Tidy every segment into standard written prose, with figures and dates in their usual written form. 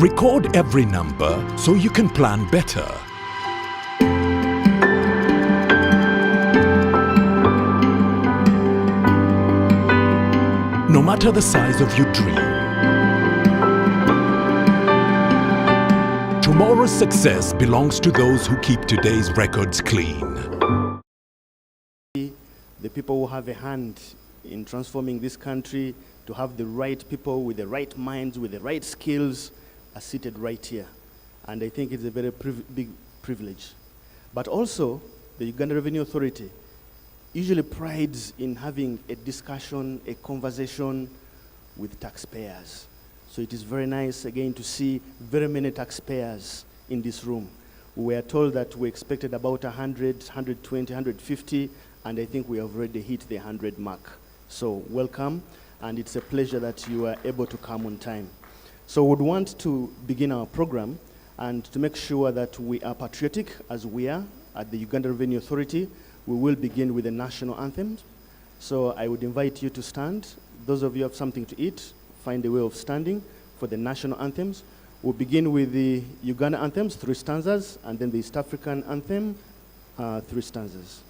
Record every number so you can plan better. No matter the size of your dream, tomorrow's success belongs to those who keep today's records clean. The people who have a hand in transforming this country, to have the right people with the right minds, with the right skills, are seated right here. And I think it's a very big privilege. But also, the Uganda Revenue Authority usually prides in having a discussion, a conversation with taxpayers. So it is very nice again to see very many taxpayers in this room. We were told that we expected about 100, 120, 150, and I think we have already hit the 100 mark. So welcome, and it's a pleasure that you are able to come on time. So we would want to begin our program, and to make sure that we are patriotic as we are at the Uganda Revenue Authority, we will begin with the National Anthem. So I would invite you to stand. Those of you who have something to eat, find a way of standing for the National Anthems. We'll begin with the Uganda Anthems, 3 stanzas, and then the East African Anthem, 3 stanzas.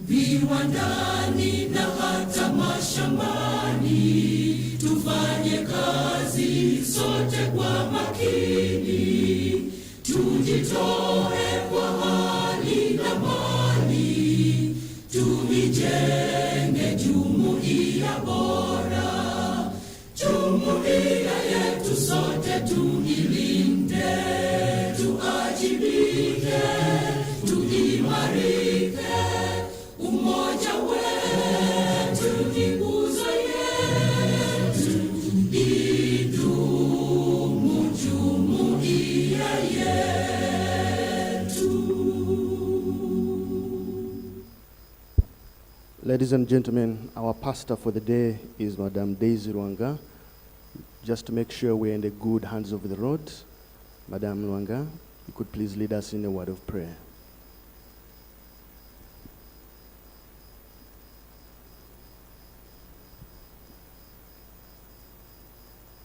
Viwandani na hata mashambani, tufanye kazi. Ladies and gentlemen, our pastor for the day is Madam Daisy Rwanga. Just to make sure we're in the good hands of the Lord, Madam Rwanga, you could please lead us in a word of prayer.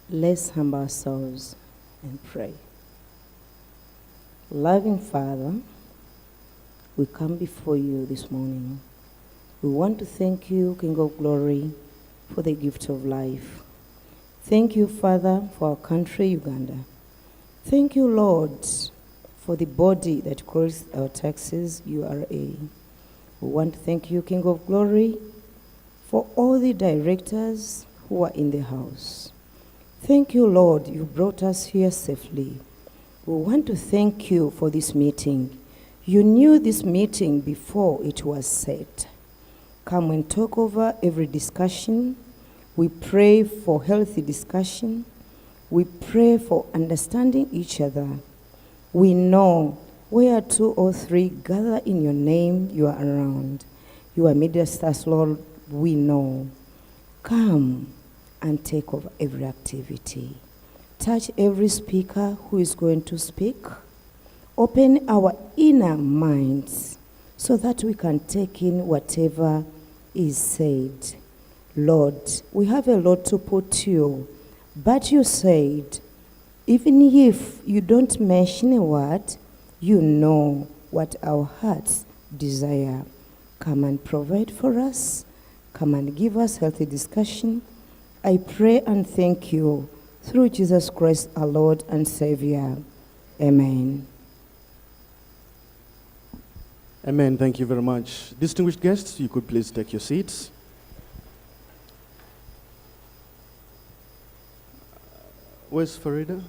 Let's humble ourselves and pray. Loving Father, we come before you this morning. We want to thank you, King of Glory, for the gift of life. Thank you, Father, for our country, Uganda. Thank you, Lord, for the body that calls our taxes, URA. We want to thank you, King of Glory, for all the directors who are in the house. Thank you, Lord, you brought us here safely. We want to thank you for this meeting. You knew this meeting before it was set. Come and talk over every discussion. We pray for healthy discussion. We pray for understanding each other. We know where 2 or 3 gather in your name, you are around. You are amidst us, Lord, we know. Come and take over every activity. Touch every speaker who is going to speak. Open our inner minds so that we can take in whatever is said. Lord, we have a lot to put to you, but you said, even if you don't mention a word, you know what our hearts desire. Come and provide for us. Come and give us healthy discussion. I pray and thank you through Jesus Christ, our Lord and Savior. Amen. Amen. Thank you very much. Distinguished guests, you could please take your seats. Where's Farida?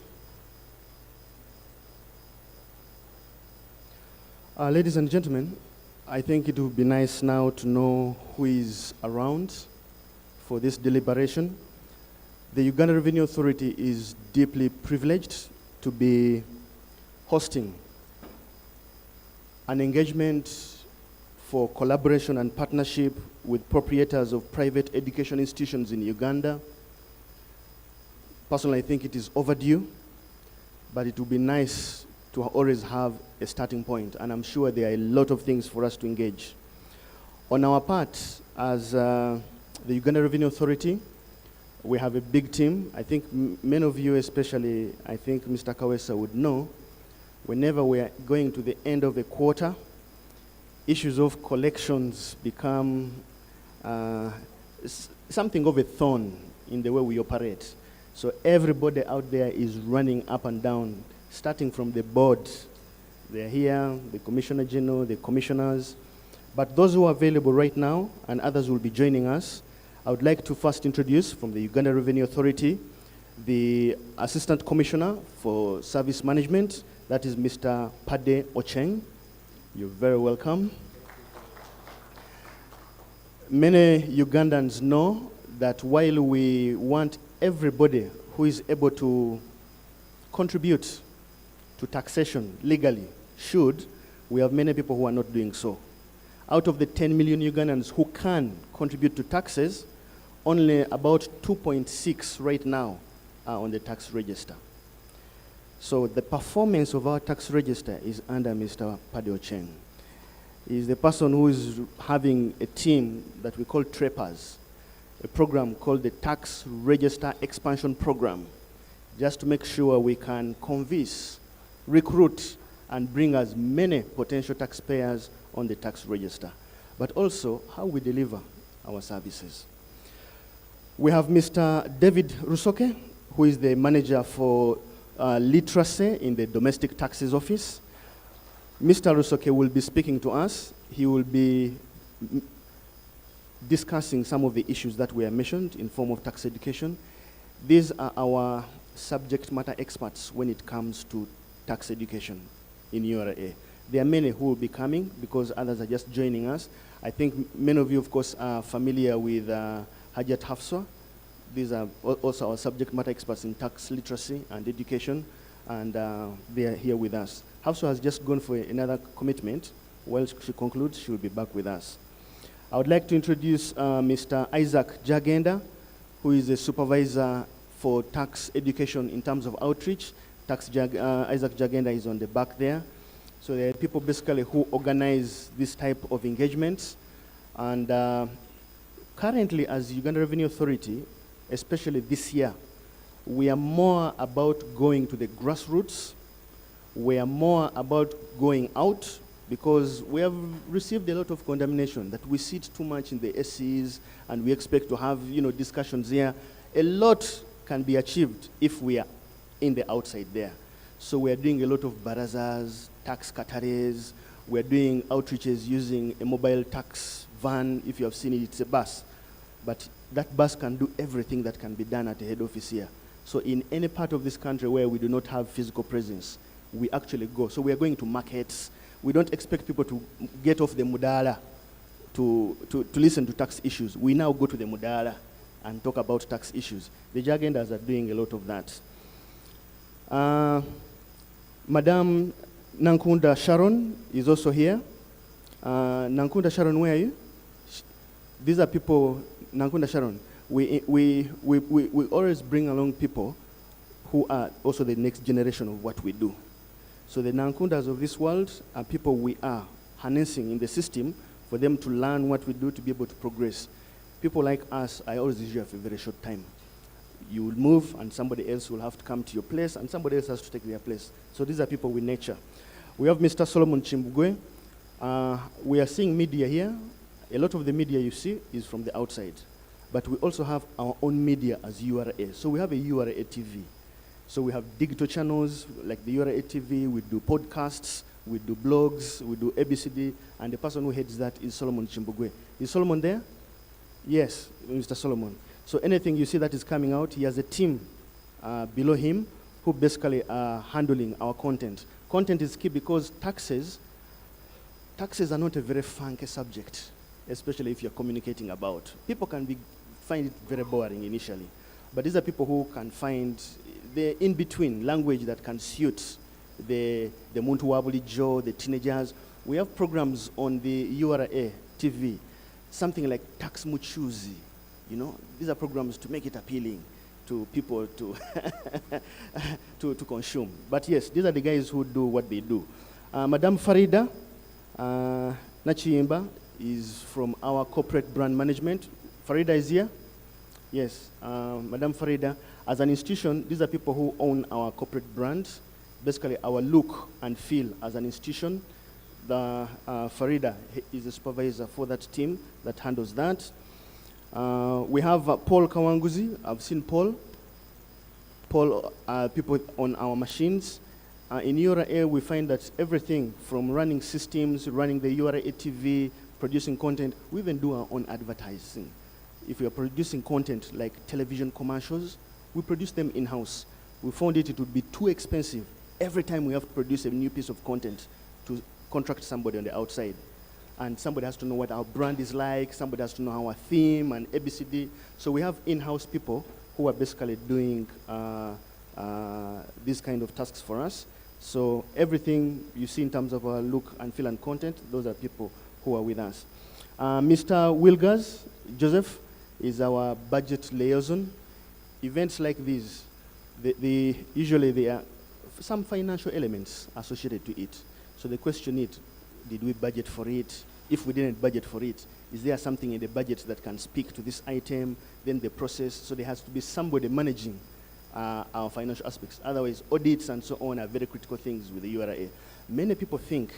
Ladies and gentlemen, I think it would be nice now to know who is around for this deliberation. The Uganda Revenue Authority is deeply privileged to be hosting an engagement for collaboration and partnership with proprietors of private education institutions in Uganda. Personally, I think it is overdue, but it would be nice to always have a starting point, and I'm sure there are a lot of things for us to engage. On our part, as the Uganda Revenue Authority, we have a big team. I think many of you, especially, I think Mr. Kawesa would know, whenever we are going to the end of a quarter, issues of collections become something of a thorn in the way we operate. So everybody out there is running up and down, starting from the board. They're here, the Commissioner General, the commissioners. But those who are available right now, and others will be joining us, I would like to first introduce from the Uganda Revenue Authority, the Assistant Commissioner for Service Management, that is Mr. Payee Ocheng. You're very welcome. Many Ugandans know that while we want everybody who is able to contribute to taxation legally should, we have many people who are not doing so. Out of the 10 million Ugandans who can contribute to taxes, only about 2.6 right now are on the tax register. So the performance of our tax register is under Mr. Payee Ocheng. He's the person who is having a team that we call Trappers, a program called the Tax Register Expansion Program, just to make sure we can convince, recruit, and bring as many potential taxpayers on the tax register, but also how we deliver our services. We have Mr. David Rusoke, who is the manager for literacy in the Domestic Taxes Office. Mr. Rusoke will be speaking to us. He will be discussing some of the issues that were mentioned in form of tax education. These are our subject matter experts when it comes to tax education in URA. There are many who will be coming because others are just joining us. I think many of you, of course, are familiar with Hajat Hafsa. These are also our subject matter experts in tax literacy and education, and they are here with us. Hafsa has just gone for another commitment. While she concludes, she will be back with us. I would like to introduce Mr. Isaac Jagenda, who is a supervisor for tax education in terms of outreach. Isaac Jagenda is on the back there. So there are people basically who organize this type of engagements. And currently, as Uganda Revenue Authority, especially this year, we are more about going to the grassroots. We are more about going out, because we have received a lot of condemnation that we sit too much in the SCs and we expect to have discussions here. A lot can be achieved if we are in the outside there. So we are doing a lot of barazas, tax katares. We are doing outreaches using a mobile tax van. If you have seen it, it's a bus. But that bus can do everything that can be done at the head office here. So in any part of this country where we do not have physical presence, we actually go. So we are going to markets. We don't expect people to get off the Mudala to listen to tax issues. We now go to the Mudala and talk about tax issues. The Jagendas are doing a lot of that. Madam Nankunda Sharon is also here. Nankunda Sharon, where are you? These are people, Nankunda Sharon. We always bring along people who are also the next generation of what we do. So the Nankundas of this world are people we are harnessing in the system for them to learn what we do to be able to progress. People like us, I always usually have a very short time. You will move and somebody else will have to come to your place and somebody else has to take their place. So these are people with nature. We have Mr. Solomon Chimbugwe. We are seeing media here. A lot of the media you see is from the outside. But we also have our own media as URA. So we have a URA TV. So we have digital channels like the URA TV, we do podcasts, we do blogs, we do ABCD, and the person who heads that is Solomon Chimbugwe. Is Solomon there? Yes, Mr. Solomon. So anything you see that is coming out, he has a team below him who basically are handling our content. Content is key because taxes are not a very funky subject, especially if you're communicating about. People can find it very boring initially, but these are people who can find the in-between language that can suit the Muntu Wabuli Joe, the teenagers. We have programs on the URA TV, something like Tax Muchuzi. These are programs to make it appealing to people to to consume. But yes, these are the guys who do what they do. Madam Farida Nachimba is from our corporate brand management. Farida is here? Yes, Madam Farida. As an institution, these are people who own our corporate brands, basically our look and feel as an institution. The Farida is the supervisor for that team that handles that. We have Paul Kawanguzi. I've seen Paul. Paul, people on our machines. In URA, we find that everything from running systems, running the URA TV, producing content, we even do our own advertising. If we are producing content like television commercials, we produce them in-house. We found it would be too expensive every time we have to produce a new piece of content to contract somebody on the outside. And somebody has to know what our brand is like, somebody has to know our theme and ABCD. So we have in-house people who are basically doing these kind of tasks for us. So everything you see in terms of our look and feel and content, those are people who are with us. Mr. Wilgers, Joseph, is our budget liaison. Events like these, usually there are some financial elements associated to it. So the question is, did we budget for it? If we didn't budget for it, is there something in the budget that can speak to this item? Then the process, so there has to be somebody managing our financial aspects. Otherwise, audits and so on are very critical things with the URA. Many people think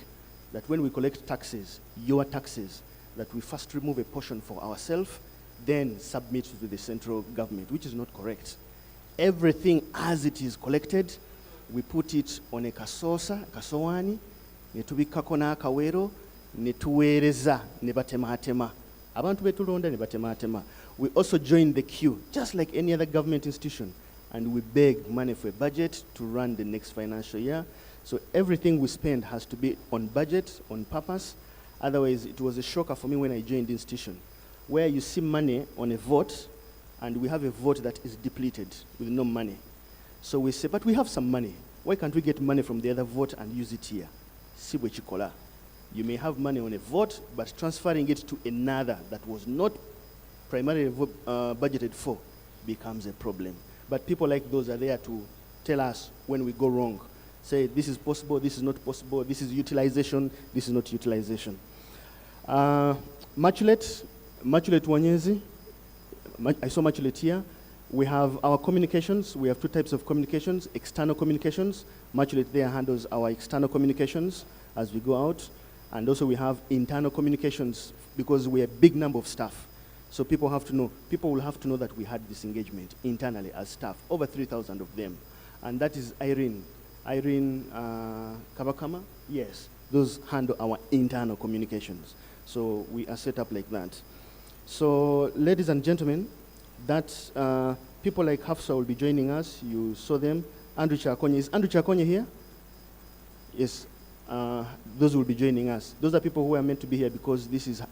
that when we collect taxes, your taxes, that we first remove a portion for ourselves, then submit to the central government, which is not correct. Everything as it is collected, we put it on a kasowani, netubikako n'akawero, netuweereza, nebatematema. Abantu betulonda nebatematema. We also join the queue, just like any other government institution, and we beg money for a budget to run the next financial year. So everything we spend has to be on budget, on purpose. Otherwise, it was a shocker for me when I joined the institution, where you see money on a vote, and we have a vote that is depleted with no money. So we say, but we have some money. Why can't we get money from the other vote and use it here? Sibwe chikola. You may have money on a vote, but transferring it to another that was not primarily budgeted for becomes a problem. But people like those are there to tell us when we go wrong. Say, this is possible, this is not possible, this is utilization, this is not utilization. Machulet Wanyezi, I saw Machulet here. We have our communications. We have two types of communications, external communications. Machulet there handles our external communications as we go out. And also we have internal communications because we're a big number of staff. So people will have to know that we had this engagement internally as staff, over 3,000 of them. And that is Irene Kabakama, yes. Those handle our internal communications. So we are set up like that. So ladies and gentlemen, that people like Hafsa will be joining us. You saw them. Andrew Chakonye. Is Andrew Chakonye here? Yes. Those will be joining us. Those are people who are meant to be here because this is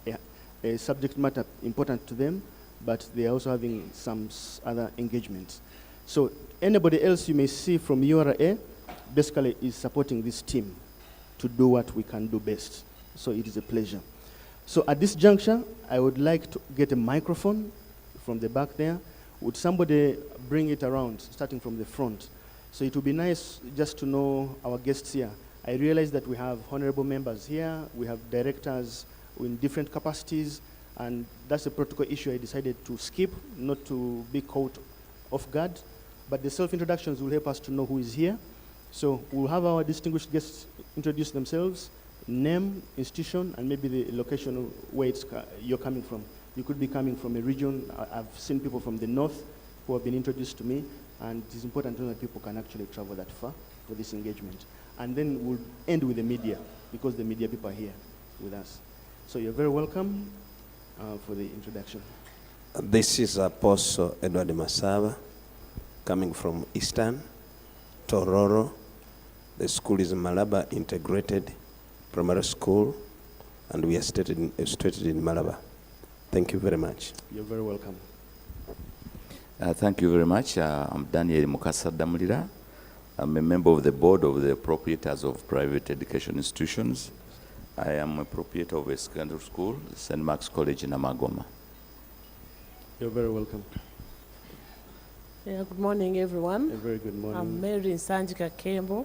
a subject matter important to them, but they are also having some other engagements. So anybody else you may see from URA basically is supporting this team to do what we can do best. So it is a pleasure. So at this juncture, I would like to get a microphone from the back there. Would somebody bring it around, starting from the front? So it would be nice just to know our guests here. I realize that we have honorable members here, we have directors in different capacities, and that's a protocol issue I decided to skip, not to be caught off guard. But the self-introductions will help us to know who is here. So we'll have our distinguished guests introduce themselves, name, institution, and maybe the location where you're coming from. You could be coming from a region. I've seen people from the north who have been introduced to me, and it is important to know that people can actually travel that far for this engagement. And then we'll end with the media, because the media people are here with us. So you're very welcome for the introduction. This is Apostle Edward Masaba, coming from Eastern, Tororo. The school is Malaba Integrated Primary School, and we are situated in Malaba. Thank you very much. You're very welcome. Thank you very much. I'm Daniel Mukasa Damulira. I'm a member of the board of the Proprietors of Private Education Institutions. I am a proprietor of a secondary school, St. Mark's College in Amagoma. You're very welcome. Yeah, good morning, everyone. A very good morning. I'm Mary Nsanjika Kembo,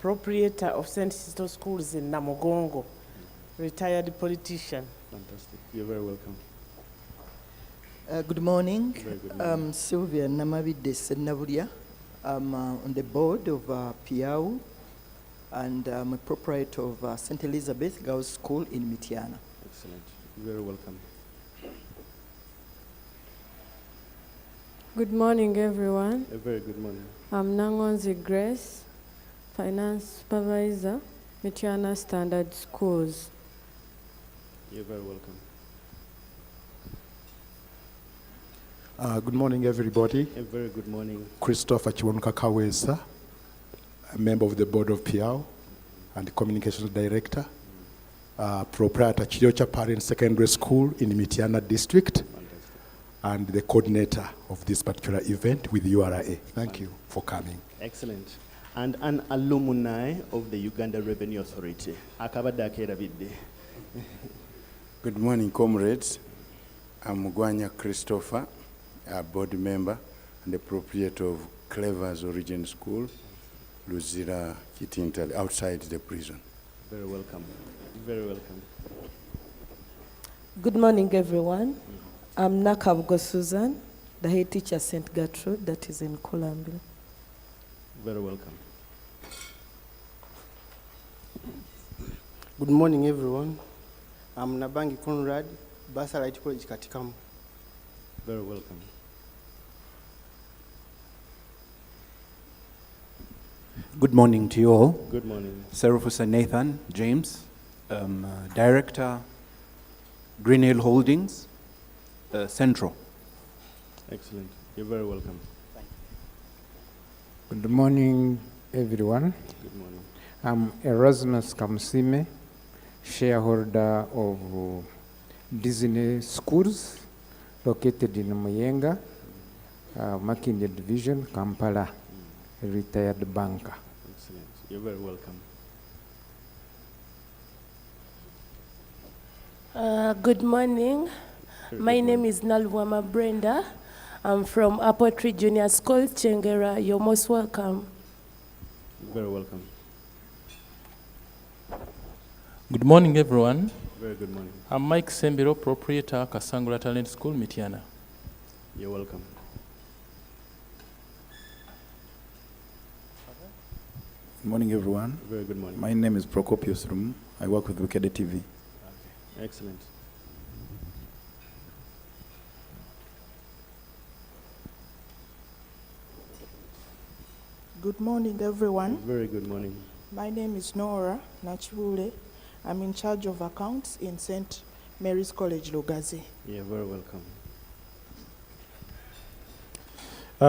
proprietor of St. Sisto Schools in Namugongo, retired politician. Fantastic. You're very welcome. Good morning. Very good morning. I'm Sylvia Namabide Senaburia. I'm on the board of Payee, and I'm a proprietor of St. Elizabeth Girls School in Mitiana. Excellent. You're very welcome. Good morning, everyone. A very good morning. I'm Nangonzi Grace, Finance Supervisor, Mitiana Standard Schools. You're very welcome. Good morning, everybody. A very good morning. Christopher Chiwanuka Kawesa, a member of the board of Payee and communications director, proprietor Chiriocha Parent Secondary School in Mitiana District, Fantastic. and the coordinator of this particular event with URA. Thank you for coming. Excellent. And an alumni of the Uganda Revenue Authority. Akabadake David. Good morning, comrades. I'm Mugwanya Christopher, a board member and the proprietor of Clever's Origin School, Luzira Kitintali, outside the prison. Very welcome. Very welcome. Good morning, everyone. I'm Nakabgo Susan, the head teacher at St. Gertrude, that is in Columbia. Very welcome. Good morning, everyone. I'm Nabangi Conrad, Basarite College Katikam. Very welcome. Good morning to you all. Good morning. Seraphusa Nathan James, Director, Green Hill Holdings, Central. Excellent. You're very welcome. Good morning, everyone. Good morning. I'm Erasmus Kamsime, shareholder of Disney Schools, located in Muyenga, Makindye Division, Kampala, a retired banker. Excellent. You're very welcome. Good morning. My name is Nalwama Brenda. I'm from Apple Tree Junior School, Chengera. You're most welcome. You're very welcome. Good morning, everyone. Very good morning. I'm Mike Sembiro, proprietor, Kasangula Talent School, Mityana. You're welcome. Good morning, everyone. Very good morning. My name is Procopius Rum. I work with Wicked TV. Okay. Excellent. Good morning, everyone. Very good morning. My name is Nora Nachule. I'm in charge of accounts in St. Mary's College, Lugazi. You're very welcome.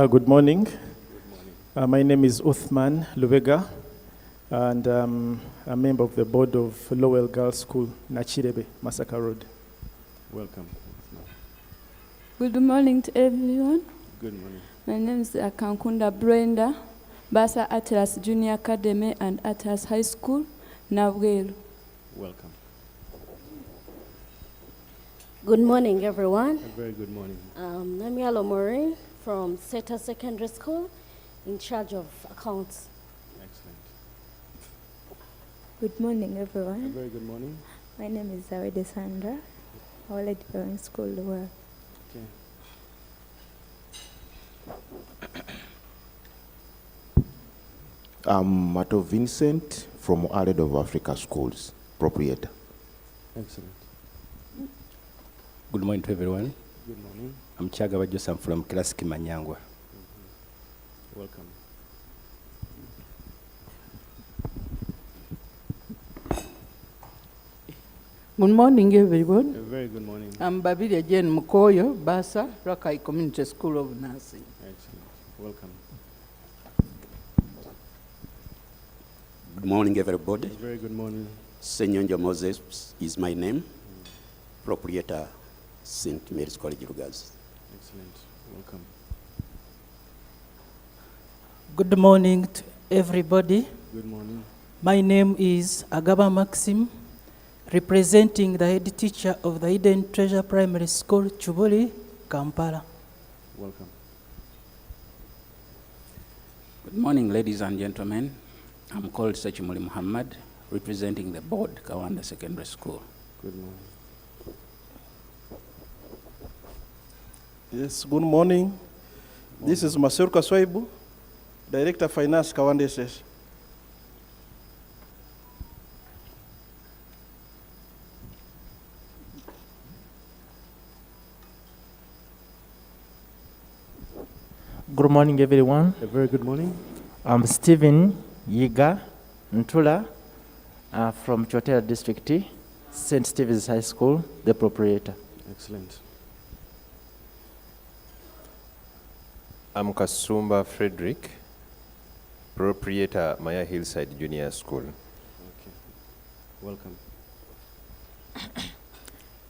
Good morning. My name is Uthman Lubega, and I'm a member of the board of Lowell Girls School, Nachirebe, Masaka Road. Welcome. Good morning to everyone. Good morning. My name is Kankunda Brenda, Basa Atlas Junior Academy and Atlas High School, Navgelu. Welcome. Good morning, everyone. A very good morning. Namialo Mori from Seta Secondary School, in charge of accounts. Excellent. Good morning, A everyone. very good morning. My name is Zawede Sandra, Our Lady Parent School, Lower. Okay. I'm Mato Vincent from Our Lady of Africa Schools, proprietor. Excellent. Good morning to everyone. Good morning. I'm Chagaba Joseph from Klasiki Manyangwa. Welcome. Good morning, everyone. A very good morning. I'm Babiria Jane Mukoyo, Basa, Rakai Community School of Nursing. Excellent. Welcome. Good morning, everybody. A very good morning. Senyonjo Moses is my name, proprietor, St. Mary's College, Lugazi. Excellent. Welcome. Good morning to everybody. Good morning. My name is Agaba Maxim, representing the head teacher of the Hidden Treasure Primary School, Chubuli, Kampala. Welcome. Good morning, ladies and gentlemen. I'm called Sachimuli Muhammad, representing the board, Kawanda Secondary School. Good morning. Yes, good morning. This is Masur Kaswaibu, Director of Finance, Kawanda SS. Good morning, everyone. A very good morning. I'm Stephen Yiga Ntula from Chotera District, St. Stephen's High School, the proprietor. Excellent. I'm Kasumba Frederick, proprietor, Maya Hillside Junior School. Okay. Welcome.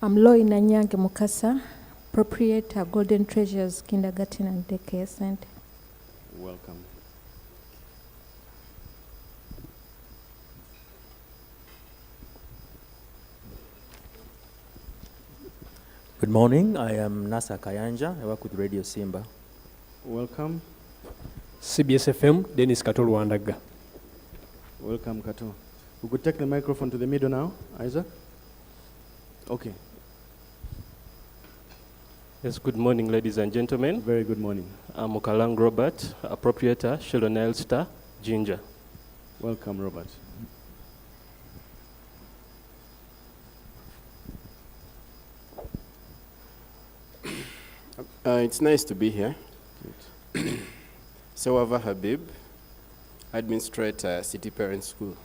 I'm Loi Nanyange Mukasa, proprietor, Golden Treasures Kindergarten and Daycare Center. Welcome. Good morning. I am Nasa Kayanja. I work with Radio Simba. Welcome. CBS FM, Dennis Katol Wandaga. Welcome, Kato. We could take the microphone to the middle now, Isaac. Okay. Yes, good morning, ladies and gentlemen. Very good morning. I'm Okalang Robert, a proprietor, Shelonel Star, Ginger. Welcome, Robert. It's nice to be here. Sawava Habib, Administrator, City Parent School.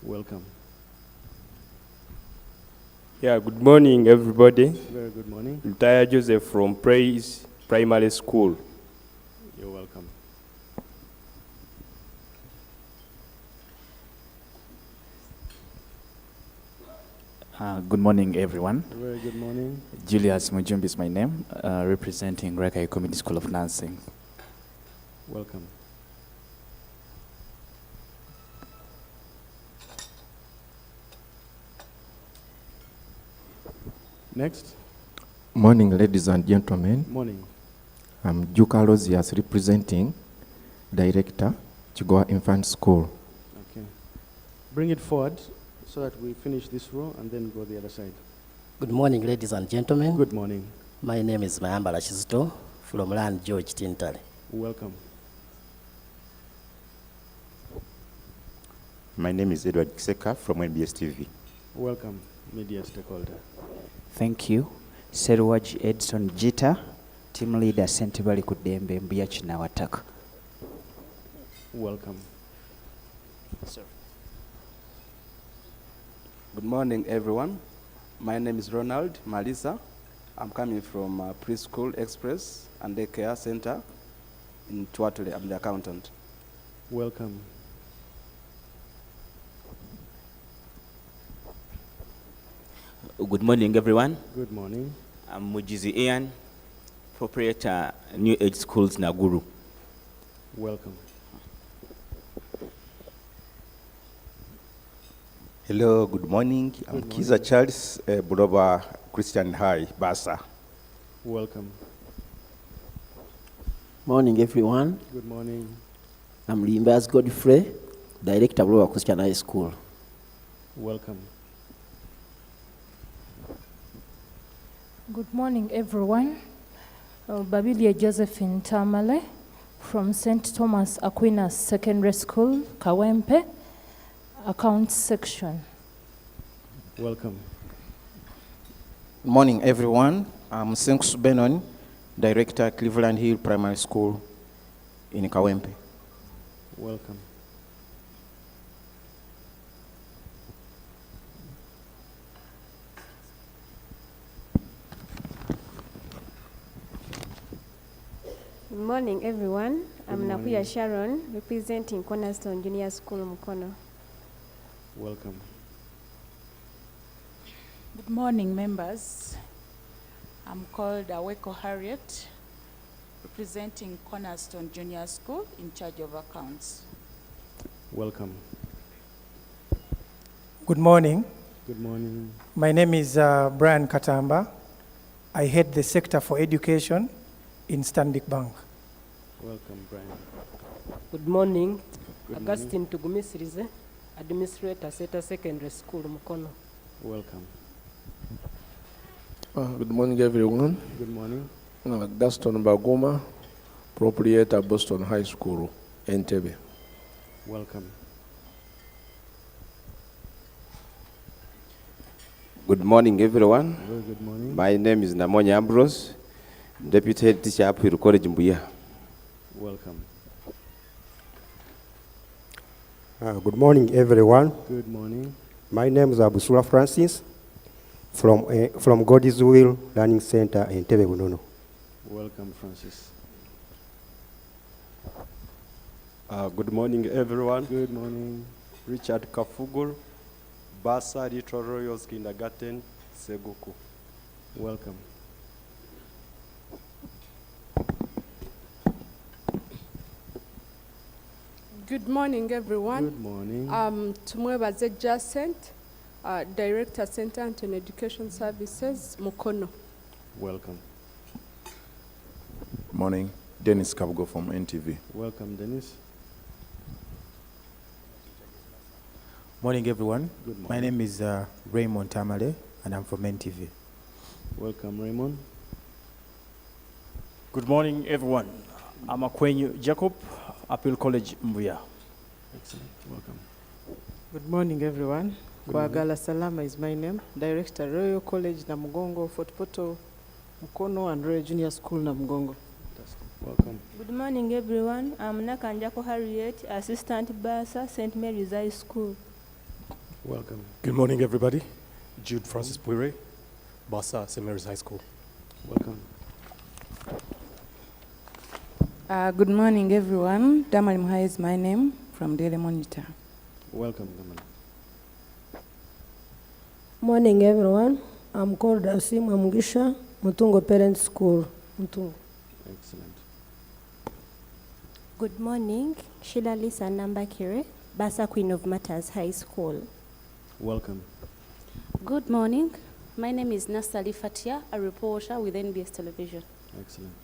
Welcome. Yeah, good morning, everybody. Very good morning. Retired Joseph from Praise Primary School. You're welcome. Good morning, everyone. Very good morning. Julius Mujumbi is my name, representing Rakai Community School of Nursing. Welcome. Next. Morning, ladies and gentlemen. Morning. I'm Juka Rosias, representing Director, Chigoa Infant School. Okay. Bring it forward so that we finish this row and then go the other side. Good morning, ladies and gentlemen. Good morning. My name is Mayambala Shizito from Land George Tintale. Welcome. My name is Edward Kiseka from NBS TV. Welcome, media stakeholder. Thank you. Serwaj Edson Jita, team leader Sentibali Kudembe Mbiachi Nawataka. Welcome. Sir. Good morning, everyone. My name is Ronald Malisa. I'm coming from Preschool Express and Daycare Center in Twatele. I'm the accountant. Welcome. Good morning, everyone. Good morning. I'm Mujizi Ian, proprietor, New Age Schools, Naguru. Welcome. Hello, good morning. I'm Kiza Charles, Buloba Christian High, Basa. Welcome. Morning, everyone. Good morning. I'm Limbas Godfrey, Director of Buloba Christian High School. Welcome. Good morning, everyone. Babilia Josephine Tamale from St. Thomas Aquinas Secondary School, Kawempe, Accounts Section. Welcome. Good morning, everyone. I'm Senks Benon, Director, Cleveland Hill Primary School in Kawempe. Welcome. Good morning, everyone. I'm morning. Nakuya Sharon, representing Cornerstone Junior School, Mukono. Welcome. Good morning, members. I'm called Aweko Harriet, representing Cornerstone Junior School, in charge of accounts. Welcome. Good morning. Good morning. My name is Brian Katamba. I head the sector for education in Stanbic Bank. Welcome, Brian. Good morning. Good Augustine Tugumisirize, Administrator, Seta Secondary School, Mukono. Welcome. Good morning, everyone. Good morning. Gaston Bagoma, Proprietor, Boston High School, Entebbe. Welcome. Good morning, everyone. Very good morning. My name is Namonya Ambrose, Deputy Head Teacher at Uphill College, Mbuya. Welcome. Good morning, everyone. Good morning. My name is Abusula Francis from God's Will Learning Center in Entebbe, Bunono. Welcome, Francis. Good morning, everyone. Good morning. Richard Kafugul, Basa Little Royals Kindergarten, Seguku. Welcome. Good morning, everyone. Good morning. Tumwebaze Jacent, Director, Center Anton Education Services, Mukono. Welcome. Morning. Dennis Kabugo from NTV. Welcome, Dennis. Morning, everyone. Good morning. My name is Raymond Tamale, and I'm from NTV. Welcome, Raymond. Good morning, everyone. I'm Akwenyu Jacob, Uphill College, Mbuya. Excellent. Welcome. Good morning, everyone. Good morning. Kwagala Salama is my name. Director, Royal College, Namugongo, Fort Poto, Mukono, and Royal Junior School, Namugongo. Welcome. Good morning, everyone. I'm Nakanjako Harriet, Assistant Basa, St. Mary's High School. Welcome. Good morning, everybody. Jude Francis Puire, Basa, St. Mary's High School. Welcome. Good morning, everyone. Damali Muhai is my name, from Daily Monitor. Welcome, Damali. Morning, everyone. I'm called Asim Amugisha, Mutungo Parent School. Mutungo. Excellent. Good morning, Sheila Lisa Nambakire, Basa Queen of Matters High School. Welcome. Good morning. My name is Nastali Fatia, a reporter with NBS Television. Excellent.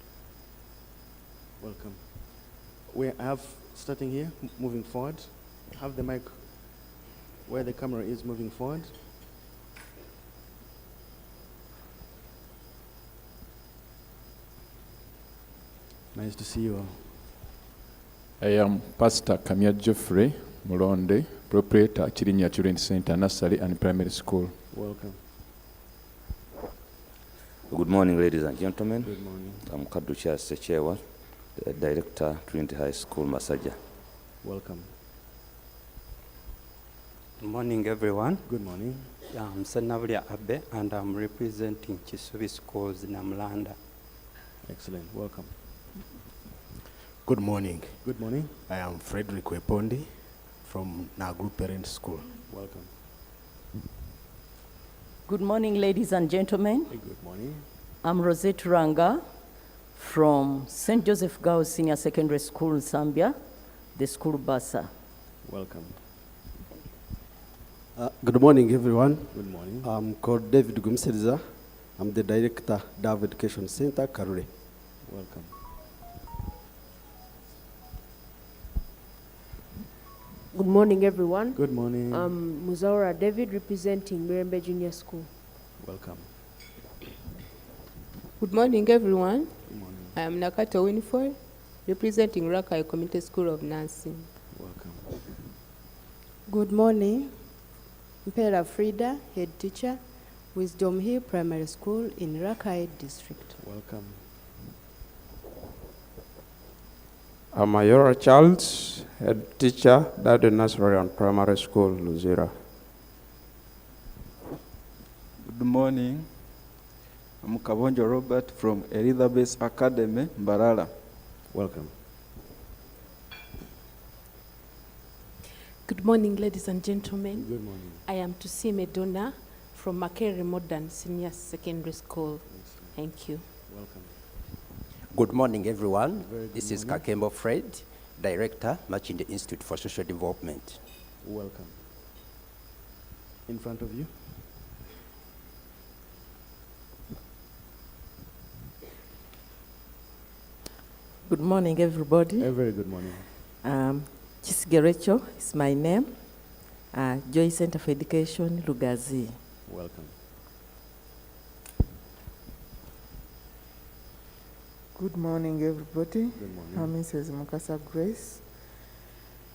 Welcome. We have, starting here, moving forward, have the mic where the camera is moving forward. Nice to see you all. I am Pastor Kamia Geoffrey Mulonde, proprietor Chirinya Children's Center, Nursery and Primary School. Welcome. Good morning, ladies and gentlemen. Good morning. I'm Kaducha Sechewa, the Director, Trinity High School, Masaja. Welcome. Good morning, everyone. Good morning. I'm Senavlia Abe, and I'm representing Chisubi Schools in Amlanda. Excellent. Welcome. Good morning. Good morning. I am Frederick Wepondi from Nagu Parent School. Welcome. Good morning, ladies and gentlemen. Hey, good morning. I'm Rosette Ranga from St. Joseph Girls Senior Secondary School in Zambia, the school Basa. Welcome. Good morning, everyone. Good morning. I'm called David Gumseliza. I'm the Director, Dav Education Center, Karure. Welcome. Good morning, everyone. Good morning. I'm Muzaura David, representing Mirembe Junior School. Welcome. Good morning, everyone. Good morning. I am Nakato Winfrey, representing Rakai Community School of Nursing. Welcome. Good morning. Mpera Frida, head teacher, Wisdom Hill Primary School in Rakai District. Welcome. I'm Mayora Charles, head teacher, Dado Nursery and Primary School, Luzira. Good morning. I'm Kabonjo Robert from Elizabeth Academy, Mbarara. Welcome. Good morning, ladies and gentlemen. Good morning. I am Tusime Donna from Makere Modern Senior Secondary School. Excellent. Thank you. Welcome. Good morning, everyone. Very good This is morning. Kakembo Fred, Director, Machinde Institute for Social Development. Welcome. In front of you. Good morning, everybody. A very good morning. Chisigerecho is my name. Joy Center for Education, Lugazi. Welcome. Good morning, everybody. Good morning. I'm Mrs. Mukasa Grace,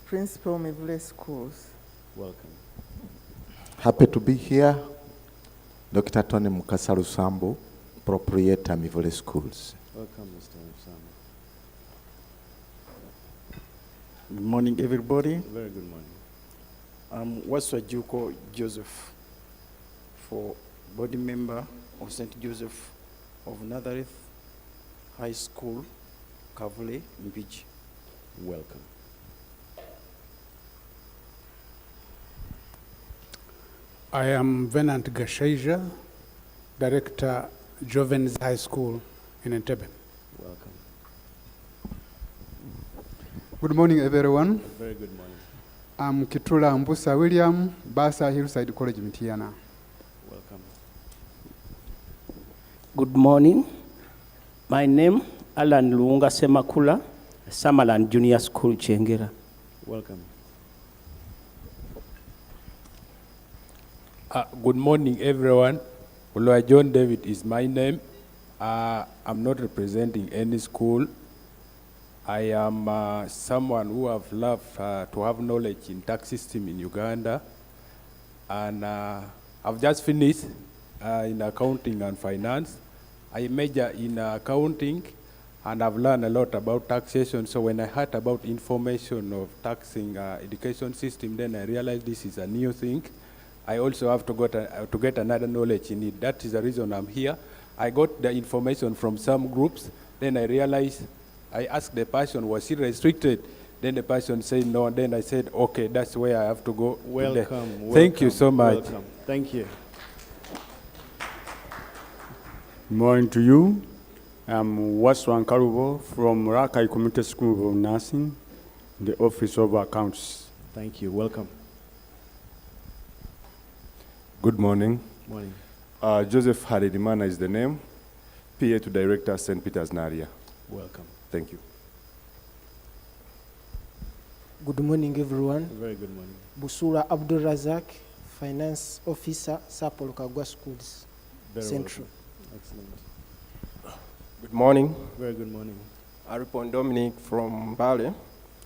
Principal Mivule Schools. Welcome. Happy to be here. Dr. Tony Mukasa Lusambo, Proprietor, Mivule Schools. Welcome, Mr. Sam. Good morning, everybody. Very good morning. I'm Waswajuko Joseph, for body member of St. Joseph of Nazareth High School, Kavule, Mbiji. Welcome. I am Venant Gashaija, Director, Jovens High School in Entebbe. Welcome. Good morning, everyone. Very good morning. I'm Kitula Mbusa William, Basa Hillside College, Mitiana. Welcome. Good morning. My name, Alan Luunga Semakula, Samaland Junior School, Chengera. Welcome. Good morning, everyone. Ulwa John David is my name. I'm not representing any school. I am someone who have loved to have knowledge in tax system in Uganda. And I've just finished in accounting and finance. I major in accounting, and I've learned a lot about taxation. So when I heard about information of taxing education system, then I realized this is a new thing. I also have to get another knowledge in it. That is the reason I'm here. I got the information from some groups. Then I realized, I asked the person, was it restricted? Then the person said no. Then I said, okay, that's where I have to go. Welcome. Thank you so much. Welcome. Thank you. Good morning to you. I'm Waswan Karubo from Rakai Community School of Nursing, the Office of Accounts. Thank you. Welcome. Good morning. Morning. Joseph Haridimana is the name. PA to Director, St. Peter's Naria. Welcome. Thank you. Good morning, everyone. Very good morning. Busura Abdul Razak, Finance Officer, Sapolo Kagwa Schools, Very Central. welcome. Excellent. Good morning. Very good morning. Aripon Dominic from Bali,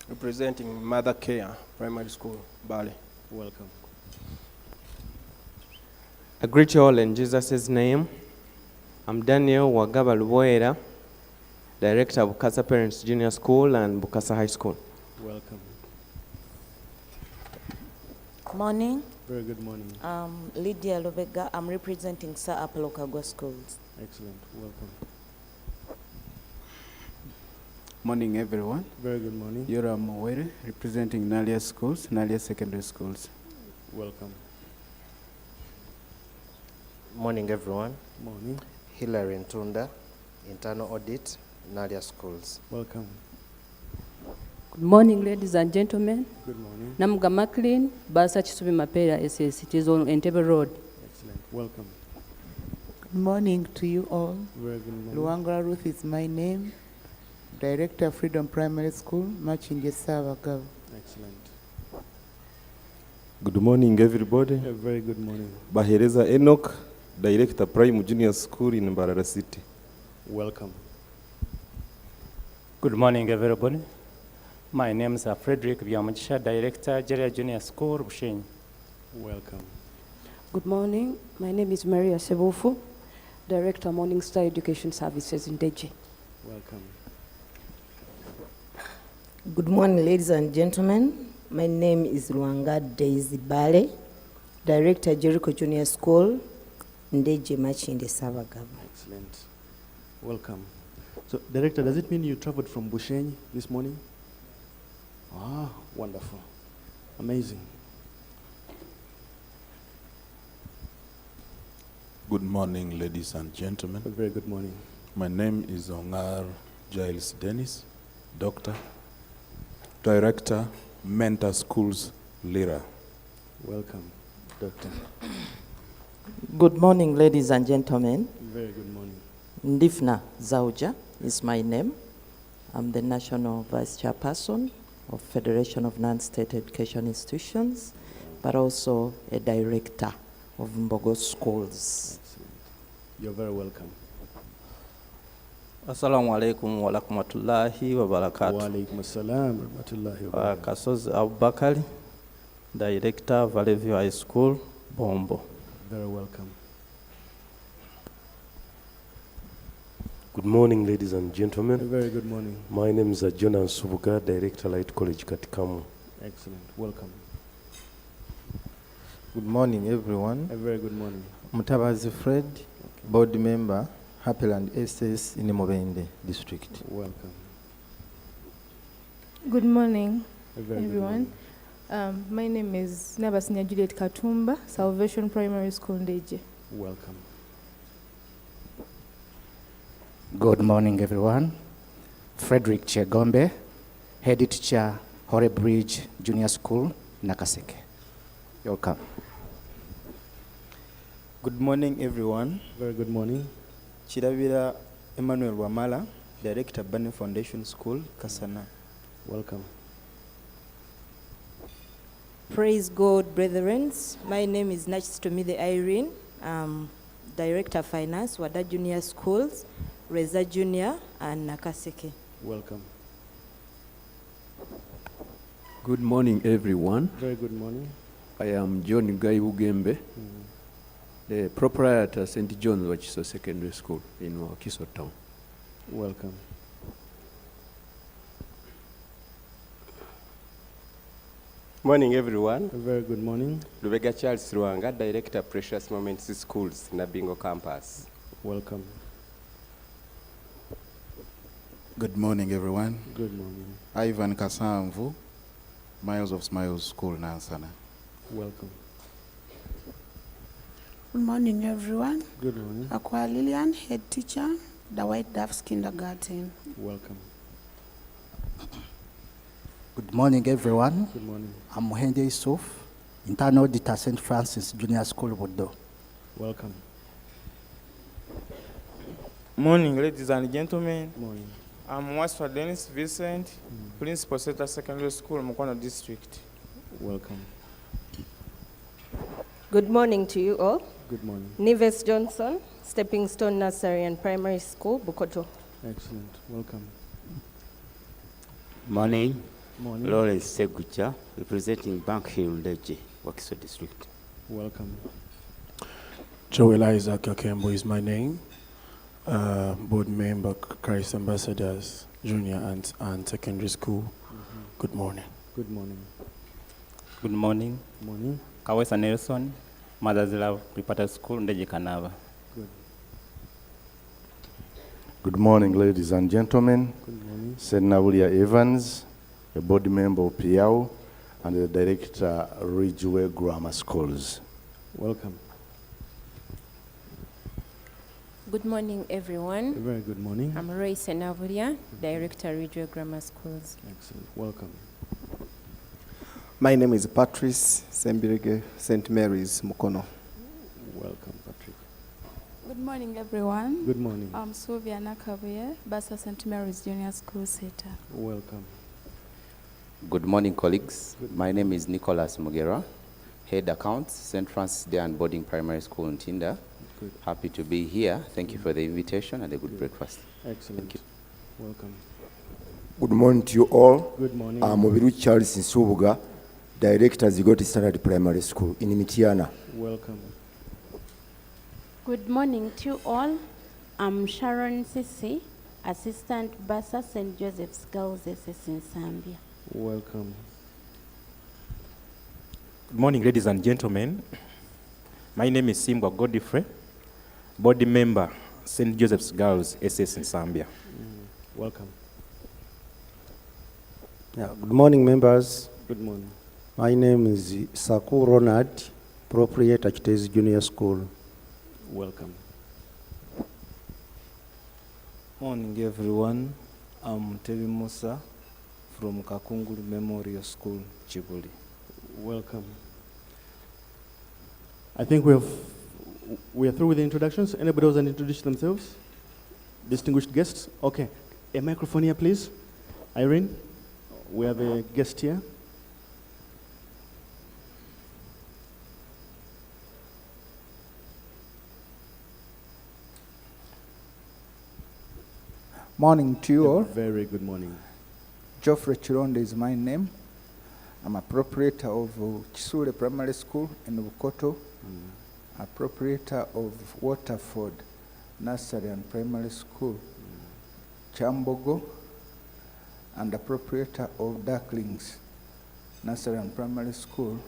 representing Mother Care Primary School, Bali. Welcome. I greet you all in Jesus' name. I'm Daniel Wagaba Luboera, Director of Bukasa Parents Junior School and Bukasa High School. Welcome. Morning. Very good morning. Lydia Lovega. I'm representing Sir Apollo Kagwa Schools. Excellent. Welcome. Morning, everyone. Very good morning. Yura Mowere, representing Nalia Schools, Nalia Secondary Schools. Welcome. Morning, everyone. Morning. Hilary Ntunda, Internal Audit, Nalia Schools. Welcome. Good morning, ladies and gentlemen. Good morning. Namuga Maclean, Basa Chisubi Mapera SS. It is on Entebbe Road. Excellent. Welcome. Good morning to you all. Very good morning. Luangwa Ruth is my name. Director, Freedom Primary School, Machinje Savagav. Excellent. Good morning, everybody. A very good morning. Bahereza Enoch, Director, Prime Junior School in Mbarara City. Welcome. Good morning, everybody. My name is Frederick Biamuchisha, Director, Jeria Junior School, Bushenyi. Welcome. Good morning. My name is Maria Sebofu, Director, Morning Star Education Services in Deji. Welcome. Good morning, ladies and gentlemen. My name is Luanga Daisy Bale, Director, Jericho Junior School, Ndeje Machinde Savagaba. Excellent. Welcome. So, Director, does it mean you traveled from Bushenyi this morning? Ah, wonderful. Amazing. Good morning, ladies and gentlemen. A very good morning. My name is Ongar Giles Dennis, Doctor, Director, Mentor Schools, Lira. Welcome, Doctor. Good morning, ladies and gentlemen. Very good morning. Ndifna Zauja is my name. I'm the National Vice Chairperson of Federation of Non-State Education Institutions, but also a Director of Mbogo Schools. Excellent. You're very welcome. Assalamu alaikum wa rahmatullahi wa barakatuh. Wa alaikum assalam wa rahmatullahi wa barakatuh. Kasozi Abubakari, Director, Valley View High School, Bombo. Very welcome. Good morning, ladies and gentlemen. A very good morning. My name is Jonan Subuga, Director, Light College, Katikamu. Excellent. Welcome. Good morning, everyone. A very good morning. Mutabazi Fred, Board Member, Happyland SS in Mubende District. Welcome. Good morning, Very everyone. My name is Nabasinya Juliet Katumba, Salvation Primary School, Ndeje. Welcome. Good morning, everyone. Frederick Chegombe, Head Teacher, Hore Bridge Junior School, Nakaseke. Welcome. Good morning, everyone. Very good morning. Chidavira Emmanuel Wamala, Director, Bunny Foundation School, Kasana. Welcome. Praise God, brethren. My name is Nachistomide Irene. Director of Finance, Wada Junior Schools, Reza Junior, and Nakaseke. Welcome. Good morning, everyone. Very good morning. I am John Gai Ugembe, the proprietor, St. John's Wachiso Secondary School in Wakiso Town. Welcome. Morning, everyone. A very good morning. Lubega Charles Ruanga, Director, Precious Moments Schools, Nabingo Campus. Welcome. Good morning, everyone. Good morning. Ivan Kasamvu, Miles of Smiles School, Nansana. Welcome. Good morning, everyone. Good morning. Aqua Lillian, head teacher, the White Doves Kindergarten. Welcome. Good morning, everyone. Good morning. I'm Muhende Yusuf, internal auditor, St. Francis Junior School, Buddo. Welcome. Morning, ladies and gentlemen. Morning. I'm Wasfa Dennis Vincent, Principal Center Secondary School, Mukono District. Welcome. Good morning to you all. Good morning. Neves Johnson, Stepping Stone Nursery and Primary School, Bukoto. Excellent. Welcome. Morning. Morning. Lawrence Segucha, representing Bank Hill Leje, Wakiso District. Welcome. Joel Isaac Akembo is my name. Board member, Christ Ambassadors, Junior and Secondary School. Good morning. Good morning. Good morning. Morning. Kawesa Nelson, Mother's Love Preparatory School, Ndeje Kanava. Good. Good morning, ladies and gentlemen. Good morning. Senabulia Evans, a board member of Piau and the director Ridgeway Grammar Schools. Welcome. Good morning, everyone. A very good morning. I'm Roy Senavuria, Director, Ridgeway Grammar Schools. Excellent. Welcome. My name is Patrice Sembirege, St. Mary's, Mukono. Welcome, Patrick. Good morning, everyone. Good morning. I'm Sylvia Nakabuye, Basa St. Mary's Junior School Center. Welcome. Good morning, colleagues. My name is Nicholas Mugera, Head Accounts, St. Francis Day and Boarding Primary School in Tinda. Good. Happy to be here. Thank you for the invitation and a good breakfast. Excellent. Thank you. Welcome. Good morning to you all. Good morning. I'm Obiru Charles Nsubuga, Director Zigoti Standard Primary School in Mitiana. Welcome. Good morning to you all. I'm Sharon Sisi, Assistant Basa St. Joseph's Girls SS in Zambia. Welcome. Good morning, ladies and gentlemen. My name is Simbwa Godfrey, board member, St. Joseph's Girls SS in Zambia. Welcome. Yeah, good morning, members. Good morning. My name is Saku Ronald, Proprietor, Chitezi Junior School. Welcome. Morning, everyone. I'm Tevi Musa from Kakungulu Memorial School, Chibuli. Welcome. I think we are through with the introductions. Anybody else want to introduce themselves? Distinguished guests? Okay. A microphone here, please. Irene, we have a guest here. Morning to you all. Very good morning. Geoffrey Chironde is my name. I'm a proprietor of Chisule Primary School in Bukoto, a proprietor of Waterford Nursery and Primary School, Chambogo, and a proprietor of Ducklings Nursery and Primary School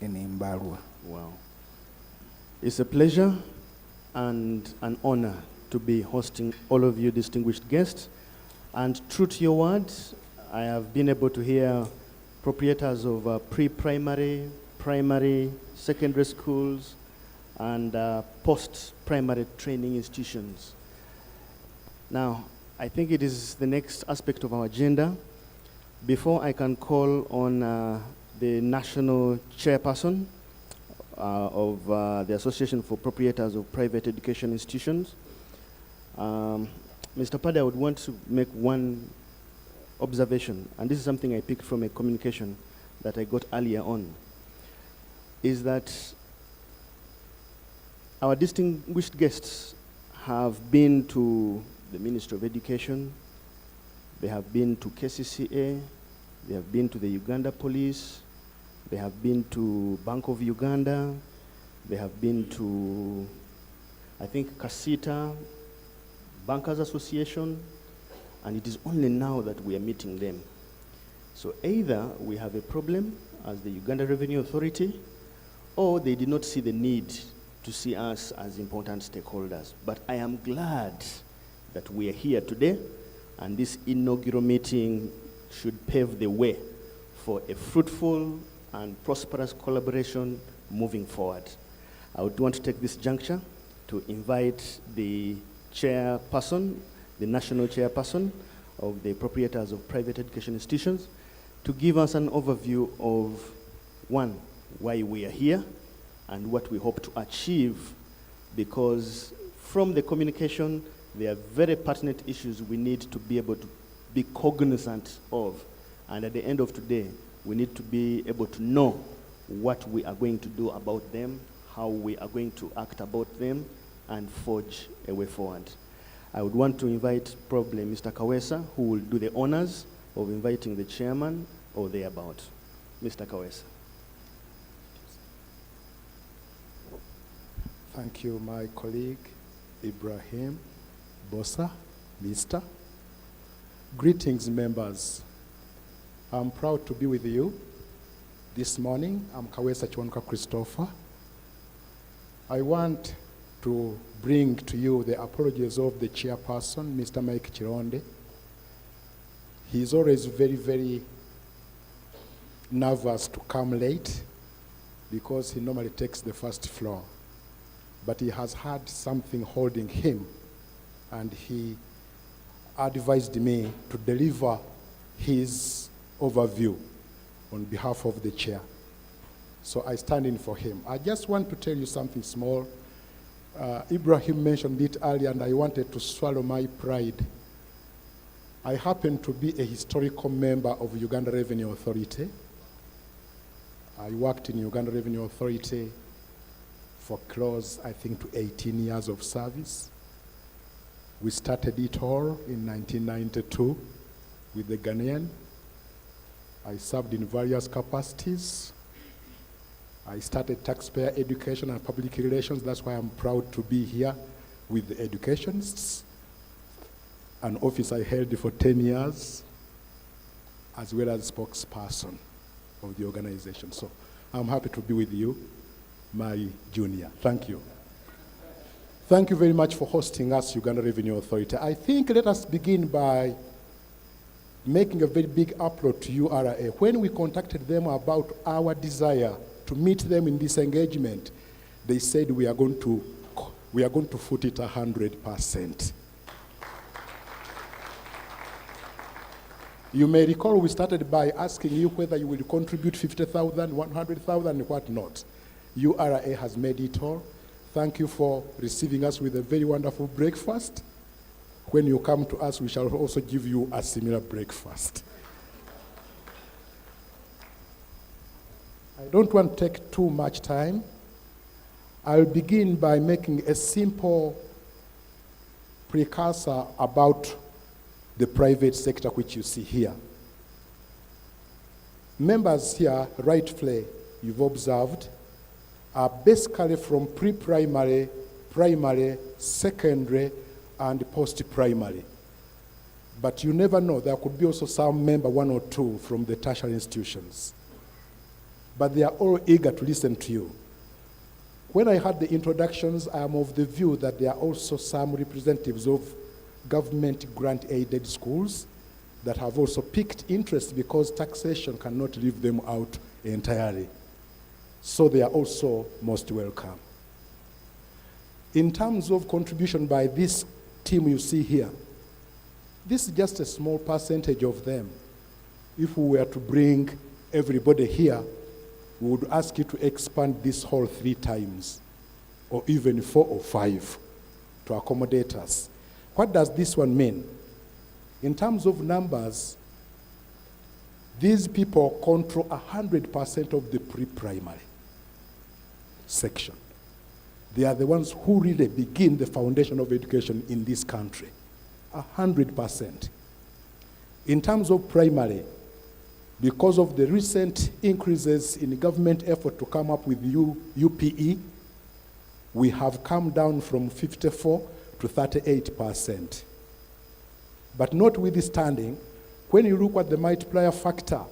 in Imbarwa. Wow. It's a pleasure and an honor to be hosting all of you distinguished guests. And true to your word, I have been able to hear proprietors of pre-primary, primary, secondary schools, and post-primary training institutions. Now, I think it is the next aspect of our agenda. Before I can call on the national chairperson of the Association for Proprietors of Private Education Institutions, Mr. Pada, I would want to make one observation, and this is something I picked from a communication that I got earlier on, is that our distinguished guests have been to the Ministry of Education, they have been to KCCA, they have been to the Uganda Police, they have been to Bank of Uganda, they have been to, I think, Kasita, Bankers Association, and it is only now that we are meeting them. So either we have a problem as the Uganda Revenue Authority, or they did not see the need to see us as important stakeholders. But I am glad that we are here today, and this inaugural meeting should pave the way for a fruitful and prosperous collaboration moving forward. I would want to take this juncture to invite the chairperson, the national chairperson of the Proprietors of Private Education Institutions, to give us an overview of, one, why we are here and what we hope to achieve, because from the communication, there are very pertinent issues we need to be able to be cognizant of. And at the end of today, we need to be able to know what we are going to do about them, how we are going to act about them, and forge a way forward. I would want to invite probably Mr. Kawesa, who will do the honors of inviting the chairman or thereabout. Mr. Kawesa. Thank you, my colleague, Ibrahim Bossa, Mr. Greetings, members. I'm proud to be with you this morning. I'm Kawesa Chwanka Christopher. I want to bring to you the apologies of the chairperson, Mr. Mike Chironde. He's always very, very nervous to come late because he normally takes the first floor. But he has had something holding him, and he advised me to deliver his overview on behalf of the chair. So I stand in for him. I just want to tell you something small. Ibrahim mentioned it earlier, and I wanted to swallow my pride. I happen to be a historical member of Uganda Revenue Authority. I worked in Uganda Revenue Authority for close, I think, to 18 years of service. We started it all in 1992 with the Ghanaian. I served in various capacities. I started taxpayer education and public relations. That's why I'm proud to be here with the educationists, an office I held for 10 years, as well as spokesperson of the organization. So I'm happy to be with you, my junior. Thank you. Thank you very much for hosting us, Uganda Revenue Authority. I think let us begin by making a very big upload to URA. When we contacted them about our desire to meet them in this engagement, they said we are going to foot it 100%. You may recall we started by asking you whether you will contribute 50,000, 100,000, and whatnot. URA has made it all. Thank you for receiving us with a very wonderful breakfast. When you come to us, we shall also give you a similar breakfast. I don't want to take too much time. I'll begin by making a simple precursor about the private sector, which you see here. Members here, rightfully, you've observed, are basically from pre-primary, primary, secondary, and post-primary. But you never know, there could be also some member, one or two, from the tertiary institutions. But they are all eager to listen to you. When I had the introductions, I am of the view that there are also some representatives of government grant-aided schools that have also piqued interest because taxation cannot leave them out entirely. So they are also most welcome. In terms of contribution by this team you see here, this is just a small percentage of them. If we were to bring everybody here, we would ask you to expand this hall 3 times, or even 4 or 5 to accommodate us. What does this one mean? In terms of numbers, these people control 100% of the pre-primary section. They are the ones who really begin the foundation of education in this country, 100%. In terms of primary, because of the recent increases in government effort to come up with UPE, we have come down from 54 to 38%. But notwithstanding, when you look at the multiplier factor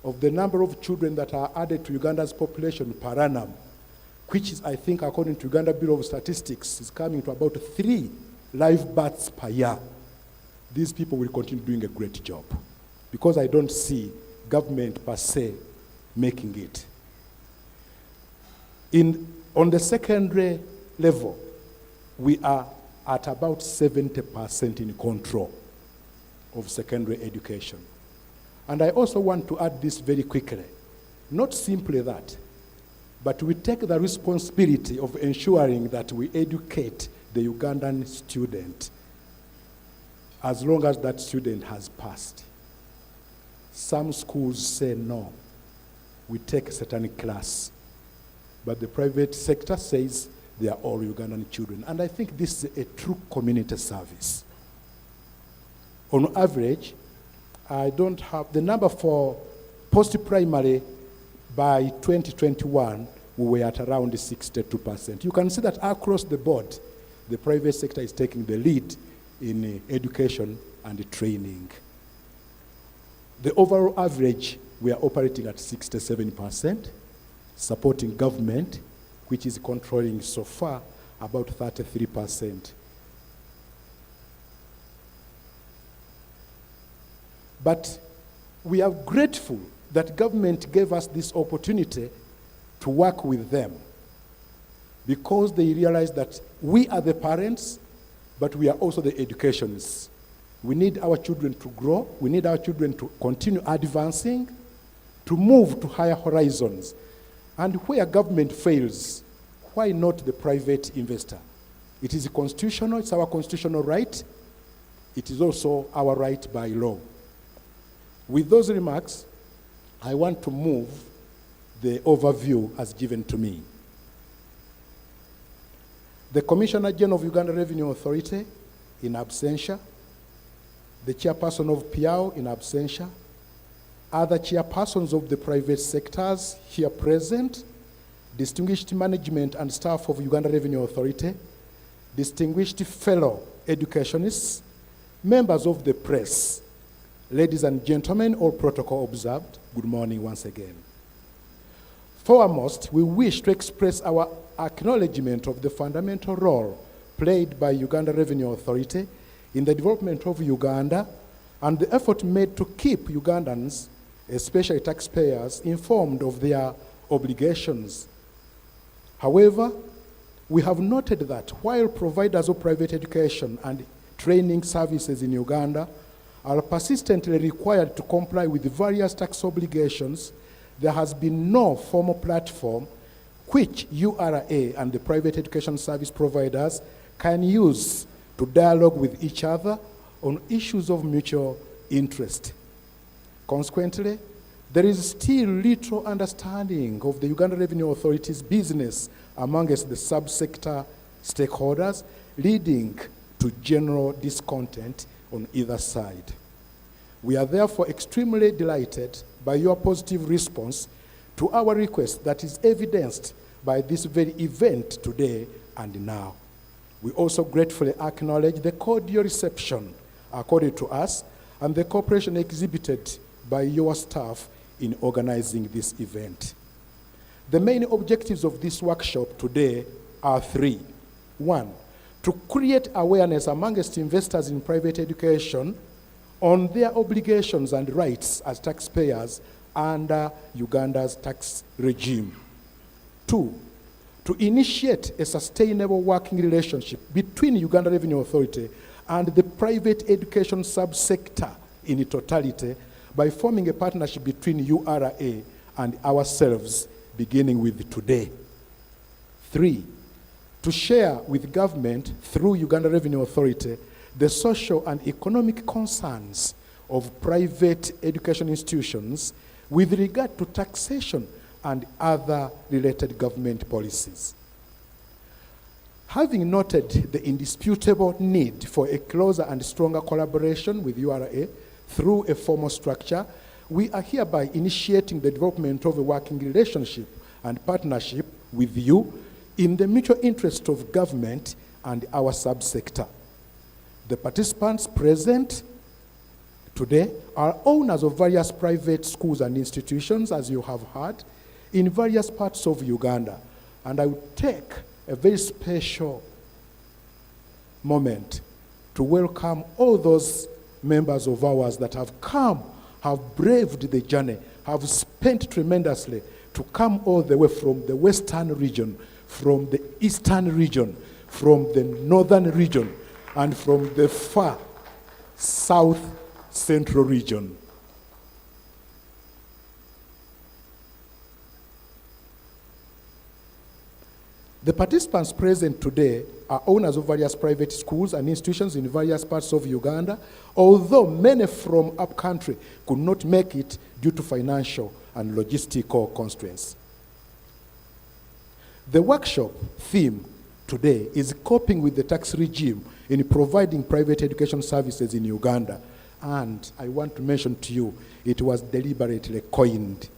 of the number of children that are added to Uganda's population per annum, which is, I think, according to Uganda Bureau of Statistics, is coming to about 3 live births per year, these people will continue doing a great job, because I don't see government per se making it. In On the secondary level, we are at about 70% in control of secondary education. And I also want to add this very quickly. Not simply that, but we take the responsibility of ensuring that we educate the Ugandan student as long as that student has passed. Some schools say no, we take a certain class, but the private sector says they are all Ugandan children. And I think this is a true community service. On average, I don't have the number for post-primary. By 2021, we were at around 62%. You can see that across the board, the private sector is taking the lead in education and training. The overall average, we are operating at 67%, supporting government, which is controlling so far about 33%. But we are grateful that government gave us this opportunity to work with them because they realized that we are the parents, but we are also the educationists. We need our children to grow. We need our children to continue advancing, to move to higher horizons. And where government fails, why not the private investor? It is constitutional. It's our constitutional right. It is also our right by law. With those remarks, I want to move the overview as given to me. The Commissioner General of Uganda Revenue Authority in absentia, the chairperson of Payee in absentia, other chairpersons of the private sectors here present, distinguished management and staff of Uganda Revenue Authority, distinguished fellow educationists, members of the press, ladies and gentlemen, all protocol observed, good morning once again. Foremost, we wish to express our acknowledgement of the fundamental role played by Uganda Revenue Authority in the development of Uganda and the effort made to keep Ugandans, especially taxpayers, informed of their obligations. However, we have noted that while providers of private education and training services in Uganda are persistently required to comply with various tax obligations, there has been no formal platform which URA and the private education service providers can use to dialogue with each other on issues of mutual interest. Consequently, there is still little understanding of the Uganda Revenue Authority's business amongst the subsector stakeholders, leading to general discontent on either side. We are therefore extremely delighted by your positive response to our request that is evidenced by this very event today and now. We also gratefully acknowledge the cordial reception accorded to us and the cooperation exhibited by your staff in organizing this event. The main objectives of this workshop today are three. One, to create awareness amongst investors in private education on their obligations and rights as taxpayers under Uganda's tax regime. Two, to initiate a sustainable working relationship between Uganda Revenue Authority and the private education subsector in totality by forming a partnership between URA and ourselves beginning with today. Three, to share with government through Uganda Revenue Authority the social and economic concerns of private education institutions with regard to taxation and other related government policies. Having noted the indisputable need for a closer and stronger collaboration with URA through a formal structure, we are hereby initiating the development of a working relationship and partnership with you in the mutual interest of government and our subsector. The participants present today are owners of various private schools and institutions, as you have heard, in various parts of Uganda. And I would take a very special moment to welcome all those members of ours that have come, have braved the journey, have spent tremendously to come all the way from the western region, from the eastern region, from the northern region, and from the far south central region. The participants present today are owners of various private schools and institutions in various parts of Uganda, although many from upcountry could not make it due to financial and logistical constraints. The workshop theme today is coping with the tax regime in providing private education services in Uganda. And I want to mention to you, it was deliberately coined.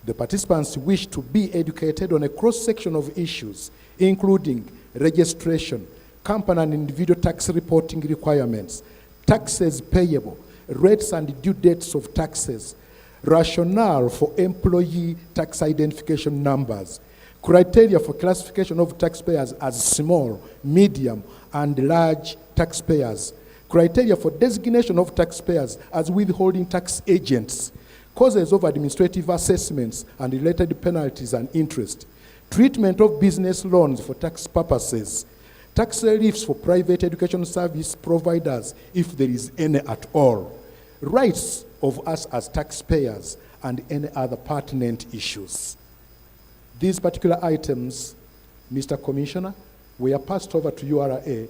The participants wish to be educated on a cross-section of issues, including registration, company and individual tax reporting requirements, taxes payable, rates and due dates of taxes, rationale for employee tax identification numbers, criteria for classification of taxpayers as small, medium, and large taxpayers, criteria for designation of taxpayers as withholding tax agents, causes of administrative assessments and related penalties and interest, treatment of business loans for tax purposes, tax reliefs for private education service providers, if there is any at all, rights of us as taxpayers, and any other pertinent issues. These particular items, Mr. Commissioner, were passed over to URA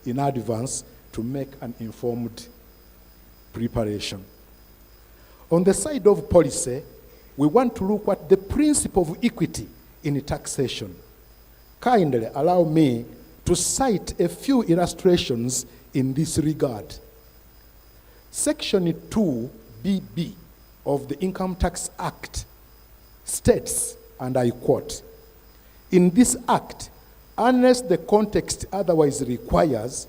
in advance to make an informed preparation. On the side of policy, we want to look at the principle of equity in taxation. Kindly allow me to cite a few illustrations in this regard. Section 2BB of the Income Tax Act states, and I quote, "In this act, unless the context otherwise requires,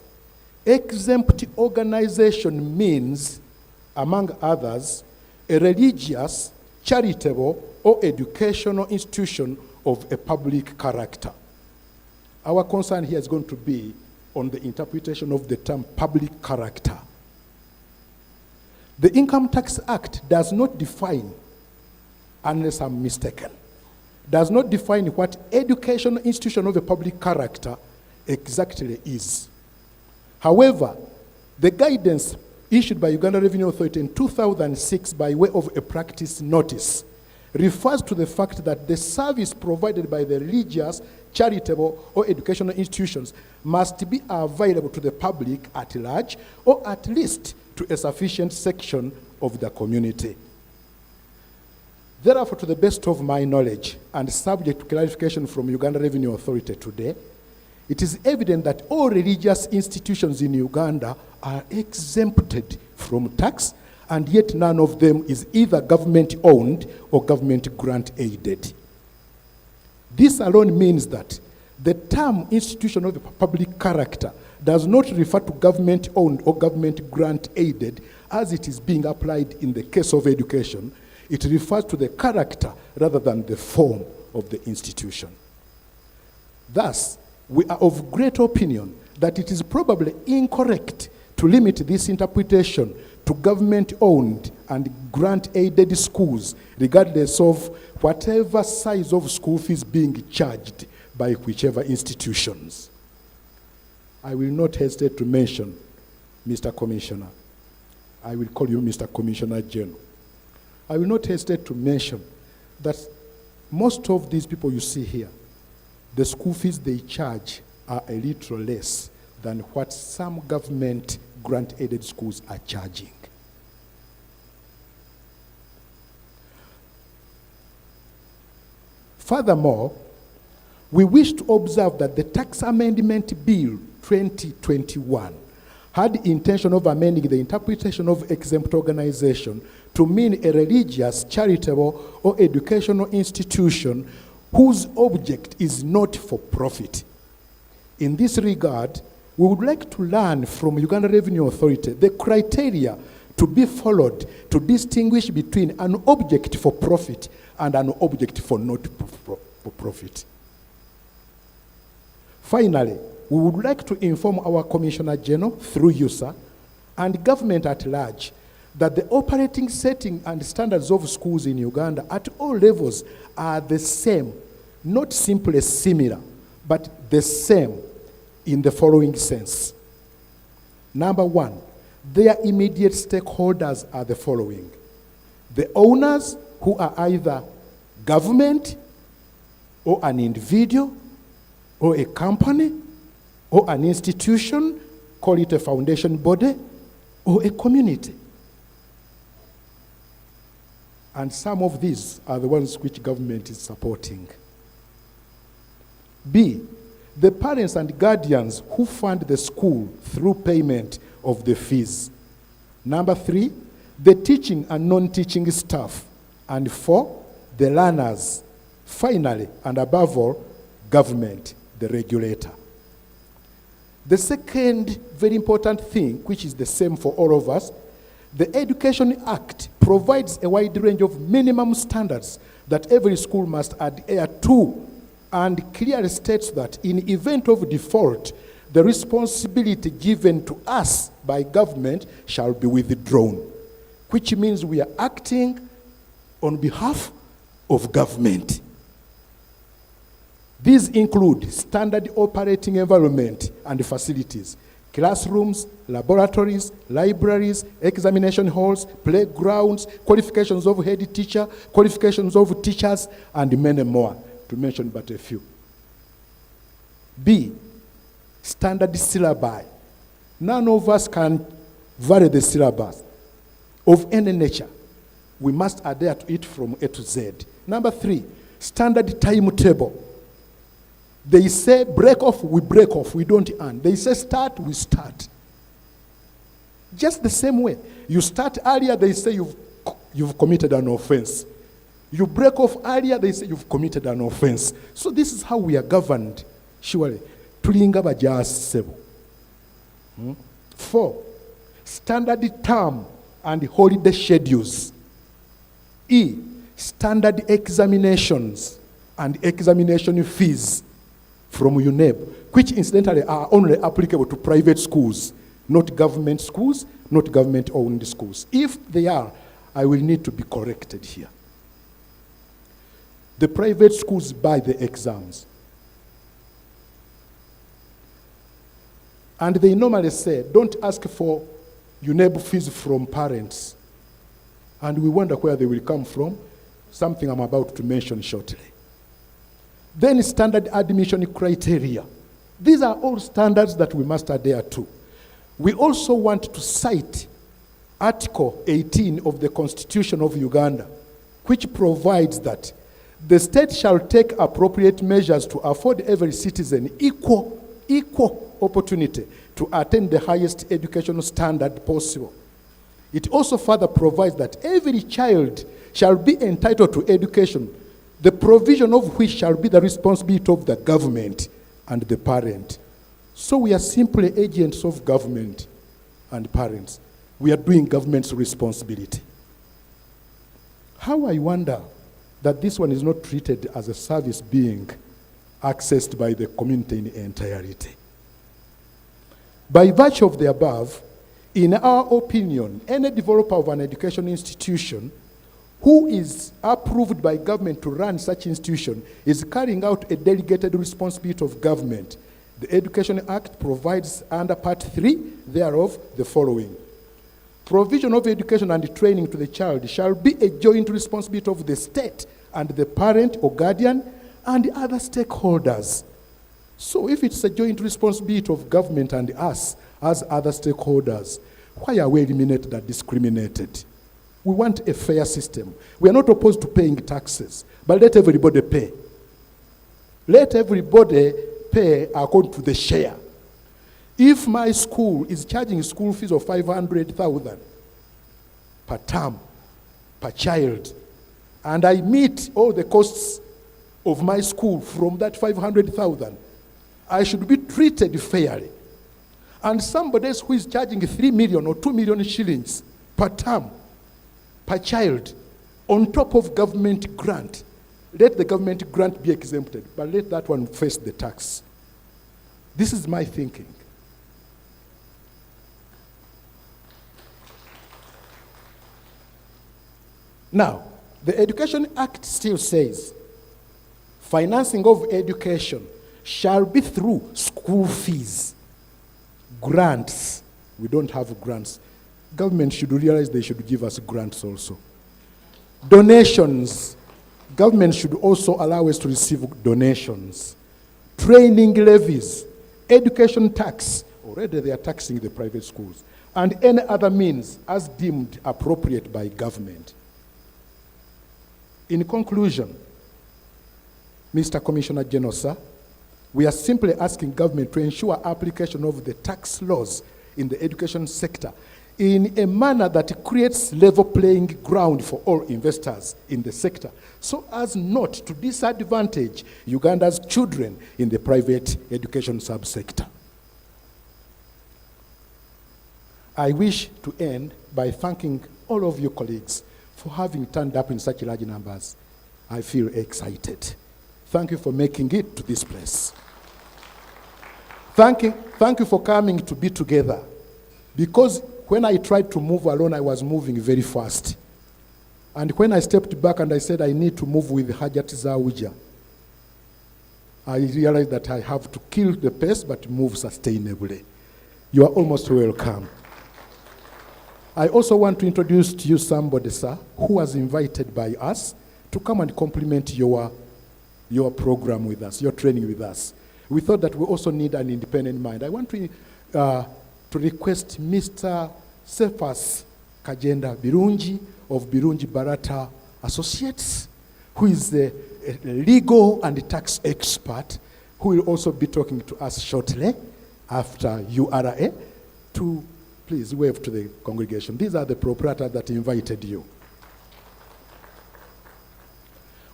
exempt organization means, among others, a religious, charitable, or educational institution of a public character." Our concern here is going to be on the interpretation of the term public character. The Income Tax Act does not define, unless I'm mistaken, does not define what educational institution of a public character exactly is. However, the guidance issued by Uganda Revenue Authority in 2006 by way of a practice notice refers to the fact that the service provided by the religious, charitable, or educational institutions must be available to the public at large, or at least to a sufficient section of the community. Therefore, to the best of my knowledge, and subject to clarification from Uganda Revenue Authority today, it is evident that all religious institutions in Uganda are exempted from tax, and yet none of them is either government-owned or government grant-aided. This alone means that the term institution of a public character does not refer to government-owned or government grant-aided as it is being applied in the case of education. It refers to the character rather than the form of the institution. Thus, we are of great opinion that it is probably incorrect to limit this interpretation to government-owned and grant-aided schools, regardless of whatever size of school fees being charged by whichever institutions. I will not hesitate to mention, Mr. Commissioner, I will call you Mr. Commissioner General. I will not hesitate to mention that most of these people you see here, the school fees they charge are a little less than what some government grant-aided schools are charging. Furthermore, we wish to observe that the Tax Amendment Bill 2021 had the intention of amending the interpretation of exempt organization to mean a religious, charitable, or educational institution whose object is not for profit. In this regard, we would like to learn from Uganda Revenue Authority the criteria to be followed to distinguish between an object for profit and an object for not for profit. Finally, we would like to inform our Commissioner General, through you, sir, and government at large, that the operating setting and standards of schools in Uganda at all levels are the same, not simply similar, but the same in the following sense. Number one, their immediate stakeholders are the following: the owners, who are either government or an individual or a company or an institution, call it a foundation body, or a community. And some of these are the ones which government is supporting. B, the parents and guardians who fund the school through payment of the fees. Number three, the teaching and non-teaching staff. And four, the learners. Finally, and above all, government, the regulator. The second very important thing, which is the same for all of us, the Education Act provides a wide range of minimum standards that every school must adhere to, and clearly states that in event of default, the responsibility given to us by government shall be withdrawn, which means we are acting on behalf of government. These include standard operating environment and facilities, classrooms, laboratories, libraries, examination halls, playgrounds, qualifications of head teacher, qualifications of teachers, and many more, to mention but a few. B, standard syllabi. None of us can vary the syllabus of any nature. We must adhere to it from A to Z. Number three, standard timetable. They say break off, we break off, we don't earn. They say start, we start. Just the same way. You start earlier, they say you've committed an offense. You break off earlier, they say you've committed an offense. So this is how we are governed, surely. Tulinga bajasebo. 4, standard term and holiday schedules. E, standard examinations and examination fees from UNEB, which incidentally are only applicable to private schools, not government schools, not government-owned schools. If they are, I will need to be corrected here. The private schools buy the exams. And they normally say, don't ask for UNEB fees from parents. And we wonder where they will come from, something I'm about to mention shortly. Then standard admission criteria. These are all standards that we must adhere to. We also want to cite Article 18 of the Constitution of Uganda, which provides that the state shall take appropriate measures to afford every citizen equal opportunity to attain the highest educational standard possible. It also further provides that every child shall be entitled to education, the provision of which shall be the responsibility of the government and the parent. So we are simply agents of government and parents. We are doing government's responsibility. How I wonder that this one is not treated as a service being accessed by the community in entirety. By virtue of the above, in our opinion, any developer of an education institution who is approved by government to run such institution is carrying out a delegated responsibility of government. The Education Act provides under Part 3 thereof the following: provision of education and training to the child shall be a joint responsibility of the state and the parent or guardian and other stakeholders. So if it's a joint responsibility of government and us as other stakeholders, why are we eliminated and discriminated? We want a fair system. We are not opposed to paying taxes, but let everybody pay. Let everybody pay according to the share. If my school is charging school fees of 500,000 per term, per child, and I meet all the costs of my school from that 500,000, I should be treated fairly. And somebody else who is charging 3 million or 2 million shillings per term, per child, on top of government grant, let the government grant be exempted, but let that one face the tax. This is my thinking. Now, the Education Act still says financing of education shall be through school fees, grants. We don't have grants. Government should realize they should give us grants also. Donations. Government should also allow us to receive donations. Training levies, education tax. Already they are taxing the private schools. And any other means as deemed appropriate by government. In conclusion, Mr. Commissioner General, sir, we are simply asking government to ensure application of the tax laws in the education sector in a manner that creates level playing ground for all investors in the sector, so as not to disadvantage Uganda's children in the private education subsector. I wish to end by thanking all of you colleagues for having turned up in such large numbers. I feel excited. Thank you for making it to this place. Thank you for coming to be together. Because when I tried to move alone, I was moving very fast. And when I stepped back and I said I need to move with Hajat Zawija, I realized that I have to kill the pace but move sustainably. You are almost welcome. I also want to introduce to you somebody, sir, who was invited by us to come and complement your program with us, your training with us. We thought that we also need an independent mind. I want to request Mr. Cephas Kajenda Birungi of Birungi Barata Associates, who is a legal and tax expert, who will also be talking to us shortly after URA, to please wave to the congregation. These are the proprietors that invited you.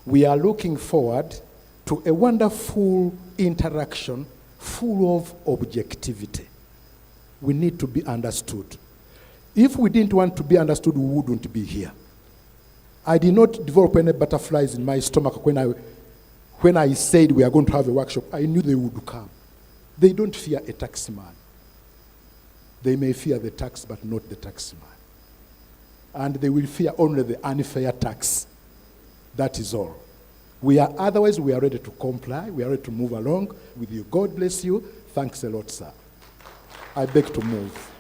We are looking forward to a wonderful interaction full of objectivity. We need to be understood. If we didn't want to be understood, we wouldn't be here. I did not develop any butterflies in my stomach when I said we are going to have a workshop. I knew they would come. They don't fear a taxman. They may fear the tax, but not the taxman. And they will fear only the unfair tax. That is all. Otherwise, we are ready to comply. We are ready to move along with you. God bless you. Thanks a lot, sir. I beg to move.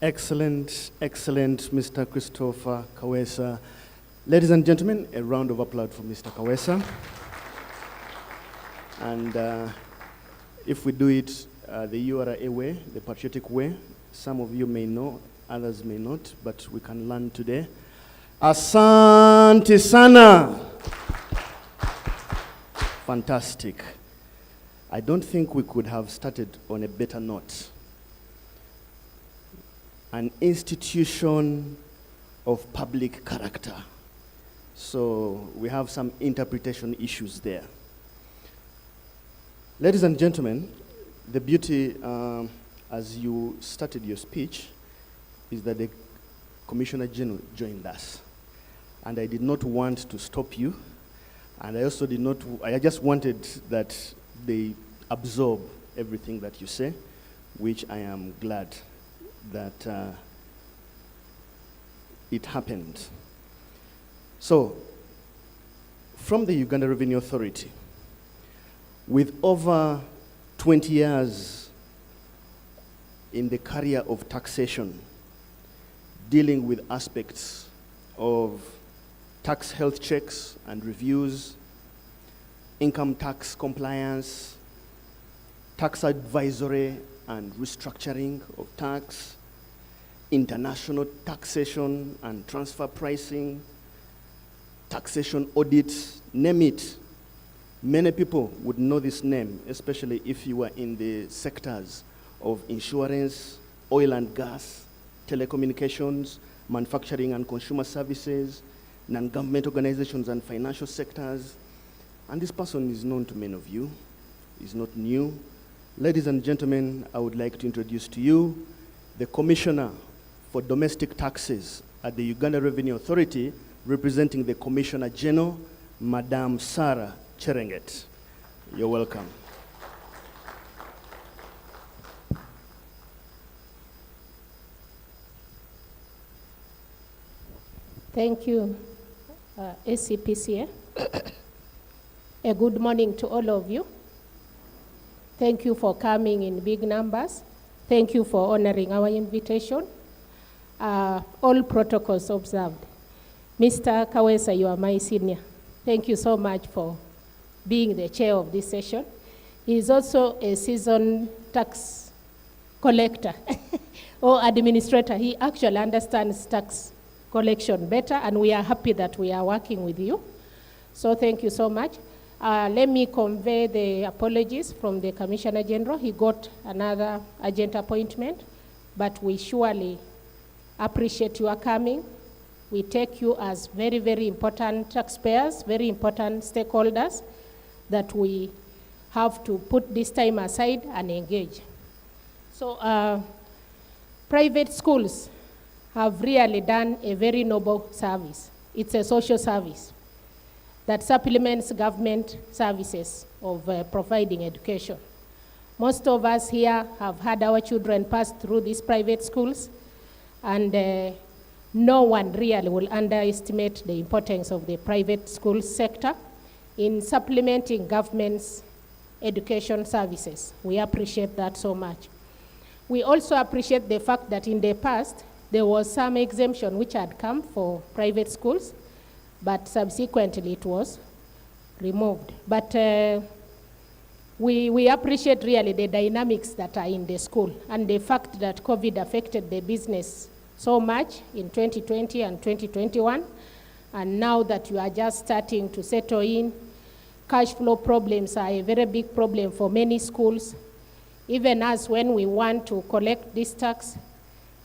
Excellent, excellent, Mr. Christopher Kawesa. Ladies and gentlemen, a round of applause for Mr. Kawesa. And if we do it the URA way, the patriotic way, some of you may know, others may not, but we can learn today. Asante sana. Fantastic. I don't think we could have started on a better note. An institution of public character. So we have some interpretation issues there. Ladies and gentlemen, the beauty, as you started your speech, is that the Commissioner General joined us. And I did not want to stop you. And I also did not, I just wanted that they absorb everything that you say, which I am glad that it happened. So, from the Uganda Revenue Authority, with over 20 years in the career of taxation, dealing with aspects of tax health checks and reviews, income tax compliance, tax advisory and restructuring of tax, international taxation and transfer pricing, taxation audits, name it. Many people would know this name, especially if you were in the sectors of insurance, oil and gas, telecommunications, manufacturing and consumer services, non-government organizations and financial sectors. And this person is known to many of you. He's not new. Ladies and gentlemen, I would like to introduce to you the Commissioner for Domestic Taxes at the Uganda Revenue Authority, representing the Commissioner General, Madam Sarah Cherenget. You're welcome. Thank you, ACPCA. A good morning to all of you. Thank you for coming in big numbers. Thank you for honoring our invitation. All protocols observed. Mr. Kawesa, you are my senior. Thank you so much for being the chair of this session. He is also a seasoned tax collector or administrator. He actually understands tax collection better, and we are happy that we are working with you. So thank you so much. Let me convey the apologies from the Commissioner General. He got another urgent appointment, but we surely appreciate your coming. We take you as very, very important taxpayers, very important stakeholders that we have to put this time aside and engage. So private schools have really done a very noble service. It's a social service that supplements government services of providing education. Most of us here have had our children pass through these private schools, and no one really will underestimate the importance of the private school sector in supplementing government's education services. We appreciate that so much. We also appreciate the fact that in the past, there was some exemption which had come for private schools, but subsequently it was removed. But we appreciate really the dynamics that are in the school and the fact that COVID affected the business so much in 2020 and 2021. And now that you are just starting to settle in, cash flow problems are a very big problem for many schools. Even as when we want to collect this tax,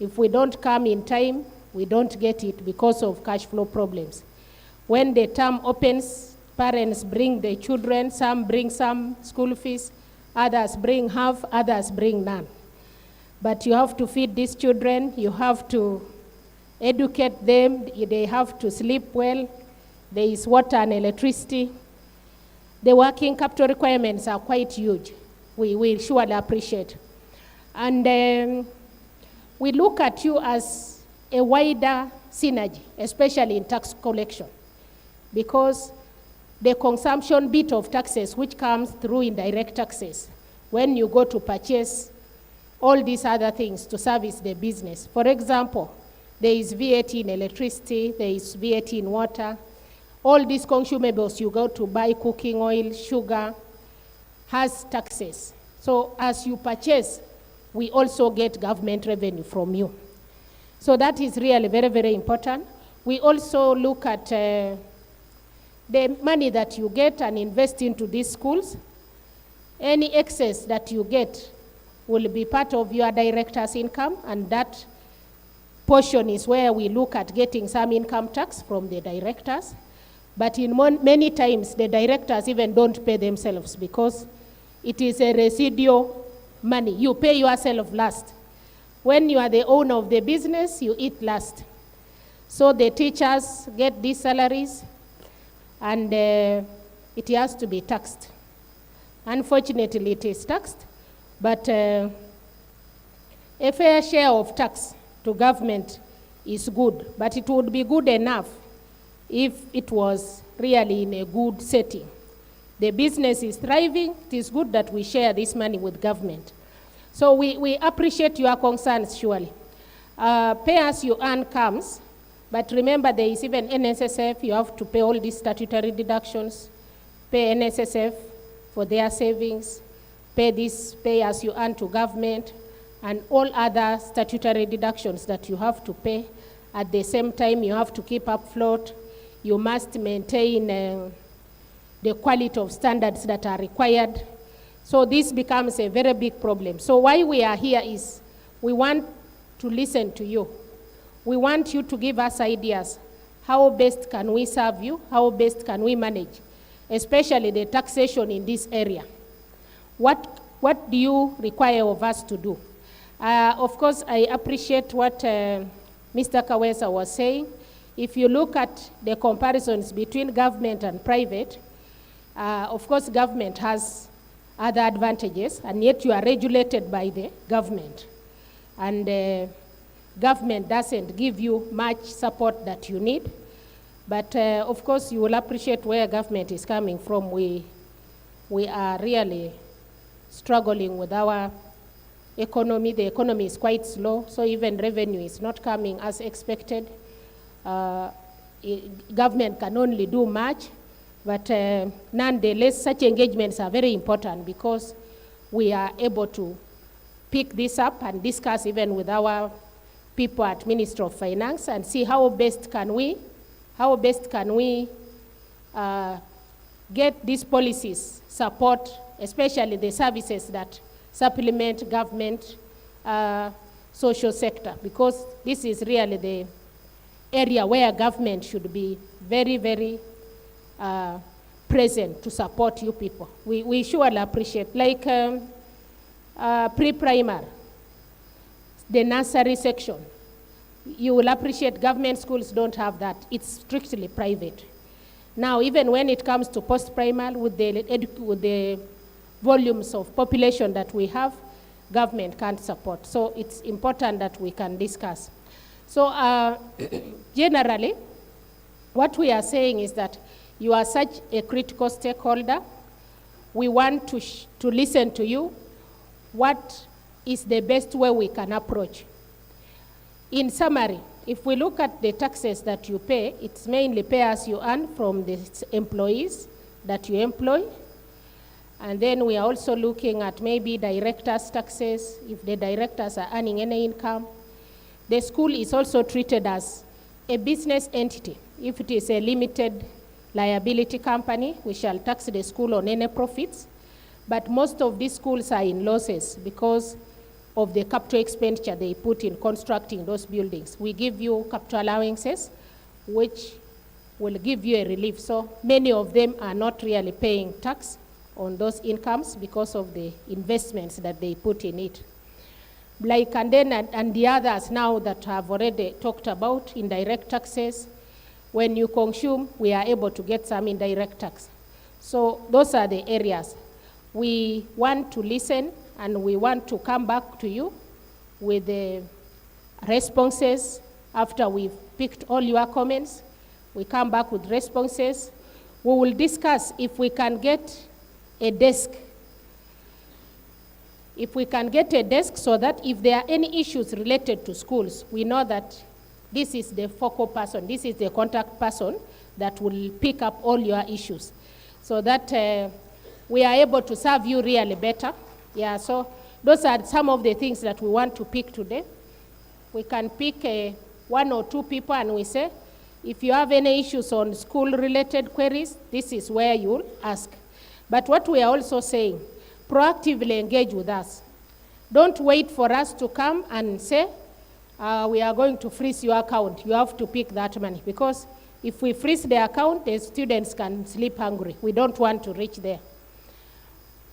if we don't come in time, we don't get it because of cash flow problems. When the term opens, parents bring their children, some bring some school fees, others bring half, others bring none. But you have to feed these children, you have to educate them, they have to sleep well, there is water and electricity. The working capital requirements are quite huge. We surely appreciate. And we look at you as a wider synergy, especially in tax collection, because the consumption bit of taxes, which comes through indirect taxes, when you go to purchase all these other things to service the business. For example, there is VAT in electricity, there is VAT in water. All these consumables you go to buy, cooking oil, sugar, has taxes. So as you purchase, we also get government revenue from you. So that is really very, very important. We also look at the money that you get and invest into these schools. Any excess that you get will be part of your director's income, and that portion is where we look at getting some income tax from the directors. But in many times, the directors even don't pay themselves because it is a residual money. You pay yourself last. When you are the owner of the business, you eat last. So the teachers get these salaries, and it has to be taxed. Unfortunately, it is taxed, but a fair share of tax to government is good, but it would be good enough if it was really in a good setting. The business is thriving. It is good that we share this money with government. So we appreciate your concerns, surely. Pay as you earn comes, but remember there is even NSSF. You have to pay all these statutory deductions, pay NSSF for their savings, pay this pay as you earn to government, and all other statutory deductions that you have to pay. At the same time, you have to keep afloat. You must maintain the quality of standards that are required. So this becomes a very big problem. So why we are here is we want to listen to you. We want you to give us ideas. How best can we serve you? How best can we manage, especially the taxation in this area? What do you require of us to do? Of course, I appreciate what Mr. Kawesa was saying. If you look at the comparisons between government and private, of course, government has other advantages, and yet you are regulated by the government. And government doesn't give you much support that you need. But of course, you will appreciate where government is coming from. We are really struggling with our economy. The economy is quite slow, so even revenue is not coming as expected. Government can only do much, but nonetheless, such engagements are very important because we are able to pick this up and discuss even with our people at Ministry of Finance and see how best can we get these policies support, especially the services that supplement government social sector, because this is really the area where government should be very, very present to support you people. We surely appreciate, like pre-primary, the nursery section. You will appreciate government schools don't have that. It's strictly private. Now, even when it comes to post-primary, with the volumes of population that we have, government can't support. So it's important that we can discuss. So generally, what we are saying is that you are such a critical stakeholder. We want to listen to you. What is the best way we can approach? In summary, if we look at the taxes that you pay, it's mainly pay as you earn from the employees that you employ. And then we are also looking at maybe directors' taxes, if the directors are earning any income. The school is also treated as a business entity. If it is a limited liability company, we shall tax the school on any profits. But most of these schools are in losses because of the capital expenditure they put in constructing those buildings. We give you capital allowances, which will give you a relief. So many of them are not really paying tax on those incomes because of the investments that they put in it. Like, and the others now that I've already talked about, indirect taxes. When you consume, we are able to get some indirect tax. So those are the areas. We want to listen, and we want to come back to you with the responses after we've picked all your comments. We come back with responses. We will discuss if we can get a desk. If we can get a desk so that if there are any issues related to schools, we know that this is the focal person, this is the contact person that will pick up all your issues, so that we are able to serve you really better. Yeah, so those are some of the things that we want to pick today. We can pick one or two people and we say, if you have any issues on school-related queries, this is where you'll ask. But what we are also saying, proactively engage with us. Don't wait for us to come and say, we are going to freeze your account. You have to pick that money. Because if we freeze the account, the students can sleep hungry. We don't want to reach there.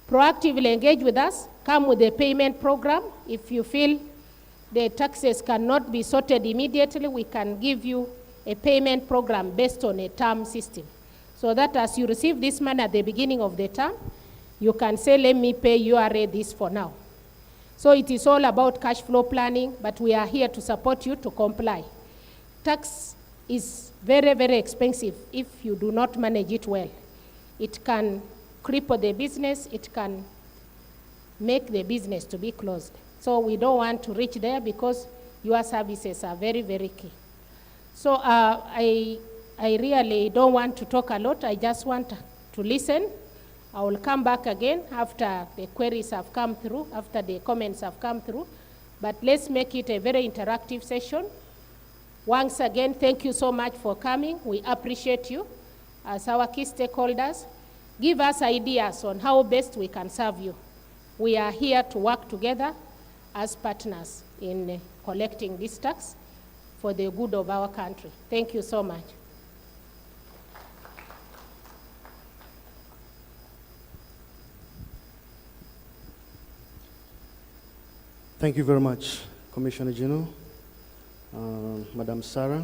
Proactively engage with us. Come with a payment program. If you feel the taxes cannot be sorted immediately, we can give you a payment program based on a term system. So that as you receive this money at the beginning of the term, you can say, let me pay URA this for now. So it is all about cash flow planning, but we are here to support you to comply. Tax is very, very expensive if you do not manage it well. It can cripple the business, it can make the business to be closed. So we don't want to reach there because your services are very, very key. So I really don't want to talk a lot. I just want to listen. I will come back again after the queries have come through, after the comments have come through. But let's make it a very interactive session. Once again, thank you so much for coming. We appreciate you as our key stakeholders. Give us ideas on how best we can serve you. We are here to work together as partners in collecting this tax for the good of our country. Thank you so much. Thank you very much, Commissioner General. Madam Sarah,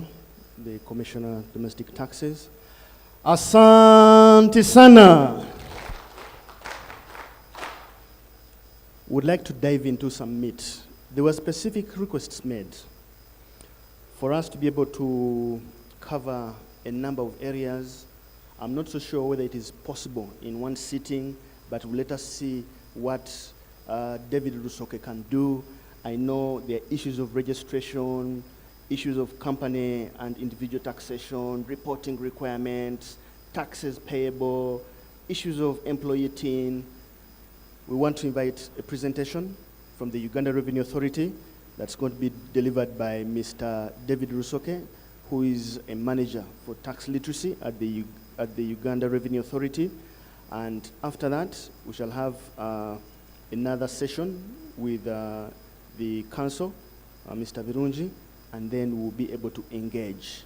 the Commissioner of Domestic Taxes. Asante sana. Would like to dive into some meat. There were specific requests made for us to be able to cover a number of areas. I'm not so sure whether it is possible in one sitting, but let us see what David Rusoke can do. I know there are issues of registration, issues of company and individual taxation, reporting requirements, taxes payable, issues of employee TIN. We want to invite a presentation from the Uganda Revenue Authority that's going to be delivered by Mr. David Rusoke, who is a manager for tax literacy at the Uganda Revenue Authority. And after that, we shall have another session with the council, Mr. Virunji, and then we'll be able to engage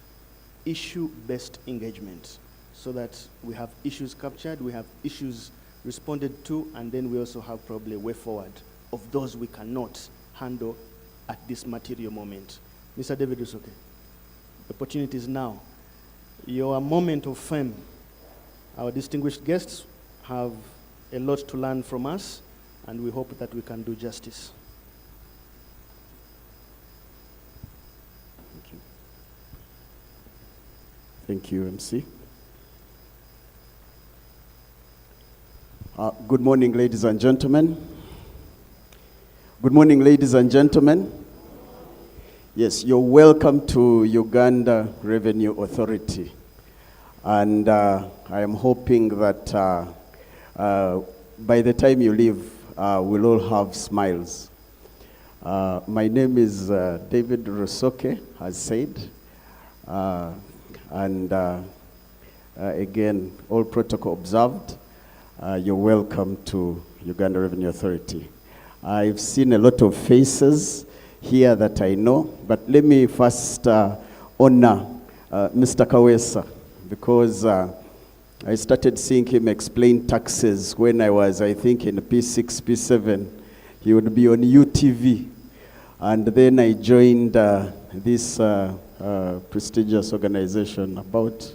issue-based engagement so that we have issues captured, we have issues responded to, and then we also have probably a way forward of those we cannot handle at this material moment. Mr. David Rusoke, the opportunity is now. Your moment of fame. Our distinguished guests have a lot to learn from us, and we hope that we can do justice. Thank you. Thank you, MC. Good morning, ladies and gentlemen. Good morning, ladies and gentlemen. Yes, you're welcome to Uganda Revenue Authority. And I am hoping that by the time you leave, we'll all have smiles. My name is David Rusoke, as said. Again, all protocol observed. You're welcome to Uganda Revenue Authority. I've seen a lot of faces here that I know, but let me first honor Mr. Kawesa, because I started seeing him explain taxes when I was, I think, in P6, P7. He would be on UTV. And then I joined this prestigious organization about,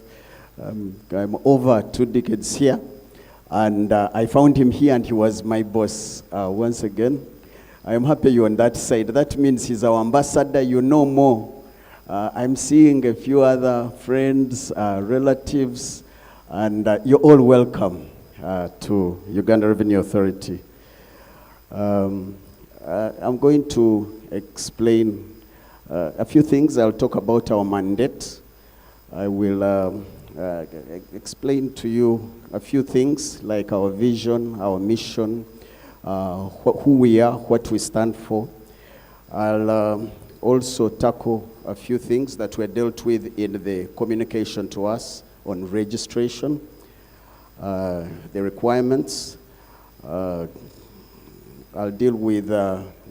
I'm over 2 decades here. And I found him here and he was my boss once again. I am happy you're on that side. That means he's our ambassador, you know more. I'm seeing a few other friends, relatives, and you're all welcome to Uganda Revenue Authority. I'm going to explain a few things. I'll talk about our mandate. I will explain to you a few things like our vision, our mission, who we are, what we stand for. I'll also tackle a few things that were dealt with in the communication to us on registration, the requirements. I'll deal with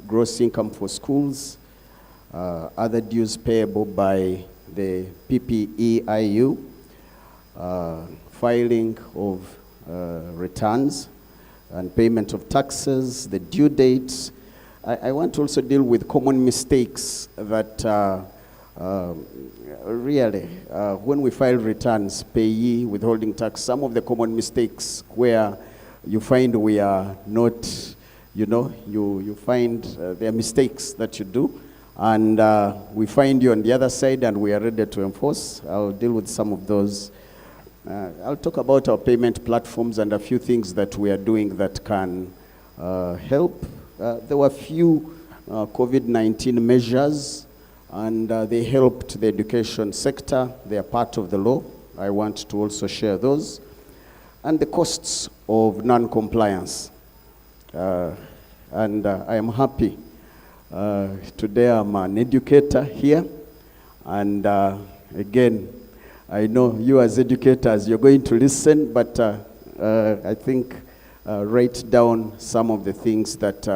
gross income for schools, other dues payable by the PPEIU, filing of returns and payment of taxes, the due dates. I want to also deal with common mistakes that really, when we file returns, payee, withholding tax, some of the common mistakes where you find we are not, you find there are mistakes that you do, and we find you on the other side and we are ready to enforce. I'll deal with some of those. I'll talk about our payment platforms and a few things that we are doing that can help. There were a few COVID-19 measures, and they helped the education sector. They are part of the law. I want to also share those. And the costs of non-compliance. And I am happy. Today I'm an educator here. And again, I know you as educators, you're going to listen, but I think write down some of the things that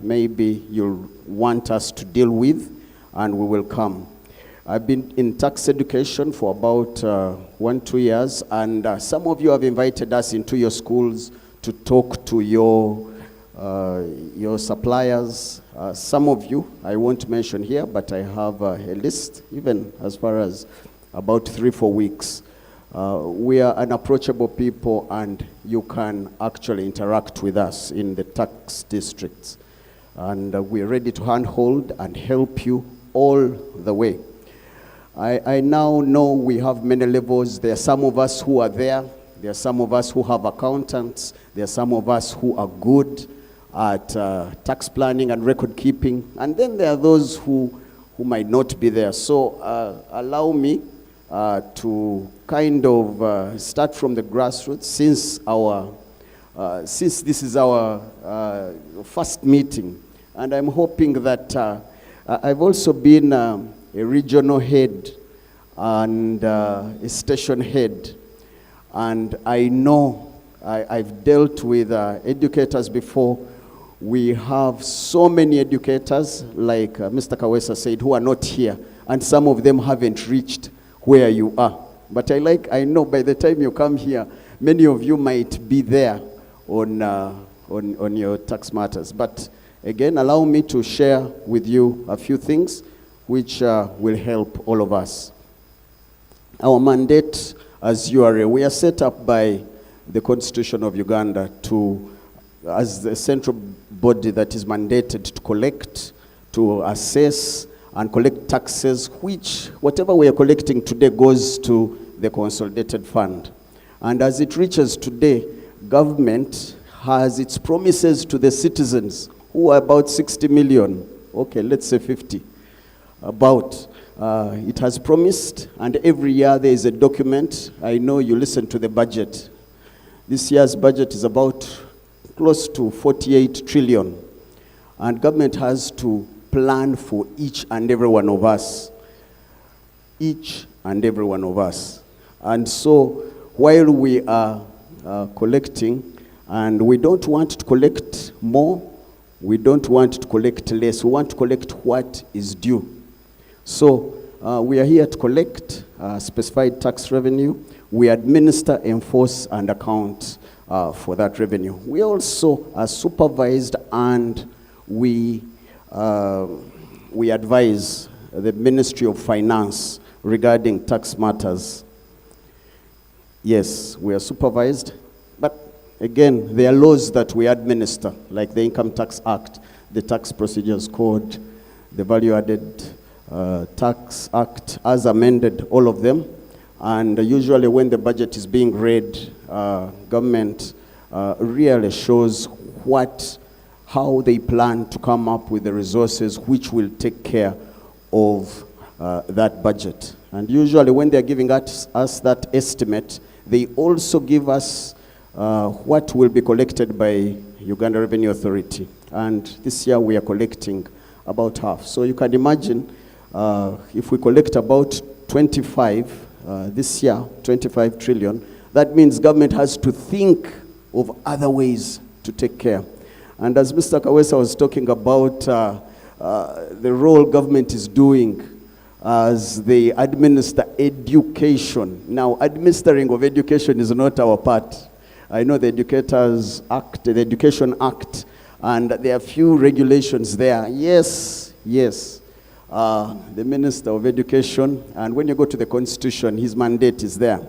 maybe you'll want us to deal with, and we will come. I've been in tax education for about 1-2 years, and some of you have invited us into your schools to talk to your suppliers. Some of you, I won't mention here, but I have a list, even as far as about 3-4 weeks. We are an approachable people, and you can actually interact with us in the tax districts. And we're ready to handhold and help you all the way. I now know we have many levels. There are some of us who are there. There are some of us who have accountants. There are some of us who are good at tax planning and record keeping. And then there are those who might not be there. So allow me to kind of start from the grassroots since this is our first meeting. And I'm hoping that I've also been a regional head and a station head. And I know I've dealt with educators before. We have so many educators, like Mr. Kawesa said, who are not here. And some of them haven't reached where you are. But I know by the time you come here, many of you might be there on your tax matters. But again, allow me to share with you a few things which will help all of us. Our mandate, as you are aware, we are set up by the Constitution of Uganda as the central body that is mandated to collect, to assess, and collect taxes, which, whatever we are collecting today, goes to the consolidated fund. And as it reaches today, government has its promises to the citizens, who are about 60 million, okay, let's say 50, it has promised, and every year there is a document. I know you listen to the budget. This year's budget is about close to 48 trillion, and government has to plan for each and every one of us. Each and every one of us. And so, while we are collecting, and we don't want to collect more, we don't want to collect less, we want to collect what is due. So, we are here to collect specified tax revenue. We administer, enforce, and account for that revenue. We also are supervised, and we advise the Ministry of Finance regarding tax matters. Yes, we are supervised, but again, there are laws that we administer, like the Income Tax Act, the Tax Procedures Code, the Value Added Tax Act, as amended, all of them. And usually when the budget is being read, government really shows how they plan to come up with the resources which will take care of that budget. And usually when they're giving us that estimate, they also give us what will be collected by Uganda Revenue Authority. And this year we are collecting about half. So you can imagine if we collect about 25 this year, 25 trillion, that means government has to think of other ways to take care. And as Mr. Kawesa was talking about the role government is doing as they administer education. Now, administering of education is not our part. I know the Educators Act, the Education Act, and there are few regulations there. Yes, the Minister of Education, and when you go to the Constitution, his mandate is there.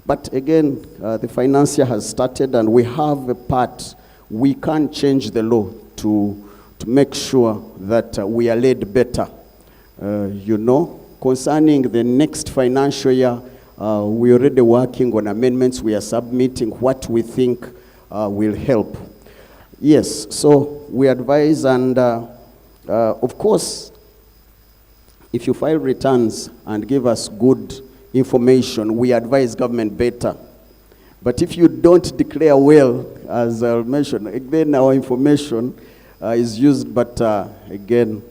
But again, the financier has started, and we have a part. We can't change the law to make sure that we are led better. Concerning the next financial year, we're already working on amendments. We are submitting what we think will help. Yes, so we advise, and of course, if you file returns and give us good information, we advise government better. But if you don't declare well, as I mentioned, again, our information is used, but again,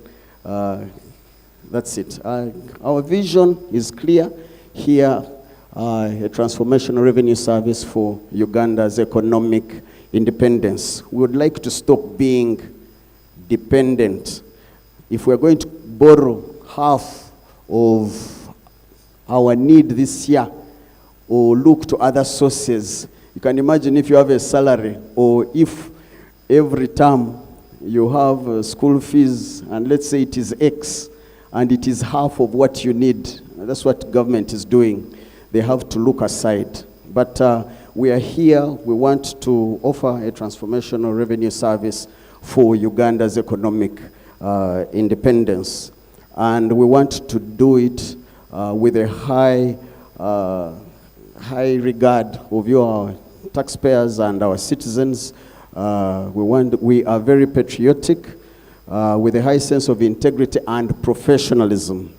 that's it. Our vision is clear here, a transformational revenue service for Uganda's economic independence. We would like to stop being dependent. If we're going to borrow half of our need this year or look to other sources, you can imagine if you have a salary, or if every term you have school fees, and let's say it is X, and it is half of what you need. That's what government is doing. They have to look aside. But we are here, we want to offer a transformational revenue service for Uganda's economic independence. And we want to do it with a high regard of your taxpayers and our citizens. We are very patriotic, with a high sense of integrity and professionalism.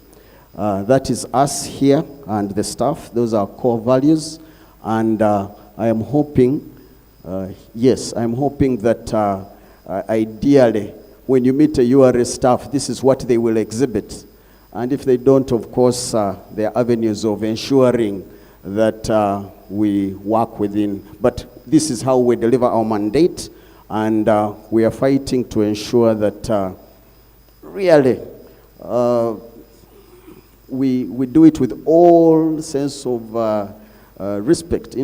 That is us here and the staff. Those are core values. And I am hoping, I'm hoping that ideally, when you meet a URA staff, this is what they will exhibit. And if they don't, of course, there are avenues of ensuring that we work within. But this is how we deliver our mandate, and we are fighting to ensure that really we do it with all sense of respect,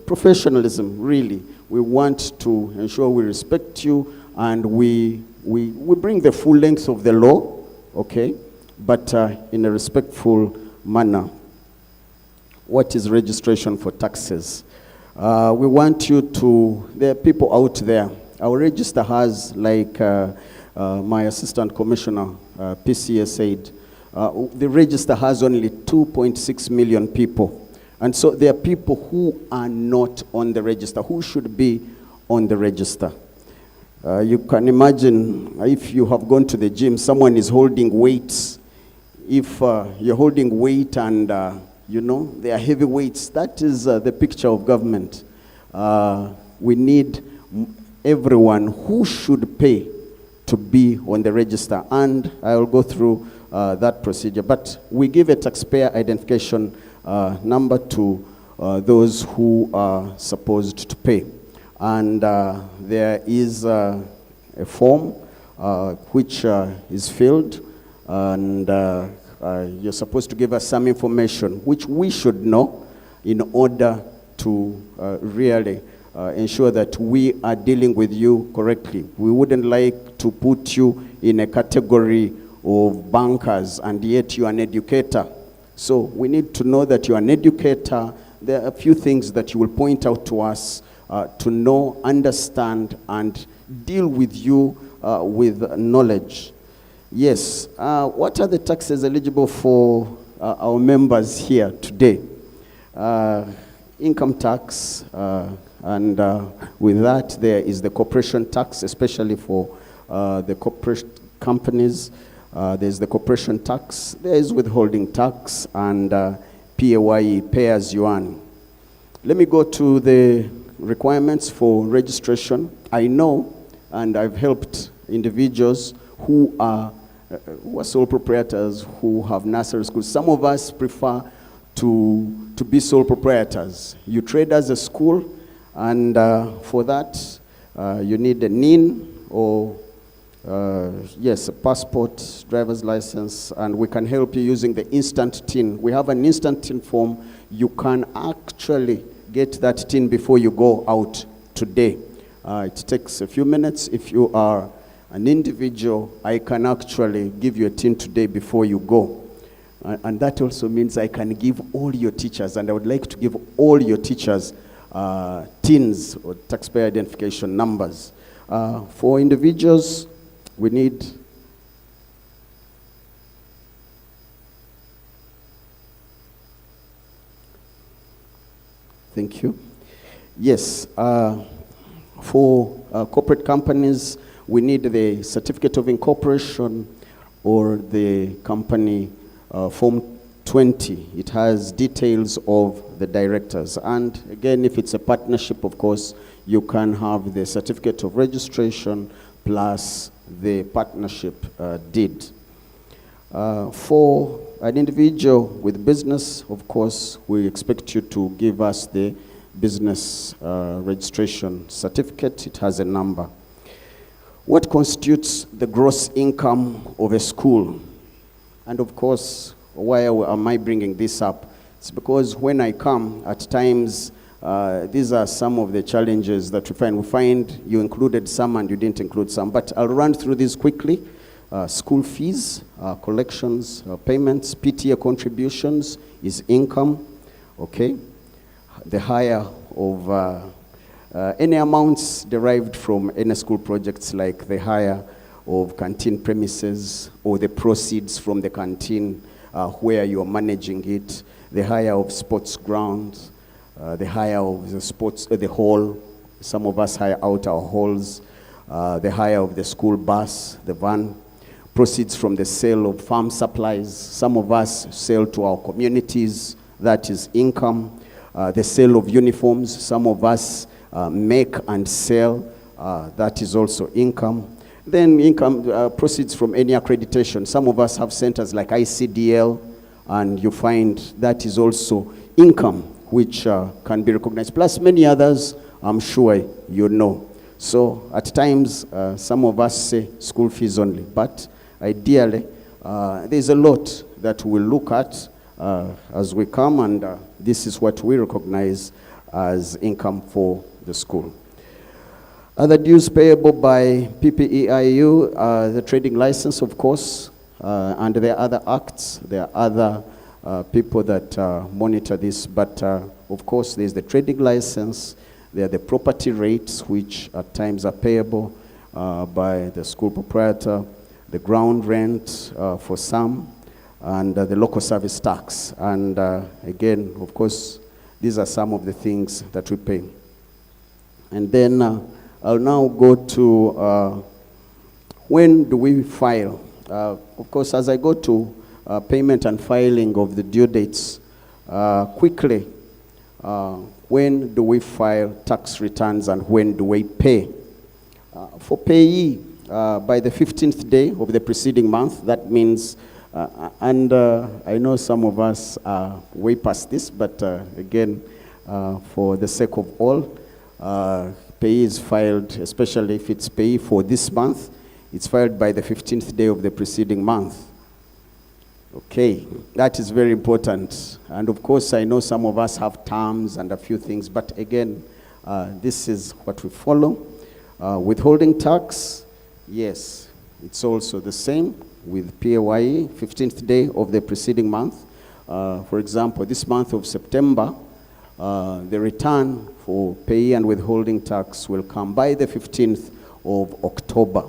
professionalism, really. We want to ensure we respect you, and we bring the full length of the law, okay, but in a respectful manner. What is registration for taxes? We want you to, there are people out there. Our register has, like my Assistant Commissioner, PCA said, the register has only 2.6 million people. And so there are people who are not on the register, who should be on the register. You can imagine if you have gone to the gym, someone is holding weights. If you're holding weight and you know, they are heavy weights, that is the picture of government. We need everyone who should pay to be on the register, and I will go through that procedure. But we give a taxpayer identification number to those who are supposed to pay. And there is a form which is filled, and you're supposed to give us some information which we should know in order to really ensure that we are dealing with you correctly. We wouldn't like to put you in a category of bankers and yet you are an educator. So we need to know that you are an educator. There are a few things that you will point out to us to know, understand, and deal with you with knowledge. Yes, what are the taxes eligible for our members here today? Income tax, and with that there is the corporation tax, especially for the corporate companies. There's the corporation tax, there is withholding tax, and Payee, pay as you earn. Let me go to the requirements for registration. I know, and I've helped individuals who are sole proprietors, who have nursery schools. Some of us prefer to be sole proprietors. You trade as a school, and for that, you need a NIN or yes, a passport, driver's license, and we can help you using the instant TIN. We have an instant TIN form. You can actually get that TIN before you go out today. It takes a few minutes. If you are an individual, I can actually give you a TIN today before you go. And that also means I can give all your teachers, and I would like to give all your teachers TINs, or taxpayer identification numbers. For individuals, we need thank you. Yes, for corporate companies, we need the certificate of incorporation or the company Form 20. It has details of the directors. And again, if it's a partnership, of course, you can have the certificate of registration plus the partnership deed. For an individual with business, of course, we expect you to give us the business registration certificate. It has a number. What constitutes the gross income of a school? And of course, why am I bringing this up? It's because when I come, at times, these are some of the challenges that we find. We find you included some and you didn't include some, but I'll run through these quickly. School fees, collections, payments, PTA contributions is income, okay? The hire of any amounts derived from any school projects, like the hire of canteen premises or the proceeds from the canteen where you are managing it, the hire of sports grounds, the hire of the sports, the hall. Some of us hire out our halls, the hire of the school bus, the van, proceeds from the sale of farm supplies. Some of us sell to our communities, that is income. The sale of uniforms, some of us make and sell, that is also income. Then income proceeds from any accreditation. Some of us have centers like ICDL, and you find that is also income, which can be recognized, plus many others I'm sure you know. So at times, some of us say school fees only, but ideally, there's a lot that we'll look at as we come, and this is what we recognize as income for the school. Other dues payable by PPEIU, the trading license, of course, and there are other acts, there are other people that monitor this, but of course there's the trading license, there are the property rates, which at times are payable by the school proprietor, the ground rent for some, and the local service tax. And again, of course, these are some of the things that we pay. And then I'll now go to when do we file? Of course, as I go to payment and filing of the due dates, quickly, when do we file tax returns and when do we pay? For payee, by the 15th day of the preceding month, that means, and I know some of us are way past this, but again, for the sake of all, payee is filed, especially if it's payee for this month, it's filed by the 15th day of the preceding month. Okay, that is very important. And of course, I know some of us have terms and a few things, but again, this is what we follow. Withholding tax, yes, it's also the same with PAYE, 15th day of the preceding month. For example, this month of September, the return for payee and withholding tax will come by the 15th of October.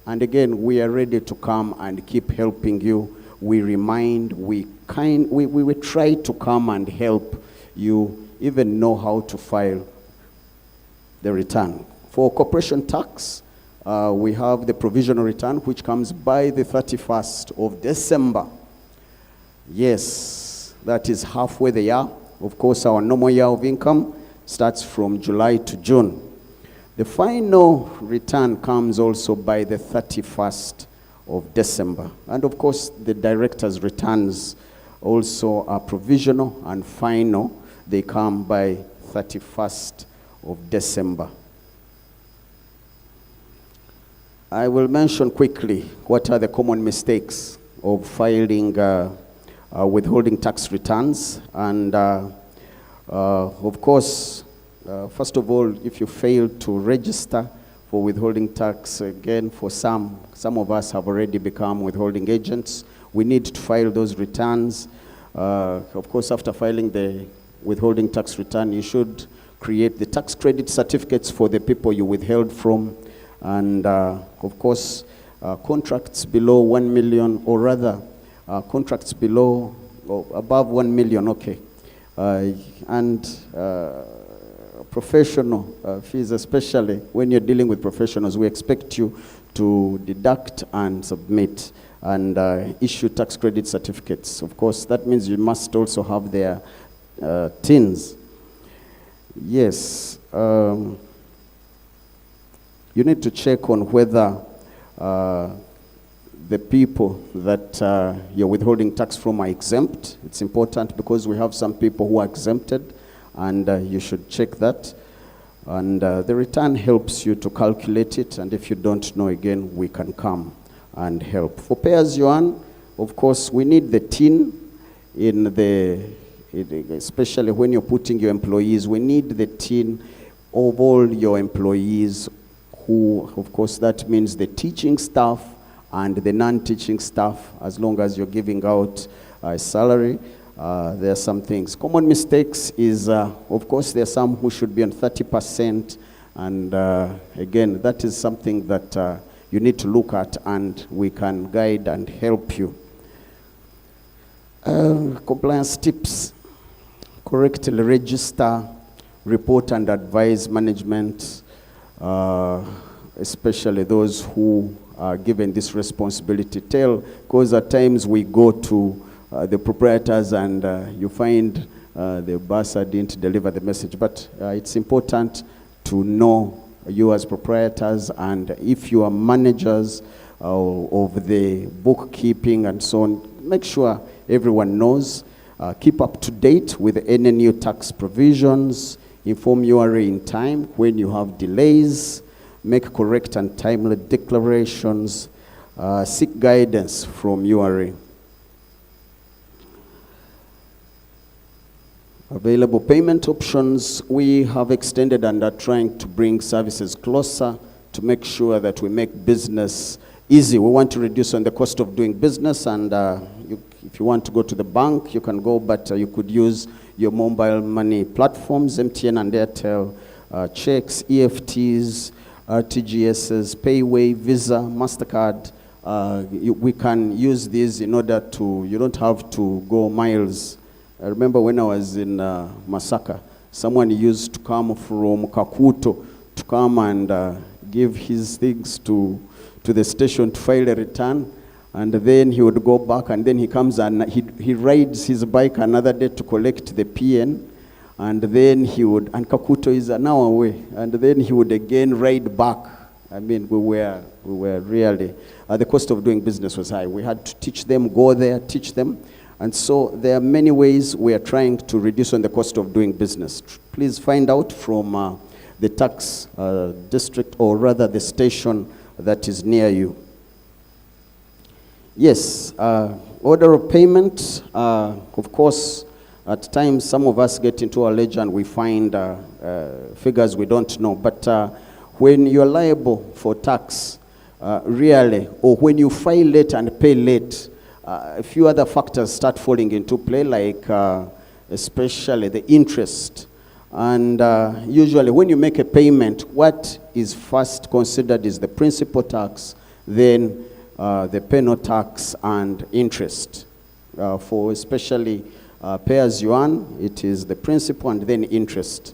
And again, we are ready to come and keep helping you. We remind, we try to come and help you even know how to file the return. For corporation tax, we have the provisional return, which comes by the 31st of December. Yes, that is halfway the year. Of course, our normal year of income starts from July to June. The final return comes also by the 31st of December. And of course, the director's returns also are provisional and final. They come by 31st of December. I will mention quickly what are the common mistakes of filing withholding tax returns. And of course, first of all, if you fail to register for withholding tax, again, for some of us have already become withholding agents. We need to file those returns. Of course, after filing the withholding tax return, you should create the tax credit certificates for the people you withheld from. And of course, contracts below 1 million, or rather, contracts below, or above 1 million, okay. And professional fees, especially when you're dealing with professionals, we expect you to deduct and submit and issue tax credit certificates. Of course, that means you must also have their TINs. Yes. You need to check on whether the people that you're withholding tax from are exempt. It's important because we have some people who are exempted, and you should check that. And the return helps you to calculate it, and if you don't know, again, we can come and help. For pay as you earn, of course, we need the TIN in the, especially when you're putting your employees, we need the TIN of all your employees who, of course, that means the teaching staff and the non-teaching staff, as long as you're giving out a salary. There are some things. Common mistakes is, of course, there are some who should be on 30%, and again, that is something that you need to look at, and we can guide and help you. Compliance tips: correctly register, report and advise management, especially those who are given this responsibility. Because at times we go to the proprietors and you find the bursar didn't deliver the message. But it's important to know you as proprietors, and if you are managers of the bookkeeping and so on, make sure everyone knows. Keep up to date with any new tax provisions. Inform URA in time when you have delays. Make correct and timely declarations. Seek guidance from URA. Available payment options. We have extended and are trying to bring services closer to make sure that we make business easy. We want to reduce on the cost of doing business, and if you want to go to the bank, you can go, but you could use your mobile money platforms, MTN and Airtel, checks, EFTs, RTGSs, Payee, Visa, MasterCard. We can use these in order to, you don't have to go miles. I remember when I was in Masaka, someone used to come from Kakuto to come and give his things to the station to file a return, and then he would go back, and then he comes and he rides his bike another day to collect the PN, and then he would, and Kakuto is an hour away, and then he would again ride back. I mean, we were really, the cost of doing business was high. We had to teach them, go there, teach them. And so there are many ways we are trying to reduce on the cost of doing business. Please find out from the tax district, or rather the station that is near you. Yes, order of payment. Of course, at times some of us get into our ledger and we find figures we don't know. But when you're liable for tax, really, or when you file late and pay late, a few other factors start falling into play, like especially the interest. And usually when you make a payment, what is first considered is the principal tax, then the penal tax and interest. For especially pay as you earn, it is the principal and then interest.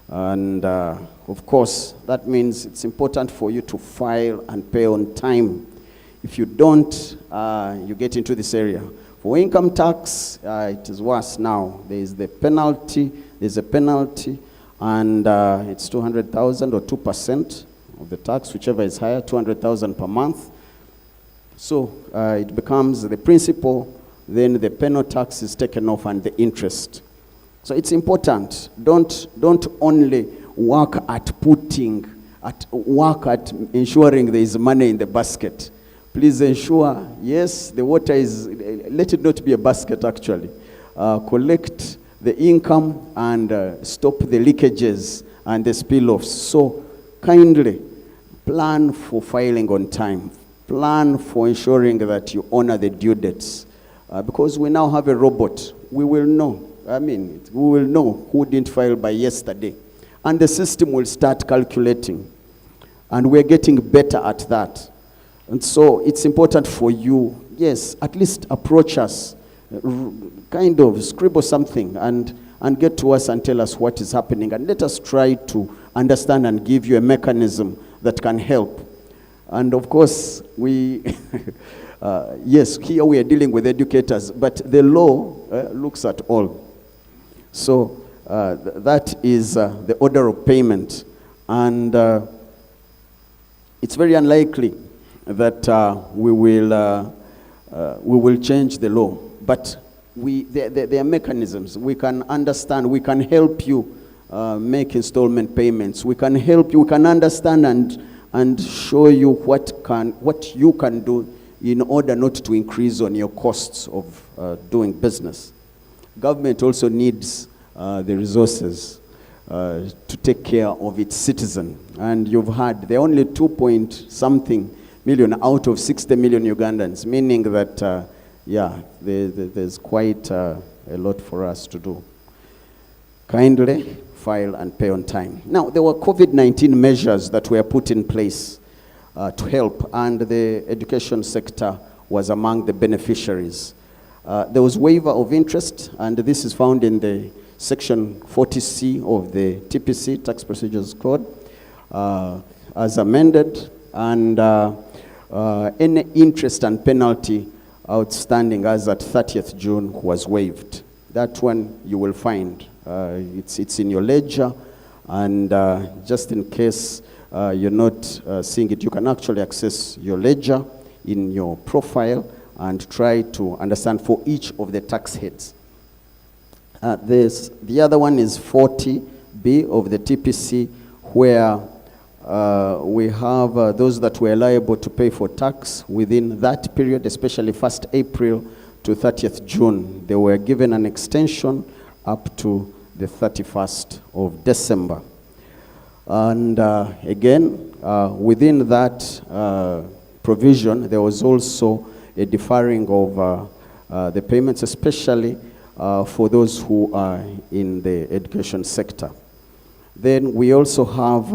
And of course, that means it's important for you to file and pay on time. If you don't, you get into this area. For income tax, it is worse now. There is the penalty, there's a penalty, and it's 200,000 or 2% of the tax, whichever is higher, 200,000 per month. So it becomes the principal, then the penal tax is taken off, and the interest. So it's important. Don't only work at ensuring there is money in the basket. Please ensure, yes, the water is, let it not be a basket actually. Collect the income and stop the leakages and the spill-offs. So kindly plan for filing on time. Plan for ensuring that you honor the due dates. Because we now have a robot. We will know. We will know who didn't file by yesterday. And the system will start calculating. And we're getting better at that. And so it's important for you, yes, at least approach us, kind of scribble something and get to us and tell us what is happening. And let us try to understand and give you a mechanism that can help. And of course, we, yes, here we are dealing with educators, but the law looks at all. So that is the order of payment. And it's very unlikely that we will change the law, but there are mechanisms. We can understand, we can help you make installment payments. We can help you, we can understand and show you what you can do in order not to increase on your costs of doing business. Government also needs the resources to take care of its citizen. And you've heard, there are only 2-point-something million out of 60 million Ugandans, meaning that, there's quite a lot for us to do. Kindly file and pay on time. Now, there were COVID-19 measures that were put in place to help, and the education sector was among the beneficiaries. There was waiver of interest, and this is found in the section 40C of the TPC, Tax Procedures Code, as amended, and any interest and penalty outstanding as at 30th June was waived. That one you will find. It's in your ledger, and just in case you're not seeing it, you can actually access your ledger in your profile and try to understand for each of the tax heads. The other one is 40B of the TPC, where we have those that were liable to pay for tax within that period, especially 1st April to 30th June. They were given an extension up to the 31st of December. And again, within that provision, there was also a deferring of the payments, especially for those who are in the education sector. Then we also have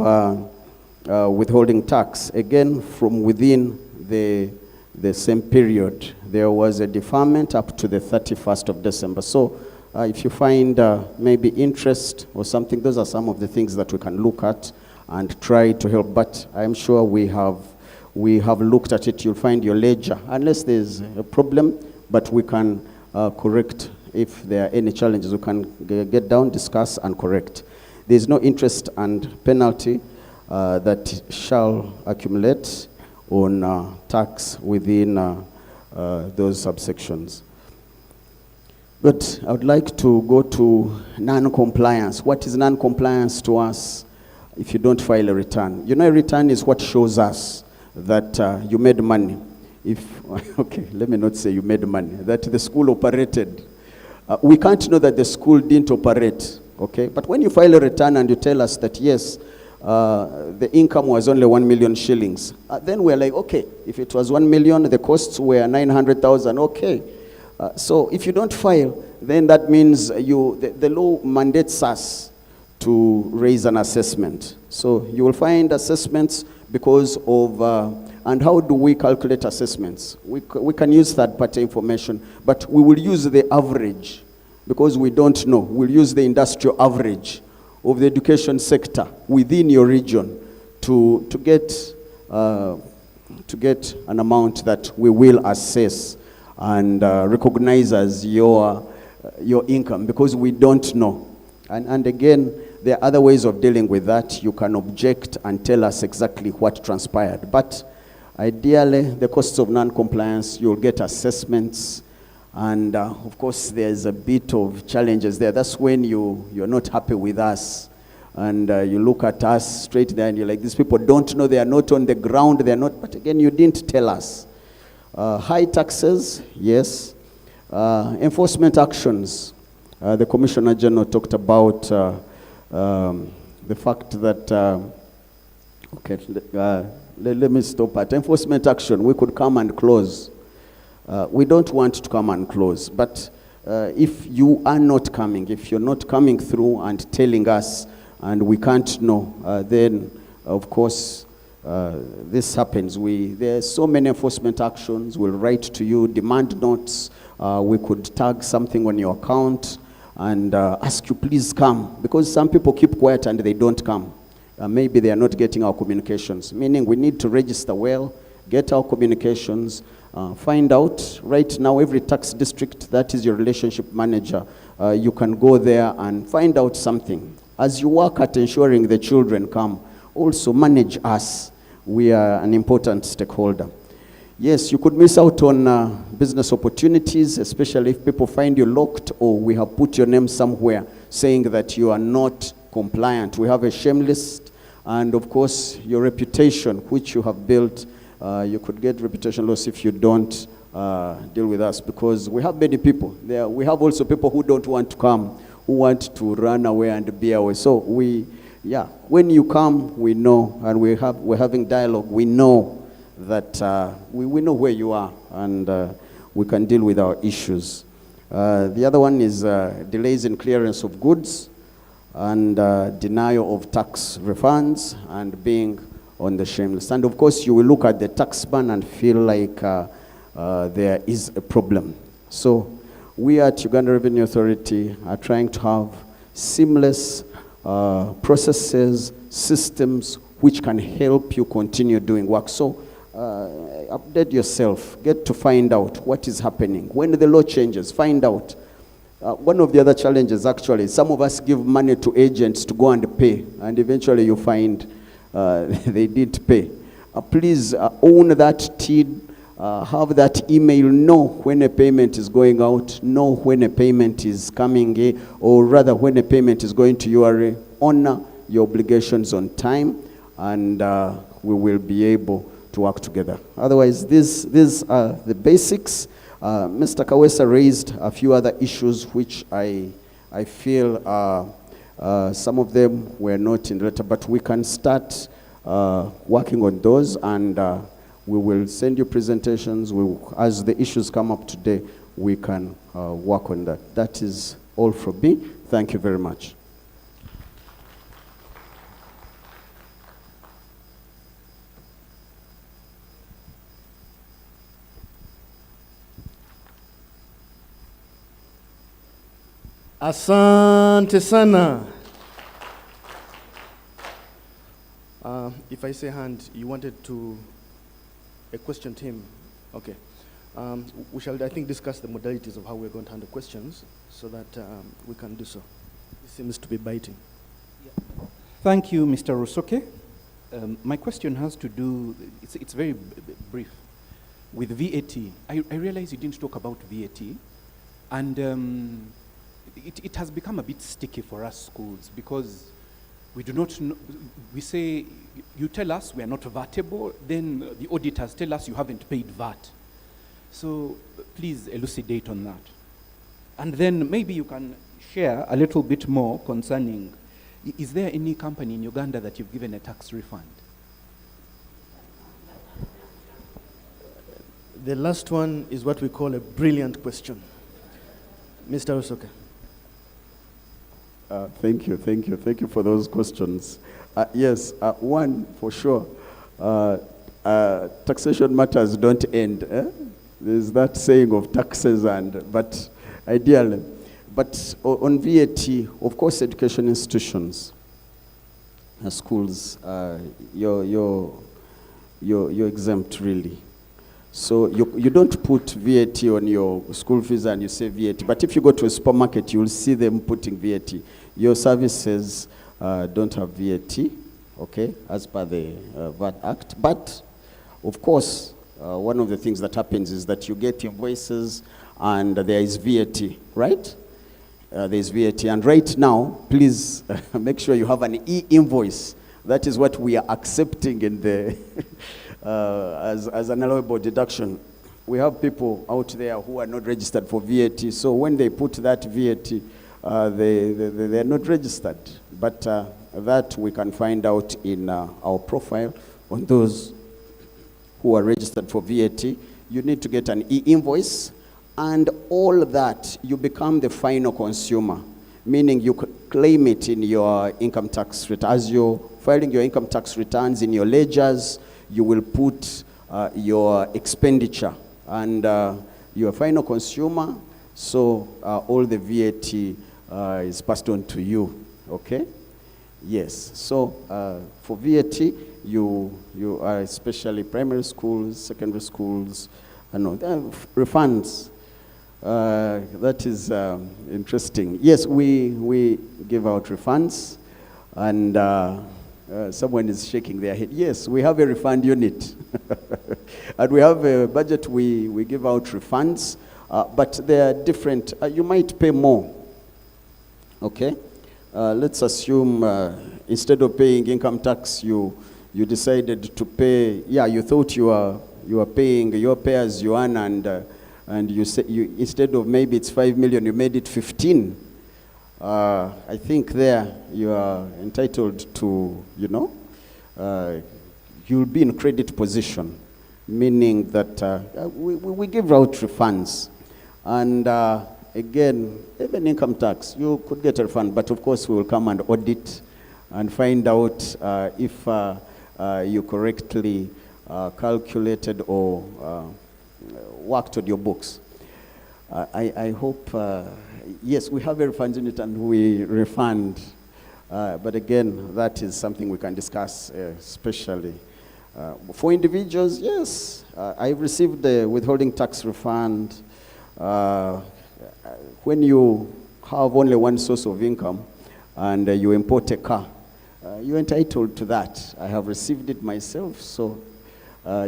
withholding tax. Again, from within the same period, there was a deferment up to the 31st of December. So if you find maybe interest or something, those are some of the things that we can look at and try to help. But I'm sure we have looked at it. You'll find your ledger, unless there's a problem, but we can correct if there are any challenges. We can get down, discuss, and correct. There's no interest and penalty that shall accumulate on tax within those subsections. But I would like to go to non-compliance. What is non-compliance to us if you don't file a return? You know, a return is what shows us that you made money. Okay, let me not say you made money, that the school operated. We can't know that the school didn't operate, okay? But when you file a return and you tell us that, yes, the income was only 1 million shillings, then we're like, okay, if it was 1 million, the costs were 900,000, okay. So if you don't file, then that means the law mandates us to raise an assessment. So you will find assessments because of, and how do we calculate assessments? We can use third-party information, but we will use the average because we don't know. We'll use the industrial average of the education sector within your region to get an amount that we will assess and recognize as your income, because we don't know. And again, there are other ways of dealing with that. You can object and tell us exactly what transpired. But ideally, the costs of non-compliance, you'll get assessments. And of course, there's a bit of challenges there. That's when you're not happy with us. And you look at us straight there and you're like, these people don't know, they are not on the ground, they are not, but again, you didn't tell us. High taxes, yes. Enforcement actions. The Commissioner General talked about the fact that, okay, let me stop at enforcement action. We could come and close. We don't want to come and close, but if you are not coming, if you're not coming through and telling us, and we can't know, then of course this happens. There are so many enforcement actions. We'll write to you, demand notes. We could tag something on your account and ask you, please come, because some people keep quiet and they don't come. Maybe they are not getting our communications, meaning we need to register well, get our communications, find out. Right now, every tax district, that is your relationship manager, you can go there and find out something. As you work at ensuring the children come, also manage us. We are an important stakeholder. Yes, you could miss out on business opportunities, especially if people find you locked or we have put your name somewhere saying that you are not compliant. We have a shame list, and of course, your reputation, which you have built, you could get reputation loss if you don't deal with us, because we have many people there. We have also people who don't want to come, who want to run away and be away. So when you come, we know, and we're having dialogue. We know that we know where you are, and we can deal with our issues. The other one is delays in clearance of goods and denial of tax refunds and being on the shame list. And of course, you will look at the tax ban and feel like there is a problem. So We at Uganda Revenue Authority are trying to have seamless processes, systems which can help you continue doing work. So update yourself, get to find out what is happening. When the law changes, find out. One of the other challenges actually, some of us give money to agents to go and pay, and eventually you find they didn't pay. Please own that TID, have that email, know when a payment is going out, know when a payment is coming in, or rather when a payment is going to URA. Honor your obligations on time, and we will be able to work together. Otherwise, these are the basics. Mr. Kawesa raised a few other issues which I feel some of them were not in the letter, but we can start working on those, and we will send you presentations. As the issues come up today, we can work on that. That is all from me. Thank you very much. Asante sana. If I say hand, you wanted a question to him? Okay. We shall, I think, discuss the modalities of how we're going to handle questions so that we can do so. It seems to be biting. Thank you, Mr. Rusoke. My question has to do, it's very brief, with VAT. I realize you didn't talk about VAT, and it has become a bit sticky for us schools because we do not know, we say, you tell us we are not VATable, then the auditors tell us you haven't paid VAT. So please elucidate on that. And then maybe you can share a little bit more concerning, is there any company in Uganda that you've given a tax refund? The last one is what we call a brilliant question. Mr. Rusoke. Thank you for those questions. Yes, one for sure. Taxation matters don't end. There's that saying of taxes but ideally. But on VAT, of course, education institutions, schools, you're exempt really. So you don't put VAT on your school fees and you say VAT. But if you go to a supermarket, you'll see them putting VAT. Your services don't have VAT, okay, as per the VAT Act. But, of course, one of the things that happens is that you get invoices and there is VAT, right? There is VAT. And right now, please make sure you have an e-invoice. That is what we are accepting in the as an allowable deduction. We have people out there who are not registered for VAT, so when they put that VAT, they are not registered. But that we can find out in our profile on those who are registered for VAT. You need to get an e-invoice, and all that, you become the final consumer, meaning you claim it in your income tax return. As you're filing your income tax returns in your ledgers, you will put your expenditure, and you're a final consumer, so all the VAT is passed on to you, okay? Yes, so for VAT, you are especially primary schools, secondary schools, refunds. That is interesting. Yes, we give out refunds, and someone is shaking their head. Yes, we have a refund unit. And we have a budget, we give out refunds, but they are different. You might pay more, okay? Let's assume instead of paying income tax, you decided to pay, you thought you are paying your pay as you earn, and you say, instead of maybe it's 5 million, you made it 15. I think there you are entitled to, you'll be in credit position, meaning that we give out refunds. And again, even income tax, you could get a refund, but of course we will come and audit and find out if you correctly calculated or worked on your books. I hope, yes, we have a refunds unit and we refund. But again, that is something we can discuss, especially. For individuals, yes, I received the withholding tax refund. When you have only one source of income and you import a car, you're entitled to that. I have received it myself, so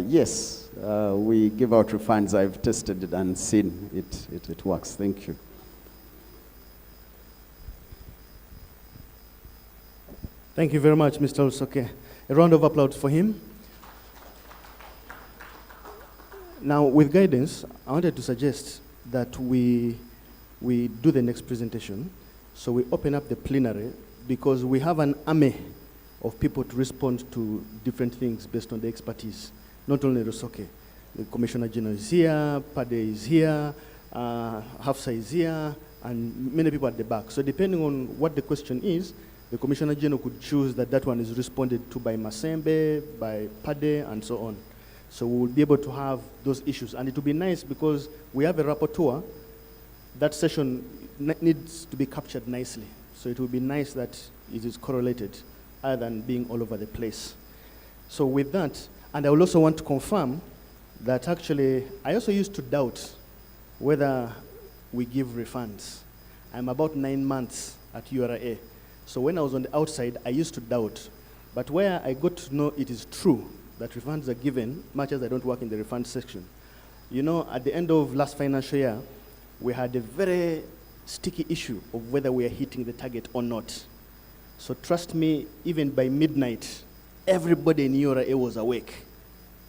yes, we give out refunds. I've tested it and seen it works. Thank you. Thank you very much, Mr. Usoke. A round of applause for him. Now, with guidance, I wanted to suggest that we do the next presentation. So we open up the plenary because we have an army of people to respond to different things based on the expertise. Not only Usoke, the Commissioner General is here, Payee is here, Hafsa is here, and many people at the back. So depending on what the question is, the Commissioner General could choose that one is responded to by Masembe, by Payee, and so on. So we will be able to have those issues. And it will be nice because we have a rapporteur. That session needs to be captured nicely. So it will be nice that it is correlated other than being all over the place. So with that, and I will also want to confirm that actually, I also used to doubt whether we give refunds. I'm about 9 months at URA. So when I was on the outside, I used to doubt. But where I got to know it is true that refunds are given, much as I don't work in the refund section. You know, at the end of last financial year, we had a very sticky issue of whether we are hitting the target or not. So trust me, even by midnight, everybody in URA was awake.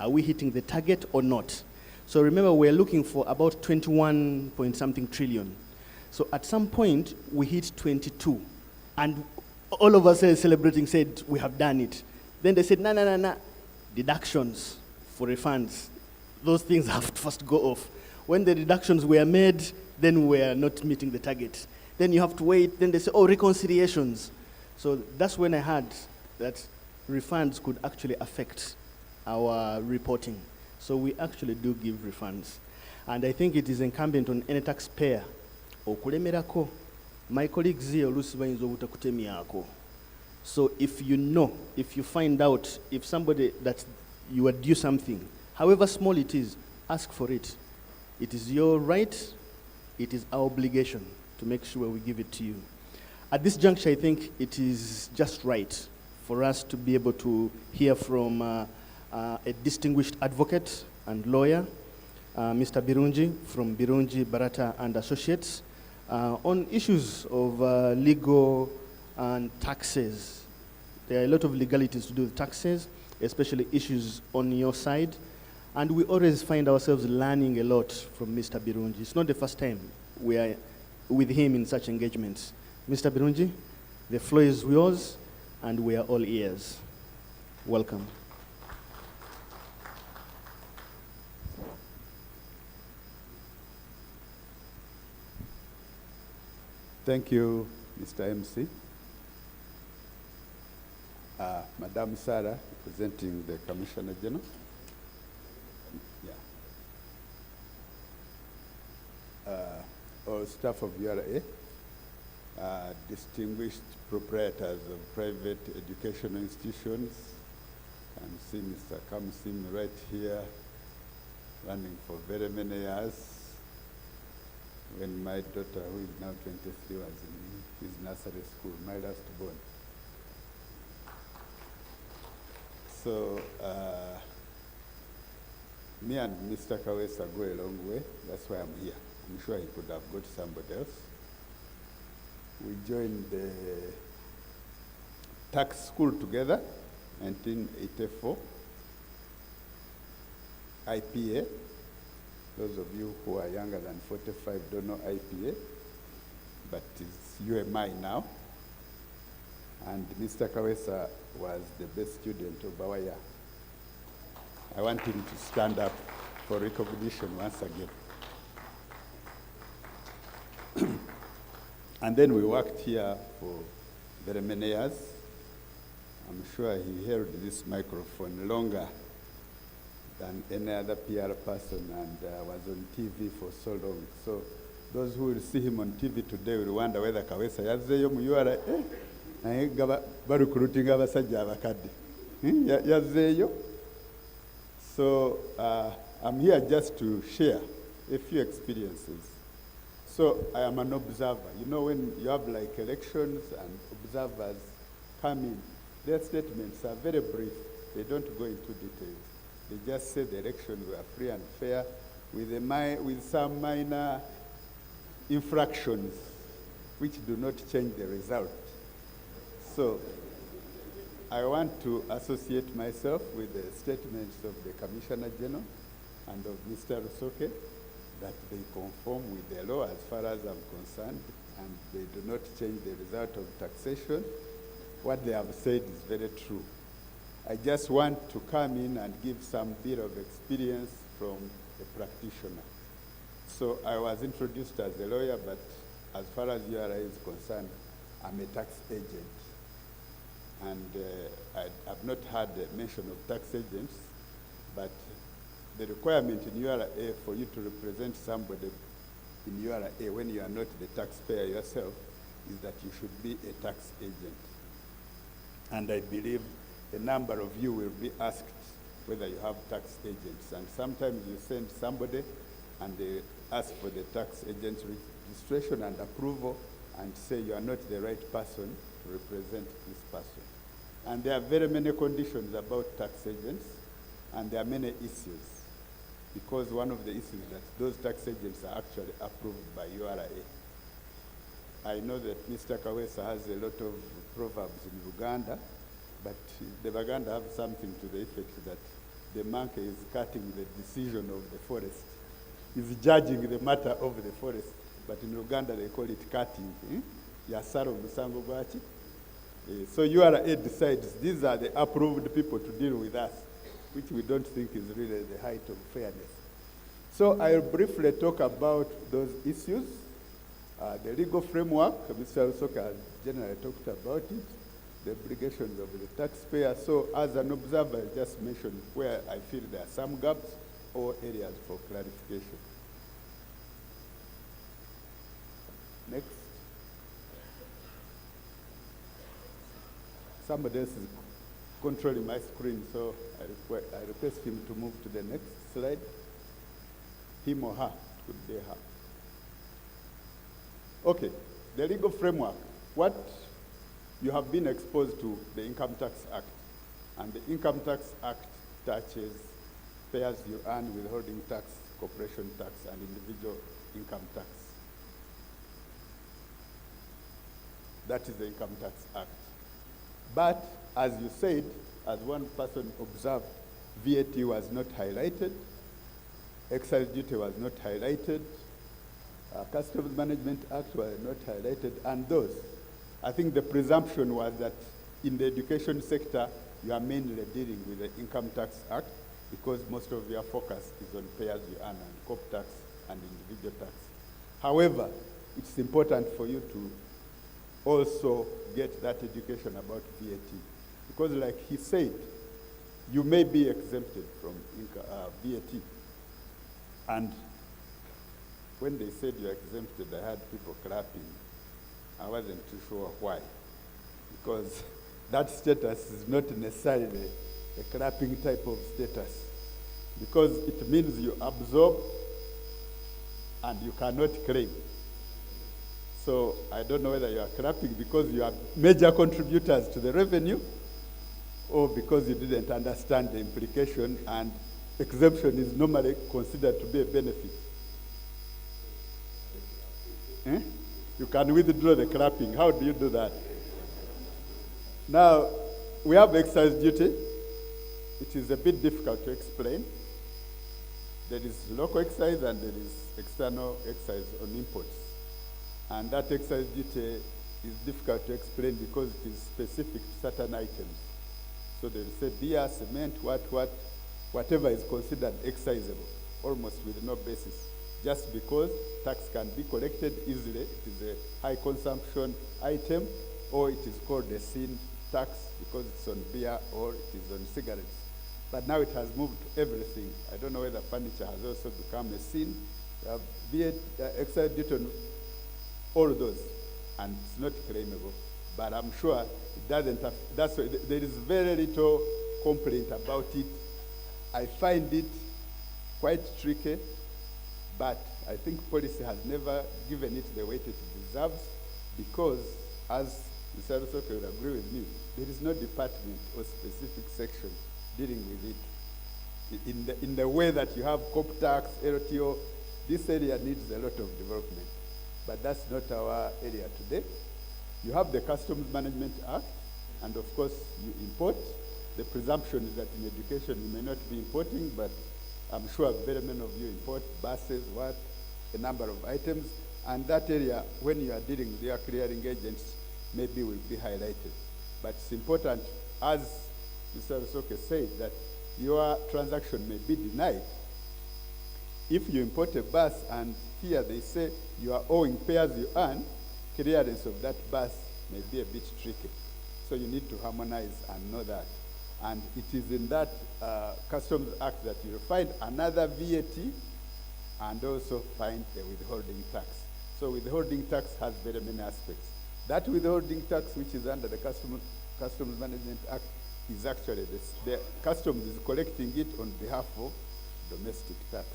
Are we hitting the target or not? So remember, we're looking for about 21 point something trillion. So at some point, we hit 22. And all of us celebrating said, we have done it. Then they said, no. Deductions for refunds. Those things have to first go off. When the deductions were made, then we are not meeting the target. Then you have to wait. Then they say, oh, reconciliations. So that's when I heard that refunds could actually affect our reporting. So we actually do give refunds. And I think it is incumbent on any taxpayer. Okulemerako, my colleagues here, so if you know, if you find out, if somebody that you are due something, however small it is, ask for it. It is your right, it is our obligation to make sure we give it to you. At this juncture, I think it is just right for us to be able to hear from a distinguished advocate and lawyer, Mr. Birungi from Birungi, Barata and Associates, on issues of legal and taxes. There are a lot of legalities to do with taxes, especially issues on your side. And we always find ourselves learning a lot from Mr. Birungi. It's not the first time we are with him in such engagements. Mr. Birungi, the floor is yours, and we are all ears. Welcome. Thank you, Mr. MC. Madam Sarah, representing the Commissioner General. All staff of URA, distinguished proprietors of private educational institutions. And see Mr. Kamsim right here, running for very many years. When my daughter, who is now 23, was in his nursery school, my last born. So me and Mr. Kawesa go a long way. That's why I'm here. I'm sure he could have got somebody else. We joined the tax school together, 1984. IPA. Those of you who are younger than 45 don't know IPA, but it's UMI now. And Mr. Kawesa was the best student of our year. I want him to stand up for recognition once again. And then we worked here for very many years. I'm sure he held this microphone longer than any other PR person, and was on TV for so long. So those who will see him on TV today will wonder whether Kawesa yazzeeyo mu URA naye nga barecruiting abasajja abakadde. Yazzeeyo. So I'm here just to share a few experiences. So I am an observer. You know, when you have like elections and observers come in, their statements are very brief. They don't go into details. They just say the elections were free and fair with some minor infractions which do not change the result. So I want to associate myself with the statements of the Commissioner General and of Mr. Rusoke, that they conform with the law as far as I'm concerned, and they do not change the result of taxation. What they have said is very true. I just want to come in and give some bit of experience from a practitioner. So I was introduced as a lawyer, but as far as URA is concerned, I'm a tax agent. And I've not had a mention of tax agents, but the requirement in URA for you to represent somebody in URA when you are not the taxpayer yourself is that you should be a tax agent. And I believe a number of you will be asked whether you have tax agents. And sometimes you send somebody and they ask for the tax agent's registration and approval and say you are not the right person to represent this person. And there are very many conditions about tax agents, and there are many issues, because one of the issues is that those tax agents are actually approved by URA. I know that Mr. Kawesa has a lot of proverbs in Uganda, but the Baganda have something to the effect that the monkey is cutting the decision of the forest. He's judging the matter of the forest, but in Uganda they call it cutting. Yasaro musango gwachi. So URA decides these are the approved people to deal with us, which we don't think is really the height of fairness. So I'll briefly talk about those issues. The legal framework, Mr. Rusoke has generally talked about it, the obligations of the taxpayer. So as an observer, I just mentioned where I feel there are some gaps or areas for clarification. Next. Somebody else is controlling my screen, so I request him to move to the next slide. Him or her, could be her. Okay, the legal framework. What you have been exposed to, the Income Tax Act. And the Income Tax Act touches payers you earn, withholding tax, corporation tax, and individual income tax. That is the Income Tax Act. But as you said, as one person observed, VAT was not highlighted, excise duty was not highlighted, Customs Management Act was not highlighted, and those. I think the presumption was that in the education sector, you are mainly dealing with the Income Tax Act because most of your focus is on payers you earn and corp tax and individual tax. However, it's important for you to also get that education about VAT. Because like he said, you may be exempted from VAT. And when they said you're exempted, I had people clapping. I wasn't too sure why. Because that status is not necessarily a clapping type of status. Because it means you absorb and you cannot claim. So I don't know whether you are clapping because you are major contributors to the revenue or because you didn't understand the implication, and exemption is normally considered to be a benefit. You can withdraw the clapping. How do you do that? Now, we have excise duty. It is a bit difficult to explain. There is local excise and there is external excise on imports. And that excise duty is difficult to explain because it is specific to certain items. So they will say beer, cement, whatever is considered excisable, almost with no basis. Just because tax can be collected easily, it is a high consumption item, or it is called a sin tax because it's on beer or it is on cigarettes. But now it has moved to everything. I don't know whether furniture has also become a sin. You have VAT, excise duty on all those, and it's not claimable. But I'm sure it doesn't have, that's why there is very little complaint about it. I find it quite tricky, but I think policy has never given it the weight it deserves, because, as Mr. Rusoke will agree with me, there is no department or specific section dealing with it. In the way that you have COP tax, LTO, this area needs a lot of development. But that's not our area today. You have the Customs Management Act, and of course you import. The presumption is that in education you may not be importing, but I'm sure very many of you import buses, a number of items, and that area, when you are dealing with your clearing agents, maybe will be highlighted. But it's important, as Mr. Rusoke said, that your transaction may be denied if you import a bus and here they say you are owing pay as you earn. Clearance of that bus may be a bit tricky. So you need to harmonize and know that. And it is in that Customs Act that you'll find another VAT and also find a withholding tax. So withholding tax has very many aspects. That withholding tax, which is under the Customs Management Act, is actually the customs is collecting it on behalf of domestic tax.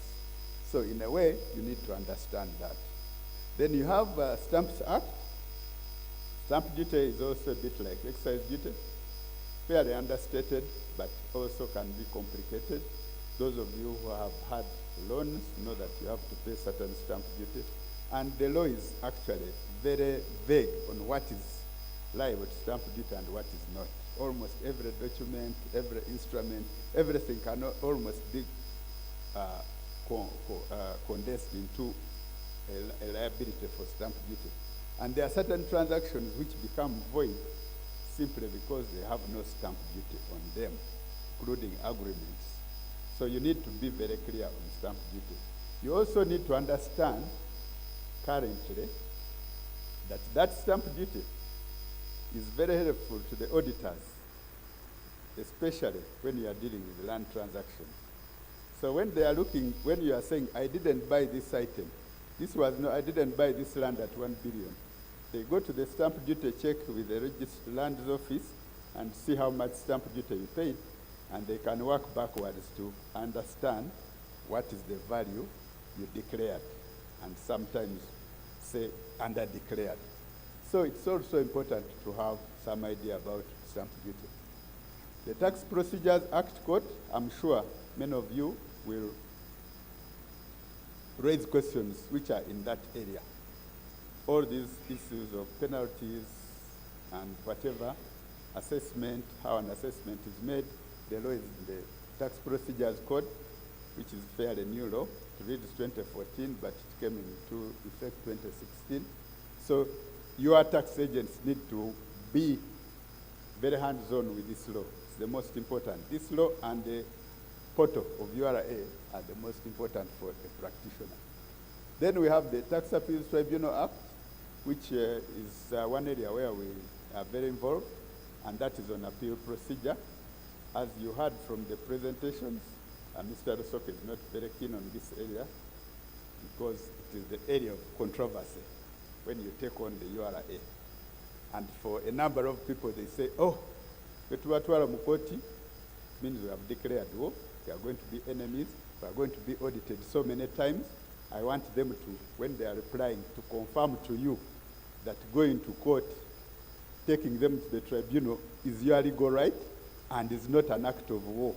So in a way, you need to understand that. Then you have Stamps Act. Stamp duty is also a bit like excise duty, fairly understated, but also can be complicated. Those of you who have had loans know that you have to pay certain stamp duty. And the law is actually very vague on what is liable to stamp duty and what is not. Almost every document, every instrument, everything can almost be condensed into a liability for stamp duty. And there are certain transactions which become void simply because they have no stamp duty on them, including agreements. So you need to be very clear on stamp duty. You also need to understand currently that stamp duty is very helpful to the auditors, especially when you are dealing with land transactions. So when they are looking, when you are saying, I didn't buy this item, I didn't buy this land at 1 billion. They go to the stamp duty check with the registered land office and see how much stamp duty you paid, and they can work backwards to understand what is the value you declared, and sometimes say under-declared. So it's also important to have some idea about stamp duty. The Tax Procedures Act Court, I'm sure many of you will raise questions which are in that area. All these issues of penalties and whatever, assessment, how an assessment is made, the law is in the Tax Procedures Code, which is fairly new law. It reads 2014, but it came into effect 2016. So your tax agents need to be very hands-on with this law. It's the most important. This law and the portal of URA are the most important for a practitioner. Then we have the Tax Appeals Tribunal Act, which is one area where we are very involved, and that is on appeal procedure. As you heard from the presentations, Mr. Rusoke is not very keen on this area because it is the area of controversy when you take on the URA. And for a number of people, they say, oh, Vetuvatwara Mukoti means we have declared war, we are going to be enemies, we are going to be audited so many times. I want them to, when they are replying, to confirm to you that going to court, taking them to the tribunal is your legal right and is not an act of war.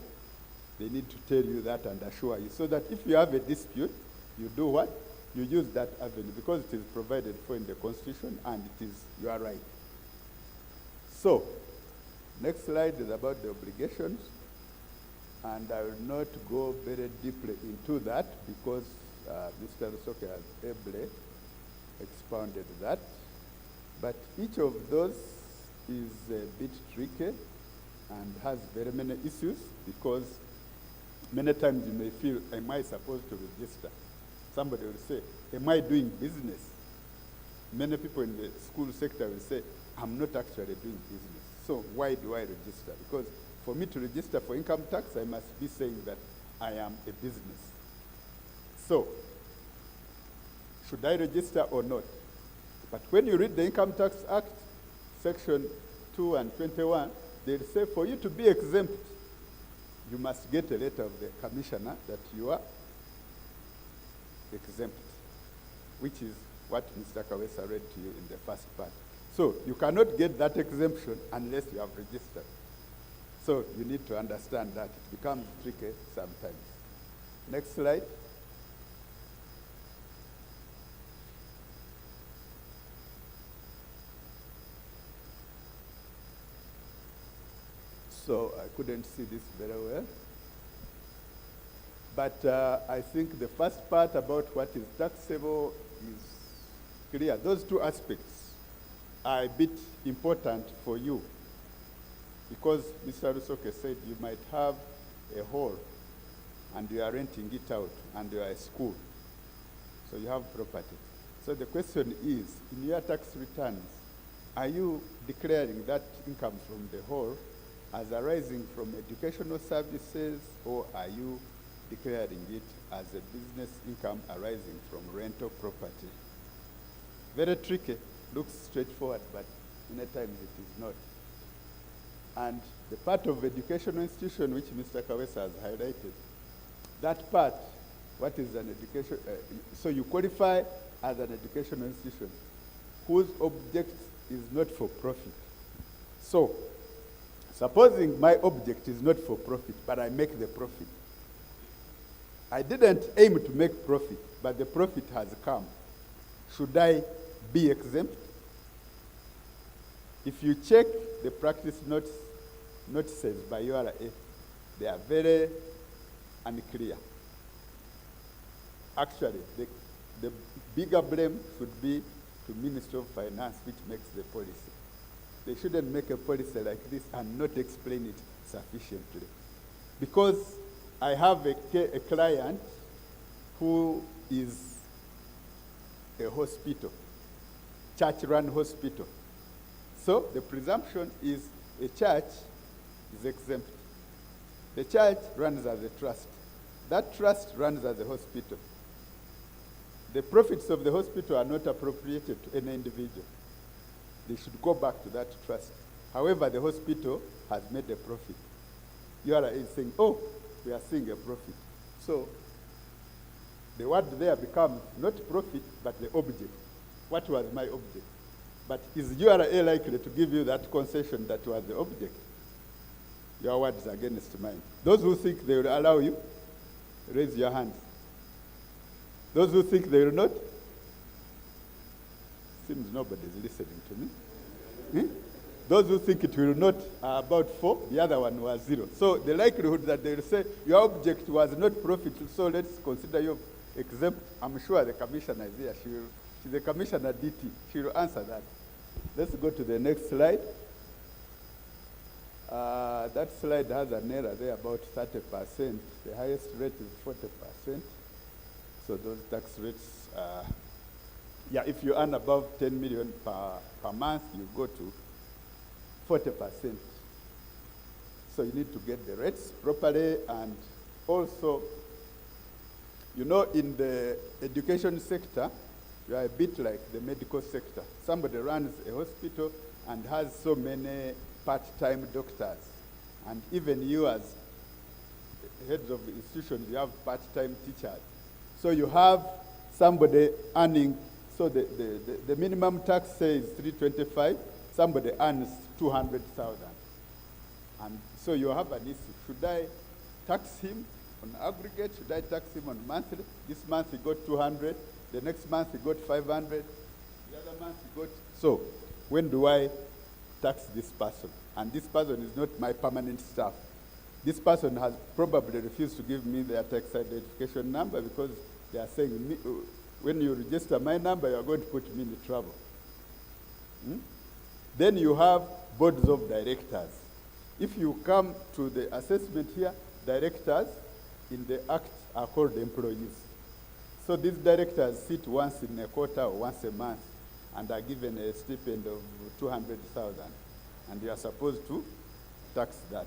They need to tell you that and assure you, so that if you have a dispute, you do what? You use that avenue because it is provided for in the Constitution and it is your right. So, next slide is about the obligations, and I will not go very deeply into that because Mr. Rusoke has ably expounded that. But each of those is a bit tricky and has very many issues because many times you may feel, am I supposed to register? Somebody will say, am I doing business? Many people in the school sector will say, I'm not actually doing business. So why do I register? Because for me to register for income tax, I must be saying that I am a business. So, should I register or not? But when you read the Income Tax Act, Section 2 and 21, they say for you to be exempt, you must get a letter of the commissioner that you are exempt, which is what Mr. Kawesa read to you in the first part. So you cannot get that exemption unless you have registered. So you need to understand that. It becomes tricky sometimes. Next slide. So I couldn't see this very well. But I think the first part about what is taxable is clear. Those two aspects are a bit important for you because Mr. Rusoke said you might have a hall and you are renting it out and you are a school. So you have property. So the question is, in your tax returns, are you declaring that income from the hall as arising from educational services, or are you declaring it as a business income arising from rental property? Very tricky, looks straightforward, but many times it is not. And the part of educational institution which Mr. Kawesa has highlighted, that part, what is an education, so you qualify as an educational institution whose object is not for profit. So, supposing my object is not for profit, but I make the profit. I didn't aim to make profit, but the profit has come. Should I be exempt? If you check the practice notices by URA, they are very unclear. Actually, the bigger blame should be to Ministry of Finance, which makes the policy. They shouldn't make a policy like this and not explain it sufficiently. Because I have a client who is a hospital, church-run hospital. So the presumption is a church is exempt. The church runs as a trust. That trust runs as a hospital. The profits of the hospital are not appropriated to any individual. They should go back to that trust. However, the hospital has made a profit. You are saying, oh, we are seeing a profit. So the word there becomes not profit, but the object. What was my object? But is URA likely to give you that concession that was the object? Your word is against mine. Those who think they will allow you, raise your hands. Those who think they will not, seems nobody is listening to me. Those who think it will not are about 4, the other one was 0. So the likelihood that they will say, your object was not profit, so let's consider you exempt. I'm sure the commissioner is here. She's the commissioner DT. She will answer that. Let's go to the next slide. That slide has an error there about 30%. The highest rate is 40%. So those tax rates, yeah, if you earn above 10 million per month, you go to 40%. So you need to get the rates properly, and also, you know, in the education sector, you are a bit like the medical sector. Somebody runs a hospital and has so many part-time doctors. And even you as heads of institutions, you have part-time teachers. So you have somebody earning, so the minimum tax says 325, somebody earns 200,000. And so you have an issue. Should I tax him on aggregate? Should I tax him on monthly? This month he got 200, the next month he got 500, the other month he got, so when do I tax this person? And this person is not my permanent staff. This person has probably refused to give me their tax identification number because they are saying, when you register my number, you are going to put me in trouble. Then you have boards of directors. If you come to the assessment here, directors in the Act are called employees. So these directors sit once in a quarter or once a month and are given a stipend of 200,000. And you are supposed to tax that.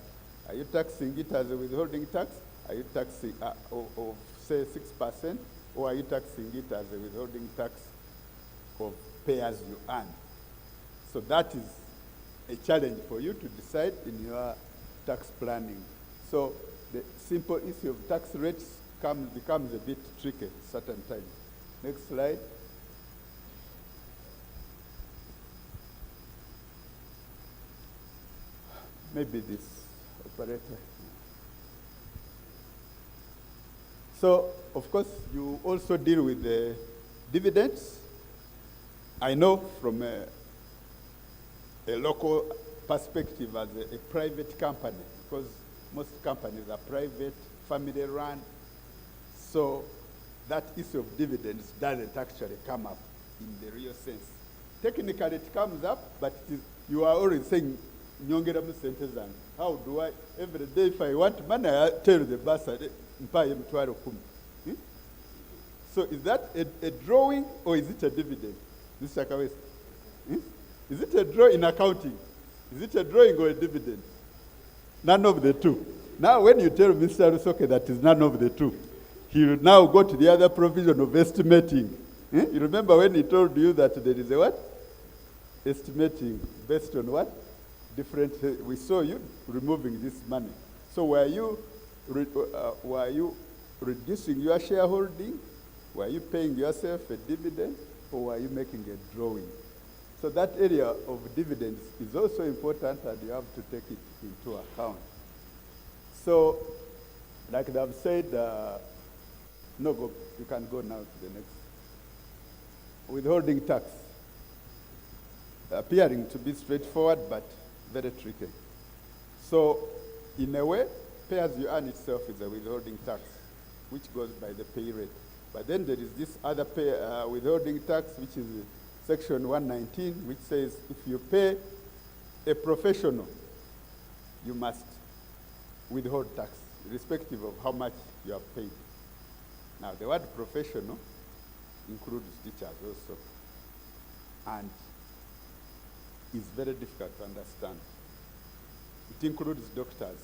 Are you taxing it as a withholding tax? Are you taxing of say 6%, or are you taxing it as a withholding tax of pay as you earn? So that is a challenge for you to decide in your tax planning. So the simple issue of tax rates becomes a bit tricky certain times. Next slide. Maybe this operator. So, of course, you also deal with the dividends. I know from a local perspective as a private company, because most companies are private, family run. So that issue of dividends doesn't actually come up in the real sense. Technically it comes up, but you are already saying, nyongeramu sente zange. How do I, every day if I want money, I tell the bursar, mpaye mtwalo 10. So is that a drawing or is it a dividend? Mr. Kawes? Is it a draw in accounting? Is it a drawing or a dividend? None of the two. Now when you tell Mr. Rusoke that is none of the two, he will now go to the other provision of estimating. You remember when he told you that there is a what? Estimating based on what? Different, we saw you removing this money. So were you reducing your shareholding? Were you paying yourself a dividend? Or were you making a drawing? So that area of dividends is also important, and you have to take it into account. So, like I've said, no, you can go now to the next. Withholding tax. Appearing to be straightforward, but very tricky. So, in a way, pay as you earn itself is a withholding tax, which goes by the pay rate. But then there is this other withholding tax, which is Section 119, which says if you pay a professional, you must withhold tax, irrespective of how much you have paid. Now, the word professional includes teachers also, and is very difficult to understand. It includes doctors.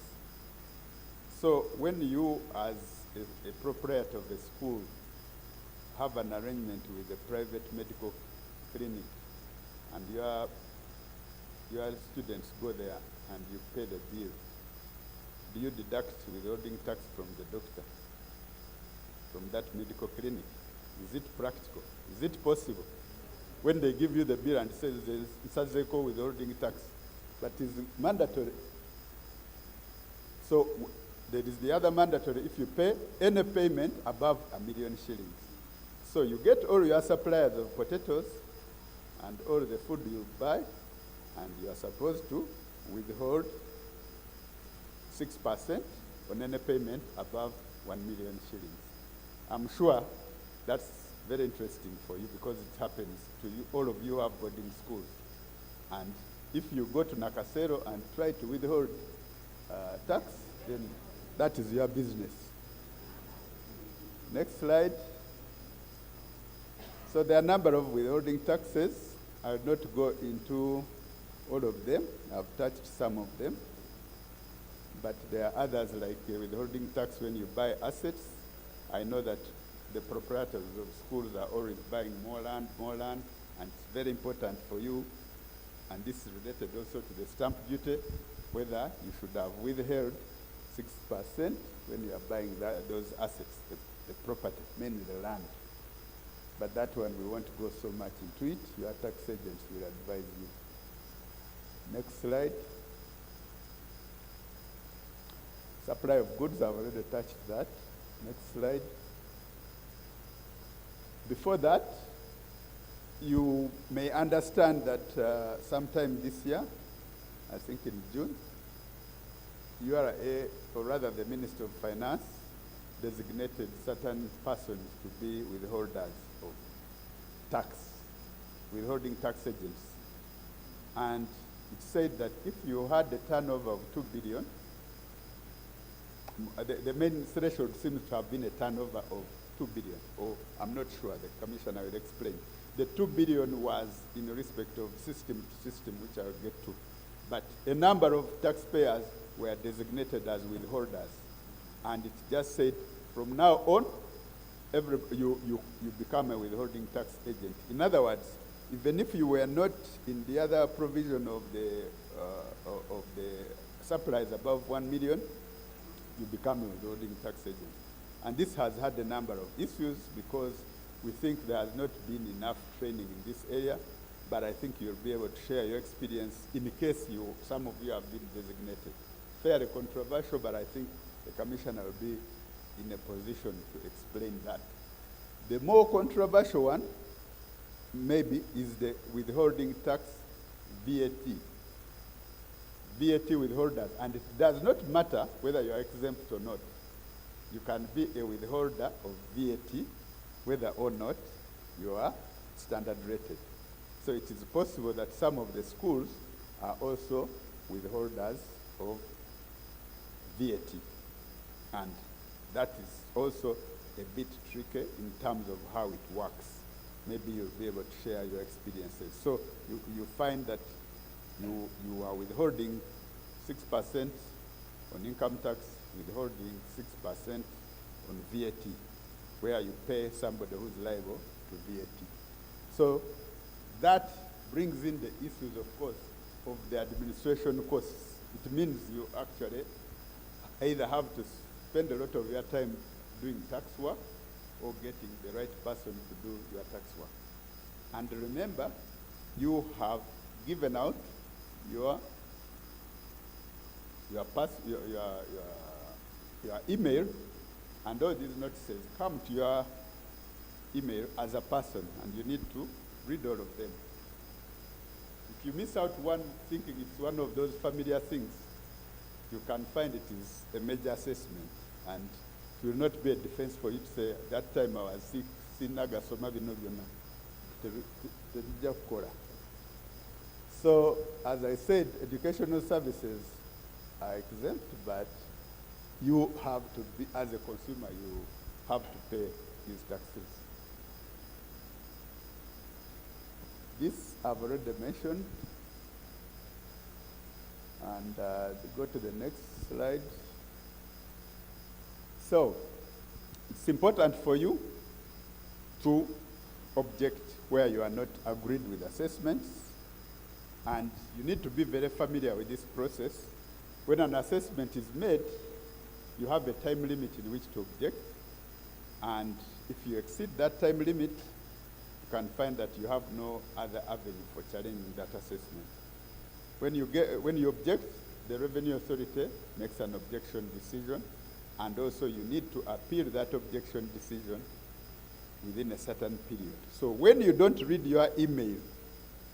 So when you, as a proprietor of a school, have an arrangement with a private medical clinic, and your students go there and you pay the bill, do you deduct withholding tax from the doctor, from that medical clinic? Is it practical? Is it possible? When they give you the bill and says it's a withholding tax, but it's mandatory. So there is the other mandatory if you pay any payment above $1 million shillings. So you get all your suppliers of potatoes and all the food you buy, and you are supposed to withhold 6% on any payment above 1 million shillings. I'm sure that's very interesting for you because it happens to you. All of you have boarding schools. And if you go to Nakasero and try to withhold tax, then that is your business. Next slide. So there are a number of withholding taxes. I will not go into all of them. I've touched some of them. But there are others like withholding tax when you buy assets. I know that the proprietors of schools are always buying more land, and it's very important for you. And this is related also to the stamp duty, whether you should have withheld 6% when you are buying those assets, the property, mainly the land. But that one, we won't go so much into it. Your tax agents will advise you. Next slide. Supply of goods, I've already touched that. Next slide. Before that, you may understand that sometime this year, I think in June, URA, or rather the Minister of Finance, designated certain persons to be withholders of tax, withholding tax agents. And it said that if you had a turnover of 2 billion, the main threshold seems to have been a turnover of 2 billion, or I'm not sure, the commissioner will explain. The 2 billion was in respect of system to system, which I'll get to. But a number of taxpayers were designated as withholders. And it just said, from now on, you become a withholding tax agent. In other words, even if you were not in the other provision of the supplies above 1 million, you become a withholding tax agent. And this has had a number of issues because we think there has not been enough training in this area, but I think you'll be able to share your experience in case some of you have been designated. Fairly controversial, but I think the commissioner will be in a position to explain that. The more controversial one, maybe, is the withholding tax VAT. VAT withholders, and it does not matter whether you are exempt or not. You can be a withholder of VAT, whether or not you are standard rated. So it is possible that some of the schools are also withholders of VAT. And that is also a bit tricky in terms of how it works. Maybe you'll be able to share your experiences. So you find that you are withholding 6% on income tax, withholding 6% on VAT, where you pay somebody who's liable to VAT. So that brings in the issues, of course, of the administration costs. It means you actually either have to spend a lot of your time doing tax work or getting the right person to do your tax work. And remember, you have given out your email, and all these notices come to your email as a person, and you need to read all of them. If you miss out one thinking it's one of those familiar things, you can find it is a major assessment, and it will not be a defense for you to say, that time I was sick, sinagasoma bino byonna. So, as I said, educational services are exempt, but you have to be, as a consumer, you have to pay these taxes. This I've already mentioned. And go to the next slide. So, it's important for you to object where you are not agreed with assessments. And you need to be very familiar with this process. When an assessment is made, you have a time limit in which to object. And if you exceed that time limit, you can find that you have no other avenue for challenging that assessment. When you object, the Revenue Authority makes an objection decision, and also you need to appeal that objection decision within a certain period. So when you don't read your email,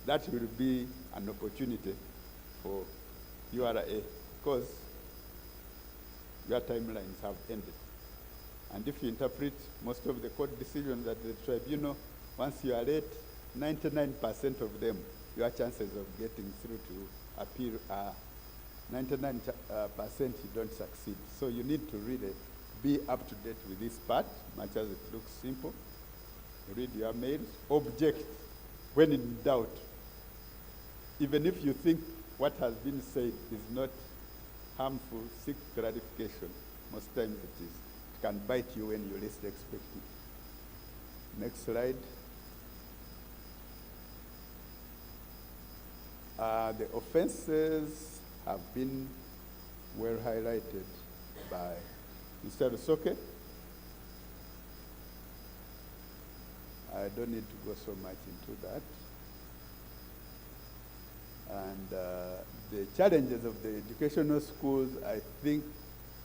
that will be an opportunity for URA, because your timelines have ended. And if you interpret most of the court decisions at the tribunal, once you are late, 99% of them, your chances of getting through to appeal are 99% you don't succeed. So you need to really be up to date with this part, much as it looks simple. Read your mails, object when in doubt. Even if you think what has been said is not harmful, seek clarification. Most times it is. It can bite you when you least expect it. Next slide. The offenses have been well highlighted by Mr. Rusoke. I don't need to go so much into that. And the challenges of the educational schools, I think,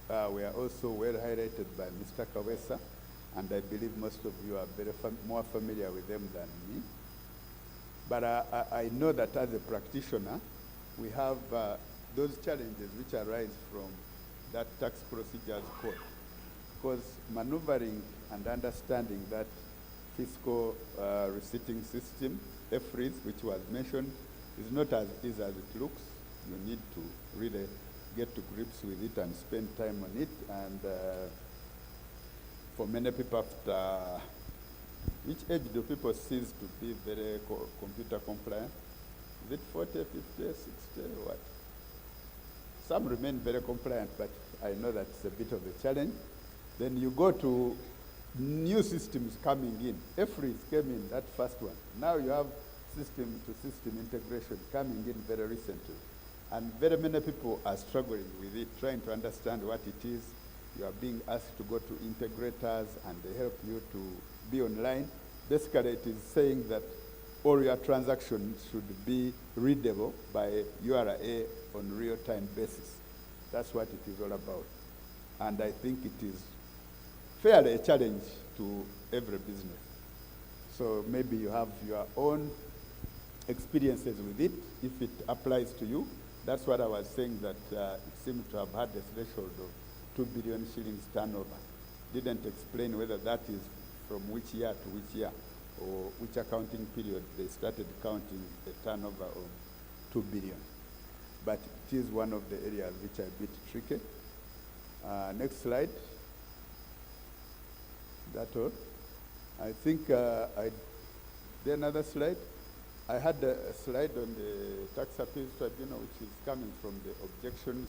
were also well highlighted by Mr. Kawesa, and I believe most of you are more familiar with them than me. But I know that as a practitioner, we have those challenges which arise from that tax procedures code. Because maneuvering and understanding that fiscal receipting system, FRIS, which was mentioned, is not as easy as it looks. You need to really get to grips with it and spend time on it. And for many people, after which age do people cease to be very computer compliant? Is it 40, 50, 60, what? Some remain very compliant, but I know that's a bit of a challenge. Then you go to new systems coming in. EFRIS came in, that first one. Now you have system-to-system integration coming in very recently. And very many people are struggling with it, trying to understand what it is. You are being asked to go to integrators and they help you to be online. Basically, it is saying that all your transactions should be readable by URA on real-time basis. That's what it is all about. And I think it is fairly a challenge to every business. So maybe you have your own experiences with it, if it applies to you. That's what I was saying, that it seems to have had a threshold of 2 billion shillings turnover. Didn't explain whether that is from which year to which year, or which accounting period they started counting the turnover of 2 billion. But it is one of the areas which are a bit tricky. Next slide. That's all. I think then another slide. I had a slide on the Tax Office Tribunal, which is coming from the objections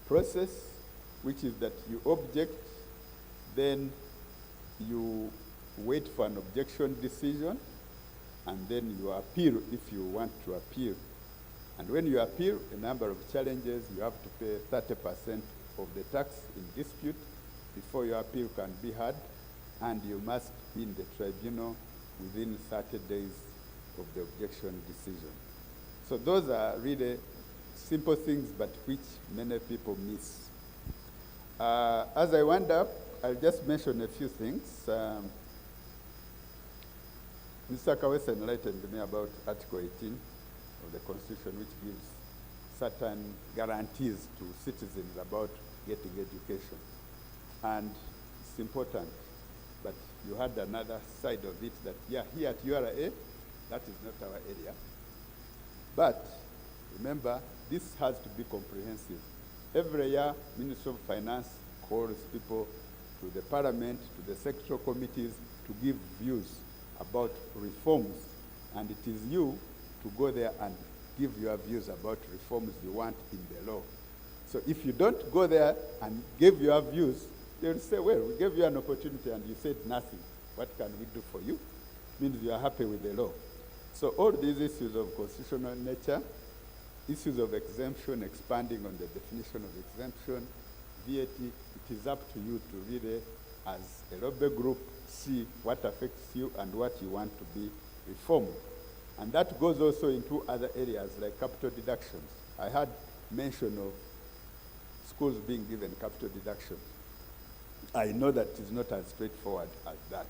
process, which is that you object, then you wait for an objection decision, and then you appeal if you want to appeal. And when you appeal, a number of challenges, you have to pay 30% of the tax in dispute before your appeal can be heard, and you must be in the tribunal within 30 days of the objection decision. So those are really simple things, but which many people miss. As I wind up, I'll just mention a few things. Mr. Kawesa enlightened me about Article 18 of the Constitution, which gives certain guarantees to citizens about getting education. And it's important. But you had another side of it that, yeah, here at URA, that is not our area. But remember, this has to be comprehensive. Every year, Ministry of Finance calls people to the Parliament, to the sectoral committees to give views about reforms. And it is you to go there and give your views about reforms you want in the law. So if you don't go there and give your views, they'll say, well, we gave you an opportunity and you said nothing. What can we do for you? Means you are happy with the law. So all these issues of constitutional nature, issues of exemption, expanding on the definition of exemption, VAT, it is up to you to really, as a lobby group, see what affects you and what you want to be reformed. And that goes also into other areas like capital deductions. I had mention of schools being given capital deductions. I know that it's not as straightforward as that,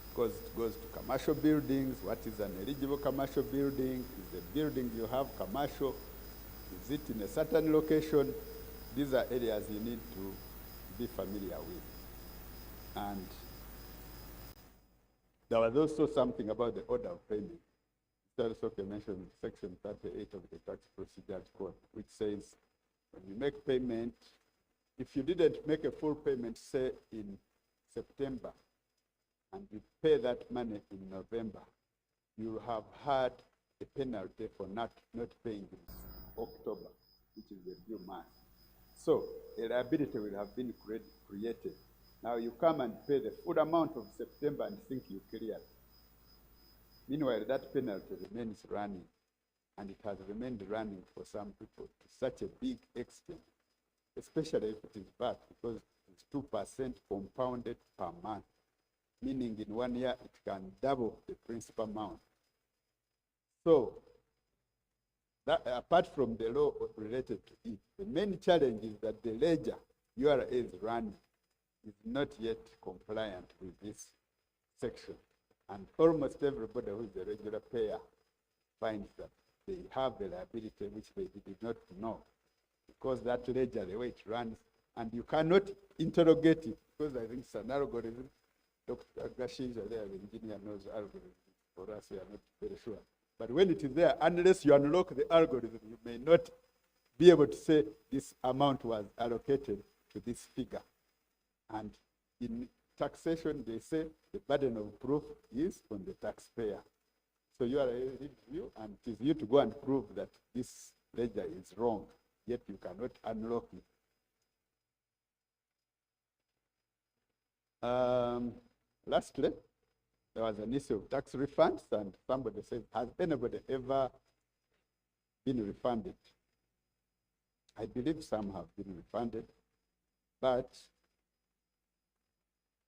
because it goes to commercial buildings. What is an eligible commercial building? Is the building you have commercial? Is it in a certain location? These are areas you need to be familiar with. And there was also something about the order of payment. Mr. Soke mentioned Section 38 of the Tax Procedures Code, which says when you make payment, if you didn't make a full payment, say in September, and you pay that money in November, you have had a penalty for not paying in October, which is the due month. So a liability will have been created. Now you come and pay the full amount of September and think you cleared. Meanwhile, that penalty remains running, and it has remained running for some people to such a big extent, especially if it is back, because it's 2% compounded per month, meaning in 1 year it can double the principal amount. So, that, apart from the law related to it, the main challenge is that the ledger URA is running is not yet compliant with this section. And almost everybody who is a regular payer finds that they have a liability which they did not know, because that ledger, the way it runs, and you cannot interrogate it, because I think it's an algorithm. Dr. Gashinja there, the engineer, knows algorithm. For us, we are not very sure. But when it is there, unless you unlock the algorithm, you may not be able to say this amount was allocated to this figure. And in taxation, they say the burden of proof is on the taxpayer. So you are you, and it is you to go and prove that this ledger is wrong, yet you cannot unlock it. Lastly, there was an issue of tax refunds, and somebody said, has anybody ever been refunded? I believe some have been refunded, but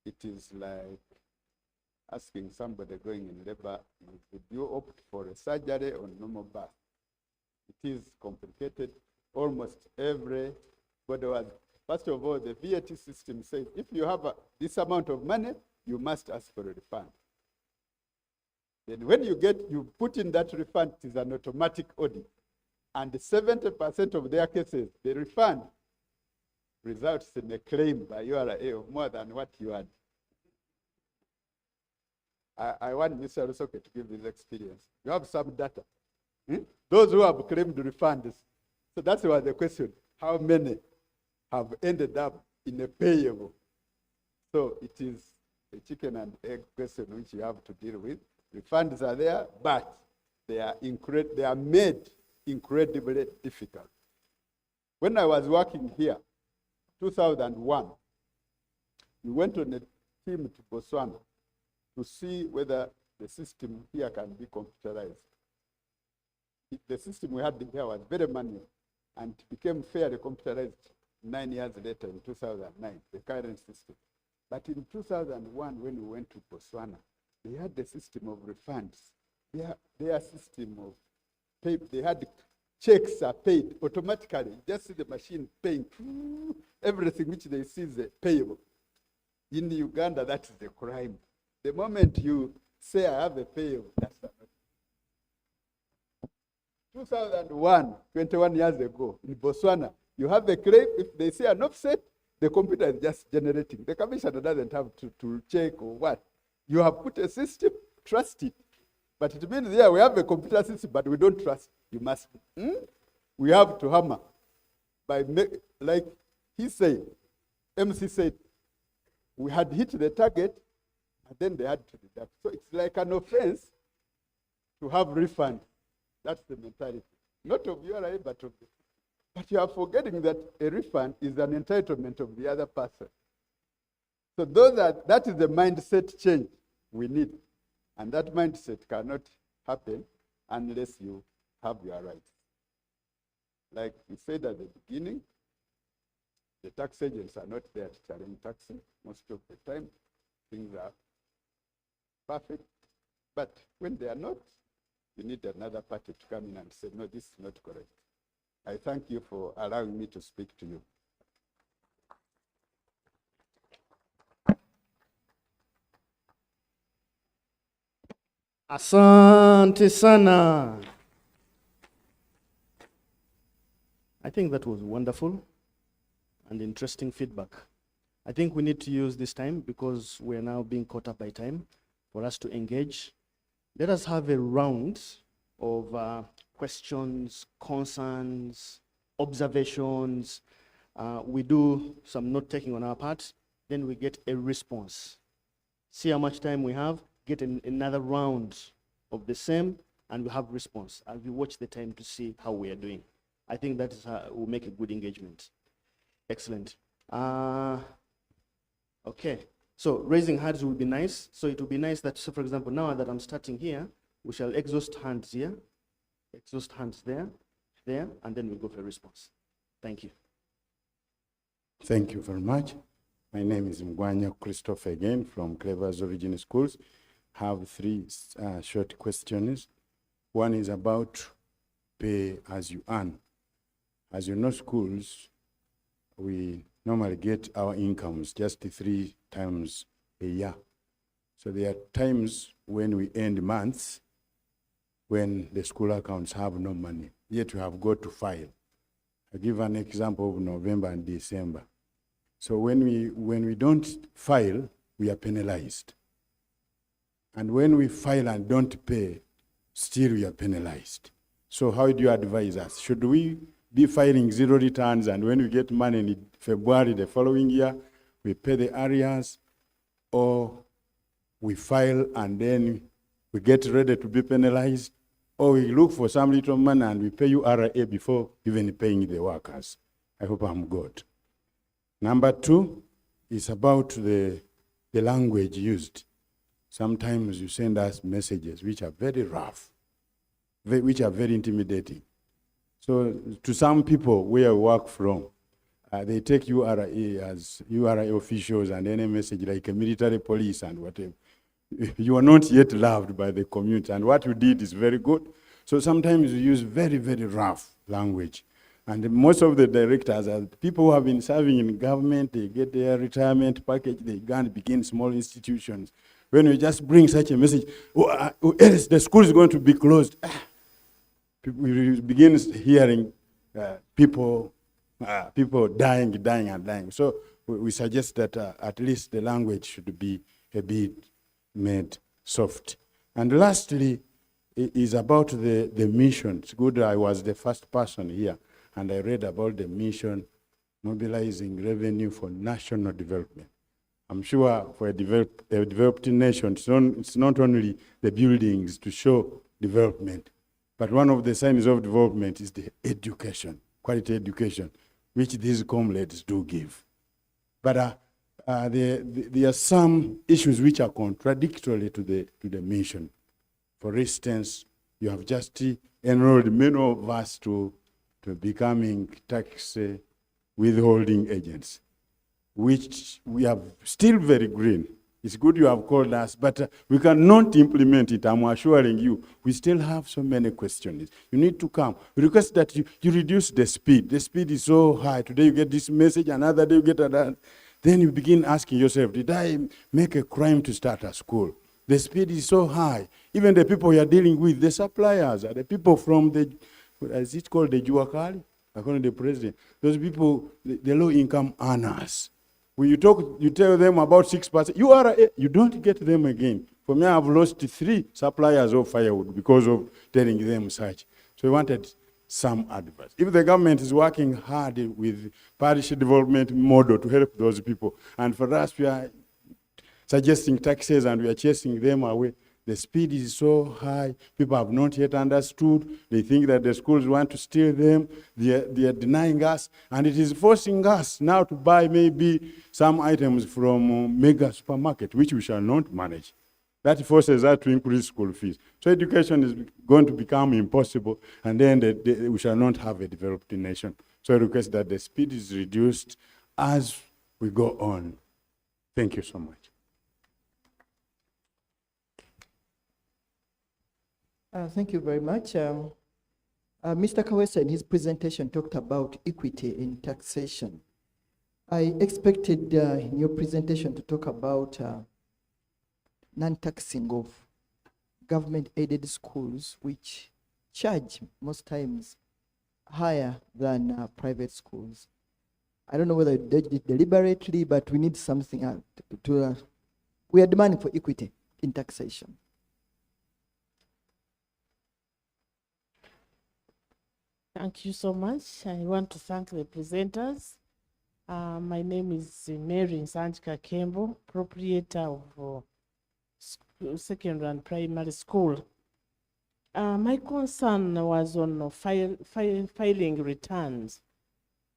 it is like asking somebody going in labor, would you opt for a surgery or normal birth? It is complicated. Almost everybody was, first of all, the VAT system says, if you have this amount of money, you must ask for a refund. Then when you put in that refund, it is an automatic audit. And 70% of their cases, the refund results in a claim by URA of more than what you had. I want Mr. Rusoke to give this experience. You have some data. Those who have claimed refunds. So that's why the question, how many have ended up in a payable? So it is a chicken and egg question which you have to deal with. Refunds are there, but they are made incredibly difficult. When I was working here, 2001, we went on a team to Botswana to see whether the system here can be computerized. The system we had here was very manual and became fairly computerized 9 years later in 2009, the current system. But in 2001, when we went to Botswana, they had the system of refunds. Their system of pay, they had checks are paid automatically. You just see the machine paying everything which they see is payable. In Uganda, that is the crime. The moment you say, I have a payable, that's not. 2001, 21 years ago, in Botswana, you have a claim. If they say an offset, the computer is just generating. The commissioner doesn't have to check or what. You have put a system, trust it. But it means, yeah, we have a computer system, but we don't trust. You must. We have to hammer. Like he said, MC said, we had hit the target, and then they had to deduct. So it's like an offense to have refund. That's the mentality. Not of URA, but of the. But you are forgetting that a refund is an entitlement of the other person. So that is the mindset change we need. And that mindset cannot happen unless you have your rights. Like we said at the beginning, the tax agents are not there to challenge taxing. Most of the time, things are perfect. But when they are not, you need another party to come in and say, no, this is not correct. I thank you for allowing me to speak to you. Asante sana. I think that was wonderful and interesting feedback. I think we need to use this time, because we're now being caught up by time, for us to engage. Let us have a round of questions, concerns, observations. We do some note-taking on our part, then we get a response. See how much time we have, get another round of the same, and we have response. And we watch the time to see how we are doing. I think that is how we'll make a good engagement. Excellent. Okay, so raising hands will be nice. So it will be nice that, so for example, now that I'm starting here, we shall exhaust hands here, exhaust hands there, and then we'll go for a response. Thank you. Thank you very much. My name is Mgwanya Christopher again from Clever's Origin Schools. Have three short questions. One is about pay as you earn. As you know, schools, we normally get our incomes just 3 times a year. So there are times when we end months when the school accounts have no money, yet we have got to file. I give an example of November and December. So when we don't file, we are penalized. And when we file and don't pay, still we are penalized. So how do you advise us? Should we be filing 0 returns, and when we get money in February the following year, we pay the arrears, or we file and then we get ready to be penalized, or we look for some little money and we pay you RA before even paying the workers. I hope I'm good. Number two is about the language used. Sometimes you send us messages which are very rough, which are very intimidating. So to some people where we work from, they take URA as URA officials and any message like a military police and whatever. You are not yet loved by the community, and what you did is very good. So sometimes you use very, very rough language. And most of the directors are people who have been serving in government, they get their retirement package, they go and begin small institutions. When you just bring such a message, else the school is going to be closed. We begin hearing people dying. So we suggest that at least the language should be a bit made soft. And lastly, is about the mission. It's good I was the first person here, and I read about the mission mobilizing revenue for national development. I'm sure for a developed nation, it's not only the buildings to show development, but one of the signs of development is the education, quality education, which these comrades do give. But there are some issues which are contradictory to the mission. For instance, you have just enrolled many of us to becoming tax withholding agents, which we are still very green. It's good you have called us, but we cannot implement it. I'm assuring you, we still have so many questions. You need to come. We request that you reduce the speed. The speed is so high. Today you get this message, another day you get another. Then you begin asking yourself, did I make a crime to start a school? The speed is so high. Even the people you are dealing with, the suppliers, are the people from the, is it called the Juakali? According to the president. Those people, the low-income earners. When you tell them about 6%, you don't get them again. For me, I've lost 3 suppliers of firewood because of telling them such. So we wanted some advice. If the government is working hard with parish development model to help those people, and for us, we are suggesting taxes and we are chasing them away, the speed is so high, people have not yet understood. They think that the schools want to steal them. They are denying us, and it is forcing us now to buy maybe some items from mega supermarket, which we shall not manage. That forces us to increase school fees. So education is going to become impossible, and then we shall not have a developed nation. So I request that the speed is reduced as we go on. Thank you so much. Thank you very much. Mr. Kawesa in his presentation talked about equity in taxation. I expected in your presentation to talk about non-taxing of government-aided schools, which charge most times higher than private schools. I don't know whether they did it deliberately, but we need something we are demanding for equity in taxation. Thank you so much. I want to thank the presenters. My name is Mary Nsanjika Kembo, proprietor of secondary and primary school. My concern was on filing returns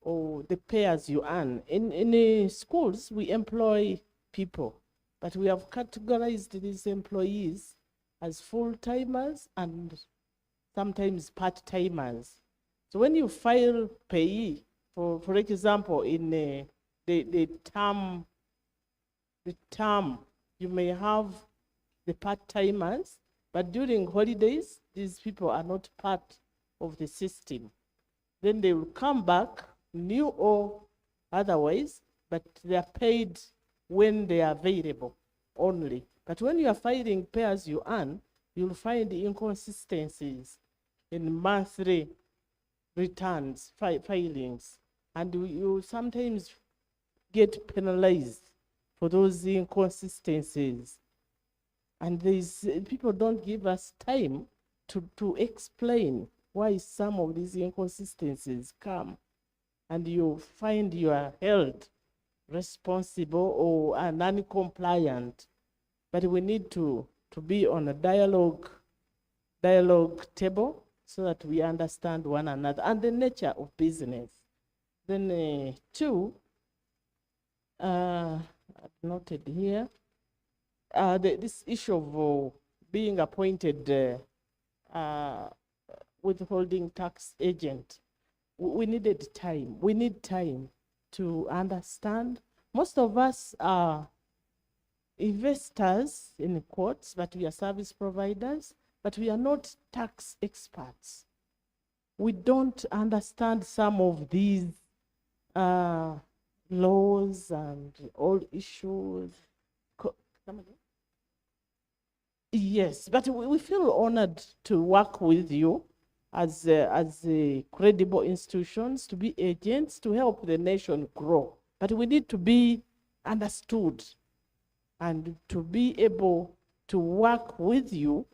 or the pay as you earn. In schools, we employ people, but we have categorized these employees as full-timers and sometimes part-timers. So when you file payee, for example, in the term, you may have the part-timers, but during holidays, these people are not part of the system. Then they will come back, new or otherwise, but they are paid when they are available only. But when you are filing pay as you earn, you'll find the inconsistencies in monthly returns, filings, and you sometimes get penalized for those inconsistencies. And people don't give us time to explain why some of these inconsistencies come. And you find you are held responsible or non-compliant. But we need to to be on a dialogue table so that we understand one another and the nature of business. Then two, I've noted here, this issue of being appointed withholding tax agent. We needed time. We need time to understand. Most of us are investors in quotes, but we are service providers, but we are not tax experts. We don't understand some of these laws and all issues. Come again? Yes, but we feel honored to work with you as credible institutions, to be agents, to help the nation grow. But we need to be understood and to be able to work with you.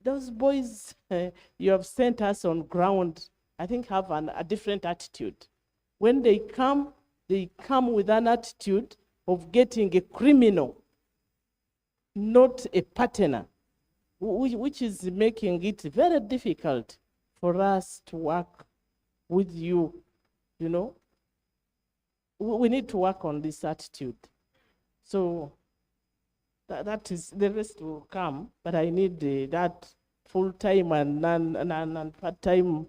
Those boys you have sent us on ground, I think, have a different attitude. When they come with an attitude of getting a criminal, not a partner, which is making it very difficult for us to work with you, you know. We need to work on this attitude. So that is, the rest will come, but I need that full-time and part-time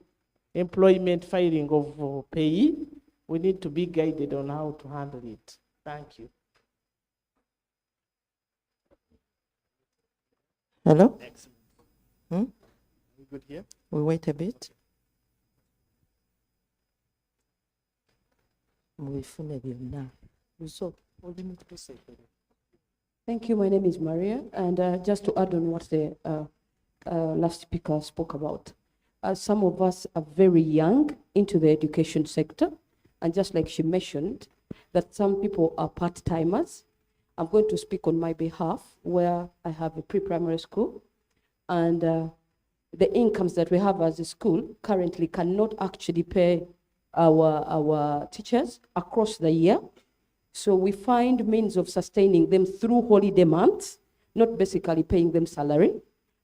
employment filing of payee. We need to be guided on how to handle it. Thank you. Hello? Excellent. We good here? We wait a bit. Thank you. My name is Maria, and just to add on what the last speaker spoke about, some of us are very young into the education sector, and just like she mentioned, that some people are part-timers. I'm going to speak on my behalf, where I have a pre-primary school, and the incomes that we have as a school currently cannot actually pay our teachers across the year. So we find means of sustaining them through holiday months, not basically paying them salary,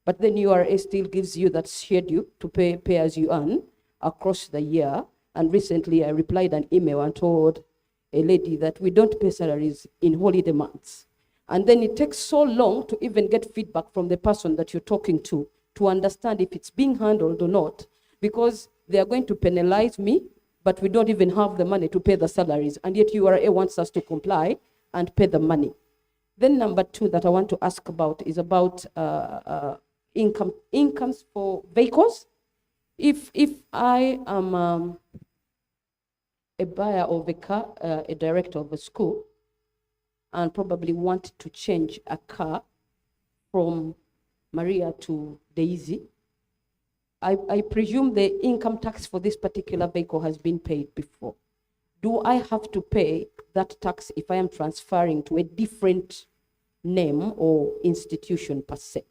but then URA still gives you that schedule to pay as you earn across the year. And recently I replied an email and told a lady that we don't pay salaries in holiday months. And then it takes so long to even get feedback from the person that you're talking to understand if it's being handled or not, because they are going to penalize me, but we don't even have the money to pay the salaries, and yet URA wants us to comply and pay the money. Then number two that I want to ask about is about incomes for vehicles. If I am a buyer of a car, a director of a school, and probably want to change a car from Maria to Daisy, I presume the income tax for this particular vehicle has been paid before. Do I have to pay that tax if I am transferring to a different name or institution per se?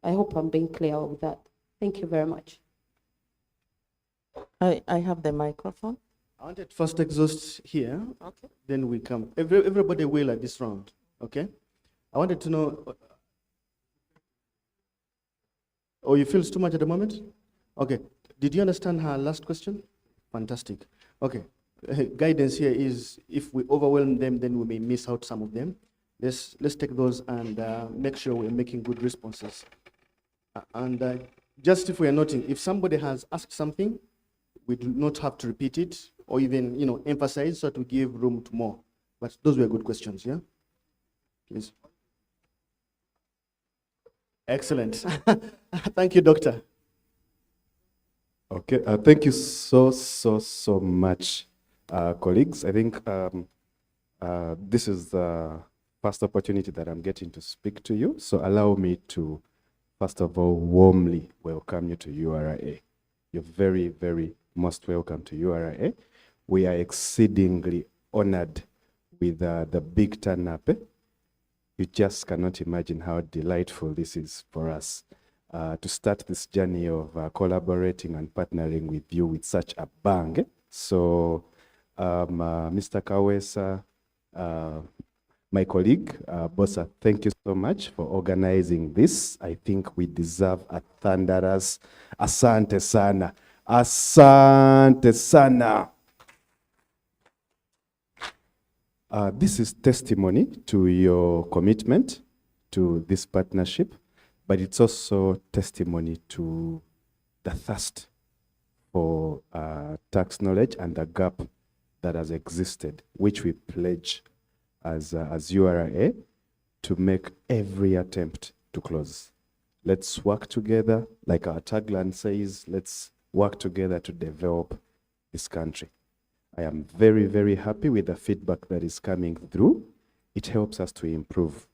I hope I'm being clear with that. Thank you very much. I have the microphone. I wanted first exhaust here, okay. Then we come. Everybody will at this round, okay? I wanted to know, oh, you feel it's too much at the moment? Okay, did you understand her last question? Fantastic. Okay, guidance here is if we overwhelm them, then we may miss out some of them. Let's take those and make sure we're making good responses. And just if we are noting, if somebody has asked something, we do not have to repeat it or even, emphasize, so to give room to more. But those were good questions, yeah? Please. Excellent. Thank you, Doctor. Okay, thank you so much, colleagues. I think this is the first opportunity that I'm getting to speak to you. So allow me to, first of all, warmly welcome you to URA. You're very, very most welcome to URA. We are exceedingly honored with the big turn-up. You just cannot imagine how delightful this is for us to start this journey of collaborating and partnering with you with such a bang. So, Mr. Kawesa, My colleague, Bossa, thank you so much for organizing this. I think we deserve a thunderous asante sana. Asante sana. This is testimony to your commitment to this partnership, but it's also testimony to the thirst for tax knowledge and the gap that has existed, which we pledge as URA to make every attempt to close. Let's work together, like our tagline says, let's work together to develop this country. I am very, very happy with the feedback that is coming through. It helps us to improve.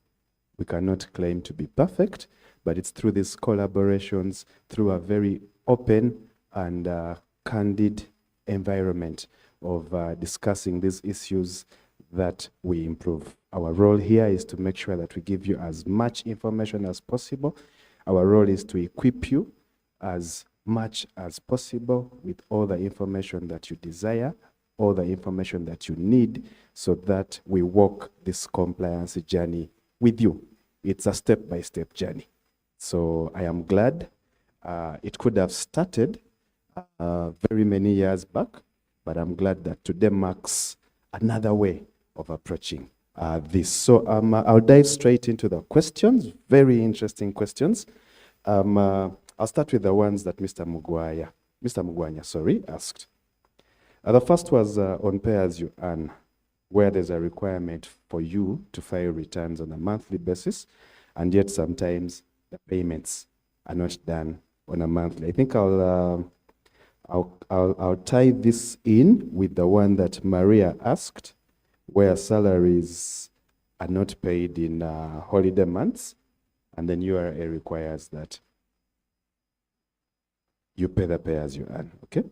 We cannot claim to be perfect, but it's through these collaborations, through a very open and candid environment of discussing these issues that we improve. Our role here is to make sure that we give you as much information as possible. Our role is to equip you as much as possible with all the information that you desire, all the information that you need, so that we walk this compliance journey with you. It's a step-by-step journey. So I am glad it could have started very many years back, but I'm glad that today marks another way of approaching this. So I'll dive straight into the questions, very interesting questions. I'll start with the ones that Mr. Mugwanya, asked. The first was on pay as you earn, where there's a requirement for you to file returns on a monthly basis, and yet sometimes the payments are not done on a monthly. I think I'll tie this in with the one that Maria asked, where salaries are not paid in holiday months, and then URA requires that you pay the pay as you earn, okay?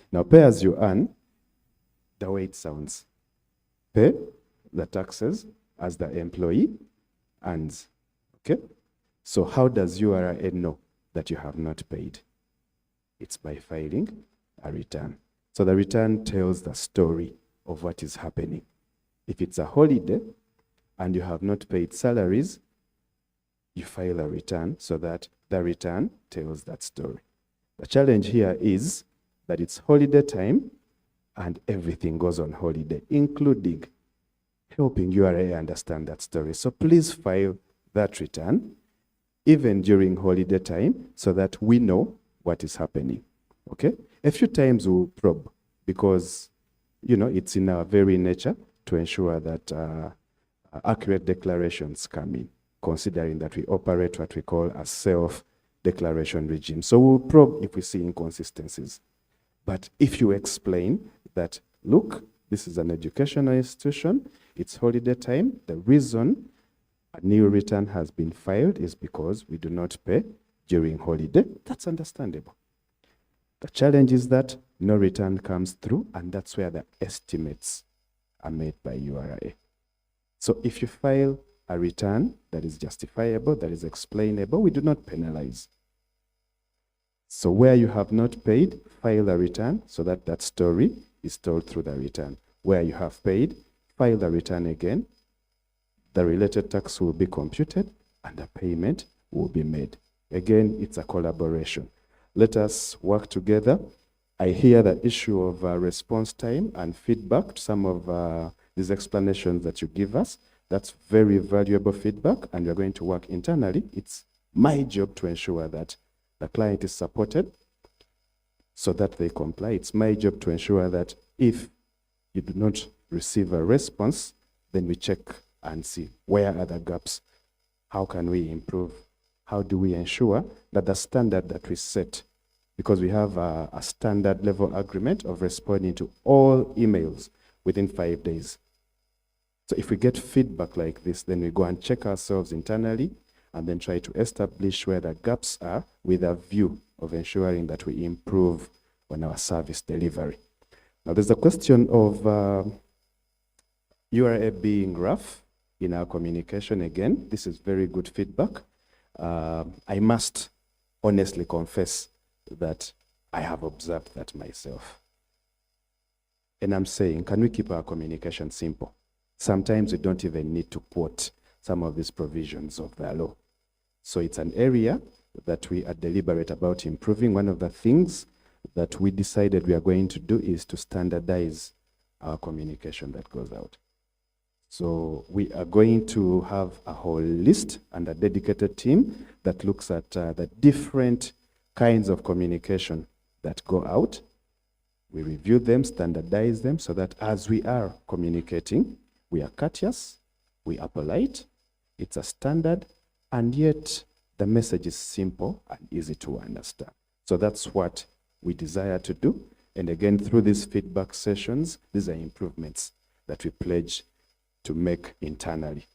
Now, pay as you earn, the way it sounds, pay the taxes as the employee earns, okay? So how does URA know that you have not paid? It's by filing a return. So the return tells the story of what is happening. If it's a holiday and you have not paid salaries, you file a return so that the return tells that story. The challenge here is that it's holiday time and everything goes on holiday, including helping URA understand that story. So please file that return even during holiday time so that we know what is happening, okay? A few times we'll probe because, you know, it's in our very nature to ensure that accurate declarations come in, considering that we operate what we call a self-declaration regime. So we'll probe if we see inconsistencies. But if you explain that, look, this is an educational institution, it's holiday time, the reason a new return has been filed is because we do not pay during holiday, that's understandable. The challenge is that no return comes through, and that's where the estimates are made by URA. So if you file a return that is justifiable, that is explainable, we do not penalize. So where you have not paid, file a return so that that story is told through the return. Where you have paid, file the return again, the related tax will be computed, and the payment will be made. Again, it's a collaboration. Let us work together. I hear the issue of response time and feedback to some of these explanations that you give us. That's very valuable feedback, and we're going to work internally. It's my job to ensure that the client is supported so that they comply. It's my job to ensure that if you do not receive a response, then we check and see where are the gaps, how can we improve, how do we ensure that the standard that we set, because we have a standard level agreement of responding to all emails within 5 days. So if we get feedback like this, then we go and check ourselves internally and then try to establish where the gaps are with a view of ensuring that we improve on our service delivery. Now there's a question of URA being rough in our communication. Again, this is very good feedback. I must honestly confess that I have observed that myself. And I'm saying, can we keep our communication simple? Sometimes we don't even need to quote some of these provisions of the law. So it's an area that we are deliberate about improving. One of the things that we decided we are going to do is to standardize our communication that goes out. So we are going to have a whole list and a dedicated team that looks at the different kinds of communication that go out. We review them, standardize them, so that as we are communicating, we are courteous, we are polite, it's a standard, and yet the message is simple and easy to understand. So that's what we desire to do. And again, through these feedback sessions, these are improvements that we pledge to make internally.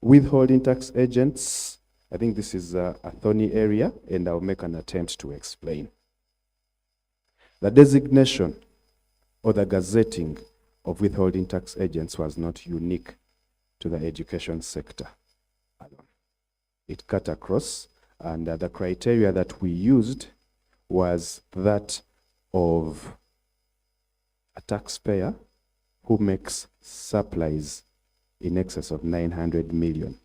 Withholding tax agents, I think this is a thorny area, and I'll make an attempt to explain. The designation or the gazetting of withholding tax agents was not unique to the education sector alone. It cut across, and the criteria that we used was that of a taxpayer who makes supplies in excess of 900 million.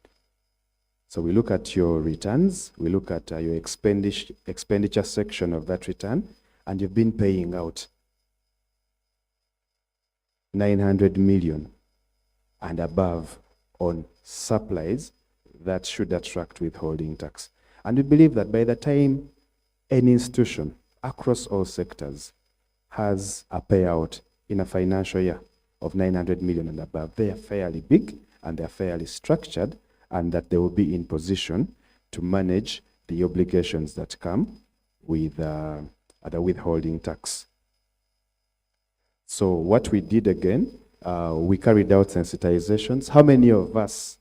So we look at your returns, we look at your expenditure section of that return, and you've been paying out 900 million and above on supplies that should attract withholding tax. And we believe that by the time any institution across all sectors has a payout in a financial year of 900 million and above, they are fairly big and they are fairly structured, and that they will be in position to manage the obligations that come with the withholding tax. So what we did again, we carried out sensitizations. How many of us,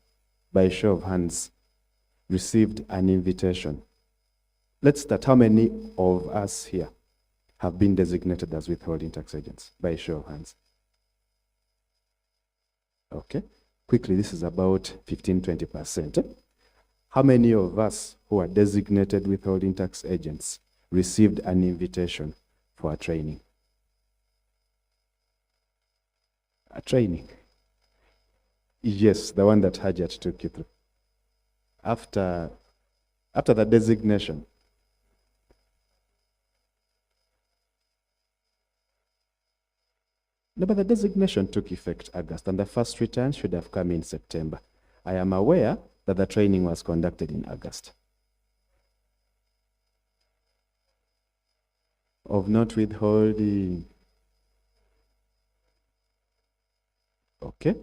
by show of hands, received an invitation? Let's start. How many of us here have been designated as withholding tax agents? By show of hands. Okay. Quickly, this is about 15-20%. How many of us who are designated withholding tax agents received an invitation for a training? A training? Yes, the one that Hajat took you through. After the designation. No, but the designation took effect August, and the first return should have come in September. I am aware that the training was conducted in August. Of not withholding. Okay.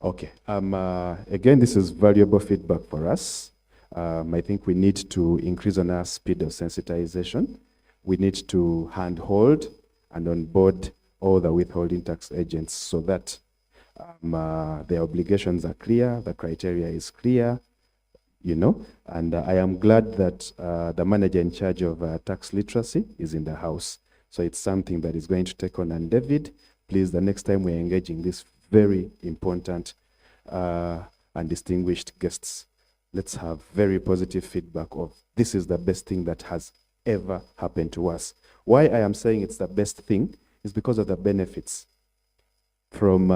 Okay. Again, this is valuable feedback for us. I think we need to increase on our speed of sensitization. We need to handhold and onboard all the withholding tax agents so that their obligations are clear, the criteria is clear, you know. And I am glad that the manager in charge of tax literacy is in the house. So it's something that is going to take on. And David, please, the next time we're engaging this very important and distinguished guests, let's have very positive feedback of this is the best thing that has ever happened to us. Why I am saying it's the best thing is because of the benefits from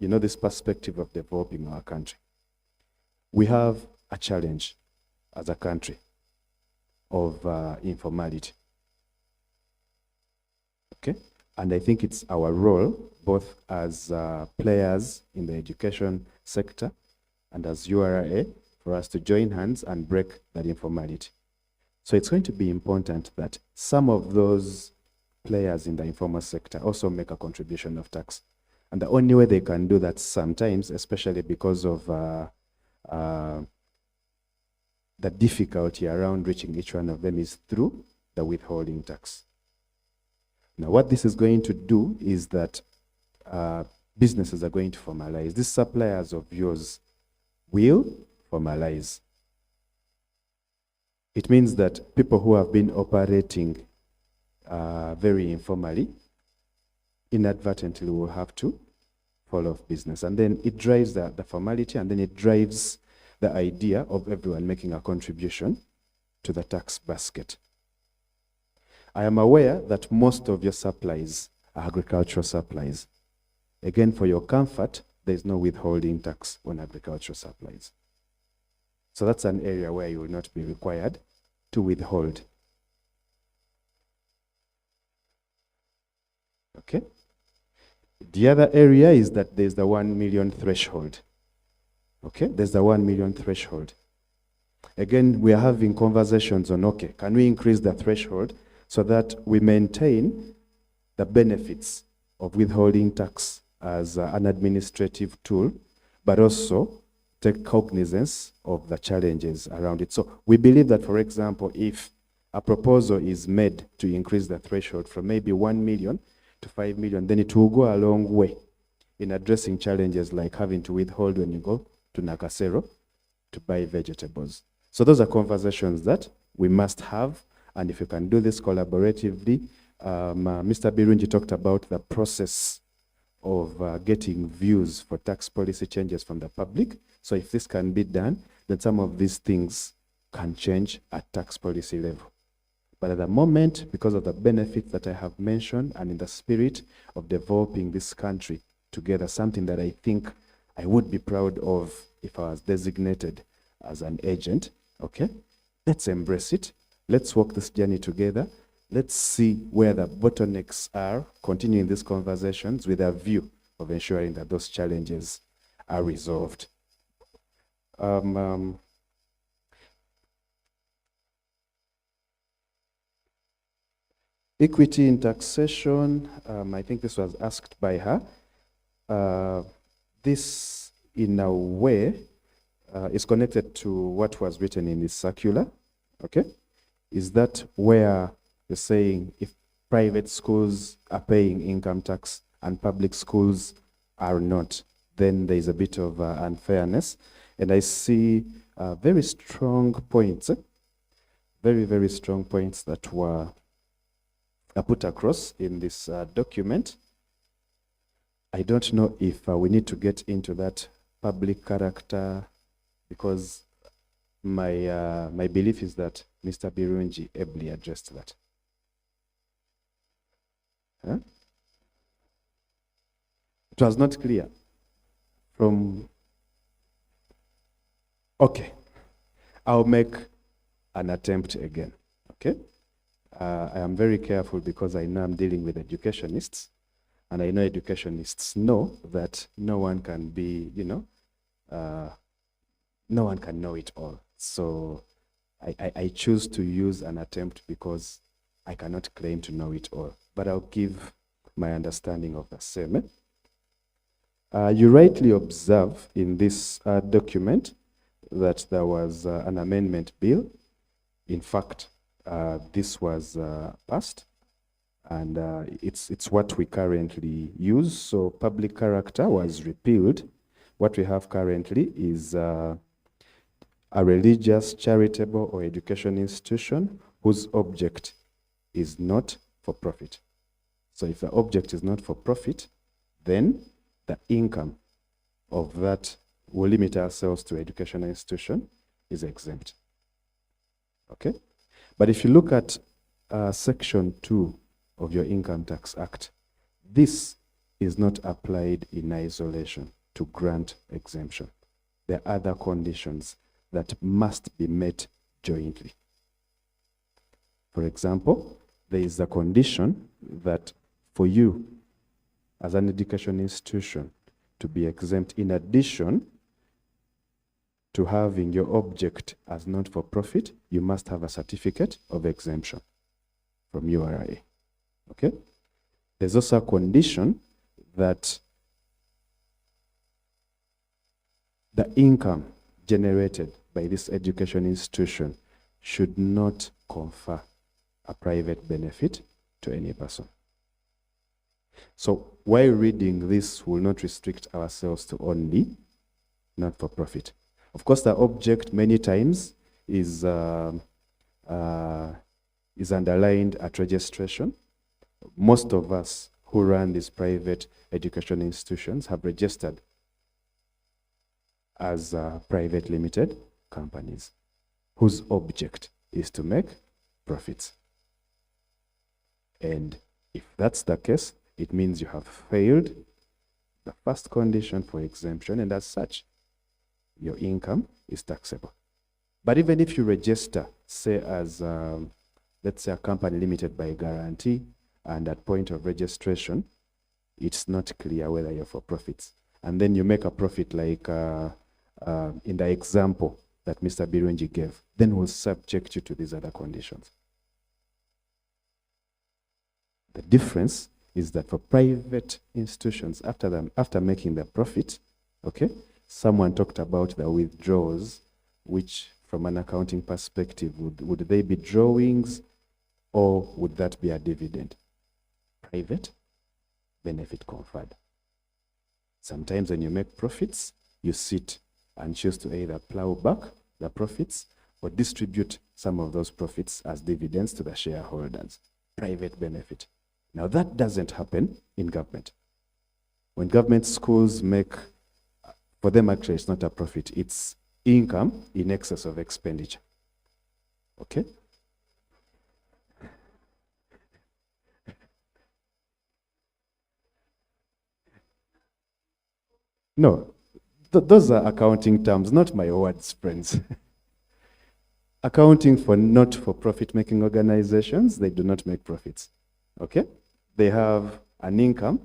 this perspective of developing our country. We have a challenge as a country of informality. Okay? And I think it's our role, both as players in the education sector and as URA, for us to join hands and break that informality. So it's going to be important that some of those players in the informal sector also make a contribution of tax. And the only way they can do that sometimes, especially because of the difficulty around reaching each one of them, is through the withholding tax. Now, what this is going to do is that businesses are going to formalize. These suppliers of yours will formalize. It means that people who have been operating very informally, inadvertently will have to fall off business. And then it drives the formality, and then it drives the idea of everyone making a contribution to the tax basket. I am aware that most of your supplies are agricultural supplies. Again, for your comfort, there is no withholding tax on agricultural supplies. So that's an area where you will not be required to withhold. Okay? The other area is that there's the 1 million threshold. Okay? There's the 1 million threshold. Again, we are having conversations on, okay, can we increase the threshold so that we maintain the benefits of withholding tax as an administrative tool, but also take cognizance of the challenges around it. So we believe that, for example, if a proposal is made to increase the threshold from maybe 1 million to 5 million, then it will go a long way in addressing challenges like having to withhold when you go to Nakasero to buy vegetables. So those are conversations that we must have, and if you can do this collaboratively, Mr. Birungi talked about the process of getting views for tax policy changes from the public. So if this can be done, then some of these things can change at tax policy level. But at the moment, because of the benefits that I have mentioned, and in the spirit of developing this country together, something that I think I would be proud of if I was designated as an agent, okay? Let's embrace it. Let's walk this journey together. Let's see where the bottlenecks are, continuing these conversations with a view of ensuring that those challenges are resolved. Equity in taxation, I think this was asked by her. This, in a way, is connected to what was written in this circular, okay? Is that where you're saying if private schools are paying income tax and public schools are not, then there is a bit of unfairness. And I see very strong points, very, very strong points that were put across in this document. I don't know if we need to get into that public character, because my belief is that Mr. Birungi ably addressed that. Huh? It was not clear from... Okay, I'll make an attempt again, okay? I am very careful because I know I'm dealing with educationists, and I know educationists know that no one can be, no one can know it all. So I choose to use an attempt because I cannot claim to know it all, but I'll give my understanding of the same. You rightly observe in this document that there was an amendment bill. In fact, this was passed, and it's what we currently use. So public character was repealed. What we have currently is a religious, charitable, or education institution whose object is not for profit. So if the object is not for profit, then the income of that, we'll limit ourselves to educational institution, is exempt. Okay? But if you look at Section 2 of your Income Tax Act, this is not applied in isolation to grant exemption. There are other conditions that must be met jointly. For example, there is a condition that for you as an education institution to be exempt, in addition to having your object as not-for-profit, you must have a certificate of exemption from URA. Okay? There's also a condition that the income generated by this education institution should not confer a private benefit to any person. So while reading this, will not restrict ourselves to only not-for-profit. Of course, the object many times is underlined at registration. Most of us who run these private education institutions have registered as private limited companies whose object is to make profits. And if that's the case, it means you have failed the first condition for exemption, and as such, your income is taxable. But even if you register, say as, let's say a company limited by guarantee, and at point of registration, it's not clear whether you're for profits. And then you make a profit like in the example that Mr. Birungi gave, then we'll subject you to these other conditions. The difference is that for private institutions, after making the profit, okay, someone talked about the withdrawals, which from an accounting perspective, would they be drawings or would that be a dividend? Private benefit conferred. Sometimes when you make profits, you sit and choose to either plow back the profits or distribute some of those profits as dividends to the shareholders. Private benefit. Now that doesn't happen in government. When government schools make, for them actually it's not a profit, it's income in excess of expenditure. Okay? No, those are accounting terms, not my words, friends. Accounting for not-for-profit making organizations, they do not make profits. Okay? They have an income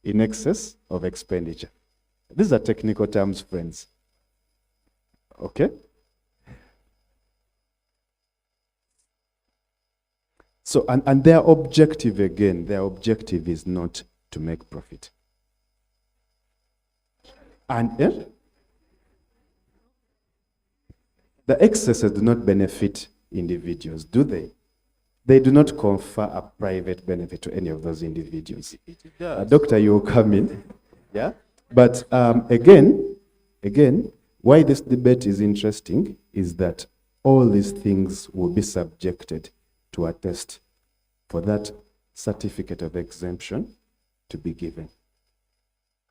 in excess of expenditure. These are technical terms, friends. Okay? So, and their objective, again, their objective is not to make profit. And the excesses do not benefit individuals, do they? They do not confer a private benefit to any of those individuals. It does. Doctor, you will come in. Yeah? But again, why this debate is interesting is that all these things will be subjected to a test for that certificate of exemption to be given.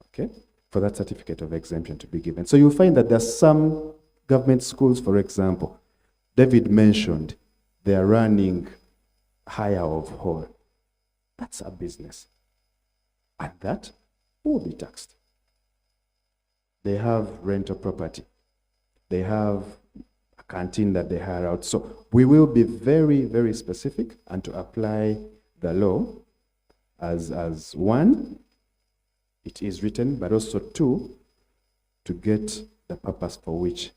Okay? For that certificate of exemption to be given. So you'll find that there are some government schools, for example, David mentioned they are running hire of whole. That's a business. And that will be taxed. They have rental property. They have a canteen that they hire out. So we will be very, very specific and to apply the law as one, it is written, but also two, to get the purpose for which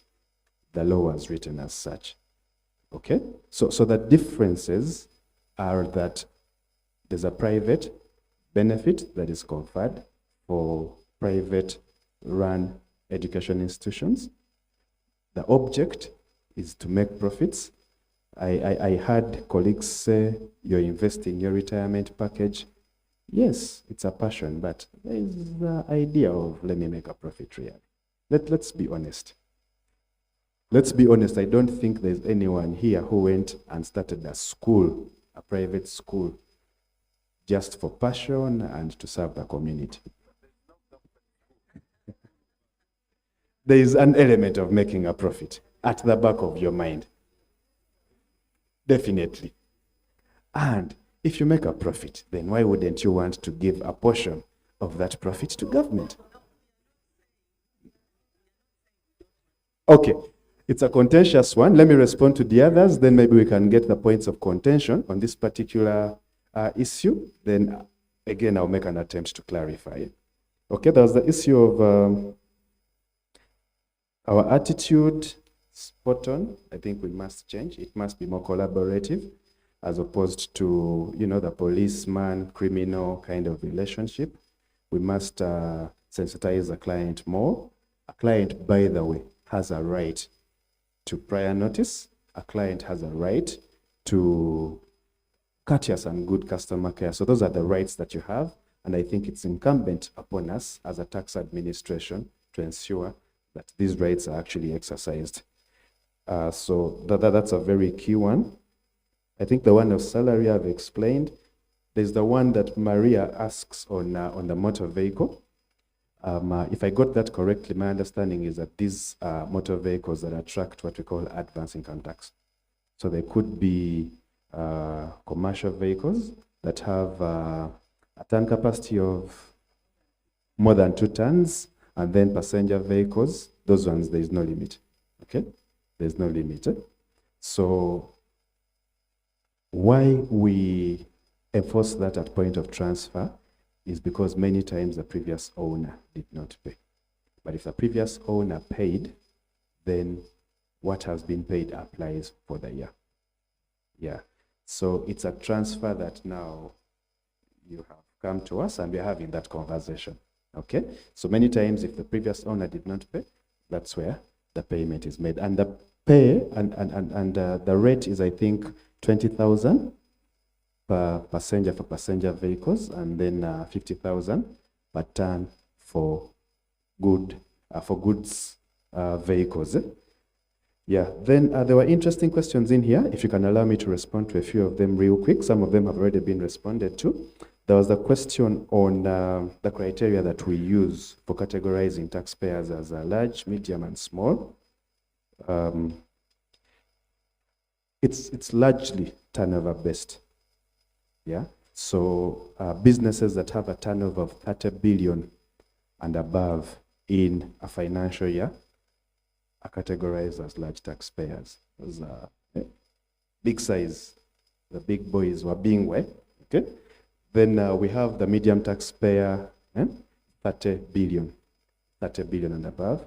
the law was written as such. Okay? So the differences are that there's a private benefit that is conferred for private run education institutions. The object is to make profits. I heard colleagues say you're investing in your retirement package. Yes, it's a passion, but there is the idea of let me make a profit really. Let's be honest. Let's be honest, I don't think there's anyone here who went and started a school, a private school, just for passion and to serve the community. There is an element of making a profit at the back of your mind. Definitely. And if you make a profit, then why wouldn't you want to give a portion of that profit to government? Okay, it's a contentious one. Let me respond to the others, then maybe we can get the points of contention on this particular issue. Then again, I'll make an attempt to clarify. Okay, there was the issue of our attitude, spot on. I think we must change. It must be more collaborative as opposed to, the policeman, criminal kind of relationship. We must sensitize the client more. A client, by the way, has a right to prior notice. A client has a right to courteous and good customer care. So those are the rights that you have. And I think it's incumbent upon us as a tax administration to ensure that these rights are actually exercised. So that's a very key one. I think the one of salary I've explained. There's the one that Maria asks on the motor vehicle. If I got that correctly, my understanding is that these are motor vehicles that attract what we call advance income tax. So they could be commercial vehicles that have a ton capacity of more than 2 tons, and then passenger vehicles, those ones, there is no limit. Okay? There's no limit. So why we enforce that at point of transfer is because many times the previous owner did not pay. But if the previous owner paid, then what has been paid applies for the year. Yeah. So it's a transfer that now you have come to us and we're having that conversation. Okay? So many times if the previous owner did not pay, that's where the payment is made. And the pay and the rate is, I think, 20,000 per passenger for passenger vehicles, and then 50,000 per ton for goods vehicles. Yeah, then there were interesting questions in here. If you can allow me to respond to a few of them real quick. Some of them have already been responded to. There was the question on the criteria that we use for categorizing taxpayers as large, medium, and small. It's largely turnover based. Yeah. So businesses that have a turnover of 30 billion and above in a financial year are categorized as large taxpayers. Those big size, the big boys were being way. Okay. Then we have the medium taxpayer, 30 billion and above.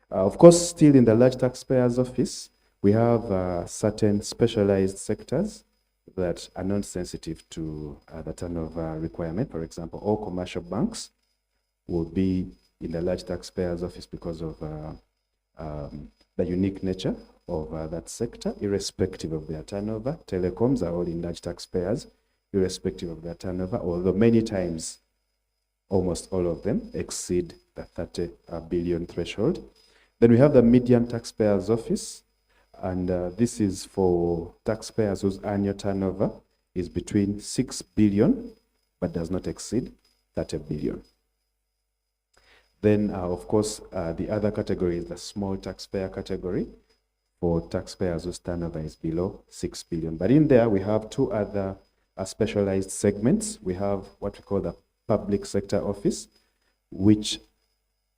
Of course, still in the large taxpayers office, we have certain specialized sectors that are not sensitive to the turnover requirement. For example, all commercial banks will be in the large taxpayers office because of the unique nature of that sector, irrespective of their turnover. Telecoms are all in large taxpayers, irrespective of their turnover, although many times, almost all of them exceed the 30 billion threshold. Then we have the median taxpayers office, and this is for taxpayers whose annual turnover is between 6 billion, but does not exceed 30 billion. Then, of course, the other category is the small taxpayer category for taxpayers whose turnover is below 6 billion. But in there, we have two other specialized segments. We have what we call the public sector office, which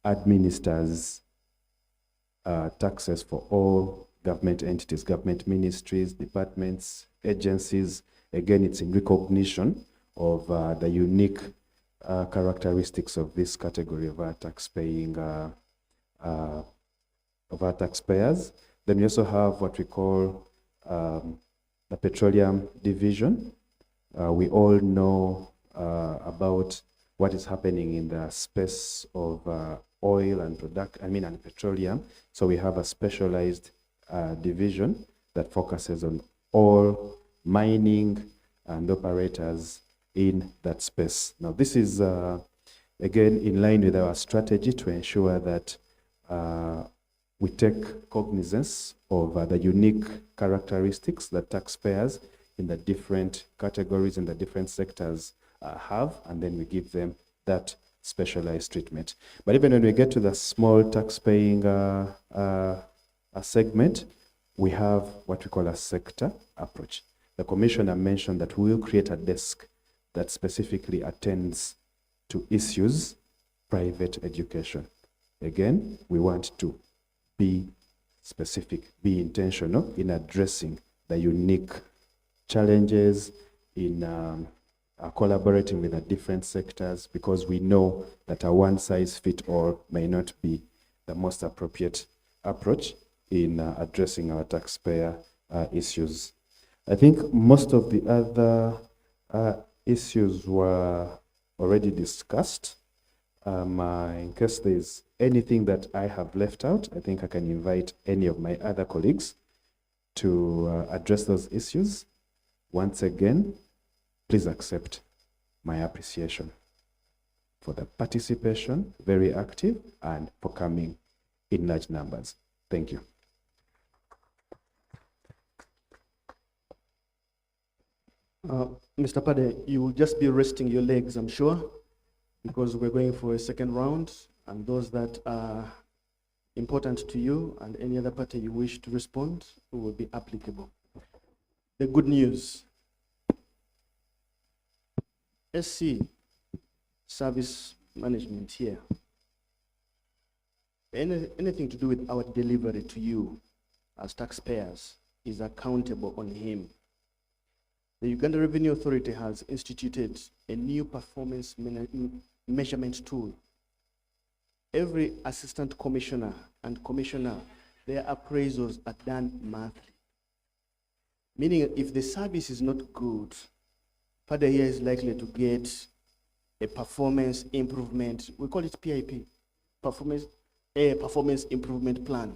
administers taxes for all government entities, government ministries, departments, agencies. Again, it's in recognition of the unique characteristics of this category of our tax-paying, of our taxpayers. Then we also have what we call the petroleum division. We all know about what is happening in the space of oil and and petroleum. So we have a specialized division that focuses on all mining and operators in that space. Now, this is, again, in line with our strategy to ensure that we take cognizance of the unique characteristics that taxpayers in the different categories, in the different sectors have, and then we give them that specialized treatment. But even when we get to the small tax-paying segment, we have what we call a sector approach. The Commissioner mentioned that we will create a desk that specifically attends to issues private education. Again, we want to be specific, be intentional in addressing the unique challenges in collaborating with the different sectors, because we know that a one-size-fits-all may not be the most appropriate approach in addressing our taxpayer issues. I think most of the other issues were already discussed. In case there's anything that I have left out, I think I can invite any of my other colleagues to address those issues. Once again, please accept my appreciation for the participation, very active, and for coming in large numbers. Thank you. Mr. Pade, you will just be resting your legs, I'm sure, because we're going for a second round, and those that are important to you and any other party you wish to respond will be applicable. The good news: SC Service management here. Anything to do with our delivery to you as taxpayers is accountable on him. The Uganda Revenue Authority has instituted a new performance measurement tool. Every assistant commissioner and commissioner, their appraisals are done monthly. Meaning if the service is not good, Payee is likely to get a performance improvement, we call it PIP, performance improvement plan.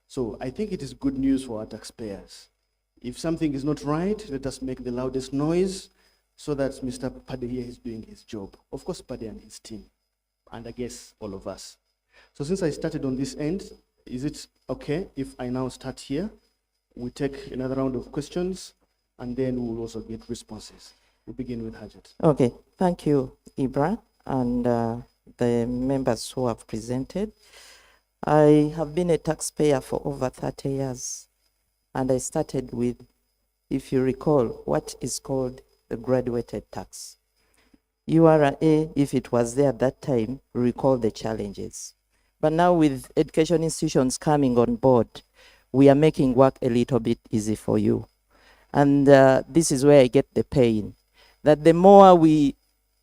So I think it is good news for our taxpayers. If something is not right, let us make the loudest noise so that Mr. Payee is doing his job. Of course, Payee and his team, and I guess all of us. So since I started on this end, is it okay if I now start here? We take another round of questions, and then we will also get responses. We'll begin with Hajat. Okay, thank you, Ibra, and the members who have presented. I have been a taxpayer for over 30 years, and I started with, if you recall, what is called the graduated tax. URA, if it was there at that time, recall the challenges. But now with education institutions coming on board, we are making work a little bit easy for you. And this is where I get the pain, that the more we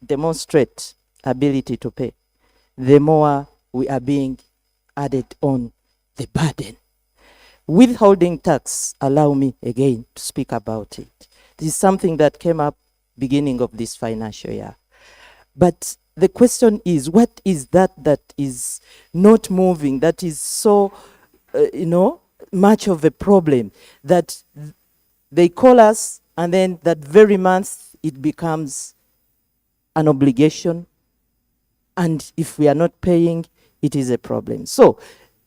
demonstrate ability to pay, the more we are being added on the burden. Withholding tax, allow me again to speak about it. This is something that came up beginning of this financial year. But the question is, what is that is not moving, that is so, much of a problem that they call us and then that very month it becomes an obligation, and if we are not paying, it is a problem. So,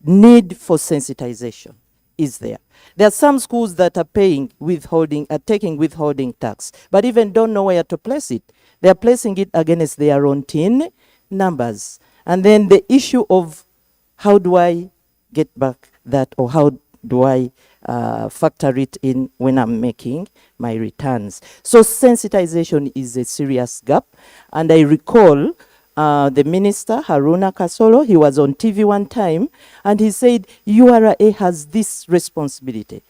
need for sensitization is there. There are some schools that are taking withholding tax, but even don't know where to place it. They are placing it against their own tin numbers. And then the issue of how do I get back that, or how do I factor it in when I'm making my returns. So sensitization is a serious gap. And I recall the minister, Haruna Kasolo, he was on TV one time, and he said, URA has this responsibility.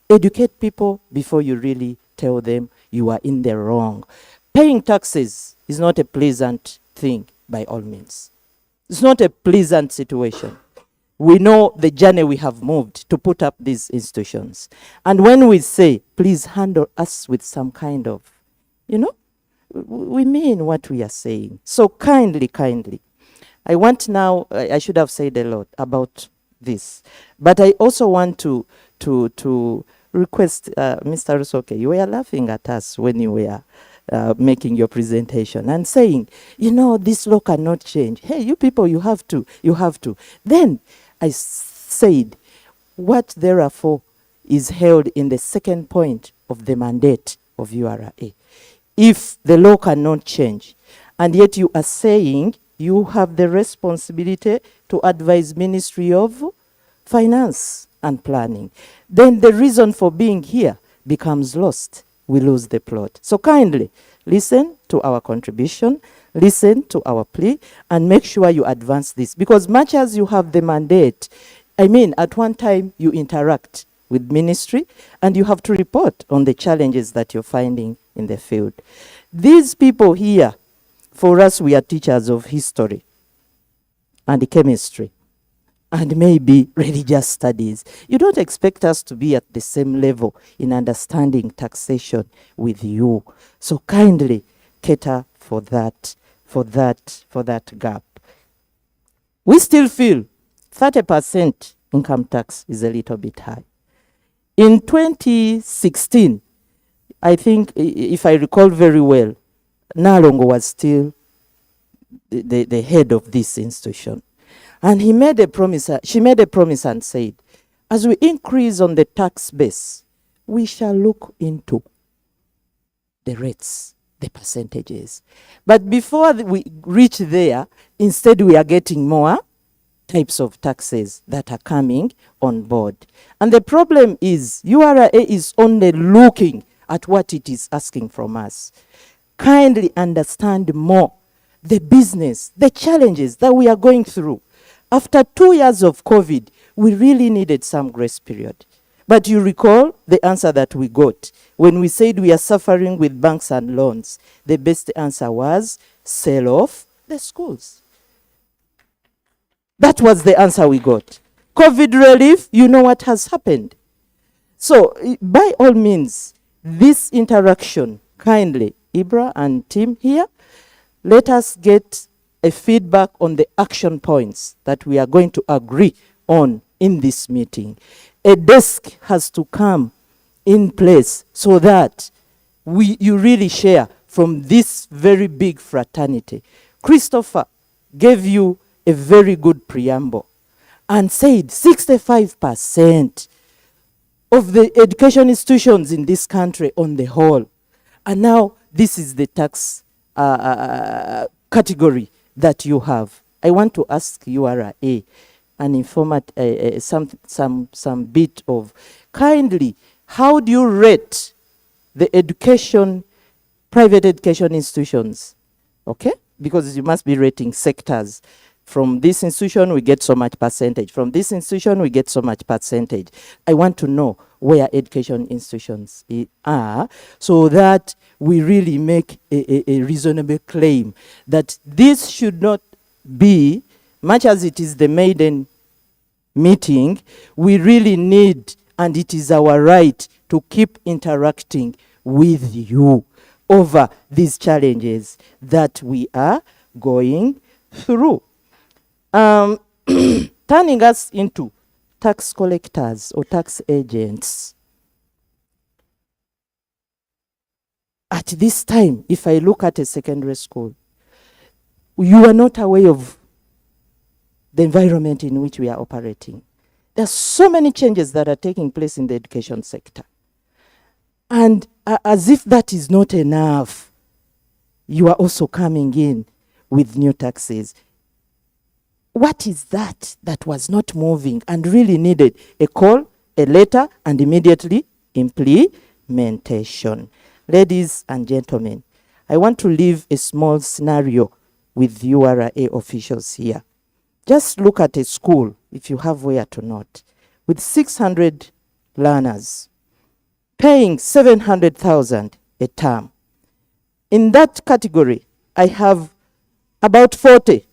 Educate people before you really tell them you are in the wrong. Paying taxes is not a pleasant thing by all means. It's not a pleasant situation. We know the journey we have moved to put up these institutions. And when we say, please handle us with some kind of, we mean what we are saying. So kindly, I want now, I should have said a lot about this, but I also want to request, Mr. Rusoke, you were laughing at us when you were making your presentation and saying, this law cannot change. Hey, you people, you have to. Then I said, what therefore is held in the second point of the mandate of URA. If the law cannot change, and yet you are saying you have the responsibility to advise Ministry of Finance and Planning, then the reason for being here becomes lost. We lose the plot. So kindly listen to our contribution, listen to our plea, and make sure you advance this. Because much as you have the mandate, at one time you interact with ministry and you have to report on the challenges that you're finding in the field. These people here, for us, we are teachers of history and chemistry and maybe religious studies. You don't expect us to be at the same level in understanding taxation with you. So kindly cater for that gap. We still feel 30% income tax is a little bit high. In 2016, I think, if I recall very well, Nalongo was still the head of this institution. And she made a promise and said, as we increase on the tax base, we shall look into the rates, the percentages. But before we reach there, instead we are getting more types of taxes that are coming on board. And the problem is, URA is only looking at what it is asking from us. Kindly understand more the business, the challenges that we are going through. After 2 years of COVID, we really needed some grace period. But you recall the answer that we got when we said we are suffering with banks and loans. The best answer was sell off the schools. That was the answer we got. COVID relief, you know what has happened. So by all means, this interaction, kindly, Ibra and team here, let us get a feedback on the action points that we are going to agree on in this meeting. A desk has to come in place so that you really share from this very big fraternity. Christopher gave you a very good preamble and said 65% of the education institutions in this country on the whole. And now this is the tax category that you have. I want to ask URA an informat, some bit of, kindly, how do you rate the education, private education institutions? Okay? Because you must be rating sectors. From this institution, we get so much percentage. From this institution, we get so much percentage. I want to know where education institutions are so that we really make a reasonable claim that this should not be, much as it is the maiden meeting, we really need, and it is our right to keep interacting with you over these challenges that we are going through. Turning us into tax collectors or tax agents. At this time, if I look at a secondary school, you are not aware of the environment in which we are operating. There are so many changes that are taking place in the education sector. And as if that is not enough, you are also coming in with new taxes. What is that was not moving and really needed a call, a letter, and immediately implementation? Ladies and gentlemen, I want to leave a small scenario with URA officials here. Just look at a school, if you have where to note, with 600 learners, paying 700,000 a term. In that category, I have about 40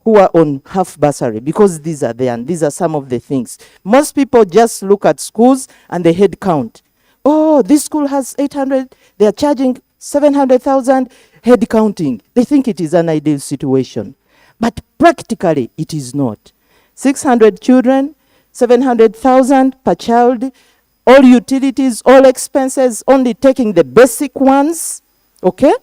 who are on half bursary, because these are there and these are some of the things. Most people just look at schools and the head count. Oh, this school has 800, they are charging 700,000 head counting. They think it is an ideal situation. But practically, it is not. 600 children, 700,000 per child, all utilities, all expenses, only taking the basic ones, okay?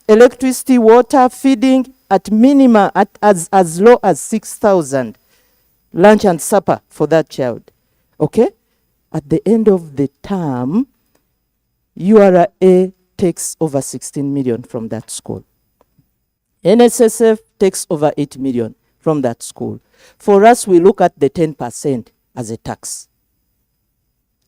Electricity, water, feeding, at minimum, at as low as 6,000. Lunch and supper for that child, okay? At the end of the term, URA takes over 16 million from that school. NSSF takes over 8 million from that school. For us, we look at the 10% as a tax.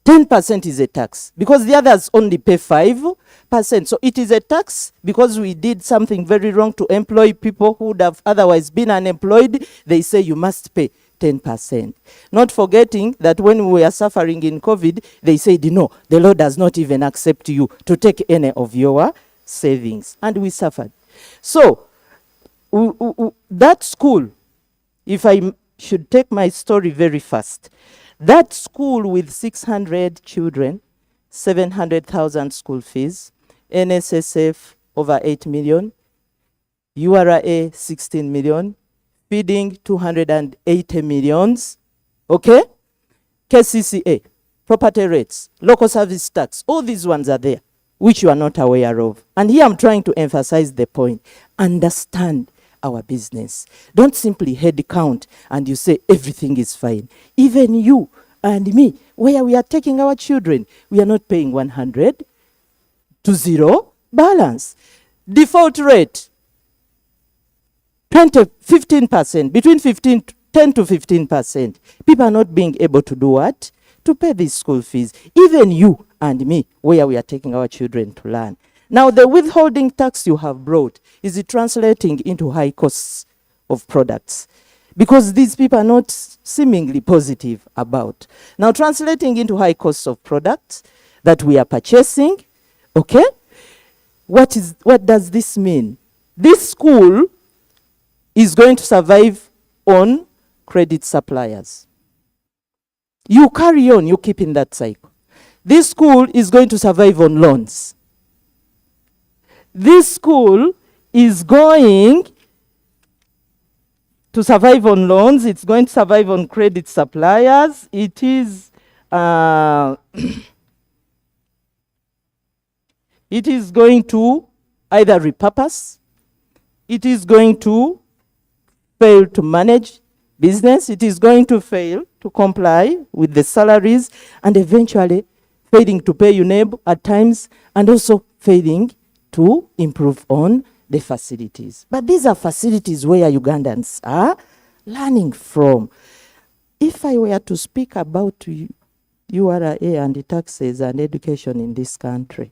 10% is a tax because the others only pay 5%. So it is a tax because we did something very wrong to employ people who would have otherwise been unemployed. They say you must pay 10%. Not forgetting that when we are suffering in COVID, they said, no, the law does not even accept you to take any of your savings. And we suffered. So that school, if I should take my story very fast, that school with 600 children, 700,000 school fees, NSSF over 8 million, URA 16 million, feeding 280 millions, okay? KCCA, property rates, local service tax, all these ones are there, which you are not aware of. And here I'm trying to emphasize the point. Understand our business. Don't simply head count and you say everything is fine. Even you and me, where we are taking our children, we are not paying 100 to 0 balance. Default rate, 15%, between 10 to 15%. People are not being able to do what? To pay these school fees. Even you and me, where we are taking our children to learn. Now, the withholding tax you have brought, is it translating into high costs of products? Because these people are not seemingly positive about. Now, translating into high costs of products that we are purchasing, okay? What does this mean? This school is going to survive on credit suppliers. You carry on, you keep in that cycle. This school is going to survive on loans. This school is going to survive on loans. It's going to survive on credit suppliers. It is it is going to either repurpose, it is going to fail to manage business, it is going to fail to comply with the salaries, and eventually failing to pay UNEB at times, and also failing to improve on the facilities. But these are facilities where Ugandans are learning from. If I were to speak about URA and the taxes and education in this country,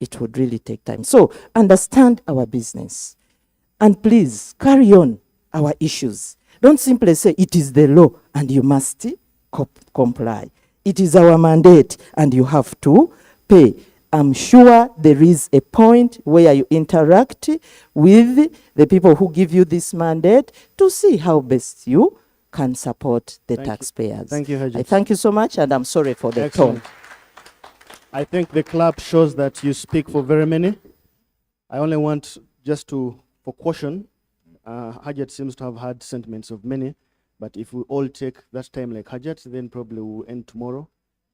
it would really take time. So understand our business, and please carry on our issues. Don't simply say it is the law and you must comply. It is our mandate and you have to pay. I'm sure there is a point where you interact with the people who give you this mandate to see how best you can support the taxpayers. Thank you, Hajit. I thank you so much, and I'm sorry for the tone. I think the clap shows that you speak for very many. I only want just for caution, Hajat seems to have had sentiments of many, but if we all take that time like Hajat, then probably we'll end tomorrow.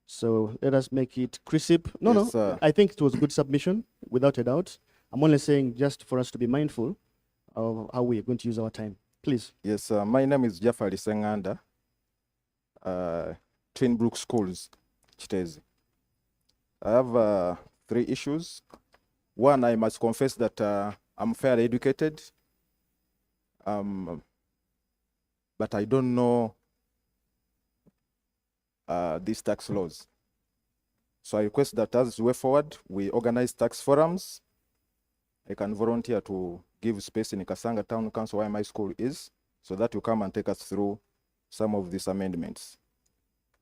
So let us make it crisp. No, I think it was a good submission, without a doubt. I'm only saying just for us to be mindful of how we are going to use our time. Please. Yes, my name is Jafari Senganda, Twin Brook Schools, Chitezi. I have 3 issues. One, I must confess that I'm fairly educated, but I don't know these tax laws. So I request that as we way forward, we organize tax forums. I can volunteer to give space in Kasanga Town Council where my school is, so that you come and take us through some of these amendments.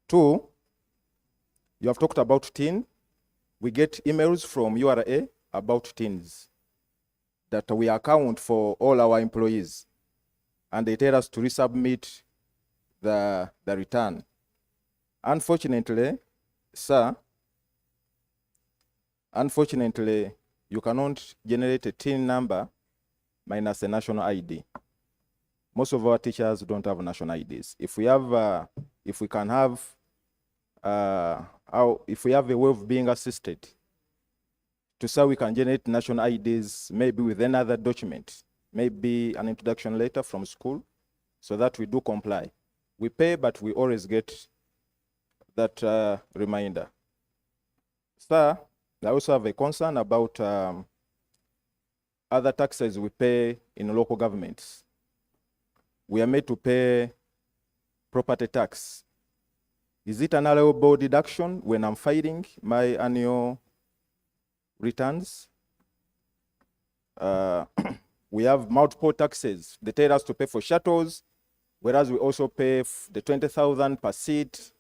2, you have talked about TIN. We get emails from URA about TINs, that we account for all our employees, and they tell us to resubmit the return. Unfortunately, sir, you cannot generate a TIN number minus a national ID. Most of our teachers don't have national IDs. If we have, if we have a way of being assisted to say we can generate national IDs, maybe with another document, maybe an introduction letter from school, so that we do comply. We pay, but we always get that reminder. Sir, I also have a concern about other taxes we pay in local governments. We are made to pay property tax. Is it an allowable deduction when I'm filing my annual returns? We have multiple taxes. They tell us to pay for shuttles, whereas we also pay the 20,000 per seat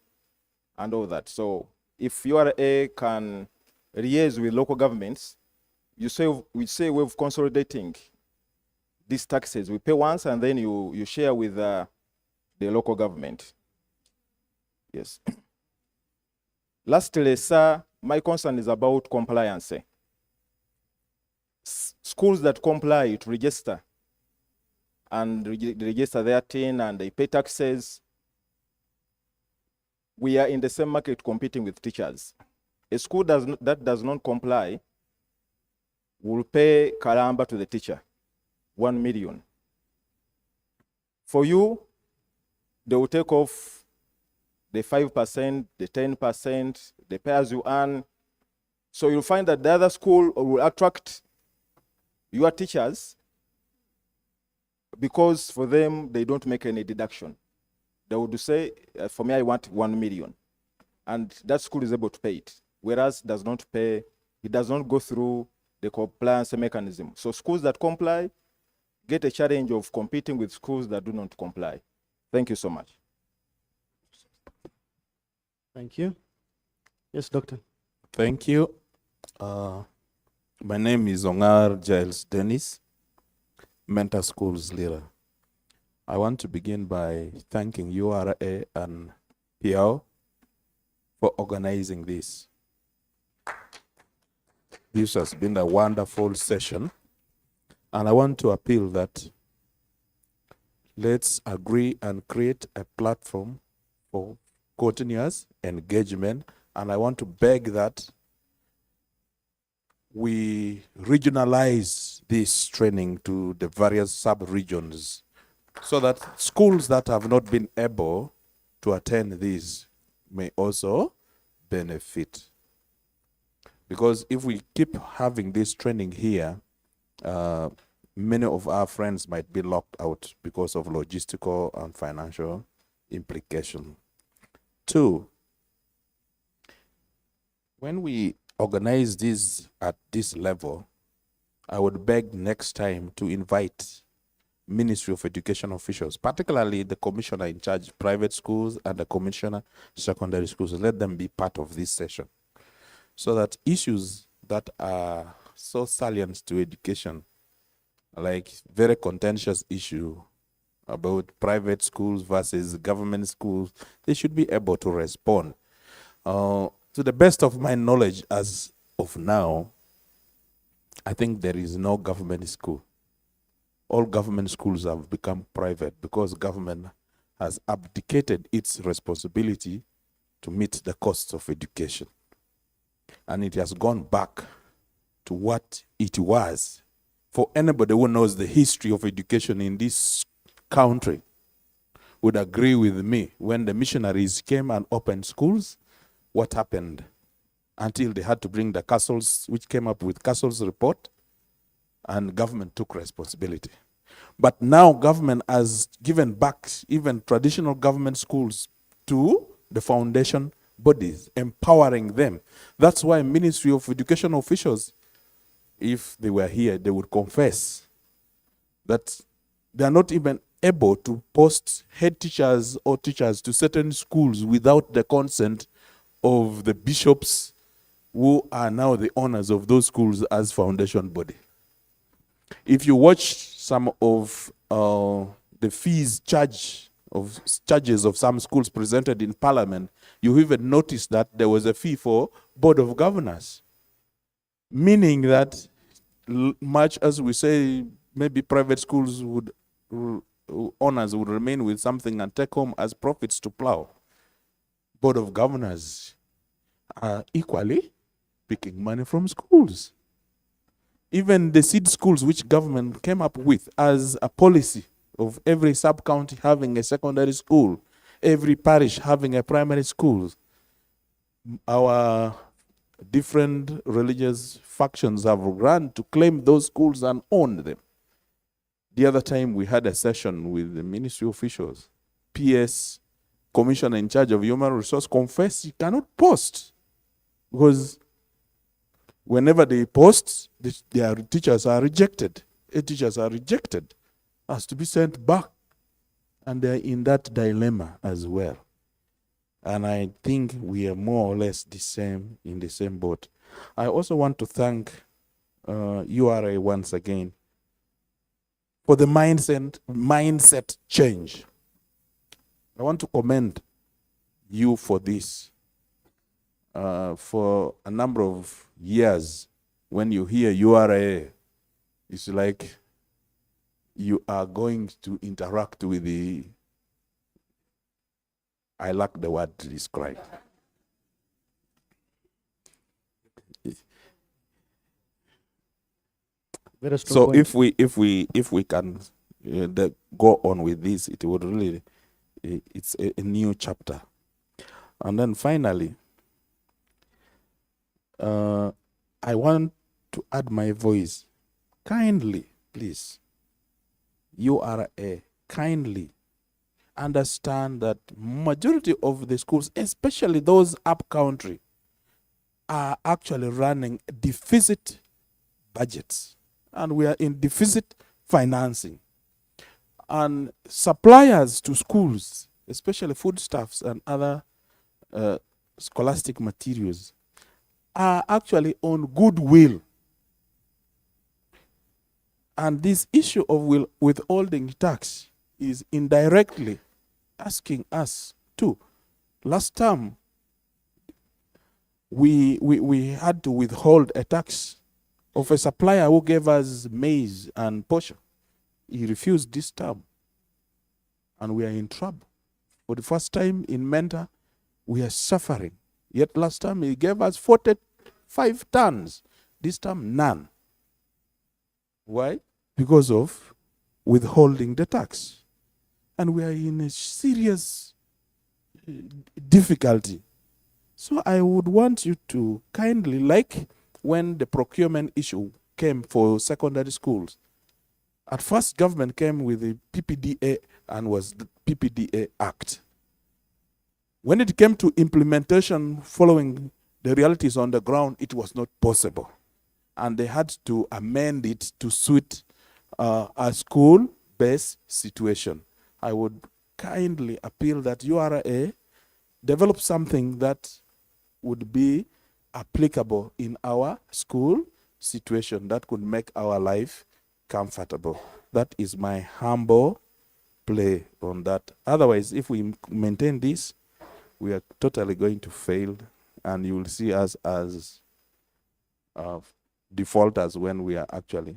and all that. So if URA can liaise with local governments, we say we're consolidating these taxes. We pay once and then you share with the local government. Yes. Lastly, sir, my concern is about compliance. Schools that comply to register and register their TIN and they pay taxes, we are in the same market competing with teachers. A school that does not comply will pay Karamba to the teacher, 1 million. For you, they will take off the 5%, the 10%, the pay as you earn. So you'll find that the other school will attract your teachers because for them, they don't make any deduction. They would say, for me, I want 1 million. And that school is able to pay it, whereas does not pay It does not go through the compliance mechanism. So schools that comply get a challenge of competing with schools that do not comply. Thank you so much. Thank you. Yes, Doctor. Thank you. My name is Ongar Giles Dennis, Mentor Schools leader. I want to begin by thanking URA and PL for organizing this. This has been a wonderful session, and I want to appeal that let's agree and create a platform for continuous engagement, and I want to beg that we regionalize this training to the various sub-regions so that schools that have not been able to attend this may also benefit. Because if we keep having this training here, many of our friends might be locked out because of logistical and financial implication. Two, when we organize this at this level, I would beg next time to invite Ministry of Education officials, particularly the commissioner in charge of private schools and the commissioner secondary schools. Let them be part of this session so that issues that are so salient to education, like very contentious issue about private schools versus government schools, they should be able to respond. To the best of my knowledge as of now, I think there is no government school. All government schools have become private because government has abdicated its responsibility to meet the costs of education. And it has gone back to what it was. For anybody who knows the history of education in this country would agree with me. When the missionaries came and opened schools, what happened? Until they had to bring the Castles, which came up with Castles report, and government took responsibility. But now government has given back even traditional government schools to the foundation bodies, empowering them. That's why Ministry of Education officials, if they were here, they would confess that they are not even able to post head teachers or teachers to certain schools without the consent of the bishops who are now the owners of those schools as foundation body. If you watch some of the fees charges of some schools presented in Parliament, you even notice that there was a fee for Board of Governors, meaning that much as we say maybe private schools would, owners would remain with something and take home as profits to plow, Board of Governors are equally picking money from schools. Even the seed schools which government came up with as a policy of every sub-county having a secondary school, every parish having a primary school, our different religious factions have run to claim those schools and own them. The other time we had a session with the ministry officials, PS commissioner in charge of human resource confessed he cannot post because whenever they post, their teachers are rejected. Teachers are rejected, has to be sent back. And they're in that dilemma as well. And I think we are more or less the same, in the same boat. I also want to thank URA once again for the mindset change. I want to commend you for this. For a number of years, when you hear URA, it's like you are going to interact with the, I lack the word to describe. Very strong So point. if we can go on with this, it would really, it's a new chapter. And then finally, I want to add my voice. Kindly, please, URA, kindly understand that majority of the schools, especially those up country, are actually running deficit budgets, and we are in deficit financing. And suppliers to schools, especially foodstuffs and other scholastic materials, are actually on goodwill. And this issue of withholding tax is indirectly asking us to. Last time, we had to withhold a tax of a supplier who gave us maize and posho. He refused this term, and we are in trouble. For the first time in Menta, we are suffering. Yet last time he gave us 45 tons. This time, none. Why? Because of withholding the tax. And we are in a serious difficulty. So I would want you to kindly, like when the procurement issue came for secondary schools, at first government came with the PPDA and was the PPDA Act. When it came to implementation following the realities on the ground, it was not possible. And they had to amend it to suit a school-based situation. I would kindly appeal that URA develop something that would be applicable in our school situation that could make our life comfortable. That is my humble play on that. Otherwise, if we maintain this, we are totally going to fail, and you will see us as defaulters when we are actually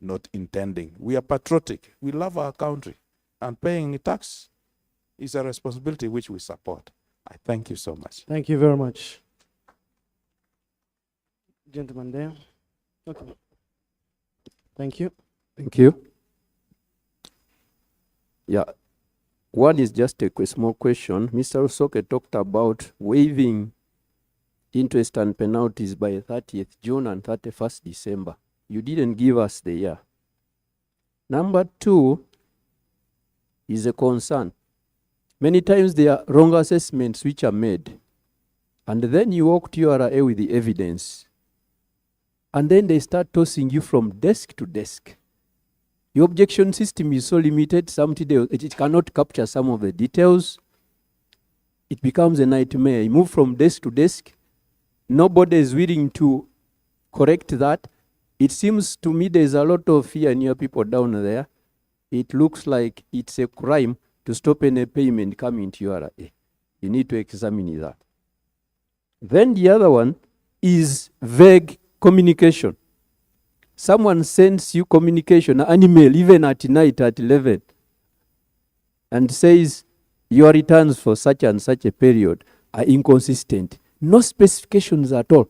not intending. We are patriotic. We love our country, and paying tax is a responsibility which we support. I thank you so much. Thank you very much. Gentleman there. Okay. Thank you. Thank you. Yeah. One is just a small question. Mr. Usoke talked about waiving interest and penalties by 30th June and 31st December. You didn't give us the year. Number two is a concern. Many times there are wrong assessments which are made. And then you walk to URA with the evidence. And then they start tossing you from desk to desk. Your objection system is so limited, it cannot capture some of the details. It becomes a nightmare. You move from desk to desk. Nobody is willing to correct that. It seems to me there's a lot of fear in your people down there. It looks like it's a crime to stop any payment coming to URA. You need to examine that. Then the other one is vague communication. Someone sends you communication, an email, even at night at 11, and says your returns for such and such a period are inconsistent. No specifications at all.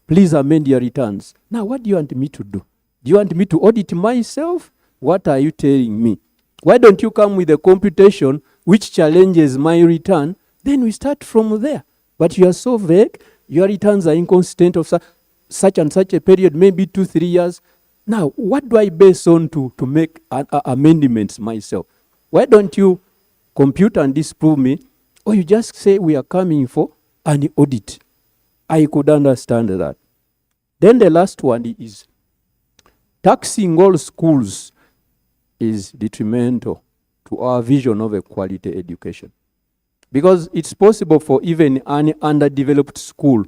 Please amend your returns. Now, what do you want me to do? Do you want me to audit myself? What are you telling me? Why don't you come with a computation which challenges my return? Then we start from there. But you are so vague. Your returns are inconsistent of such and such a period, maybe 2-3 years. Now, what do I base on to make amendments myself? Why don't you compute and disprove me, or you just say we are coming for an audit? I could understand that. Then the last one is taxing all schools is detrimental to our vision of a quality education. Because it's possible for even an underdeveloped school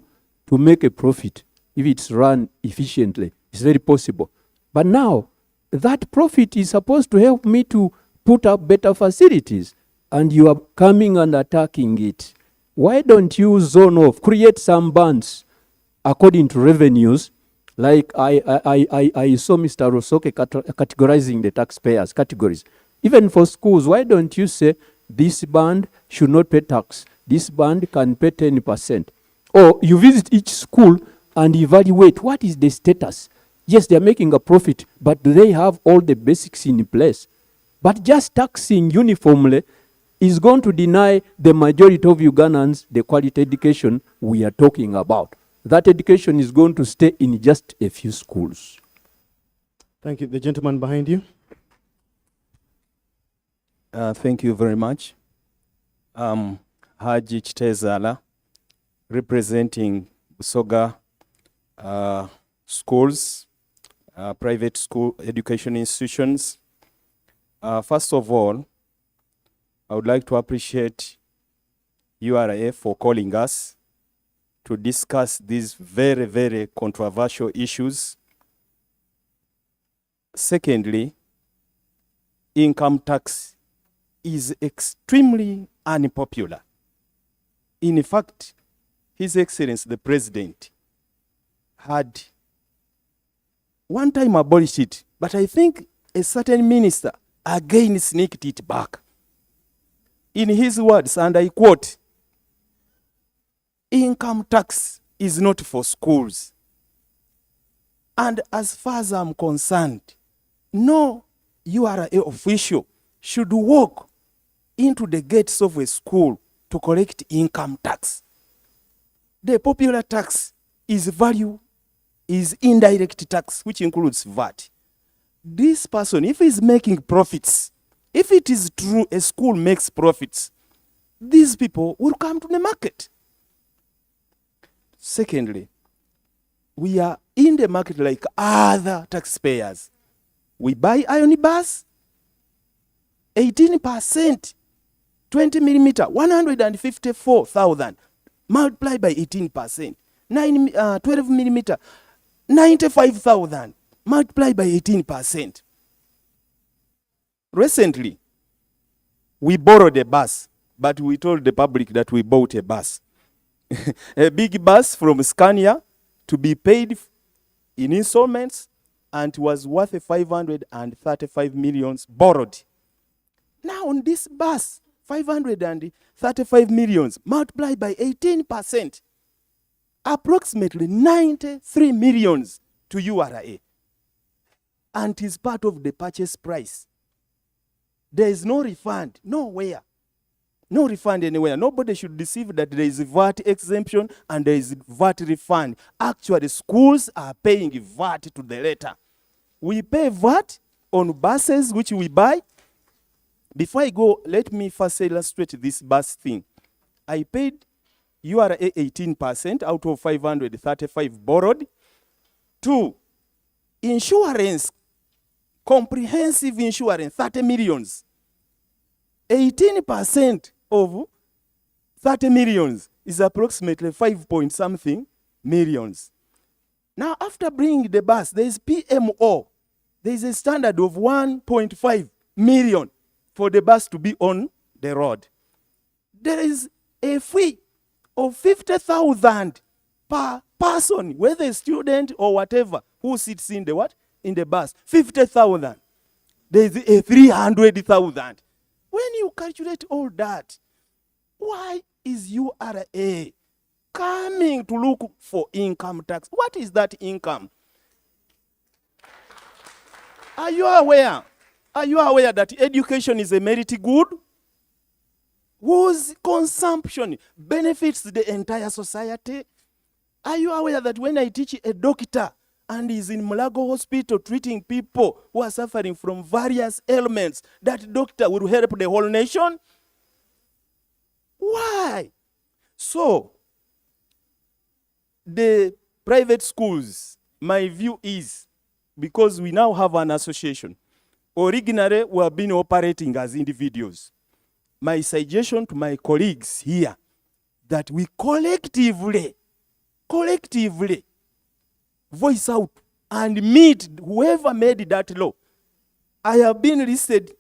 to make a profit if it's run efficiently. It's very possible. But now, that profit is supposed to help me to put up better facilities, and you are coming and attacking it. Why don't you zone off, create some bands according to revenues, like I saw Mr. Rosoke categorizing the taxpayers categories. Even for schools, why don't you say this band should not pay tax, this band can pay 10%? Or you visit each school and evaluate what is the status. Yes, they are making a profit, but do they have all the basics in place? But just taxing uniformly is going to deny the majority of Ugandans the quality education we are talking about. That education is going to stay in just a few schools. Thank you. The gentleman behind you. Thank you very much. Haji Chitezala, representing Busoga schools, private school education institutions. First of all, I would like to appreciate URA for calling us to discuss these very, very controversial issues. Secondly, income tax is extremely unpopular. In fact, His Excellency the President had one time abolished it, but I think a certain minister again sneaked it back. In his words, and I quote, "Income tax is not for schools. And as far as I'm concerned, no URA official should walk into the gates of a school to collect income tax. The popular tax is indirect tax, which includes VAT. This person, if he's making profits, if it is true a school makes profits, these people will come to the market." Secondly, we are in the market like other taxpayers. We buy iron bars, 18%, 20 millimeter, 154,000, multiplied by 18%, 12 millimeter, 95,000, multiplied by 18%. Recently, we borrowed a bus, but we told the public that we bought a bus. A big bus from Scania to be paid in installments, and was worth 535 million borrowed. Now on this bus, 535 million multiplied by 18%, approximately 93 million to URA. And is part of the purchase price. There is no refund, nowhere. No refund anywhere. Nobody should deceive that there is a VAT exemption and there is VAT refund. Actually, schools are paying VAT to the letter. We pay VAT on buses which we buy. Before I go, let me first illustrate this bus thing. I paid URA 18% out of 535 borrowed. 2, insurance, comprehensive insurance, 30 millions. 18% of 30 millions is approximately 5 point something millions. Now, after bringing the bus, there is PMO. There is a standard of 1.5 million for the bus to be on the road. There is a fee of 50,000 per person, whether a student or whatever, who sits in the what? In the bus. 50,000. There is a 300,000. When you calculate all that, why is URA coming to look for income tax? What is that income? Are you aware? Are you aware that education is a merit good? Whose consumption benefits the entire society? Are you aware that when I teach a doctor and is in Mulago Hospital treating people who are suffering from various ailments, that doctor will help the whole nation? Why? So, the private schools, my view is, because we now have an association, originally we have been operating as individuals. My suggestion to my colleagues here, that we collectively voice out and meet whoever made that law. I have been listed,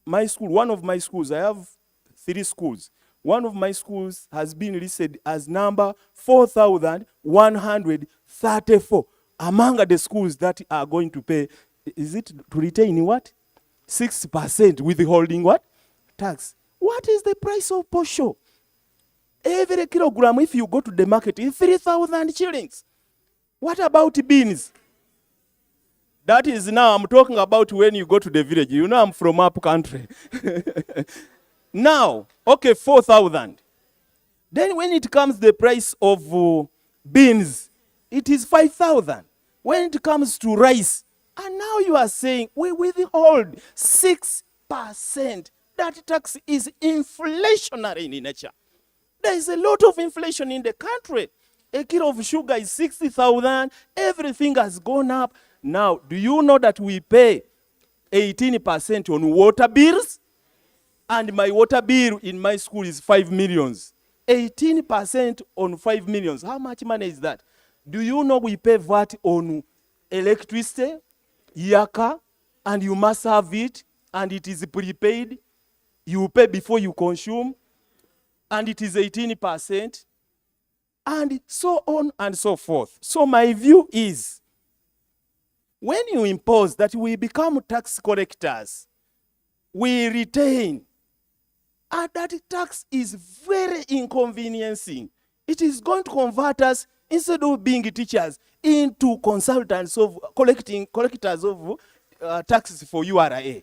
my school, one of my schools, I have 3 schools. One of my schools has been listed as number 4,134 among the schools that are going to pay, is it to retain what? 6% withholding what? Tax. What is the price of posho? Every kilogram, if you go to the market, is 3,000 shillings. What about beans? That is now, I'm talking about when you go to the village. You know I'm from up country. Now, okay, 4,000. Then when it comes the price of beans, it is 5,000. When it comes to rice, and now you are saying we withhold 6%. That tax is inflationary in nature. There is a lot of inflation in the country. A kilo of sugar is 60,000. Everything has gone up. Now, do you know that we pay 18% on water bills? And my water bill in my school is 5 millions. 18% on 5 millions. How much money is that? Do you know we pay VAT on electricity, yaka, and you must have it, and it is prepaid. You pay before you consume, and it is 18%, and so on and so forth. So my view is, when you impose that we become tax collectors, we retain, and that tax is very inconveniencing. It is going to convert us, instead of being teachers, into consultants of collectors of taxes for URA.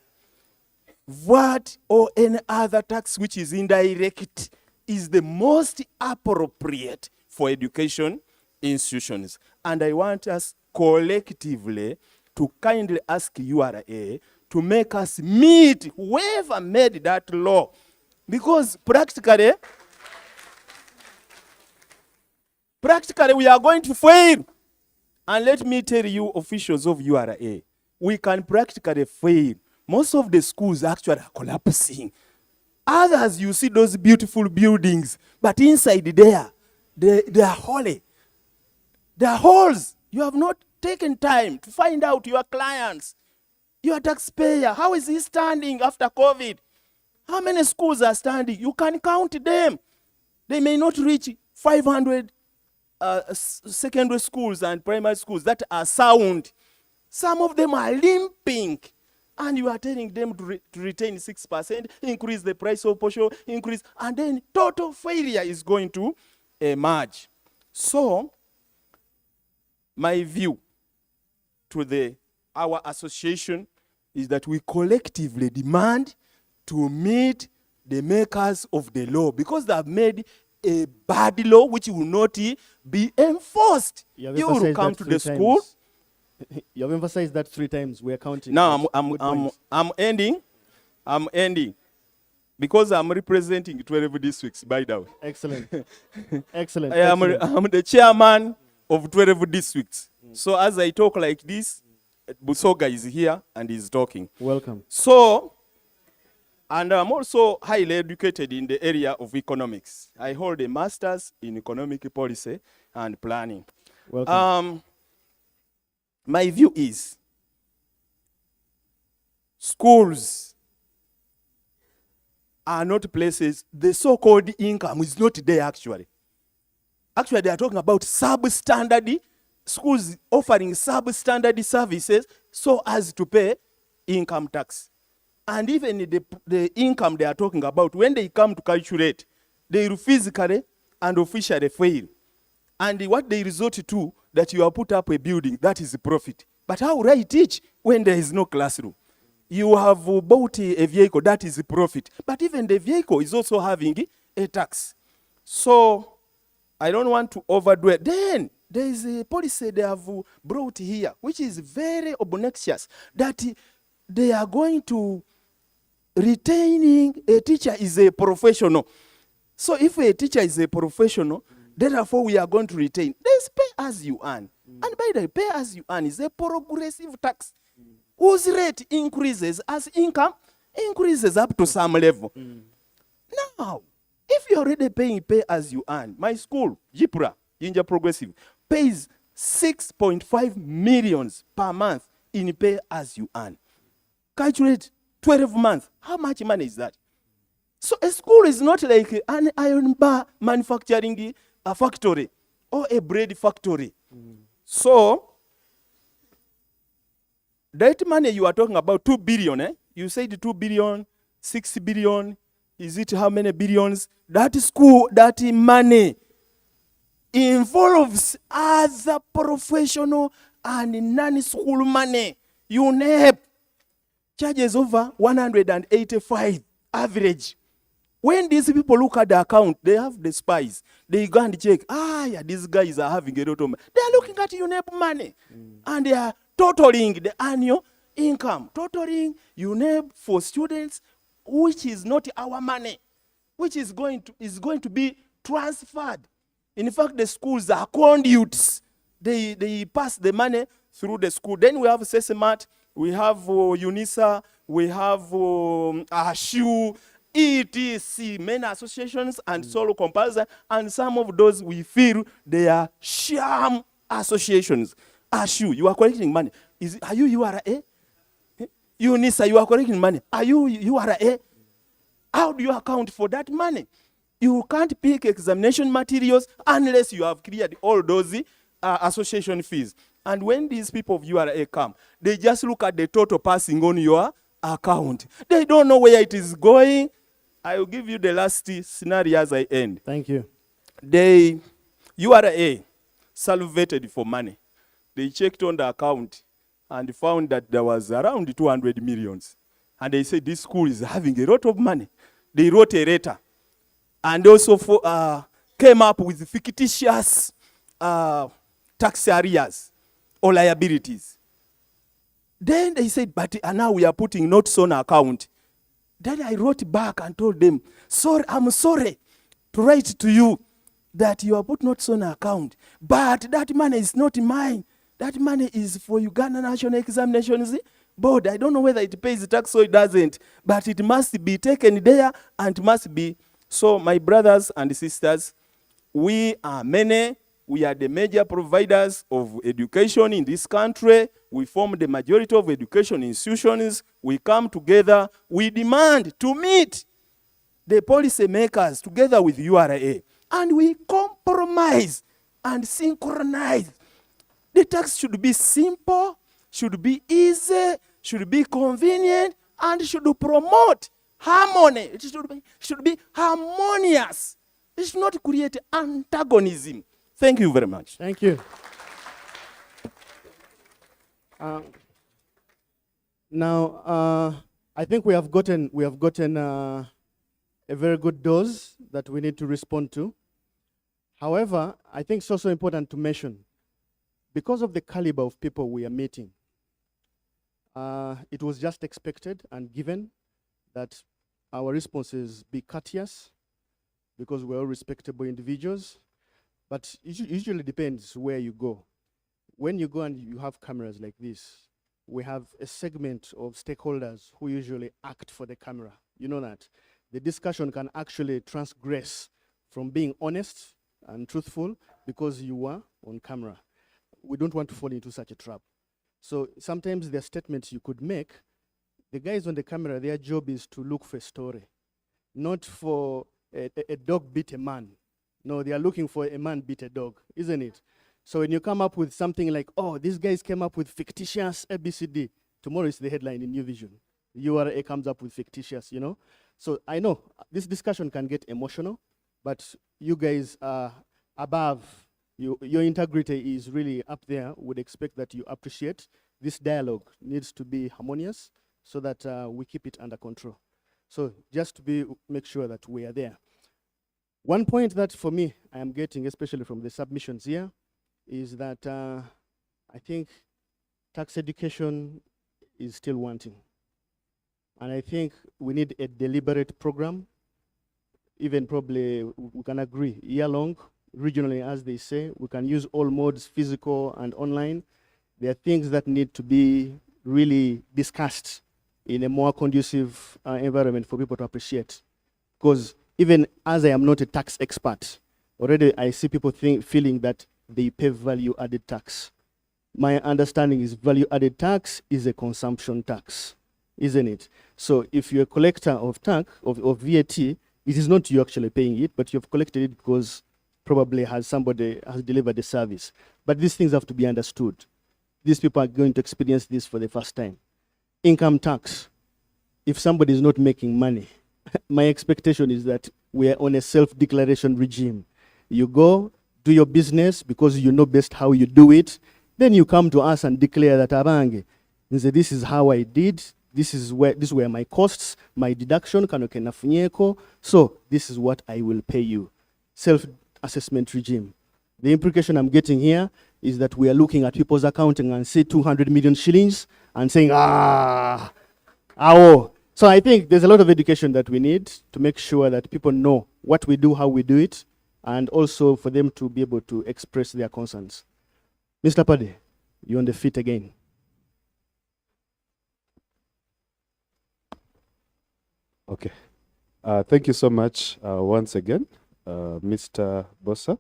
VAT or any other tax which is indirect is the most appropriate for education institutions. And I want us collectively to kindly ask URA to make us meet whoever made that law. Because practically we are going to fail. And let me tell you, officials of URA, we can practically fail. Most of the schools actually are collapsing. Others, you see those beautiful buildings, but inside there, they are holy. They are holes. You have not taken time to find out your clients, your taxpayer. How is he standing after COVID? How many schools are standing? You can count them. They may not reach 500 secondary schools and primary schools that are sound. Some of them are limping. And you are telling them to retain 6%, increase the price of portion, increase, and then total failure is going to emerge. So, my view to our association is that we collectively demand to meet the makers of the law, because they have made a bad law which will not be enforced. You will come to the school. You have emphasized that 3 times. We are counting. Now I'm ending. I'm ending. Because I'm representing 12 districts, by the way. Excellent. Excellent. I'm the chairman of 12 districts. So as I talk like this, Busoga is here and is talking. Welcome. So, and I'm also highly educated in the area of economics. I hold a master's in economic policy and planning. Welcome. My view is, schools are not places, the so-called income is not there actually. Actually, they are talking about substandard, schools offering substandard services so as to pay income tax. And even the income they are talking about, when they come to calculate, they physically and officially fail. And what they resort to, that you have put up a building, that is profit. But how will I teach when there is no classroom? You have bought a vehicle, that is profit. But even the vehicle is also having a tax. So I don't want to overdo it. Then there is a policy they have brought here, which is very obnoxious, that they are going to retaining a teacher is a professional. So if a teacher is a professional, therefore we are going to retain. There's pay as you earn. And by the way, pay as you earn is a progressive tax whose rate increases as income increases up to some level. Now, if you're already paying pay as you earn, my school, JIPRA, Jinja Progressive, pays 6.5 millions per month in pay as you earn. Calculate 12 months. How much money is that? So a school is not like an iron bar manufacturing a factory or a bread factory. So that money you are talking about, 2 billion, you said 2 billion, 6 billion, is it how many billions? That school, that money involves other professional and non-school money. UNEP charges over 185 average. When these people look at the account, they have the spies. They go and check, yeah, these guys are having a lot of money. They are looking at UNEP money. And they are totaling the annual income. Totaling UNEP for students, which is not our money, which is going to be transferred In fact, the schools are conduits. They pass the money through the school. Then we have Sesemat, we have UNISA, we have ASHU, ETC, many associations and solo comparison, and some of those we feel they are sham associations. ASHU, you are collecting money. Are you URA? UNISA, you are collecting money. Are you URA? How do you account for that money? You can't pick examination materials unless you have cleared all those association fees. And when these people of URA come, they just look at the total passing on your account. They don't know where it is going. I will give you the last scenario as I end. Thank you. They, URA, salvated for money. They checked on the account and found that there was around 200 millions. And they said this school is having a lot of money. They wrote a letter and also came up with fictitious tax arrears or liabilities. Then they said, but now we are putting notes on account. Then I wrote back and told them, sorry, I'm sorry to write to you that you have put notes on account, but that money is not mine. That money is for Uganda National Examinations Board. I don't know whether it pays tax or it doesn't, but it must be taken there and must be. So my brothers and sisters, we are many. We are the major providers of education in this country. We form the majority of education institutions. We come together. We demand to meet the policy makers together with URA. And we compromise and synchronize. The tax should be simple, should be easy, should be convenient, and should promote harmony. It should be harmonious. It should not create antagonism. Thank you very much. Thank you. Now, I think we have gotten a very good dose that we need to respond to. However, I think it's also important to mention, because of the caliber of people we are meeting, it was just expected and given that our responses be courteous, because we're all respectable individuals. But it usually depends where you go. When you go and you have cameras like this, we have a segment of stakeholders who usually act for the camera. You know that. The discussion can actually transgress from being honest and truthful because you are on camera. We don't want to fall into such a trap. So sometimes there are statements you could make. The guys on the camera, their job is to look for a story, not for a dog beat a man. No, they are looking for a man beat a dog, isn't it? So when you come up with something like, oh, these guys came up with fictitious ABCD, tomorrow is the headline in New Vision. URA comes up with fictitious, you know? So I know this discussion can get emotional, but you guys are above. Your integrity is really up there. Would expect that you appreciate. This dialogue needs to be harmonious so that we keep it under control. So just to make sure that we are there. One point that for me I am getting, especially from the submissions here, is that I think tax education is still wanting. And I think we need a deliberate program, even probably we can agree year-long, regionally as they say. We can use all modes, physical and online. There are things that need to be really discussed in a more conducive environment for people to appreciate. Because even as I am not a tax expert, already I see people feeling that they pay value-added tax. My understanding is value-added tax is a consumption tax, isn't it? So if you're a collector of tax, of VAT, it is not you actually paying it, but you've collected it because probably somebody has delivered the service. But these things have to be understood. These people are going to experience this for the first time. Income tax, if somebody is not making money, my expectation is that we are on a self-declaration regime. You go, do your business because you know best how you do it. Then you come to us and declare that abange, this is how I did. These were my costs, my deduction, so this is what I will pay you. Self-assessment regime. The implication I'm getting here is that we are looking at people's accounting and say 200 million shillings and saying, So I think there's a lot of education that we need to make sure that people know what we do, how we do it, and also for them to be able to express their concerns. Mr. Pade, you're on the feet again. Okay. Thank you so much once again, Mr. Bossa.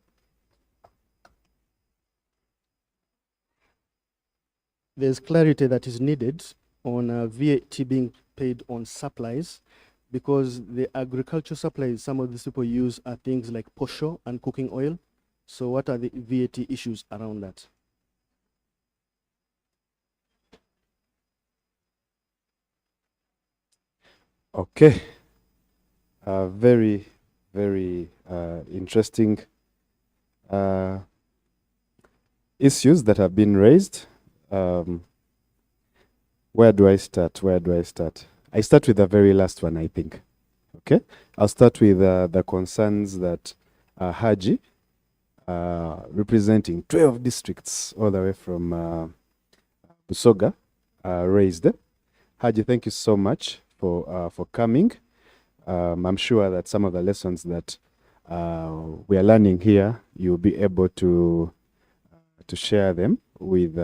There's clarity that is needed on VAT being paid on supplies, because the agricultural supplies some of these people use are things like posho and cooking oil. So what are the VAT issues around that? Okay. Very, very interesting issues that have been raised. Where do I start? Where do I start? I start with the very last one, I think. Okay? I'll start with the concerns that Haji, representing 12 districts all the way from Busoga, raised. Haji, thank you so much for coming. I'm sure that some of the lessons that we are learning here, you'll be able to share them with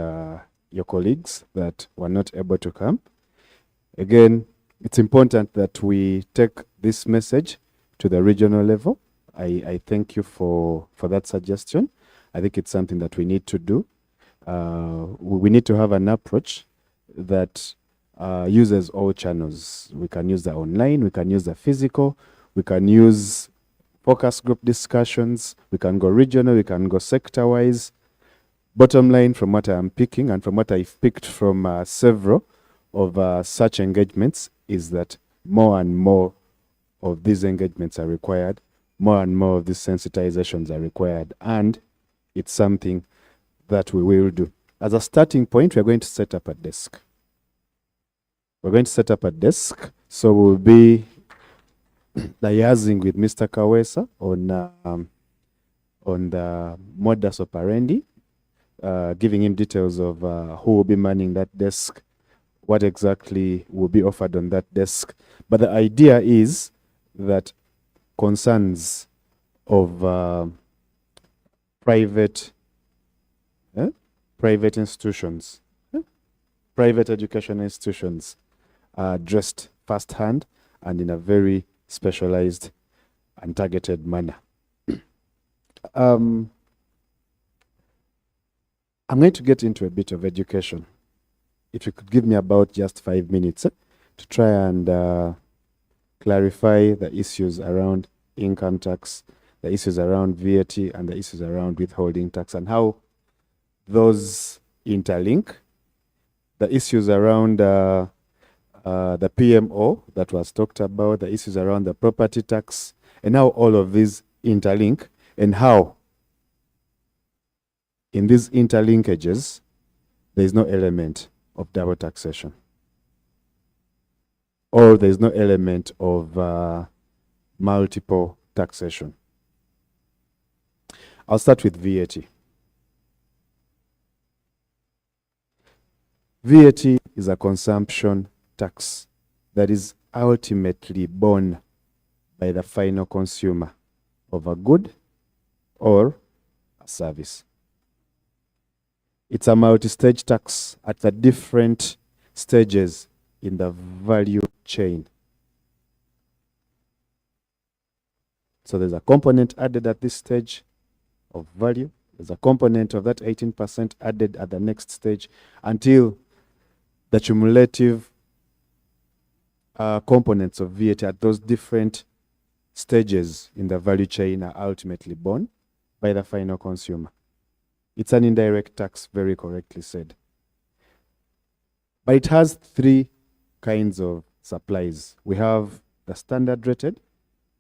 your colleagues that were not able to come. Again, it's important that we take this message to the regional level. I thank you for that suggestion. I think it's something that we need to do. We need to have an approach that uses all channels. We can use the online, we can use the physical, we can use focus group discussions, we can go regional, we can go sector-wise. Bottom line, from what I'm picking and from what I've picked from several of such engagements, is that more and more of these engagements are required, more and more of these sensitizations are required, and it's something that we will do. As a starting point, we're going to set up a desk. We're going to set up a desk, so we'll be liaising with Mr. Kawesa on the modus operandi, giving him details of who will be manning that desk, what exactly will be offered on that desk. But the idea is that concerns of private institutions, private education institutions are addressed firsthand and in a very specialized and targeted manner. I'm going to get into a bit of education. If you could give me about just 5 minutes to try and clarify the issues around income tax, the issues around VAT, and the issues around withholding tax, and how those interlink. The issues around the PMO that was talked about, the issues around the property tax, and how all of these interlink, and how in these interlinkages, there is no element of double taxation, or there is no element of multiple taxation. I'll start with VAT. VAT is a consumption tax that is ultimately borne by the final consumer of a good or a service. It's a multi-stage tax at the different stages in the value chain. So there's a component added at this stage of value. There's a component of that 18% added at the next stage, until the cumulative components of VAT at those different stages in the value chain are ultimately borne by the final consumer. It's an indirect tax, very correctly said. But it has three kinds of supplies. We have the standard rated,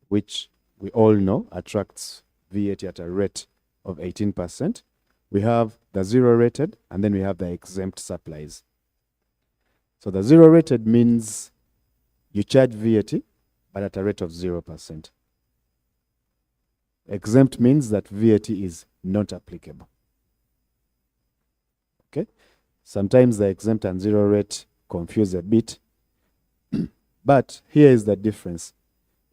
which we all know attracts VAT at a rate of 18%. We have the zero rated, and then we have the exempt supplies. So the zero rated means you charge VAT, but at a rate of 0%. Exempt means that VAT is not applicable. Okay? Sometimes the exempt and zero rate confuse a bit. But here is the difference.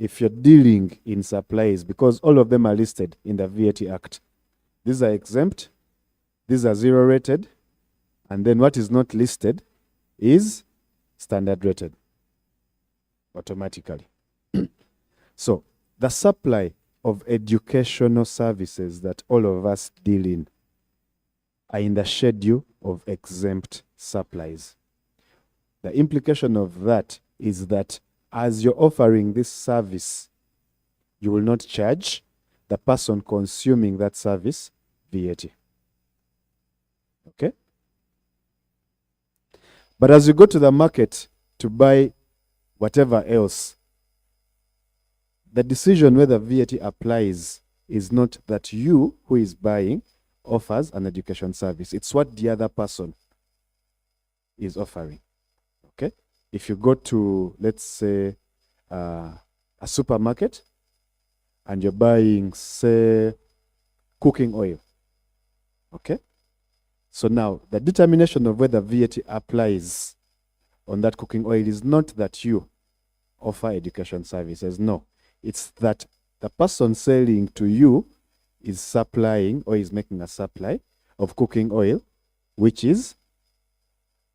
if you're dealing in supplies, because all of them are listed in the VAT Act. These are exempt, these are zero rated, and then what is not listed is standard rated automatically. So the supply of educational services that all of us deal in are in the schedule of exempt supplies. The implication of that is that as you're offering this service, you will not charge the person consuming that service VAT. Okay? But as you go to the market to buy whatever else, the decision whether VAT applies is not that you, who is buying, offers an education service. It's what the other person is offering. Okay? If you go to, let's say, a supermarket and you're buying, say, cooking oil. Okay? So now, the determination of whether VAT applies on that cooking oil is not that you offer education services. No. It's that the person selling to you is supplying or is making a supply of cooking oil, which is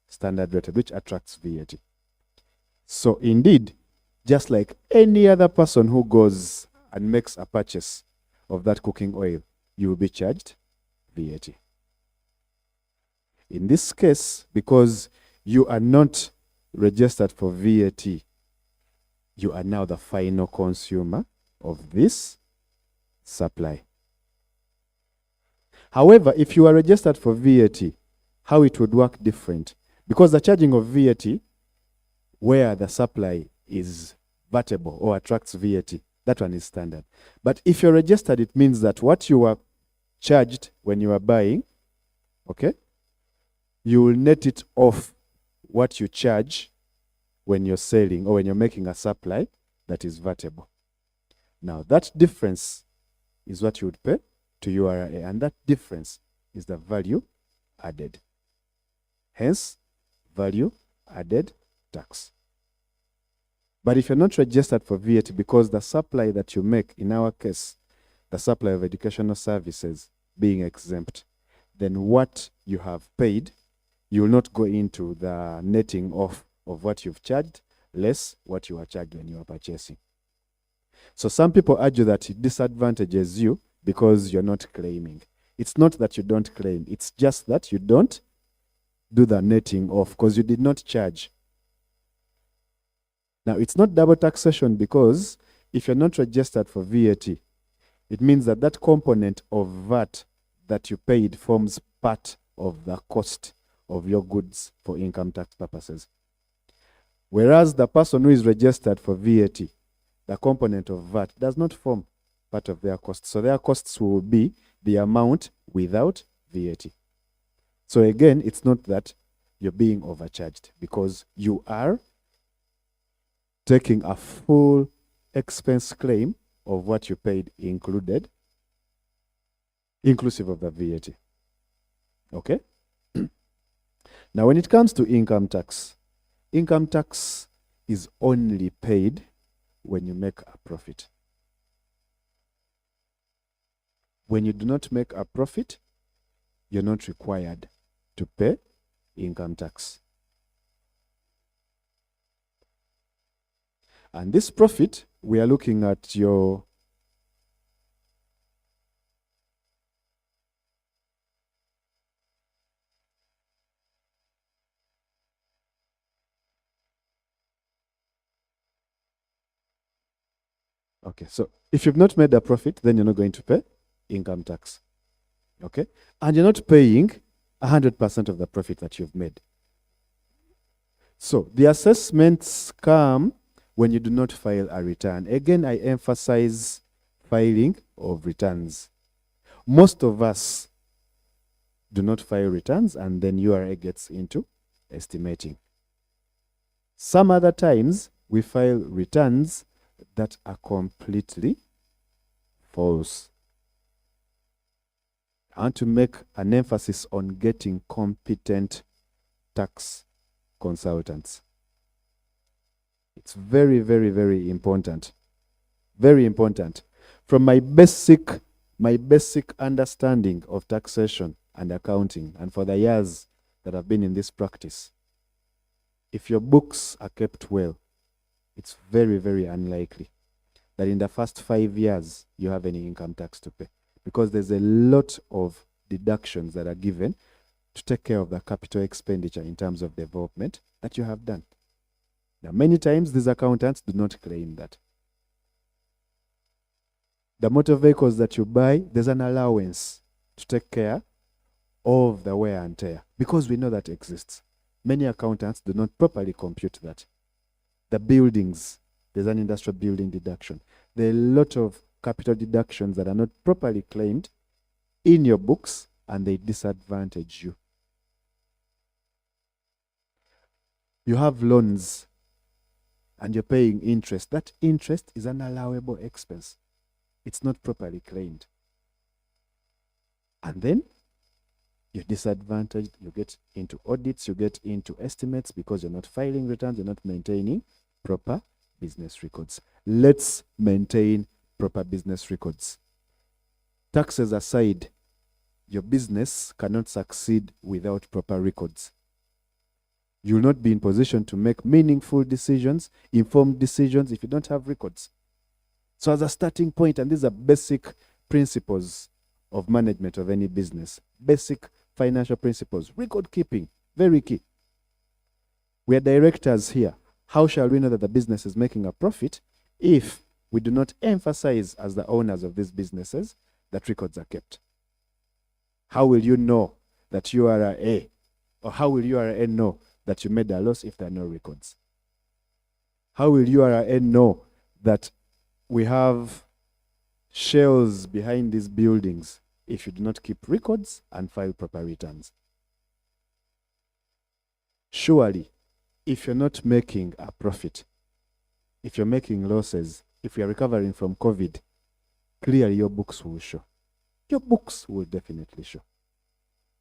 standard rated, which attracts VAT. So indeed, just like any other person who goes and makes a purchase of that cooking oil, you will be charged VAT. In this case, because you are not registered for VAT, you are now the final consumer of this supply. However, if you are registered for VAT, how it would work different? Because the charging of VAT, where the supply is vatable or attracts VAT, that one is standard. But if you're registered, it means that what you are charged when you are buying, okay, you will net it off what you charge when you're selling or when you're making a supply that is vatable. Now, that difference is what you would pay to URA, and that difference is the value added. Hence, value added tax. But if you're not registered for VAT, because the supply that you make, in our case, the supply of educational services being exempt, then what you have paid, you will not go into the netting off of what you've charged, less what you are charged when you are purchasing. So some people argue that it disadvantages you because you're not claiming. It's not that you don't claim, it's just that you don't do the netting off because you did not charge. Now, it's not double taxation because if you're not registered for VAT, it means that that component of VAT that you paid forms part of the cost of your goods for income tax purposes. Whereas the person who is registered for VAT, the component of VAT does not form part of their costs. So their costs will be the amount without VAT. So again, it's not that you're being overcharged because you are taking a full expense claim of what you paid included, inclusive of the VAT. Okay? Now, when it comes to income tax is only paid when you make a profit. When you do not make a profit, you're not required to pay income tax. And this profit, we are looking at your okay, so if you've not made a profit, then you're not going to pay income tax. Okay? And you're not paying 100% of the profit that you've made. So the assessments come when you do not file a return. Again, I emphasize filing of returns. Most of us do not file returns, and then URA gets into estimating. Some other times, we file returns that are completely false. I want to make an emphasis on getting competent tax consultants. It's very, very, very important Very important. From my basic understanding of taxation and accounting, and for the years that I've been in this practice, if your books are kept well, it's very, very unlikely that in the first 5 years you have any income tax to pay, because there's a lot of deductions that are given to take care of the capital expenditure in terms of development that you have done. Now, many times these accountants do not claim that. The motor vehicles that you buy, there's an allowance to take care of the wear and tear, because we know that exists. Many accountants do not properly compute that. The buildings, there's an industrial building deduction. There are a lot of capital deductions that are not properly claimed in your books, and they disadvantage you. You have loans and you're paying interest. That interest is an allowable expense. It's not properly claimed. And then you're disadvantaged. You get into audits, you get into estimates because you're not filing returns, you're not maintaining proper business records. Let's maintain proper business records. Taxes aside, your business cannot succeed without proper records. You will not be in position to make meaningful decisions, informed decisions, if you don't have records. So as a starting point, and these are basic principles of management of any business, basic financial principles, record keeping, very key. We are directors here. How shall we know that the business is making a profit if we do not emphasize, as the owners of these businesses, that records are kept? How will you know that you are a, or how will URA know that you made a loss if there are no records? How will URA know that we have shells behind these buildings if you do not keep records and file proper returns? Surely, if you're not making a profit, if you're making losses, if you're recovering from COVID, clearly your books will show. Your books will definitely show.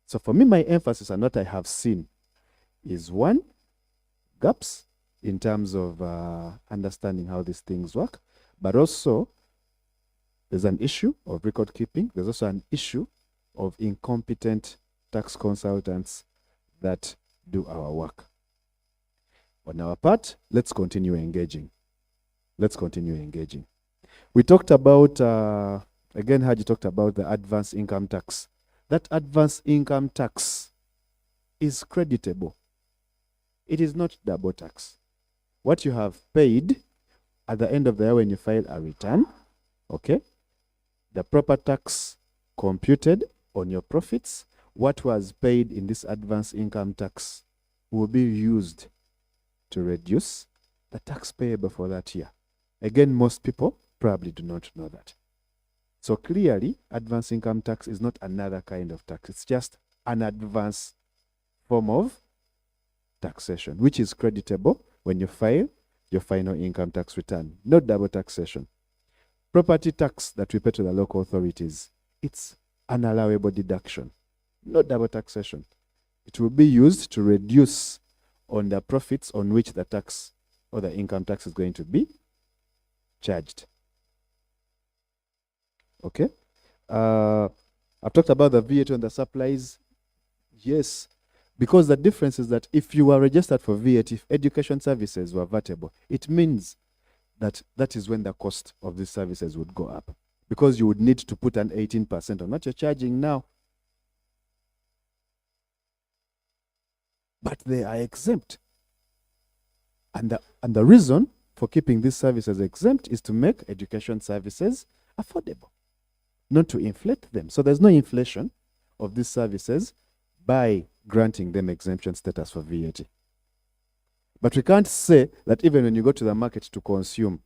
So for me, my emphasis on what I have seen is, one, gaps in terms of understanding how these things work, but also there's an issue of record keeping. There's also an issue of incompetent tax consultants that do our work. On our part, let's continue engaging. Let's continue engaging. We talked about, again, Haji talked about the advanced income tax. That advanced income tax is creditable. It is not double tax. What you have paid at the end of the year when you file a return, okay, the proper tax computed on your profits, what was paid in this advanced income tax will be used to reduce the tax payable for that year. Again, most people probably do not know that. So clearly, advanced income tax is not another kind of tax. It's just an advanced form of taxation, which is creditable when you file your final income tax return, not double taxation. Property tax that we pay to the local authorities, it's an allowable deduction, not double taxation. It will be used to reduce on the profits on which the tax or the income tax is going to be charged. Okay? I've talked about the VAT on the supplies. Yes, because the difference is that if you were registered for VAT, if education services were VATable, it means that that is when the cost of these services would go up, because you would need to put an 18% on what you're charging now. But they are exempt. And the reason for keeping these services exempt is to make education services affordable, not to inflate them. So there's no inflation of these services by granting them exemption status for VAT. But we can't say that even when you go to the market to consume,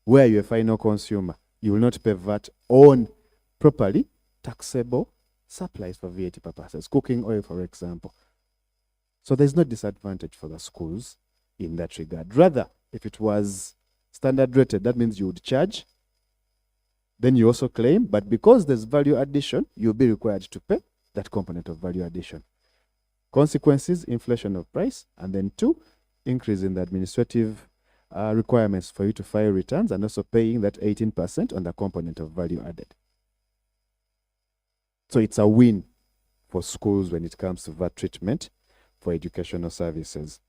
where you're a final consumer, you will not pay VAT on properly taxable supplies for VAT purposes, cooking oil, for example. So there's no disadvantage for the schools in that regard. Rather, if it was standard rated, that means you would charge, then you also claim, but because there's value addition, you'll be required to pay that component of value addition. Consequences, inflation of price, and then 2, increase in the administrative requirements for you to file returns and also paying that 18% on the component of value added. So it's a win for schools when it comes to VAT treatment for educational services.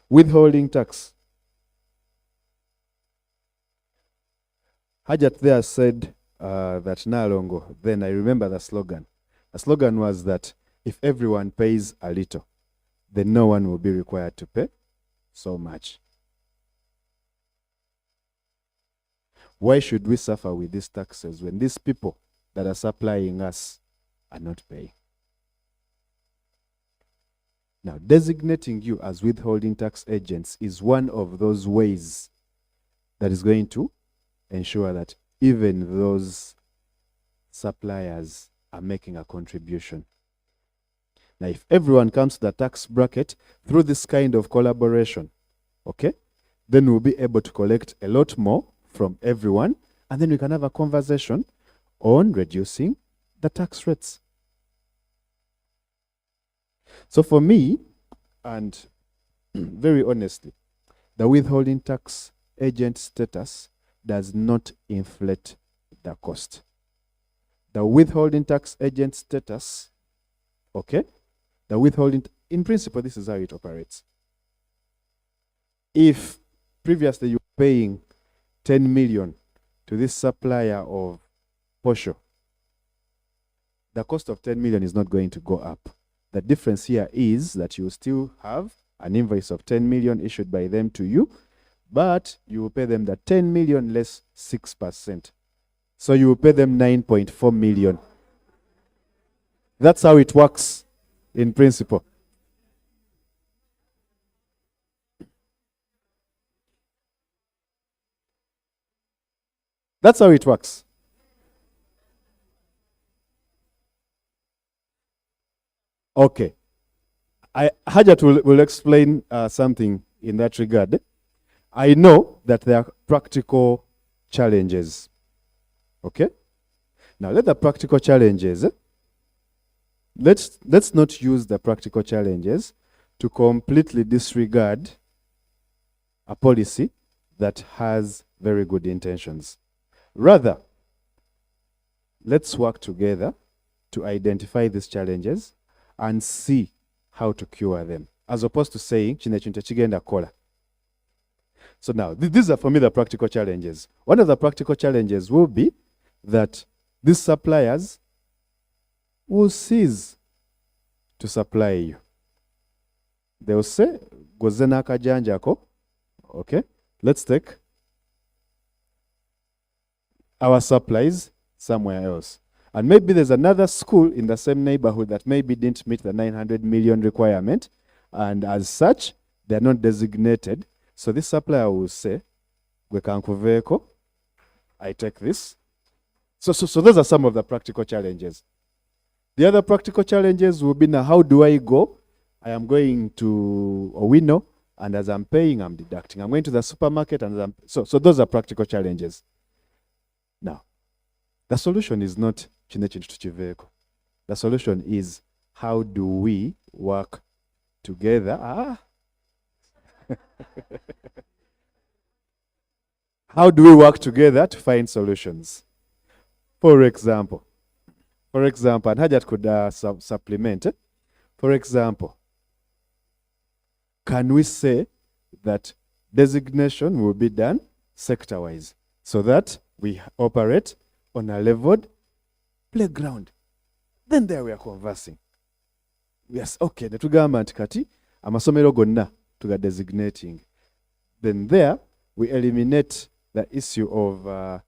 Withholding tax. Hajat there said that Nalongo, then I remember the slogan. The slogan was that if everyone pays a little, then no one will be required to pay so much. Why should we suffer with these taxes when these people that are supplying us are not paying? Now, designating you as withholding tax agents is one of those ways that is going to ensure that even those suppliers are making a contribution. Now, if everyone comes to the tax bracket through this kind of collaboration, okay, then we'll be able to collect a lot more from everyone, and then we can have a conversation on reducing the tax rates. So for me, and very honestly, the withholding tax agent status does not inflate the cost. The withholding tax agent status, okay, the withholding, in principle, this is how it operates. If previously you were paying 10 million to this supplier of Posho, the cost of 10 million is not going to go up. The difference here is that you still have an invoice of 10 million issued by them to you, but you will pay them the 10 million less 6%. So you will pay them 9.4 million. That's how it works in principle. That's how it works. Okay. Hajat will explain something in that regard. I know that there are practical challenges. Okay? Now, let the practical challenges, let's not use the practical challenges to completely disregard a policy that has very good intentions. Rather, let's work together to identify these challenges and see how to cure them, as opposed to saying, Chinechinta chigenda kola. So now, these are for me the practical challenges. One of the practical challenges will be that these suppliers will cease to supply you. They will say, Gozena kajanjako. Okay, let's take our supplies somewhere else. And maybe there's another school in the same neighborhood that maybe didn't meet the 900 million requirement, and as such, they're not designated. So this supplier will say, Gwekankuveko, I take this. So those are some of the practical challenges. The other practical challenges will be now, how do I go? I am going to Owino, and as I'm paying, I'm deducting. I'm going to the supermarket, and so those are practical challenges. Now, the solution is not Chinechintuveko. The solution is, how do we work together? How do we work together to find solutions? For example, and Hajat could supplement. For example, can we say that designation will be done sector-wise so that we operate on a leveled playground? Then there we are conversing. Yes, okay, the government kati amasomero gonna to designating. Then there we eliminate the issue of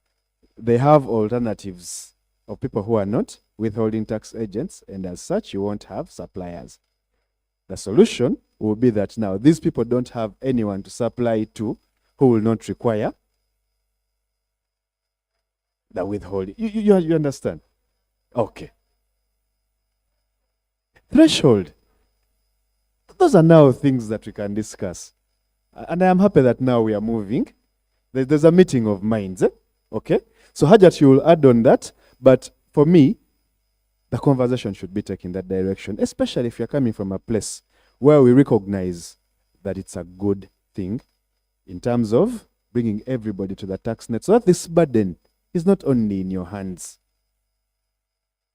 they have alternatives of people who are not withholding tax agents, and as such you won't have suppliers. The solution will be that now these people don't have anyone to supply to who will not require the withholding. You understand? Okay. Threshold. Those are now things that we can discuss. And I am happy that now we are moving. There's a meeting of minds. Okay? So Hajat, you will add on that. But for me, the conversation should be taken in that direction, especially if you're coming from a place where we recognize that it's a good thing in terms of bringing everybody to the tax net so that this burden is not only in your hands.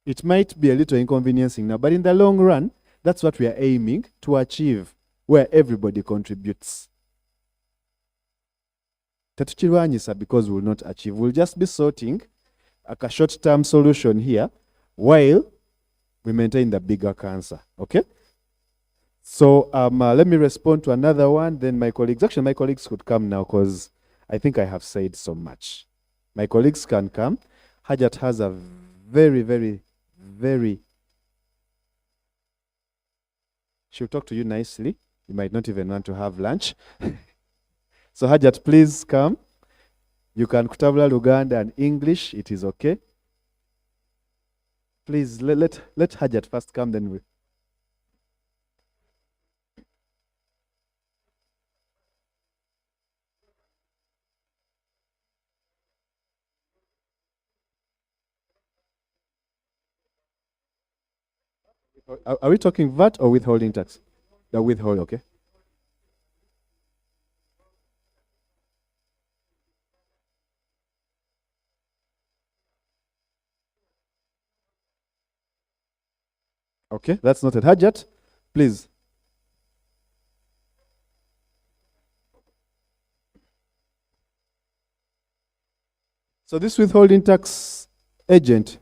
It might be a little inconveniencing now, but in the long run, that's what we are aiming to achieve, where everybody contributes. Tetuchirwanyisa because we will not achieve. We'll just be sorting a short-term solution here while we maintain the bigger cancer. Okay? So let me respond to another one. Then my colleagues could come now because I think I have said so much. My colleagues can come. Hajat has a very she'll talk to you nicely. You might not even want to have lunch. So Hajat, please come. You can kutabula Luganda and English. It is okay. Please let Hajat first come, then we. Are we talking VAT or withholding tax? The withhold, okay. Okay, that's noted. Hajat, please. So this withholding tax agent,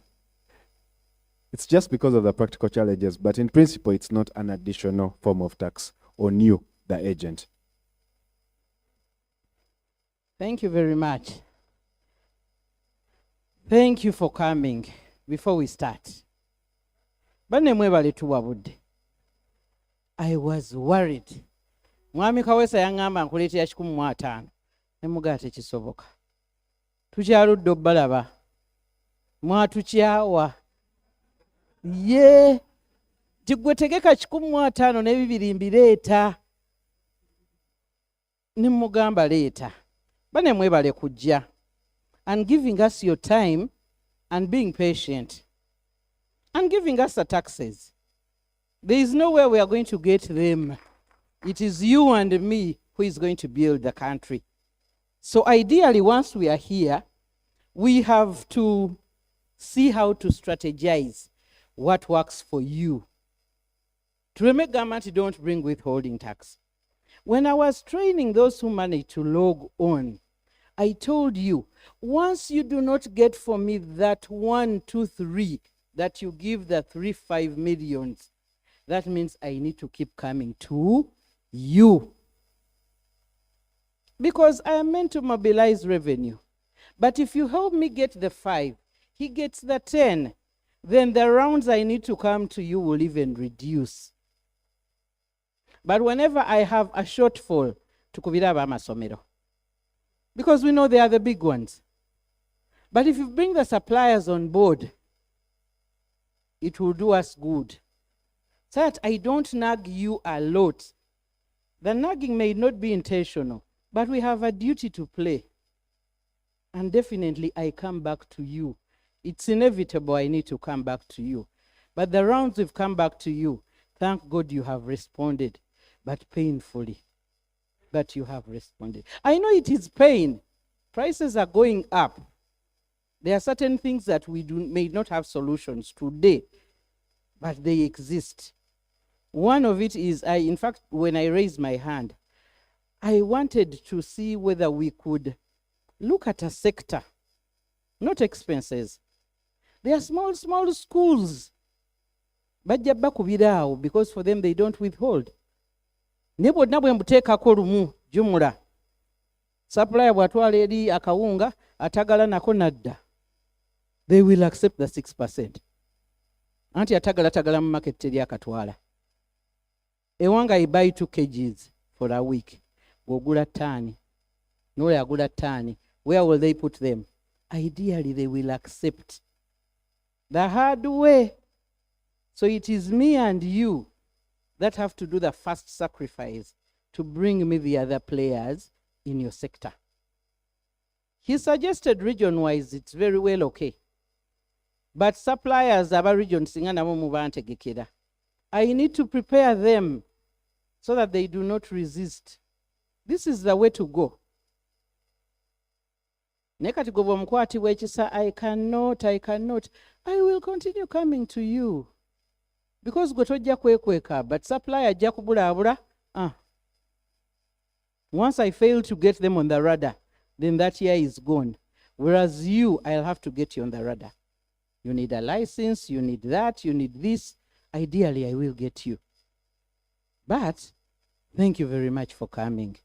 it's just because of the practical challenges, but in principle, it's not an additional form of tax on you, the agent. Thank you very much. Thank you for coming. Before we start, I was worried. Mwami Kawesa yangamba nkuleetera 15 nemugate kisoboka. Tukyaludde obbalaba. Mwatukyawa. Ye tigwe tegeka 15 n'ebibiri mbireeta. Nimugamba leeta. Bane mwebale kujja and giving us your time and being patient and giving us the taxes. There is nowhere we are going to get them. It is you and me who is going to build the country. So ideally, once we are here, we have to see how to strategize what works for you. To make government don't bring withholding tax. When I was training those who managed to log on, I told you, once you do not get for me that 1, 2, 3, that you give the 3-5 millions, that means I need to keep coming to you. Because I am meant to mobilize revenue. But if you help me get the 5, he gets the 10, then the rounds I need to come to you will even reduce. But whenever I have a shortfall, tukubira amasomero. Because we know they are the big ones. But if you bring the suppliers on board, it will do us good. So that I don't nag you a lot. The nagging may not be intentional, but we have a duty to play. And definitely I come back to you. It's inevitable I need to come back to you. But the rounds we've come back to you, thank God you have responded, but painfully. But you have responded. I know it is pain. Prices are going up. There are certain things that we may not have solutions today, but they exist. One of it is, in fact, when I raised my hand, I wanted to see whether we could look at a sector, not expenses. There are small schools. Bajja bakubira because for them they don't withhold. Nebo nabwe mbuteekako lumu jumula. Supplier bwatwala eri akawunga atagala nako nadda. They will accept the 6%. Anti atagala mu market teri akatwala. Ewanga I buy 2 kgs for a week. Gogula tani. Nole agula tani. Where will they put them? Ideally, they will accept the hard way. So it is me and you that have to do the first sacrifice to bring me the other players in your sector. He suggested region-wise, it's very well okay. But suppliers aba region singana mu bantegekera. I need to prepare them so that they do not resist. This is the way to go. naye kati gwe bw'omukwatibwa ekisa I cannot, I will continue coming to you because gwe tojja kwekweka but supply ajja kubulaabula. Once I fail to get them on the radar, then that year is gone. Whereas you, I'll have to get you on the radar. You need a license, you need that, you need this. Ideally, I will get you. But thank you very much for coming.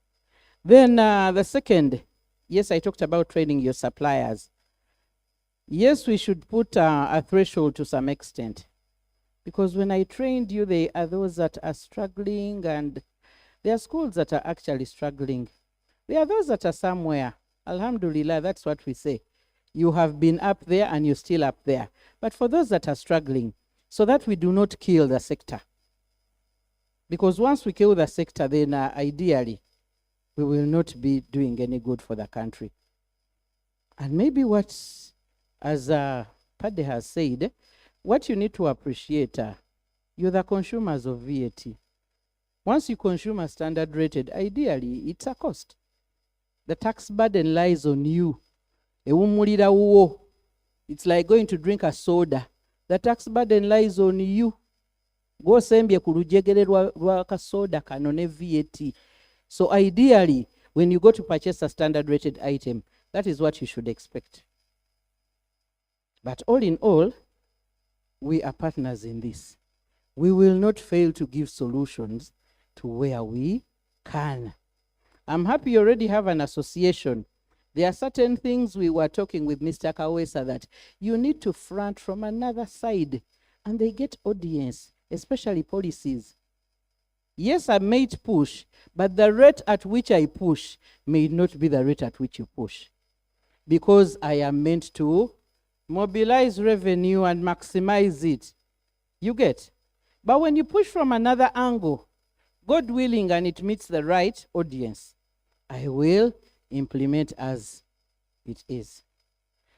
Then the second, yes, I talked about training your suppliers. Yes, we should put a threshold to some extent. Because when I trained you, there are those that are struggling and there are schools that are actually struggling. There are those that are somewhere. Alhamdulillah, that's what we say. You have been up there and you're still up there. But for those that are struggling, so that we do not kill the sector. Because once we kill the sector, then ideally, we will not be doing any good for the country. And maybe what, as Pade has said, what you need to appreciate, you're the consumers of VAT. Once you consume a standard rated, ideally, it's a cost. The tax burden lies on you. It's like going to drink a soda. The tax burden lies on you. Go sembye ku lujegere lwa kasoda kano ne VAT. So ideally, when you go to purchase a standard rated item, that is what you should expect. But all in all, we are partners in this. We will not fail to give solutions to where we can. I'm happy you already have an association. There are certain things we were talking with Mr. Kawesa that you need to front from another side and they get audience, especially policies. Yes, I may push, but the rate at which I push may not be the rate at which you push. Because I am meant to mobilize revenue and maximize it. You get? But when you push from another angle, God willing, and it meets the right audience, I will implement as it is.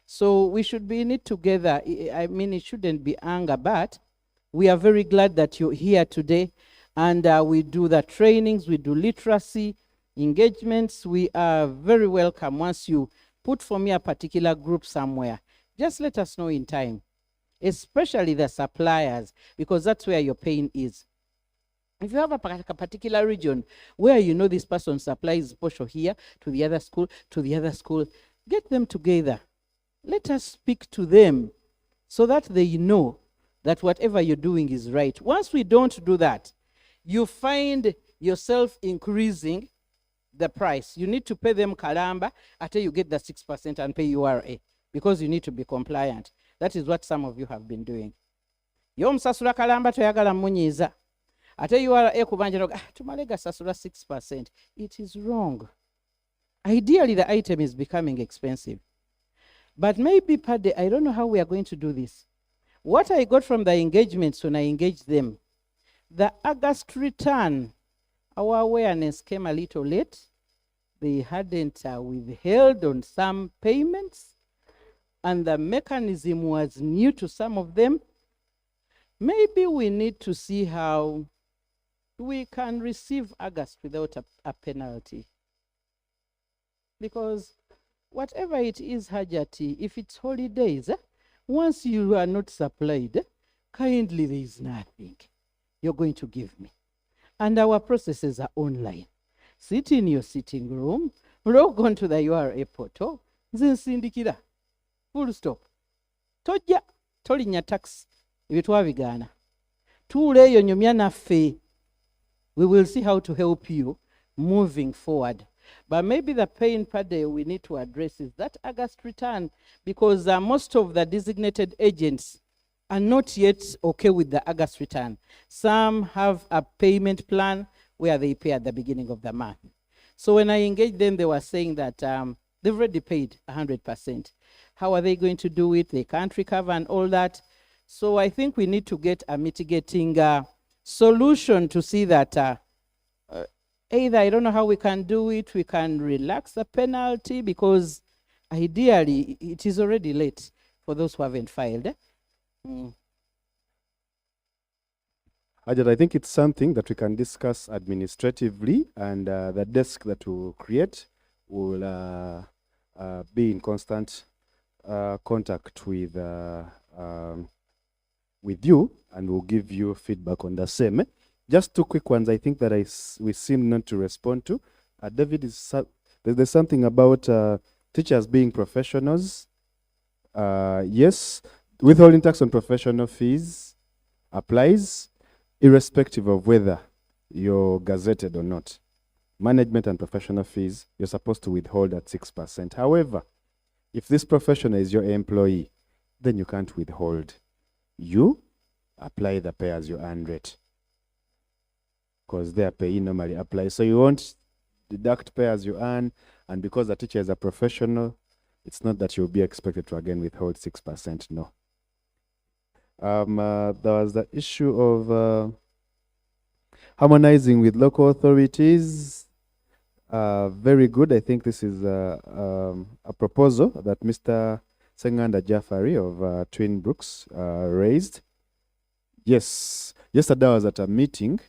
So we should be in it together. I mean, it shouldn't be anger, but we are very glad that you're here today. And we do the trainings, we do literacy, engagements. We are very welcome. Once you put for me a particular group somewhere, just let us know in time, especially the suppliers, because that's where your pain is. If you have a particular region where you know this person supplies posho here to the other school, get them together. Let us speak to them so that they know that whatever you're doing is right. Once we don't do that, you find yourself increasing the price. You need to pay them kalamba until you get the 6% and pay URA because you need to be compliant. That is what some of you have been doing. Yo msasula kalamba toyagala munyiza. Ate URA kubanja tumalega sasula 6%. It is wrong. Ideally, the item is becoming expensive. But maybe, Pade, I don't know how we are going to do this. What I got from the engagements when I engaged them, the August return, our awareness came a little late. They hadn't withheld on some payments, and the mechanism was new to some of them. Maybe we need to see how we can receive August without a penalty. Because whatever it is, Hajati, if it's holidays, once you are not supplied, kindly there is nothing you're going to give me. And our processes are online. Sit in your sitting room, log on to the URA portal, nsindikira. Full stop. Tojja, tolinya tax, ebitwabigana. Tuleyo nyumya naffe. We will see how to help you moving forward. But maybe the pain part we need to address is that August return, because most of the designated agents are not yet okay with the August return. Some have a payment plan where they pay at the beginning of the month. So when I engaged them, they were saying that they've already paid 100%. How are they going to do it? They can't recover and all that. So I think we need to get a mitigating solution to see that either, I don't know how we can do it, we can relax the penalty, because ideally it is already late for those who haven't filed. Ajat, I think it's something that we can discuss administratively, and the desk that we'll create will be in constant contact with you, and we'll give you feedback on the same. Just two quick ones I think that we seem not to respond to. David, there's something about teachers being professionals. Yes, withholding tax on professional fees applies irrespective of whether you're gazetted or not. Management and professional fees, you're supposed to withhold at 6%. However, if this professional is your employee, then you can't withhold. You apply the pay as you earn rate, because their pay normally applies. So you won't deduct pay as you earn, and because the teacher is a professional, it's not that you'll be expected to again withhold 6%, no. There was the issue of harmonizing with local authorities. Very good. I think this is a proposal that Mr. Senganda Jafari of Twin Brooks raised. Yes, yesterday I was at a meeting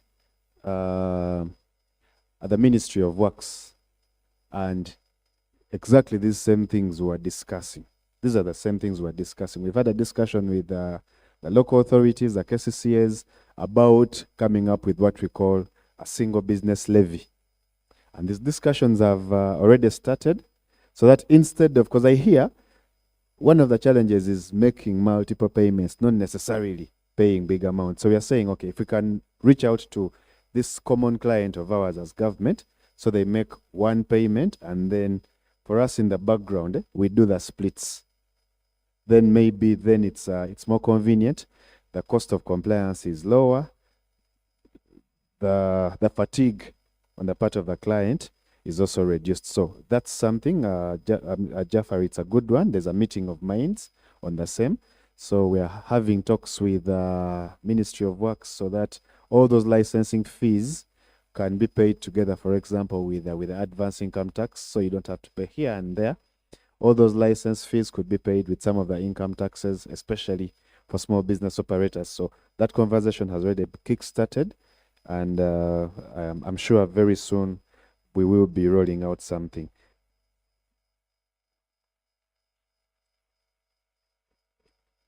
at the Ministry of Works, and exactly these same things we're discussing. These are the same things we're discussing. We've had a discussion with the local authorities, the KCCAs, about coming up with what we call a single business levy. And these discussions have already started, so that instead of, because I hear one of the challenges is making multiple payments, not necessarily paying big amounts. So we are saying, okay, if we can reach out to this common client of ours as government, so they make one payment, and then for us in the background, we do the splits. Then maybe then it's more convenient. The cost of compliance is lower. The fatigue on the part of the client is also reduced. So that's something, Jafar, it's a good one. There's a meeting of minds on the same. So we are having talks with the Ministry of Works so that all those licensing fees can be paid together, for example, with the advance income tax, so you don't have to pay here and there. All those license fees could be paid with some of the income taxes, especially for small business operators. So that conversation has already kick-started, and I'm sure very soon we will be rolling out something.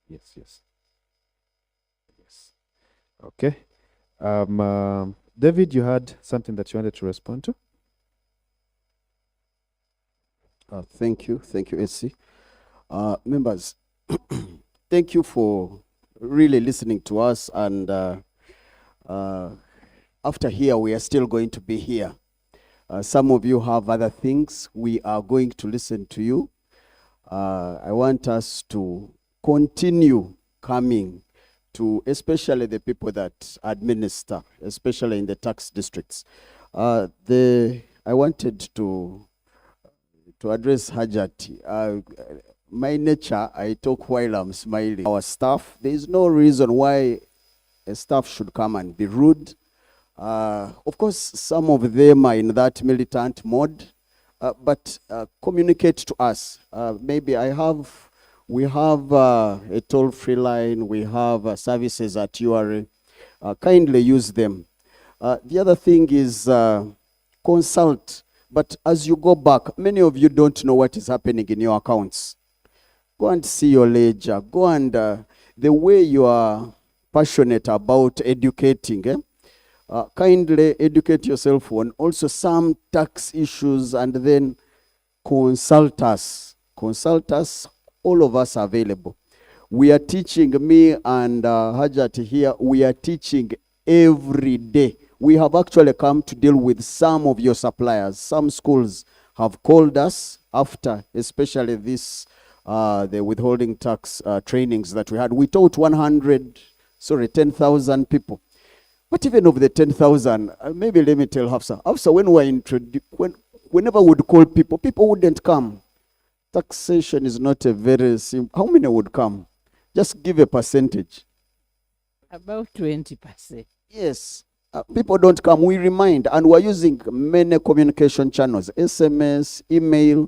Yes. Okay. David, you had something that you wanted to respond to? Thank you, SC. Members, thank you for really listening to us, and after here, we are still going to be here. Some of you have other things. We are going to listen to you. I want us to continue coming to especially the people that administer, especially in the tax districts. I wanted to address Hajati. My nature, I talk while I'm smiling. Our staff, there is no reason why a staff should come and be rude. Of course, some of them are in that militant mode, but communicate to us. Maybe we have a toll-free line, we have services at URA. Kindly use them. The other thing is consult. But as you go back, many of you don't know what is happening in your accounts. Go and see your ledger. Go and, the way you are passionate about educating, kindly educate yourself on also some tax issues, and then consult us. Consult us. All of us are available. We are teaching, me and Hajat here, we are teaching every day. We have actually come to deal with some of your suppliers. Some schools have called us after, especially this, the withholding tax trainings that we had. We taught 10,000 people. But even of the 10,000, maybe let me tell Hafsa. Hafsa, when we whenever we would call people, people wouldn't come. Taxation is not a very simple. How many would come? Just give a percentage. About 20%. Yes. People don't come. We remind, and we're using many communication channels, SMS, email.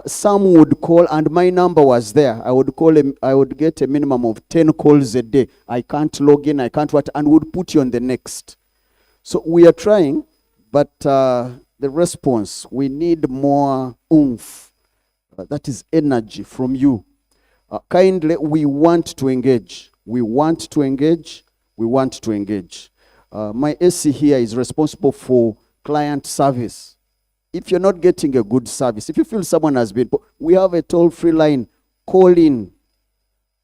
Some would call, and my number was there. I would call him. I would get a minimum of 10 calls a day. I can't log in, I can't what, and would put you on the next. So we are trying, but the response, we need more oomph. that is energy from you. Kindly, we want to engage. We want to engage. We want to engage. My AC here is responsible for client service. If you're not getting a good service, if you feel someone has been, we have a toll-free line. Call in.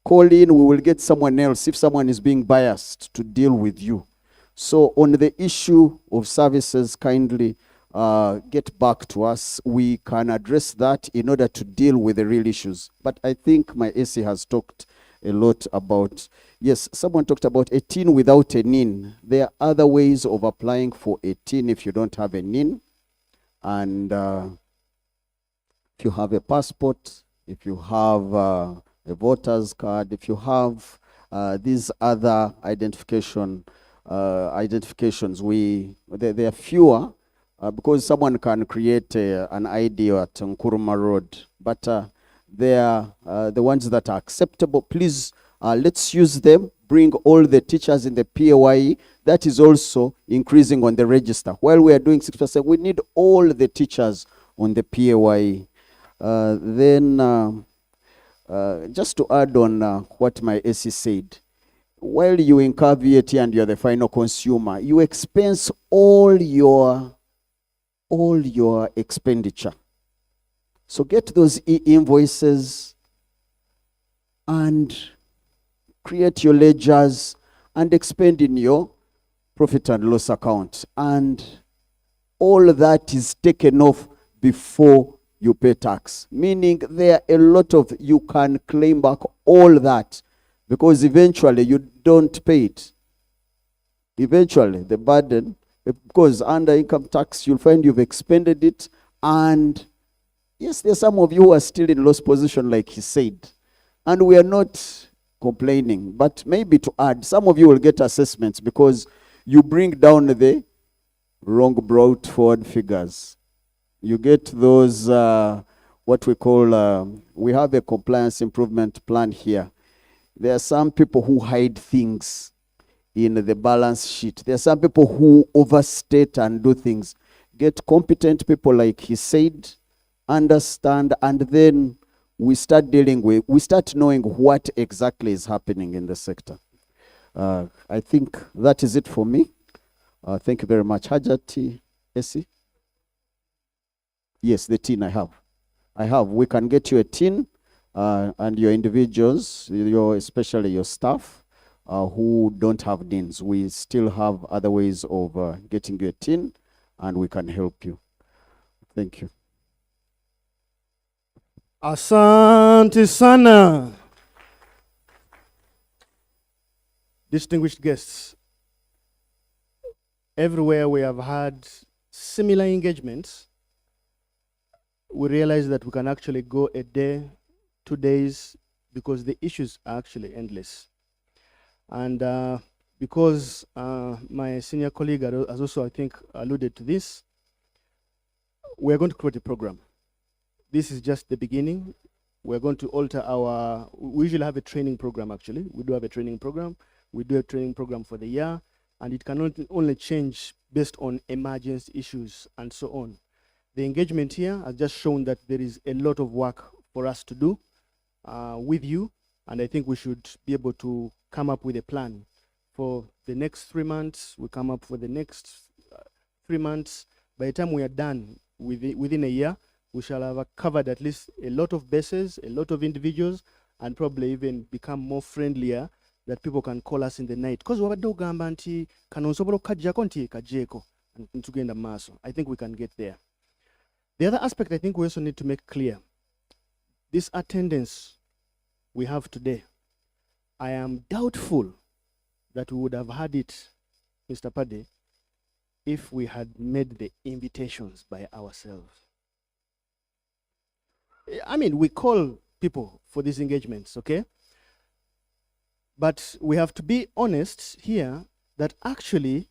Call in, we will get someone else if someone is being biased to deal with you. So on the issue of services, kindly get back to us. We can address that in order to deal with the real issues. But I think my AC has talked a lot about, yes, someone talked about a tin without a NIN. There are other ways of applying for a tin if you don't have a NIN. And if you have a passport, if you have a voter's card, if you have these other identifications, there are fewer because someone can create an ID at Nkuruma Road, but they are the ones that are acceptable. Please, let's use them. Bring all the teachers in the Payee. That is also increasing on the register. While we are doing 6%, we need all the teachers on the Payee. Just to add on what my AC said, while you incur VAT and you're the final consumer, you expense all your expenditure. So get those invoices and create your ledgers and expend in your profit and loss account. And all that is taken off before you pay tax. Meaning there are a lot of, you can claim back all that because eventually you don't pay it. Eventually the burden, because under income tax, you'll find you've expended it. And yes, there's some of you who are still in loss position, like he said. And we are not complaining, but maybe to add, some of you will get assessments because you bring down the wrong brought forward figures. You get those, what we call, we have a compliance improvement plan here. There are some people who hide things in the balance sheet. There are some people who overstate and do things. Get competent people, like he said, understand, and then we start we start knowing what exactly is happening in the sector. I think that is it for me. Thank you very much. Hajati, Essie? Yes, the tin I have. We can get you a tin and your individuals, especially your staff who don't have NINs. We still have other ways of getting you a tin and we can help you. Thank you. Asante sana. Distinguished guests, everywhere we have had similar engagements, we realize that we can actually go a day, 2 days, because the issues are actually endless. And because my senior colleague has also, I think, alluded to this, we're going to create a program. This is just the beginning. We're going to alter we usually have a training program, actually. We do have a training program. We do a training program for the year, and it can only change based on emergency issues and so on. The engagement here has just shown that there is a lot of work for us to do with you, and I think we should be able to come up with a plan for the next 3 months. We come up for the next 3 months. By the time we are done within a year, we shall have covered at least a lot of bases, a lot of individuals, and probably even become more friendlier that people can call us in the night. Because I think we can get there. The other aspect I think we also need to make clear, this attendance we have today, I am doubtful that we would have had it, Mr. Pade, if we had made the invitations by ourselves. I mean, we call people for these engagements, okay? But we have to be honest here that actually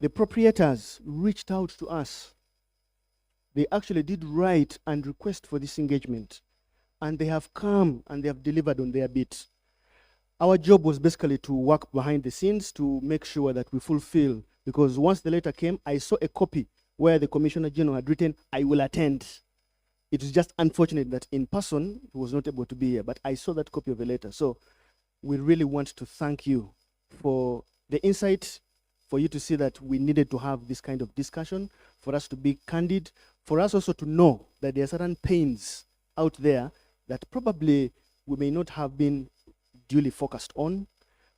the proprietors reached out to us. They actually did write and request for this engagement. And they have come and they have delivered on their bit. Our job was basically to work behind the scenes to make sure that we fulfill. Because once the letter came, I saw a copy where the Commissioner General had written, "I will attend." It is just unfortunate that in person he was not able to be here, but I saw that copy of the letter. So we really want to thank you for the insight, for you to see that we needed to have this kind of discussion, for us to be candid, for us also to know that there are certain pains out there that probably we may not have been duly focused on.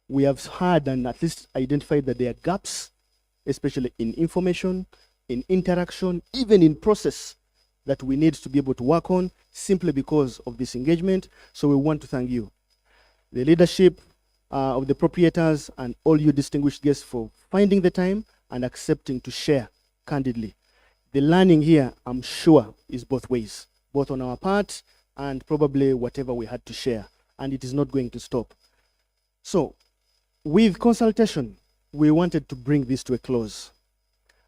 We have heard and at least identified that there are gaps, especially in information, in interaction, even in process, that we need to be able to work on simply because of this engagement. So we want to thank you, the leadership of the proprietors, and all you distinguished guests for finding the time and accepting to share candidly. The learning here, I'm sure, is both ways, both on our part and probably whatever we had to share, and it is not going to stop. So with consultation, we wanted to bring this to a close.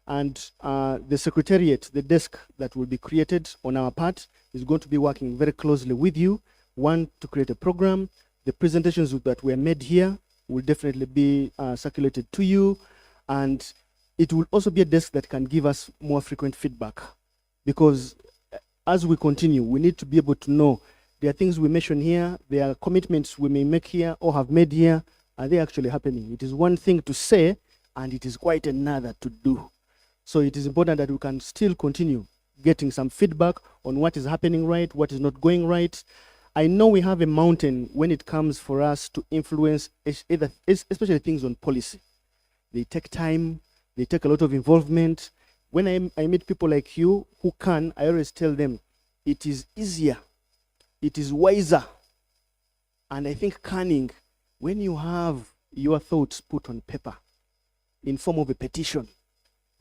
And the secretariat, the desk that will be created on our part, is going to be working very closely with you. One, to create a program. The presentations that were made here will definitely be circulated to you. And it will also be a desk that can give us more frequent feedback. Because as we continue, we need to be able to know there are things we mention here, there are commitments we may make here or have made here. Are they actually happening? It is one thing to say, and it is quite another to do. So it is important that we can still continue getting some feedback on what is happening right, what is not going right. I know we have a mountain when it comes for us to influence, especially things on policy. They take time, they take a lot of involvement. When I meet people like you who can, I always tell them, it is easier, it is wiser, and I think cunning when you have your thoughts put on paper in form of a petition,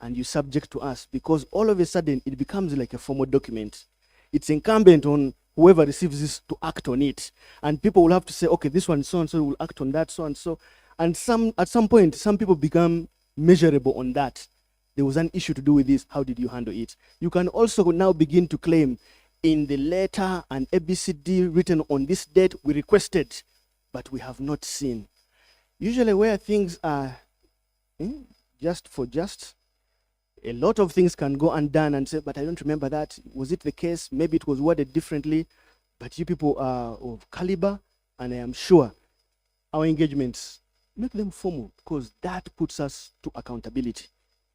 and you subject to us, because all of a sudden it becomes like a formal document. It's incumbent on whoever receives this to act on it. And people will have to say, okay, this one so-and-so will act on that, so-and-so. And at some point, some people become measurable on that. There was an issue to do with this, how did you handle it? You can also now begin to claim, in the letter and ABCD written on this date, we requested, but we have not seen. Usually where things are just for just, a lot of things can go undone and say, but I don't remember that. Was it the case? Maybe it was worded differently, but you people are of caliber, and I am sure our engagements, make them formal, because that puts us to accountability.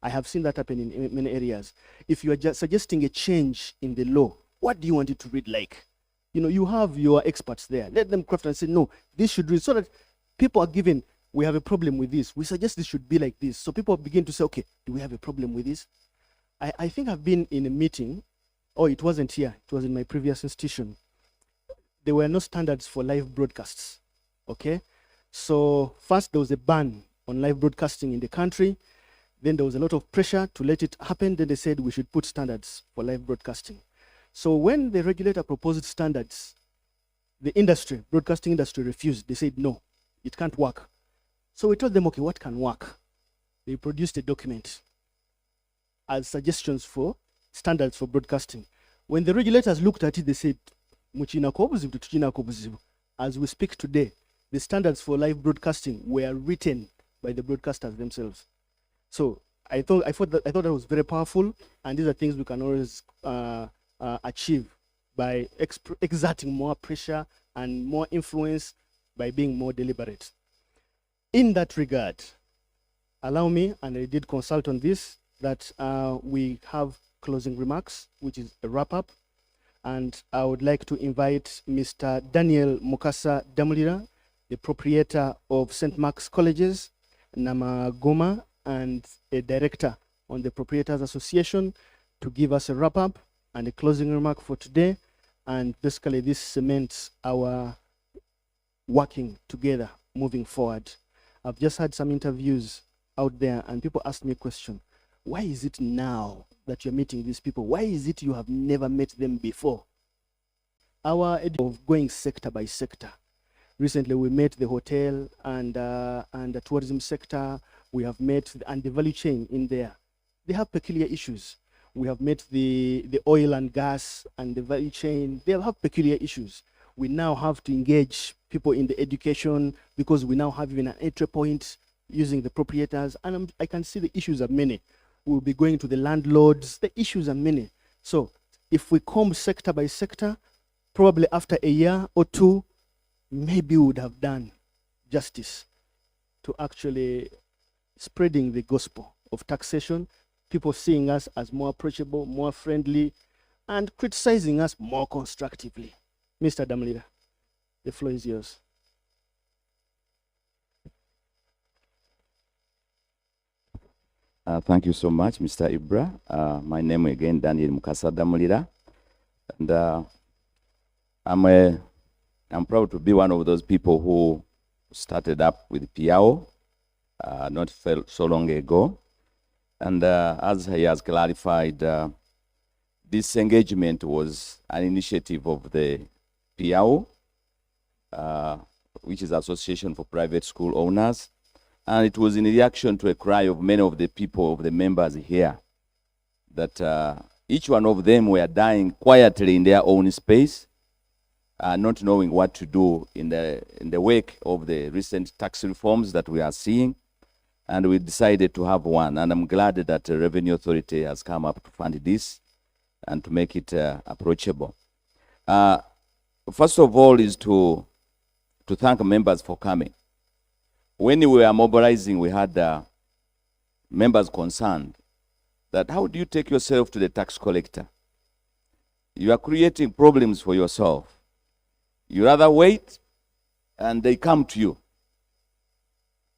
I have seen that happen in many areas. If you are just suggesting a change in the law, what do you want it to read like? You know, you have your experts there. Let them craft and say, no, this should read, so that people are given, we have a problem with this. We suggest this should be like this. So people begin to say, okay, do we have a problem with this? I think I've been in a meeting, it wasn't here, it was in my previous institution. There were no standards for live broadcasts, okay? So first there was a ban on live broadcasting in the country. Then there was a lot of pressure to let it happen. Then they said we should put standards for live broadcasting. So when the regulator proposed standards, the industry, broadcasting industry, refused. They said, no, it can't work. So we told them, okay, what can work? They produced a document as suggestions for standards for broadcasting. When the regulators looked at it, they said, as we speak today, the standards for live broadcasting were written by the broadcasters themselves. So I thought that was very powerful, and these are things we can always achieve by exerting more pressure and more influence by being more deliberate. In that regard, allow me, and I did consult on this, that we have closing remarks, which is a wrap-up, and I would like to invite Mr. Daniel Mukasa Damulira, the proprietor of St. Mark's Colleges, Namagoma, and a director on the Proprietors Association, to give us a wrap-up and a closing remark for today. And basically this cements our working together moving forward. I've just had some interviews out there, and people asked me a question. Why is it now that you're meeting these people? Why is it you have never met them before? Our idea of going sector by sector. Recently we met the hotel and the tourism sector. We have met and the value chain in there. They have peculiar issues. We have met the oil and gas and the value chain. They have peculiar issues. We now have to engage people in the education, because we now have even an entry point using the proprietors. And I can see the issues are many. We'll be going to the landlords. The issues are many. So if we comb sector by sector, probably after a year or two, maybe we would have done justice to actually spreading the gospel of taxation, people seeing us as more approachable, more friendly, and criticizing us more constructively. Mr. Damlira, the floor is yours. Thank you so much, Mr. Ibra. My name again, Daniel Mukasa Damlira, and I'm proud to be one of those people who started up with Payee not so long ago. And as he has clarified, this engagement was an initiative of the Payee, which is Association for Private School Owners. And it was in reaction to a cry of many of the people, of the members here, that each one of them were dying quietly in their own space, not knowing what to do in the wake of the recent tax reforms that we are seeing. And we decided to have one. And I'm glad that the Revenue Authority has come up to fund this and to make it approachable. First of all is to thank members for coming. When we were mobilizing, we had members concerned that how do you take yourself to the tax collector? You are creating problems for yourself. You rather wait and they come to you.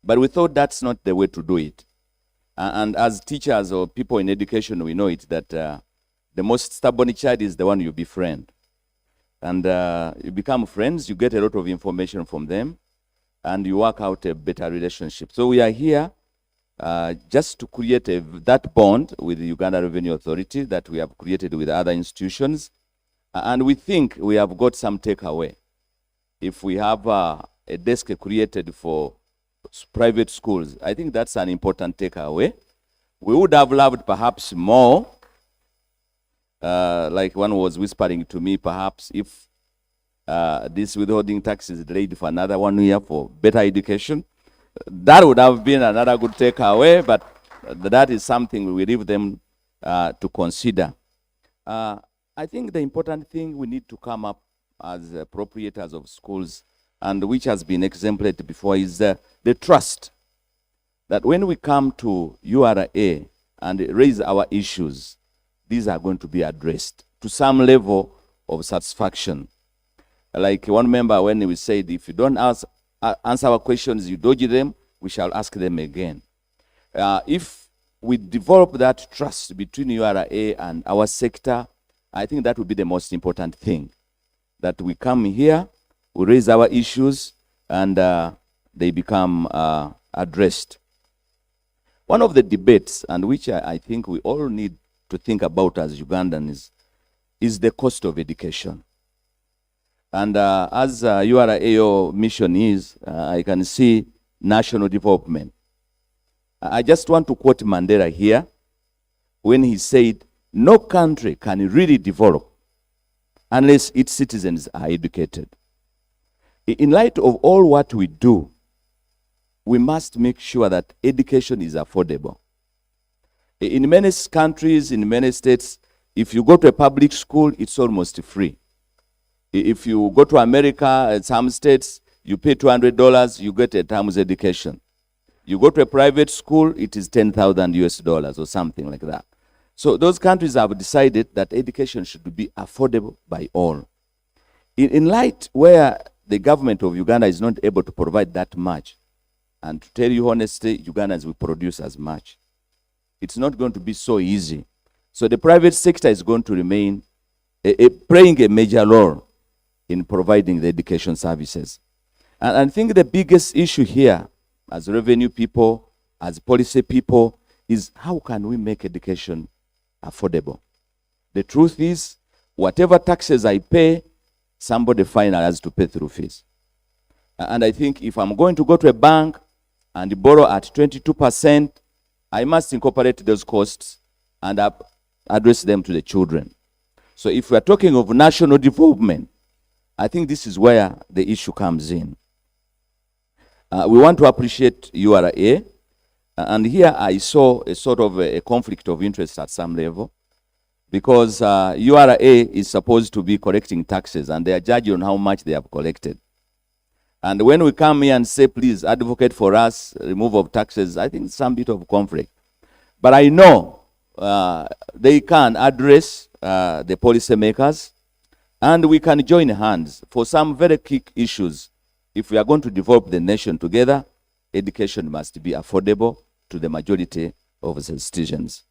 But we thought that's not the way to do it. And as teachers or people in education, we know it, that the most stubborn child is the one you befriend. And you become friends, you get a lot of information from them, and you work out a better relationship. So we are here just to create that bond with the Uganda Revenue Authority that we have created with other institutions. And we think we have got some takeaway. If we have a desk created for private schools, I think that's an important takeaway. We would have loved perhaps more, like one was whispering to me, perhaps if this withholding tax is delayed for another 1 year for better education, that would have been another good takeaway, but that is something we leave them to consider. I think the important thing we need to come up as proprietors of schools, and which has been exemplified before, is the trust that when we come to URA and raise our issues, these are going to be addressed to some level of satisfaction. Like one member, when we said, if you don't answer our questions, you dodge them, we shall ask them again. If we develop that trust between URA and our sector, I think that would be the most important thing. That we come here, we raise our issues, and they become addressed. One of the debates, and which I think we all need to think about as Ugandans, is the cost of education. And as URA mission is, I can see national development. I just want to quote Mandela here when he said, no country can really develop unless its citizens are educated. In light of all what we do, we must make sure that education is affordable. In many countries, in many states, if you go to a public school, it's almost free. If you go to America, in some states, you pay $200, you get a terms education. You go to a private school, it is $10,000 or something like that. So those countries have decided that education should be affordable by all. In light where the government of Uganda is not able to provide that much, and to tell you honestly, Ugandans will produce as much. It's not going to be so easy. So the private sector is going to remain playing a major role in providing the education services. And I think the biggest issue here, as revenue people, as policy people, is how can we make education affordable? The truth is, whatever taxes I pay, somebody finally has to pay through fees. And I think if I'm going to go to a bank and borrow at 22%, I must incorporate those costs and address them to the children. So if we're talking of national development, I think this is where the issue comes in. We want to appreciate URA, and here I saw a sort of a conflict of interest at some level. because URA is supposed to be collecting taxes, and they are judged on how much they have collected. And when we come here and say, please advocate for us, remove of taxes, I think some bit of conflict. But I know they can address the policymakers, and we can join hands for some very key issues. If we are going to develop the nation together, education must be affordable to the majority of the citizens.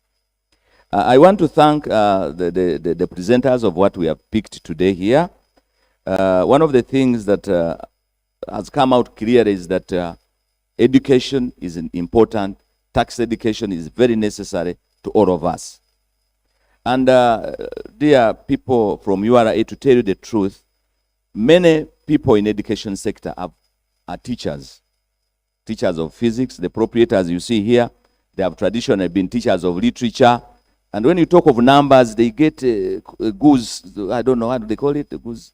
I want to thank the presenters of what we have picked today here. One of the things that has come out clear is that education is important. Tax education is very necessary to all of us. And dear people from URA, to tell you the truth, many people in education sector are teachers. Teachers of physics, the proprietors you see here, they have traditionally been teachers of literature. And when you talk of numbers, they get goose, I don't know, how do they call it? Goose,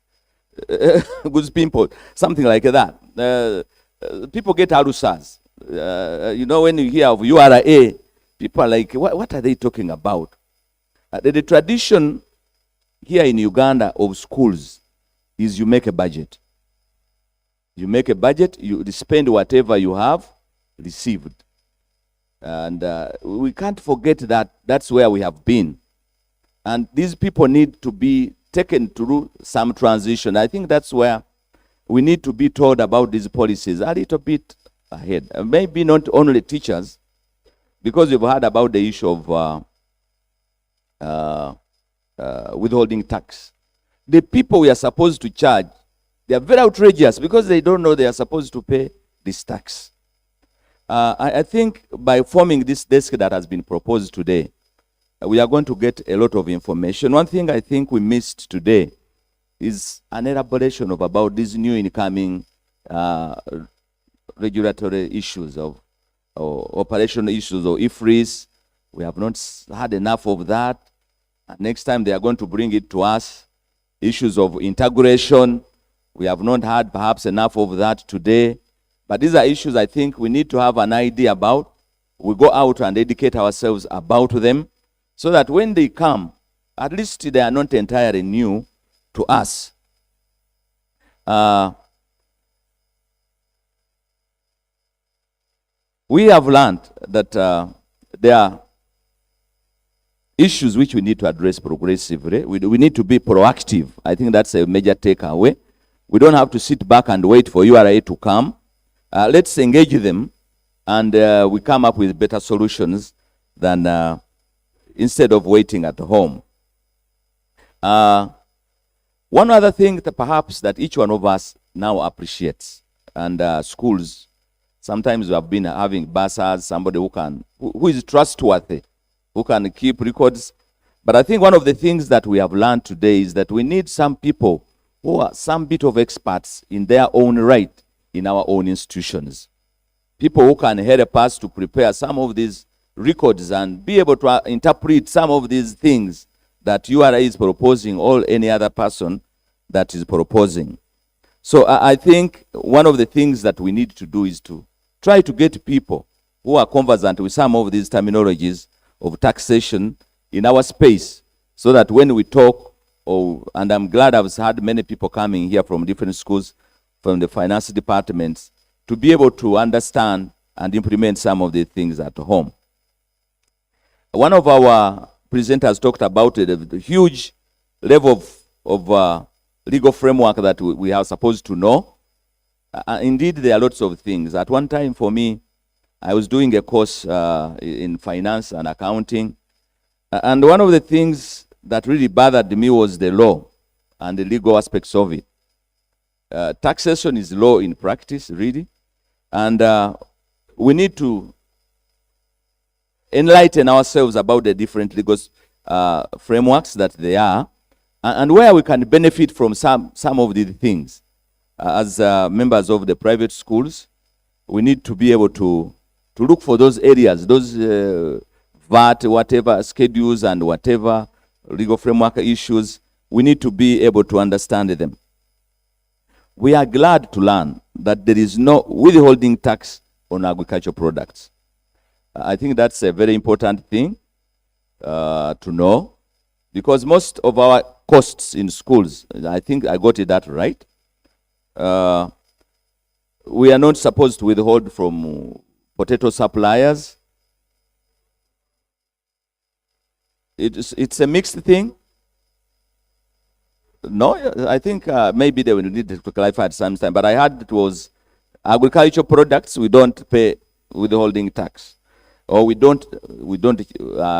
goose pimple, something like that. People get alusas. You know, when you hear of URA, people are like, what are they talking about? The tradition here in Uganda of schools is you make a budget. You make a budget, you spend whatever you have received. And we can't forget that that's where we have been. And these people need to be taken through some transition. I think that's where we need to be told about these policies a little bit ahead. Maybe not only teachers, because we've heard about the issue of withholding tax. The people we are supposed to charge, they are very outrageous because they don't know they are supposed to pay this tax. I think by forming this desk that has been proposed today, we are going to get a lot of information. One thing I think we missed today is an elaboration of about these new incoming regulatory issues or operational issues or IFRIS. We have not had enough of that. Next time they are going to bring it to us. Issues of integration, we have not had perhaps enough of that today. But these are issues I think we need to have an idea about. We go out and educate ourselves about them so that when they come, at least they are not entirely new to us. We have learned that there are issues which we need to address progressively. We need to be proactive. I think that's a major takeaway. We don't have to sit back and wait for URA to come. Let's engage them, and we come up with better solutions than instead of waiting at home. One other thing that perhaps that each one of us now appreciates, and schools, sometimes we have been having bursars, somebody who is trustworthy, who can keep records. But I think one of the things that we have learned today is that we need some people who are some bit of experts in their own right in our own institutions. People who can help us to prepare some of these records and be able to interpret some of these things that URA is proposing or any other person that is proposing. So I think one of the things that we need to do is to try to get people who are conversant with some of these terminologies of taxation in our space, so that when we talk, and I'm glad I've had many people coming here from different schools, from the finance departments, to be able to understand and implement some of the things at home. One of our presenters talked about the huge level of legal framework that we are supposed to know. Indeed, there are lots of things. At one time for me, I was doing a course in finance and accounting. And one of the things that really bothered me was the law and the legal aspects of it. Taxation is law in practice, really. And we need to enlighten ourselves about the different legal frameworks that they are, and where we can benefit from some of these things. As members of the private schools, we need to be able to look for those areas, those VAT, whatever schedules and whatever legal framework issues. We need to be able to understand them. We are glad to learn that there is no withholding tax on agricultural products. I think that's a very important thing to know. because most of our costs in schools, I think I got it that right, we are not supposed to withhold from potato suppliers. It's a mixed thing. No, I think maybe they will need to clarify at some time, but I heard it was agricultural products, we don't pay withholding tax, or we don't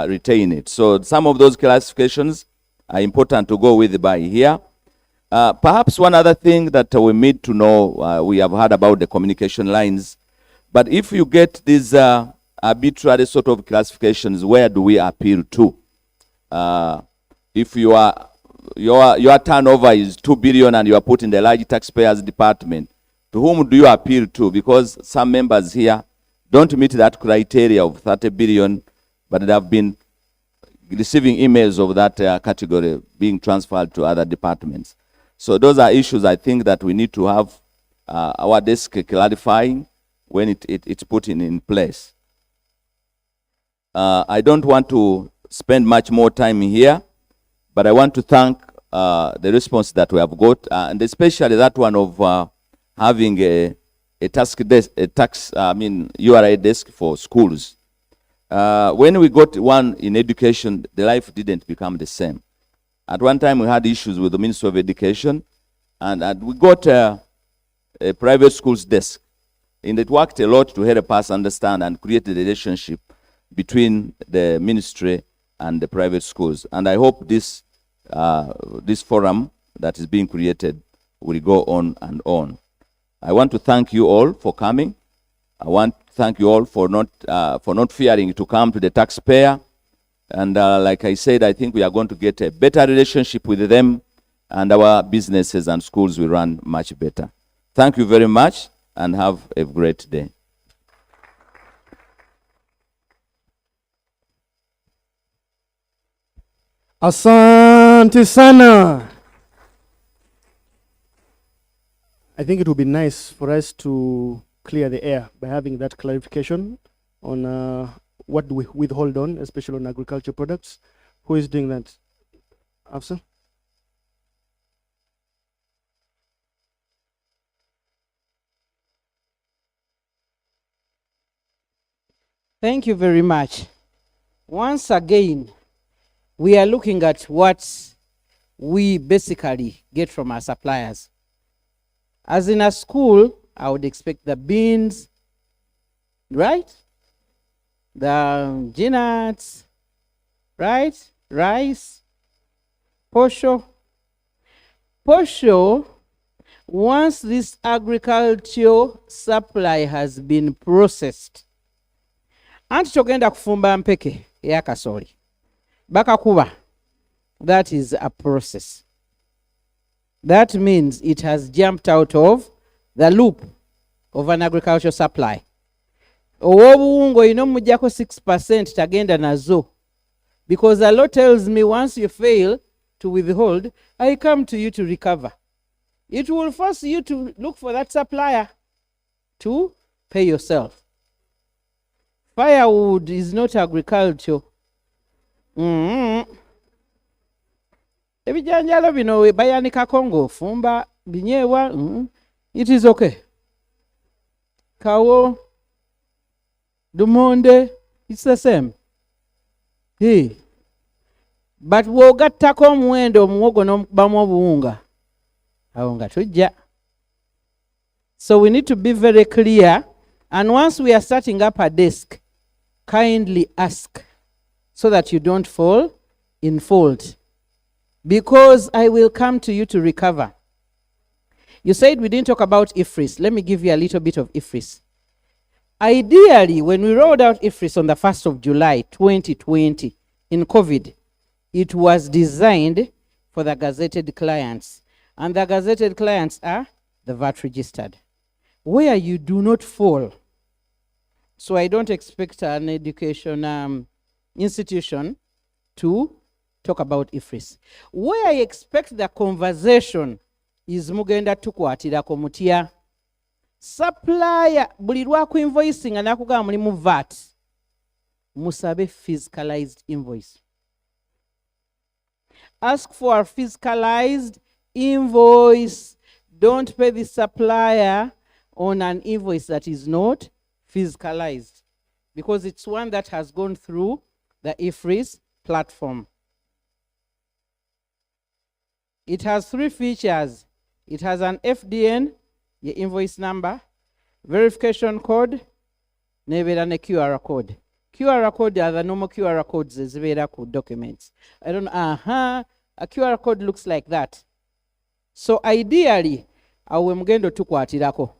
retain it. So some of those classifications are important to go with by here. Perhaps one other thing that we need to know, we have heard about the communication lines, but if you get these arbitrary sort of classifications, where do we appeal to? If your turnover is 2 billion and you are put in the large taxpayers department, to whom do you appeal to? Because some members here don't meet that criteria of 30 billion, but they have been receiving emails of that category being transferred to other departments. So those are issues I think that we need to have our desk clarifying when it's put in place. I don't want to spend much more time here, but I want to thank the response that we have got, and especially that one of having a URA desk for schools. When we got one in education, the life didn't become the same. At one time, we had issues with the Ministry of Education, and we got a private schools desk. And it worked a lot to help us understand and create the relationship between the ministry and the private schools. And I hope this forum that is being created will go on and on. I want to thank you all for coming. I want to thank you all for not fearing to come to the taxpayer. And like I said, I think we are going to get a better relationship with them, and our businesses and schools will run much better. Thank you very much, and have a great day. Asante sana. I think it would be nice for us to clear the air by having that clarification on what do we withhold on, especially on agricultural products. Who is doing that? Afsa? Thank you very much. Once again, we are looking at what we basically get from our suppliers. As in a school, I would expect the beans, right? The peanuts, right? Rice, posho. Posho, once this agricultural supply has been processed, anti togenda kufumba mpeke ya kasoli. Baka kuba, that is a process. That means it has jumped out of the loop of an agricultural supply. Owobuungo ino mujako 6% tagenda nazo. Because the law tells me once you fail to withhold, I come to you to recover. It will force you to look for that supplier to pay yourself. Firewood is not agriculture. Ebijanjalo bino bayanika Congo fumba binyewa. It is okay. Kawo, Dumonde, it's the same. Hey. But wogattako muwendo muwogo n'omukubamu obuwunga. Awo nga tujja. So we need to be very clear, and once we are starting up a desk, kindly ask so that you don't fall in fault. Because I will come to you to recover. You said we didn't talk about IFRIS. Let me give you a little bit of IFRIS. Ideally, when we rolled out IFRIS on the 1st of July 2020 in COVID, it was designed for the gazetted clients. And the gazetted clients are the VAT registered, where you do not fall. So I don't expect an education institution to talk about IFRIS. Where I expect the conversation is mugenda tukwatira komutia. Supplier, bulirwa ku invoicing anakugamba mulimu VAT. Musabe physicalized invoice. Ask for a fiscalized invoice. Don't pay the supplier on an invoice that is not fiscalized, because it's one that has gone through the IFRIS platform. It has 3 features. It has an FDN, your invoice number, verification code, nebeera ne QR code. QR code are the normal QR codes ezibeera ku documents. I don't know, a QR code looks like that. So ideally, awe mugendo tukwatirako.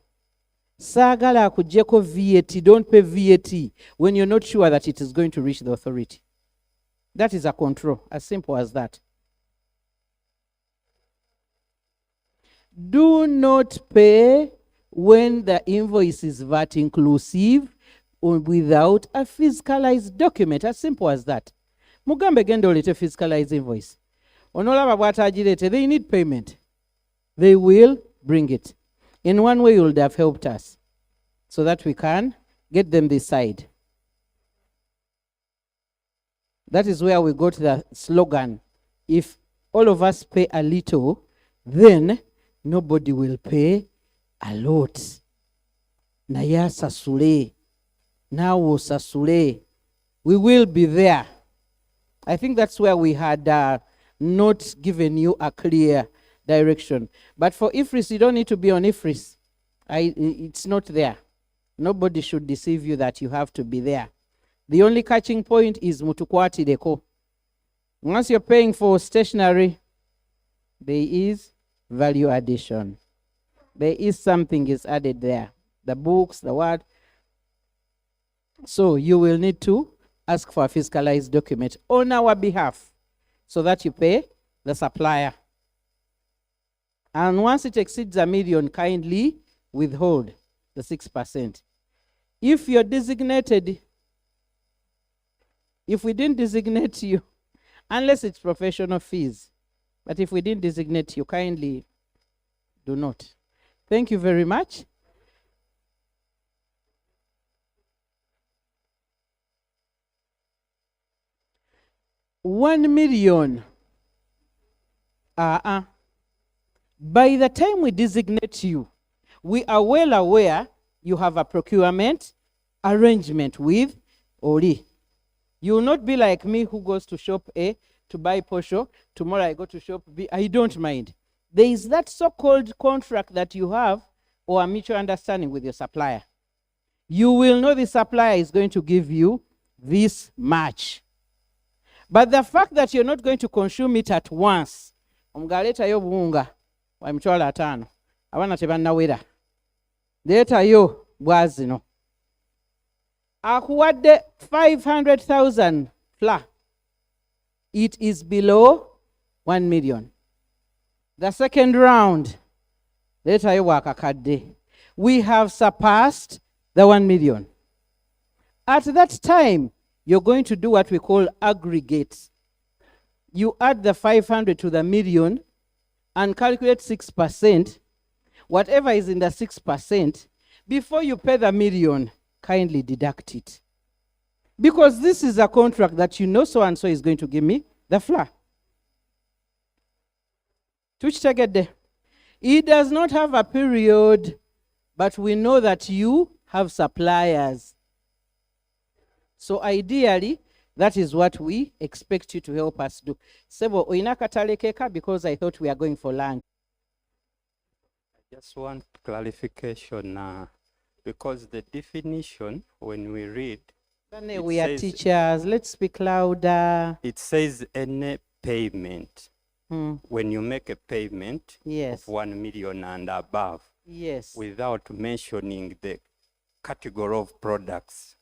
Saagala akuggyeko VAT, don't pay VAT when you're not sure that it is going to reach the authority. That is a control, as simple as that. Do not pay when the invoice is VAT inclusive or without a fiscalized document, as simple as that. Mugambe genda olete fiscalized invoice. Onolaba bw'atagirete, they need payment. They will bring it. In one way, you would have helped us so that we can get them this side. That is where we got the slogan. If all of us pay a little, then nobody will pay a lot. Naya sasule. Now sasule. We will be there. I think that's where we had not given you a clear direction. But for IFRIS, you don't need to be on IFRIS. It's not there. Nobody should deceive you that you have to be there. The only catching point is mutukwati deko. Once you're paying for stationery, there is value addition. There is something is added there. The books, the what. So you will need to ask for a fiscalized document on our behalf so that you pay the supplier. And once it exceeds $1 million, kindly withhold the 6%. If you're designated, if we didn't designate you, unless it's professional fees, but if we didn't designate you, kindly do not. Thank you very much. $1 million. By the time we designate you, we are well aware you have a procurement arrangement with Oli. You will not be like me who goes to shop A to buy Posho. Tomorrow I go to shop B. I don't mind. There is that so-called contract that you have or a mutual understanding with your supplier. You will know the supplier is going to give you this much. But the fact that you're not going to consume it at once, omgaletayo buunga wa emitwalo 5 abaana tebannawera leetayo bwazino akuwadde 500,000 fla, it is below 1 million. The second round, leetayo bwakakadde, we have surpassed the 1 million. At that time, you're going to do what we call aggregate. You add the 500 to the million and calculate 6%. Whatever is in the 6%, before you pay the million, kindly deduct it. Because this is a contract that you know so-and-so is going to give me the fla. It does not have a period, but we know that you have suppliers. So ideally, that is what we expect you to help us do. Sebo, oina katale keka because I thought we are going for lunch. I just want clarification because the definition, when we read, we are teachers. Let's speak louder. It says any payment. When you make a payment of 1 million and above, without mentioning the category of products.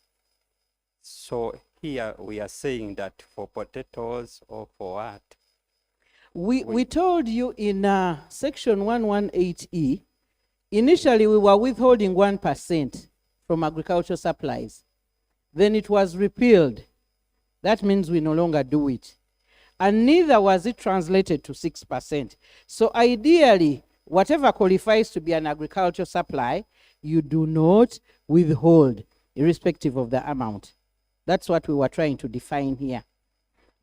So here we are saying that for potatoes or for what? We told you in section 118E, initially we were withholding 1% from agricultural supplies. Then it was repealed. That means we no longer do it. And neither was it translated to 6%. So ideally, whatever qualifies to be an agricultural supply, you do not withhold, irrespective of the amount. That's what we were trying to define here.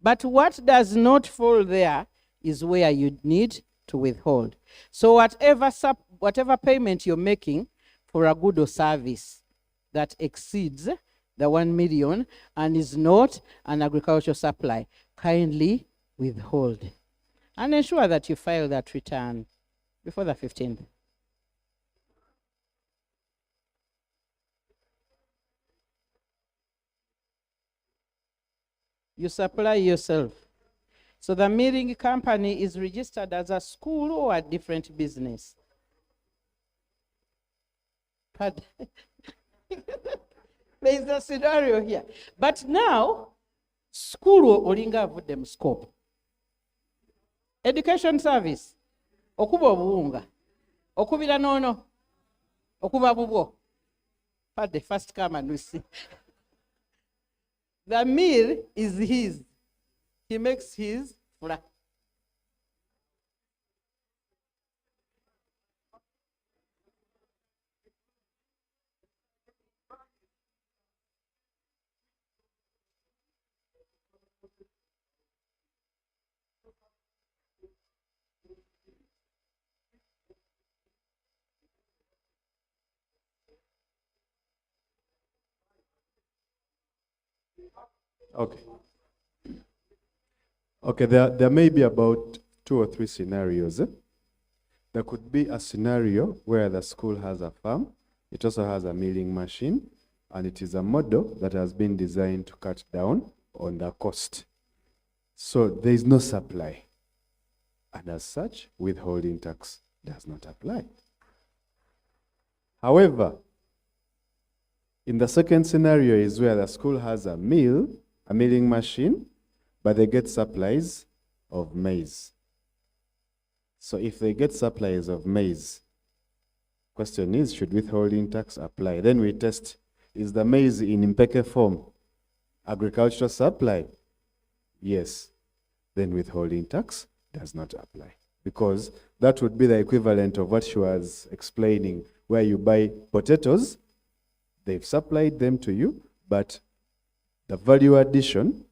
But what does not fall there is where you need to withhold. So whatever payment you're making for a good or service that exceeds the 1 million and is not an agricultural supply, kindly withhold. And ensure that you file that return before the 15th. You supply yourself. So the milling company is registered as a school or a different business? Pardon? There is a scenario here. But now, school olinga avudde mu scope. Education service. Okuba obuwunga. Okubira nono. Okuba bubwo. Pardon, first come and we see. The meal is his. He makes his flat. Okay. Okay, there may be about 2 or 3 scenarios. There could be a scenario where the school has a farm, it also has a milling machine, and it is a model that has been designed to cut down on the cost. So there is no supply. And as such, withholding tax does not apply. However, in the second scenario is where the school has a milling machine, but they get supplies of maize. So if they get supplies of maize, question is, should withholding tax apply? Then we test, is the maize in Mpeke form agricultural supply? Yes. Then withholding tax does not apply, because that would be the equivalent of what she was explaining, where you buy potatoes, they've supplied them to you, but the value addition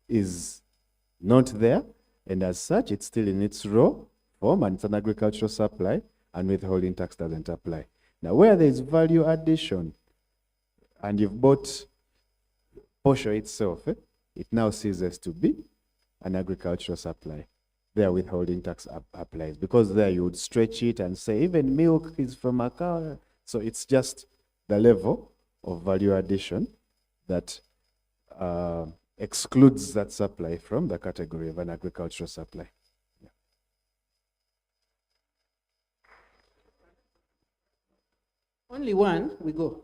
is not there, and as such, it's still in its raw form, and it's an agricultural supply, and withholding tax doesn't apply. Now, where there is value addition, and you've bought posho itself, it now ceases to be an agricultural supply. There, withholding tax applies, because there you would stretch it and say, even milk is from a cow. So it's just the level of value addition that excludes that supply from the category of an agricultural supply. Yeah. Only one, we go.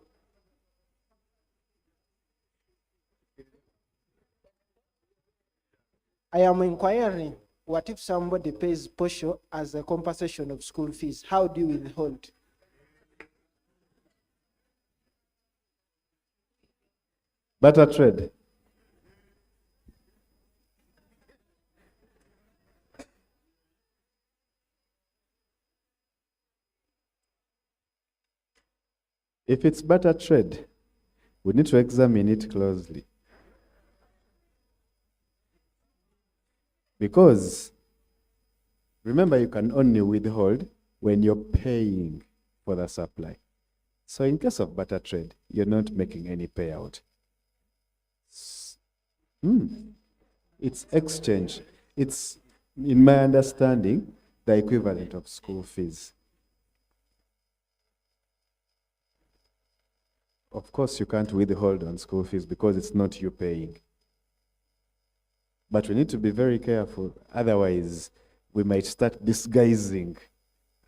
I am inquiring, what if somebody pays posho as a compensation of school fees? How do you withhold? Barter trade. If it's barter trade, we need to examine it closely. Because remember, you can only withhold when you're paying for the supply. So in case of barter trade, you're not making any payout. It's exchange. It's, in my understanding, the equivalent of school fees. Of course, you can't withhold on school fees because it's not you paying. But we need to be very careful. Otherwise, we might start disguising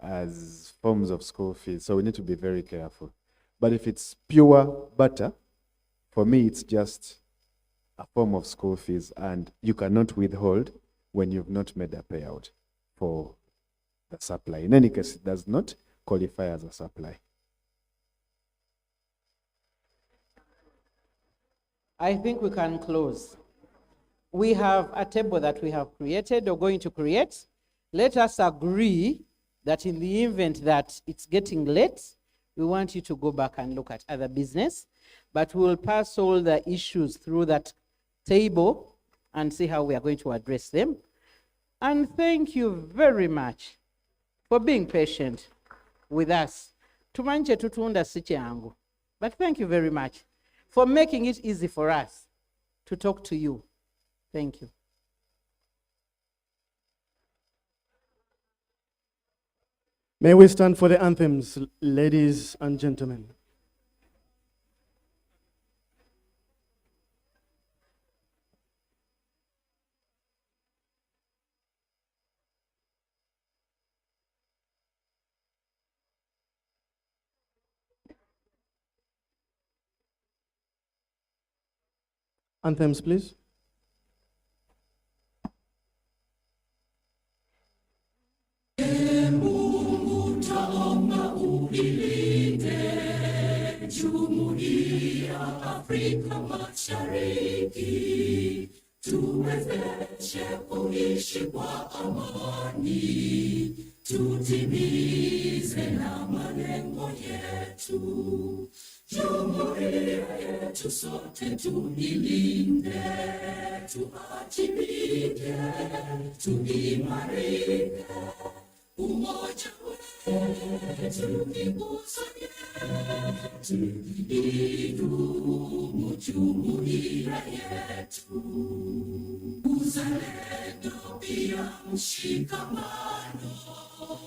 as forms of school fees. So we need to be very careful. But if it's pure barter, for me, it's just a form of school fees, and you cannot withhold when you've not made a payout for the supply. In any case, it does not qualify as a supply. I think we can close. We have a table that we have created or going to create. Let us agree that in the event that it's getting late, we want you to go back and look at other business, but we'll pass all the issues through that table and see how we are going to address them. And thank you very much for being patient with us. Tumanje tutunda si changu. But thank you very much for making it easy for us to talk to you. Thank you. May we stand for the anthems, ladies and gentlemen. Anthems, please. Jumuiya Afrika Mashariki, tuwezeshe kuishi kwa amani, tutimize na malengo yetu. Jumuiya yetu sote tuilinde, tuajibike, tuimarike, umoja wetu ni nguzo yetu, idumu jumuiya yetu. Uzalendo pia mshikamano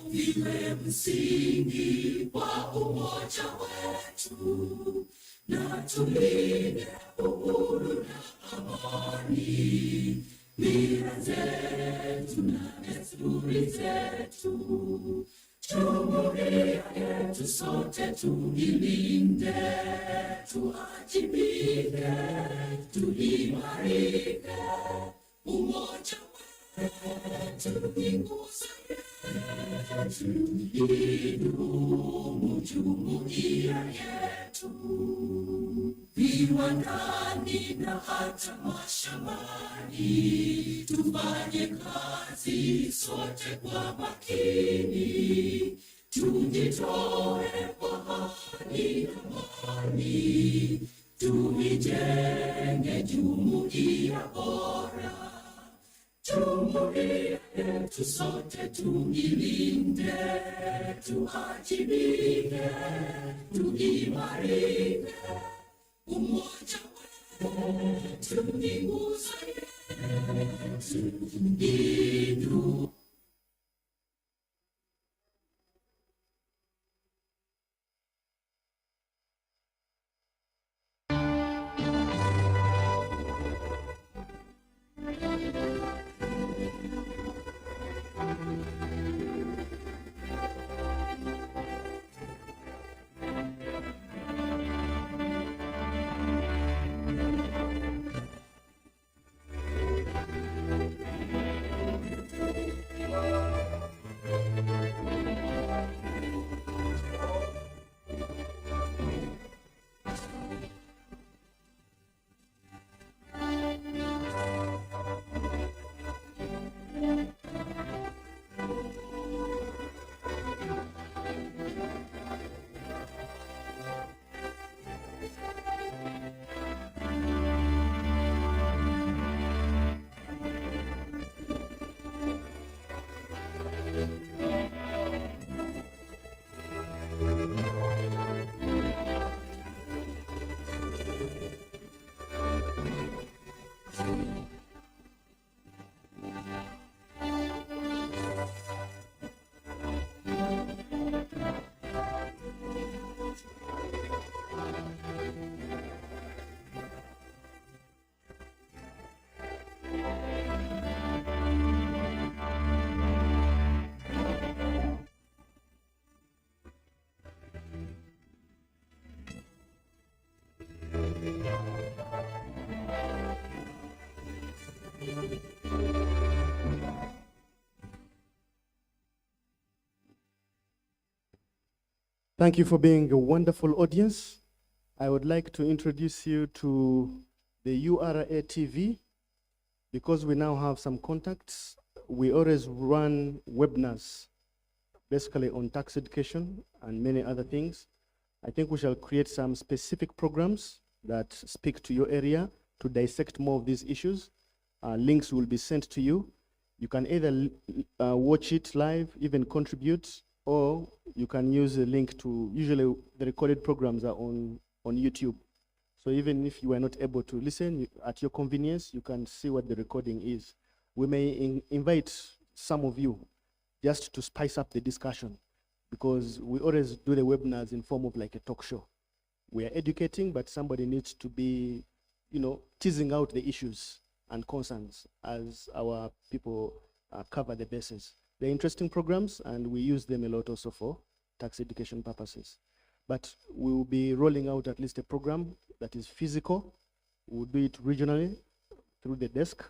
viwe msingi wa umoja wetu, na tulinde uhuru na amani, mila zetu na desturi zetu. Jumuiya yetu sote tuilinde, tuajibike, tuimarike, umoja wetu ni nguzo yetu, idumu jumuiya yetu. Viwandani na hata mashambani, tufanye kazi sote kwa makini, tujitoe kwa hali na mali, tuijenge jumuiya bora. Jumuiya yetu sote tuilinde, tuajibike, tuimarike, umoja wetu ni nguzo yetu, idumu. Thank you for being a wonderful audience. I would like to introduce you to the URA TV. Because we now have some contacts, we always run webinars, basically on tax education and many other things. I think we shall create some specific programs that speak to your area to dissect more of these issues. Links will be sent to you. You can either watch it live, even contribute, or you can use a link to, usually the recorded programs are on YouTube. So even if you are not able to listen, at your convenience, you can see what the recording is. We may invite some of you just to spice up the discussion, because we always do the webinars in form of like a talk show. We are educating, but somebody needs to be, teasing out the issues and concerns as our people cover the bases. They're interesting programs, and we use them a lot also for tax education purposes. But we will be rolling out at least a program that is physical. We'll do it regionally through the desk.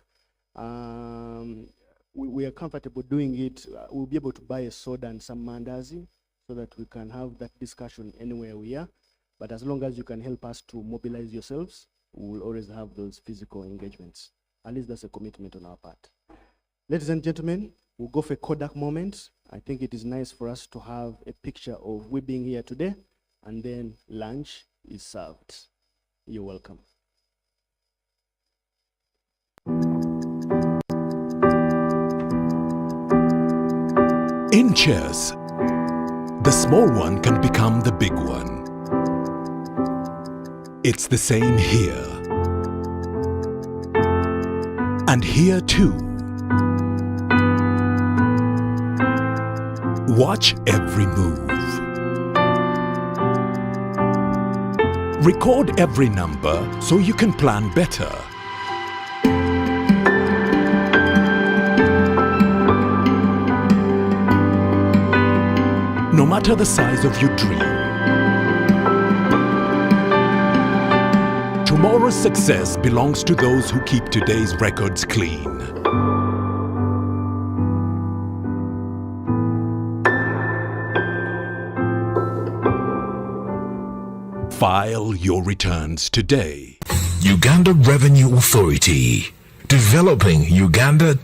We are comfortable doing it. We'll be able to buy a soda and some mandazi so that we can have that discussion anywhere we are. But as long as you can help us to mobilize yourselves, we will always have those physical engagements. At least that's a commitment on our part. Ladies and gentlemen, we'll go for a Kodak moment. I think it is nice for us to have a picture of we being here today, and then lunch is served. You're welcome. In chess, the small one can become the big one. It's the same here. And here too. Watch every move. Record every number so you can plan better. No matter the size of your dream, tomorrow's success belongs to those who keep today's records clean. File your returns today. Uganda Revenue Authority, developing Uganda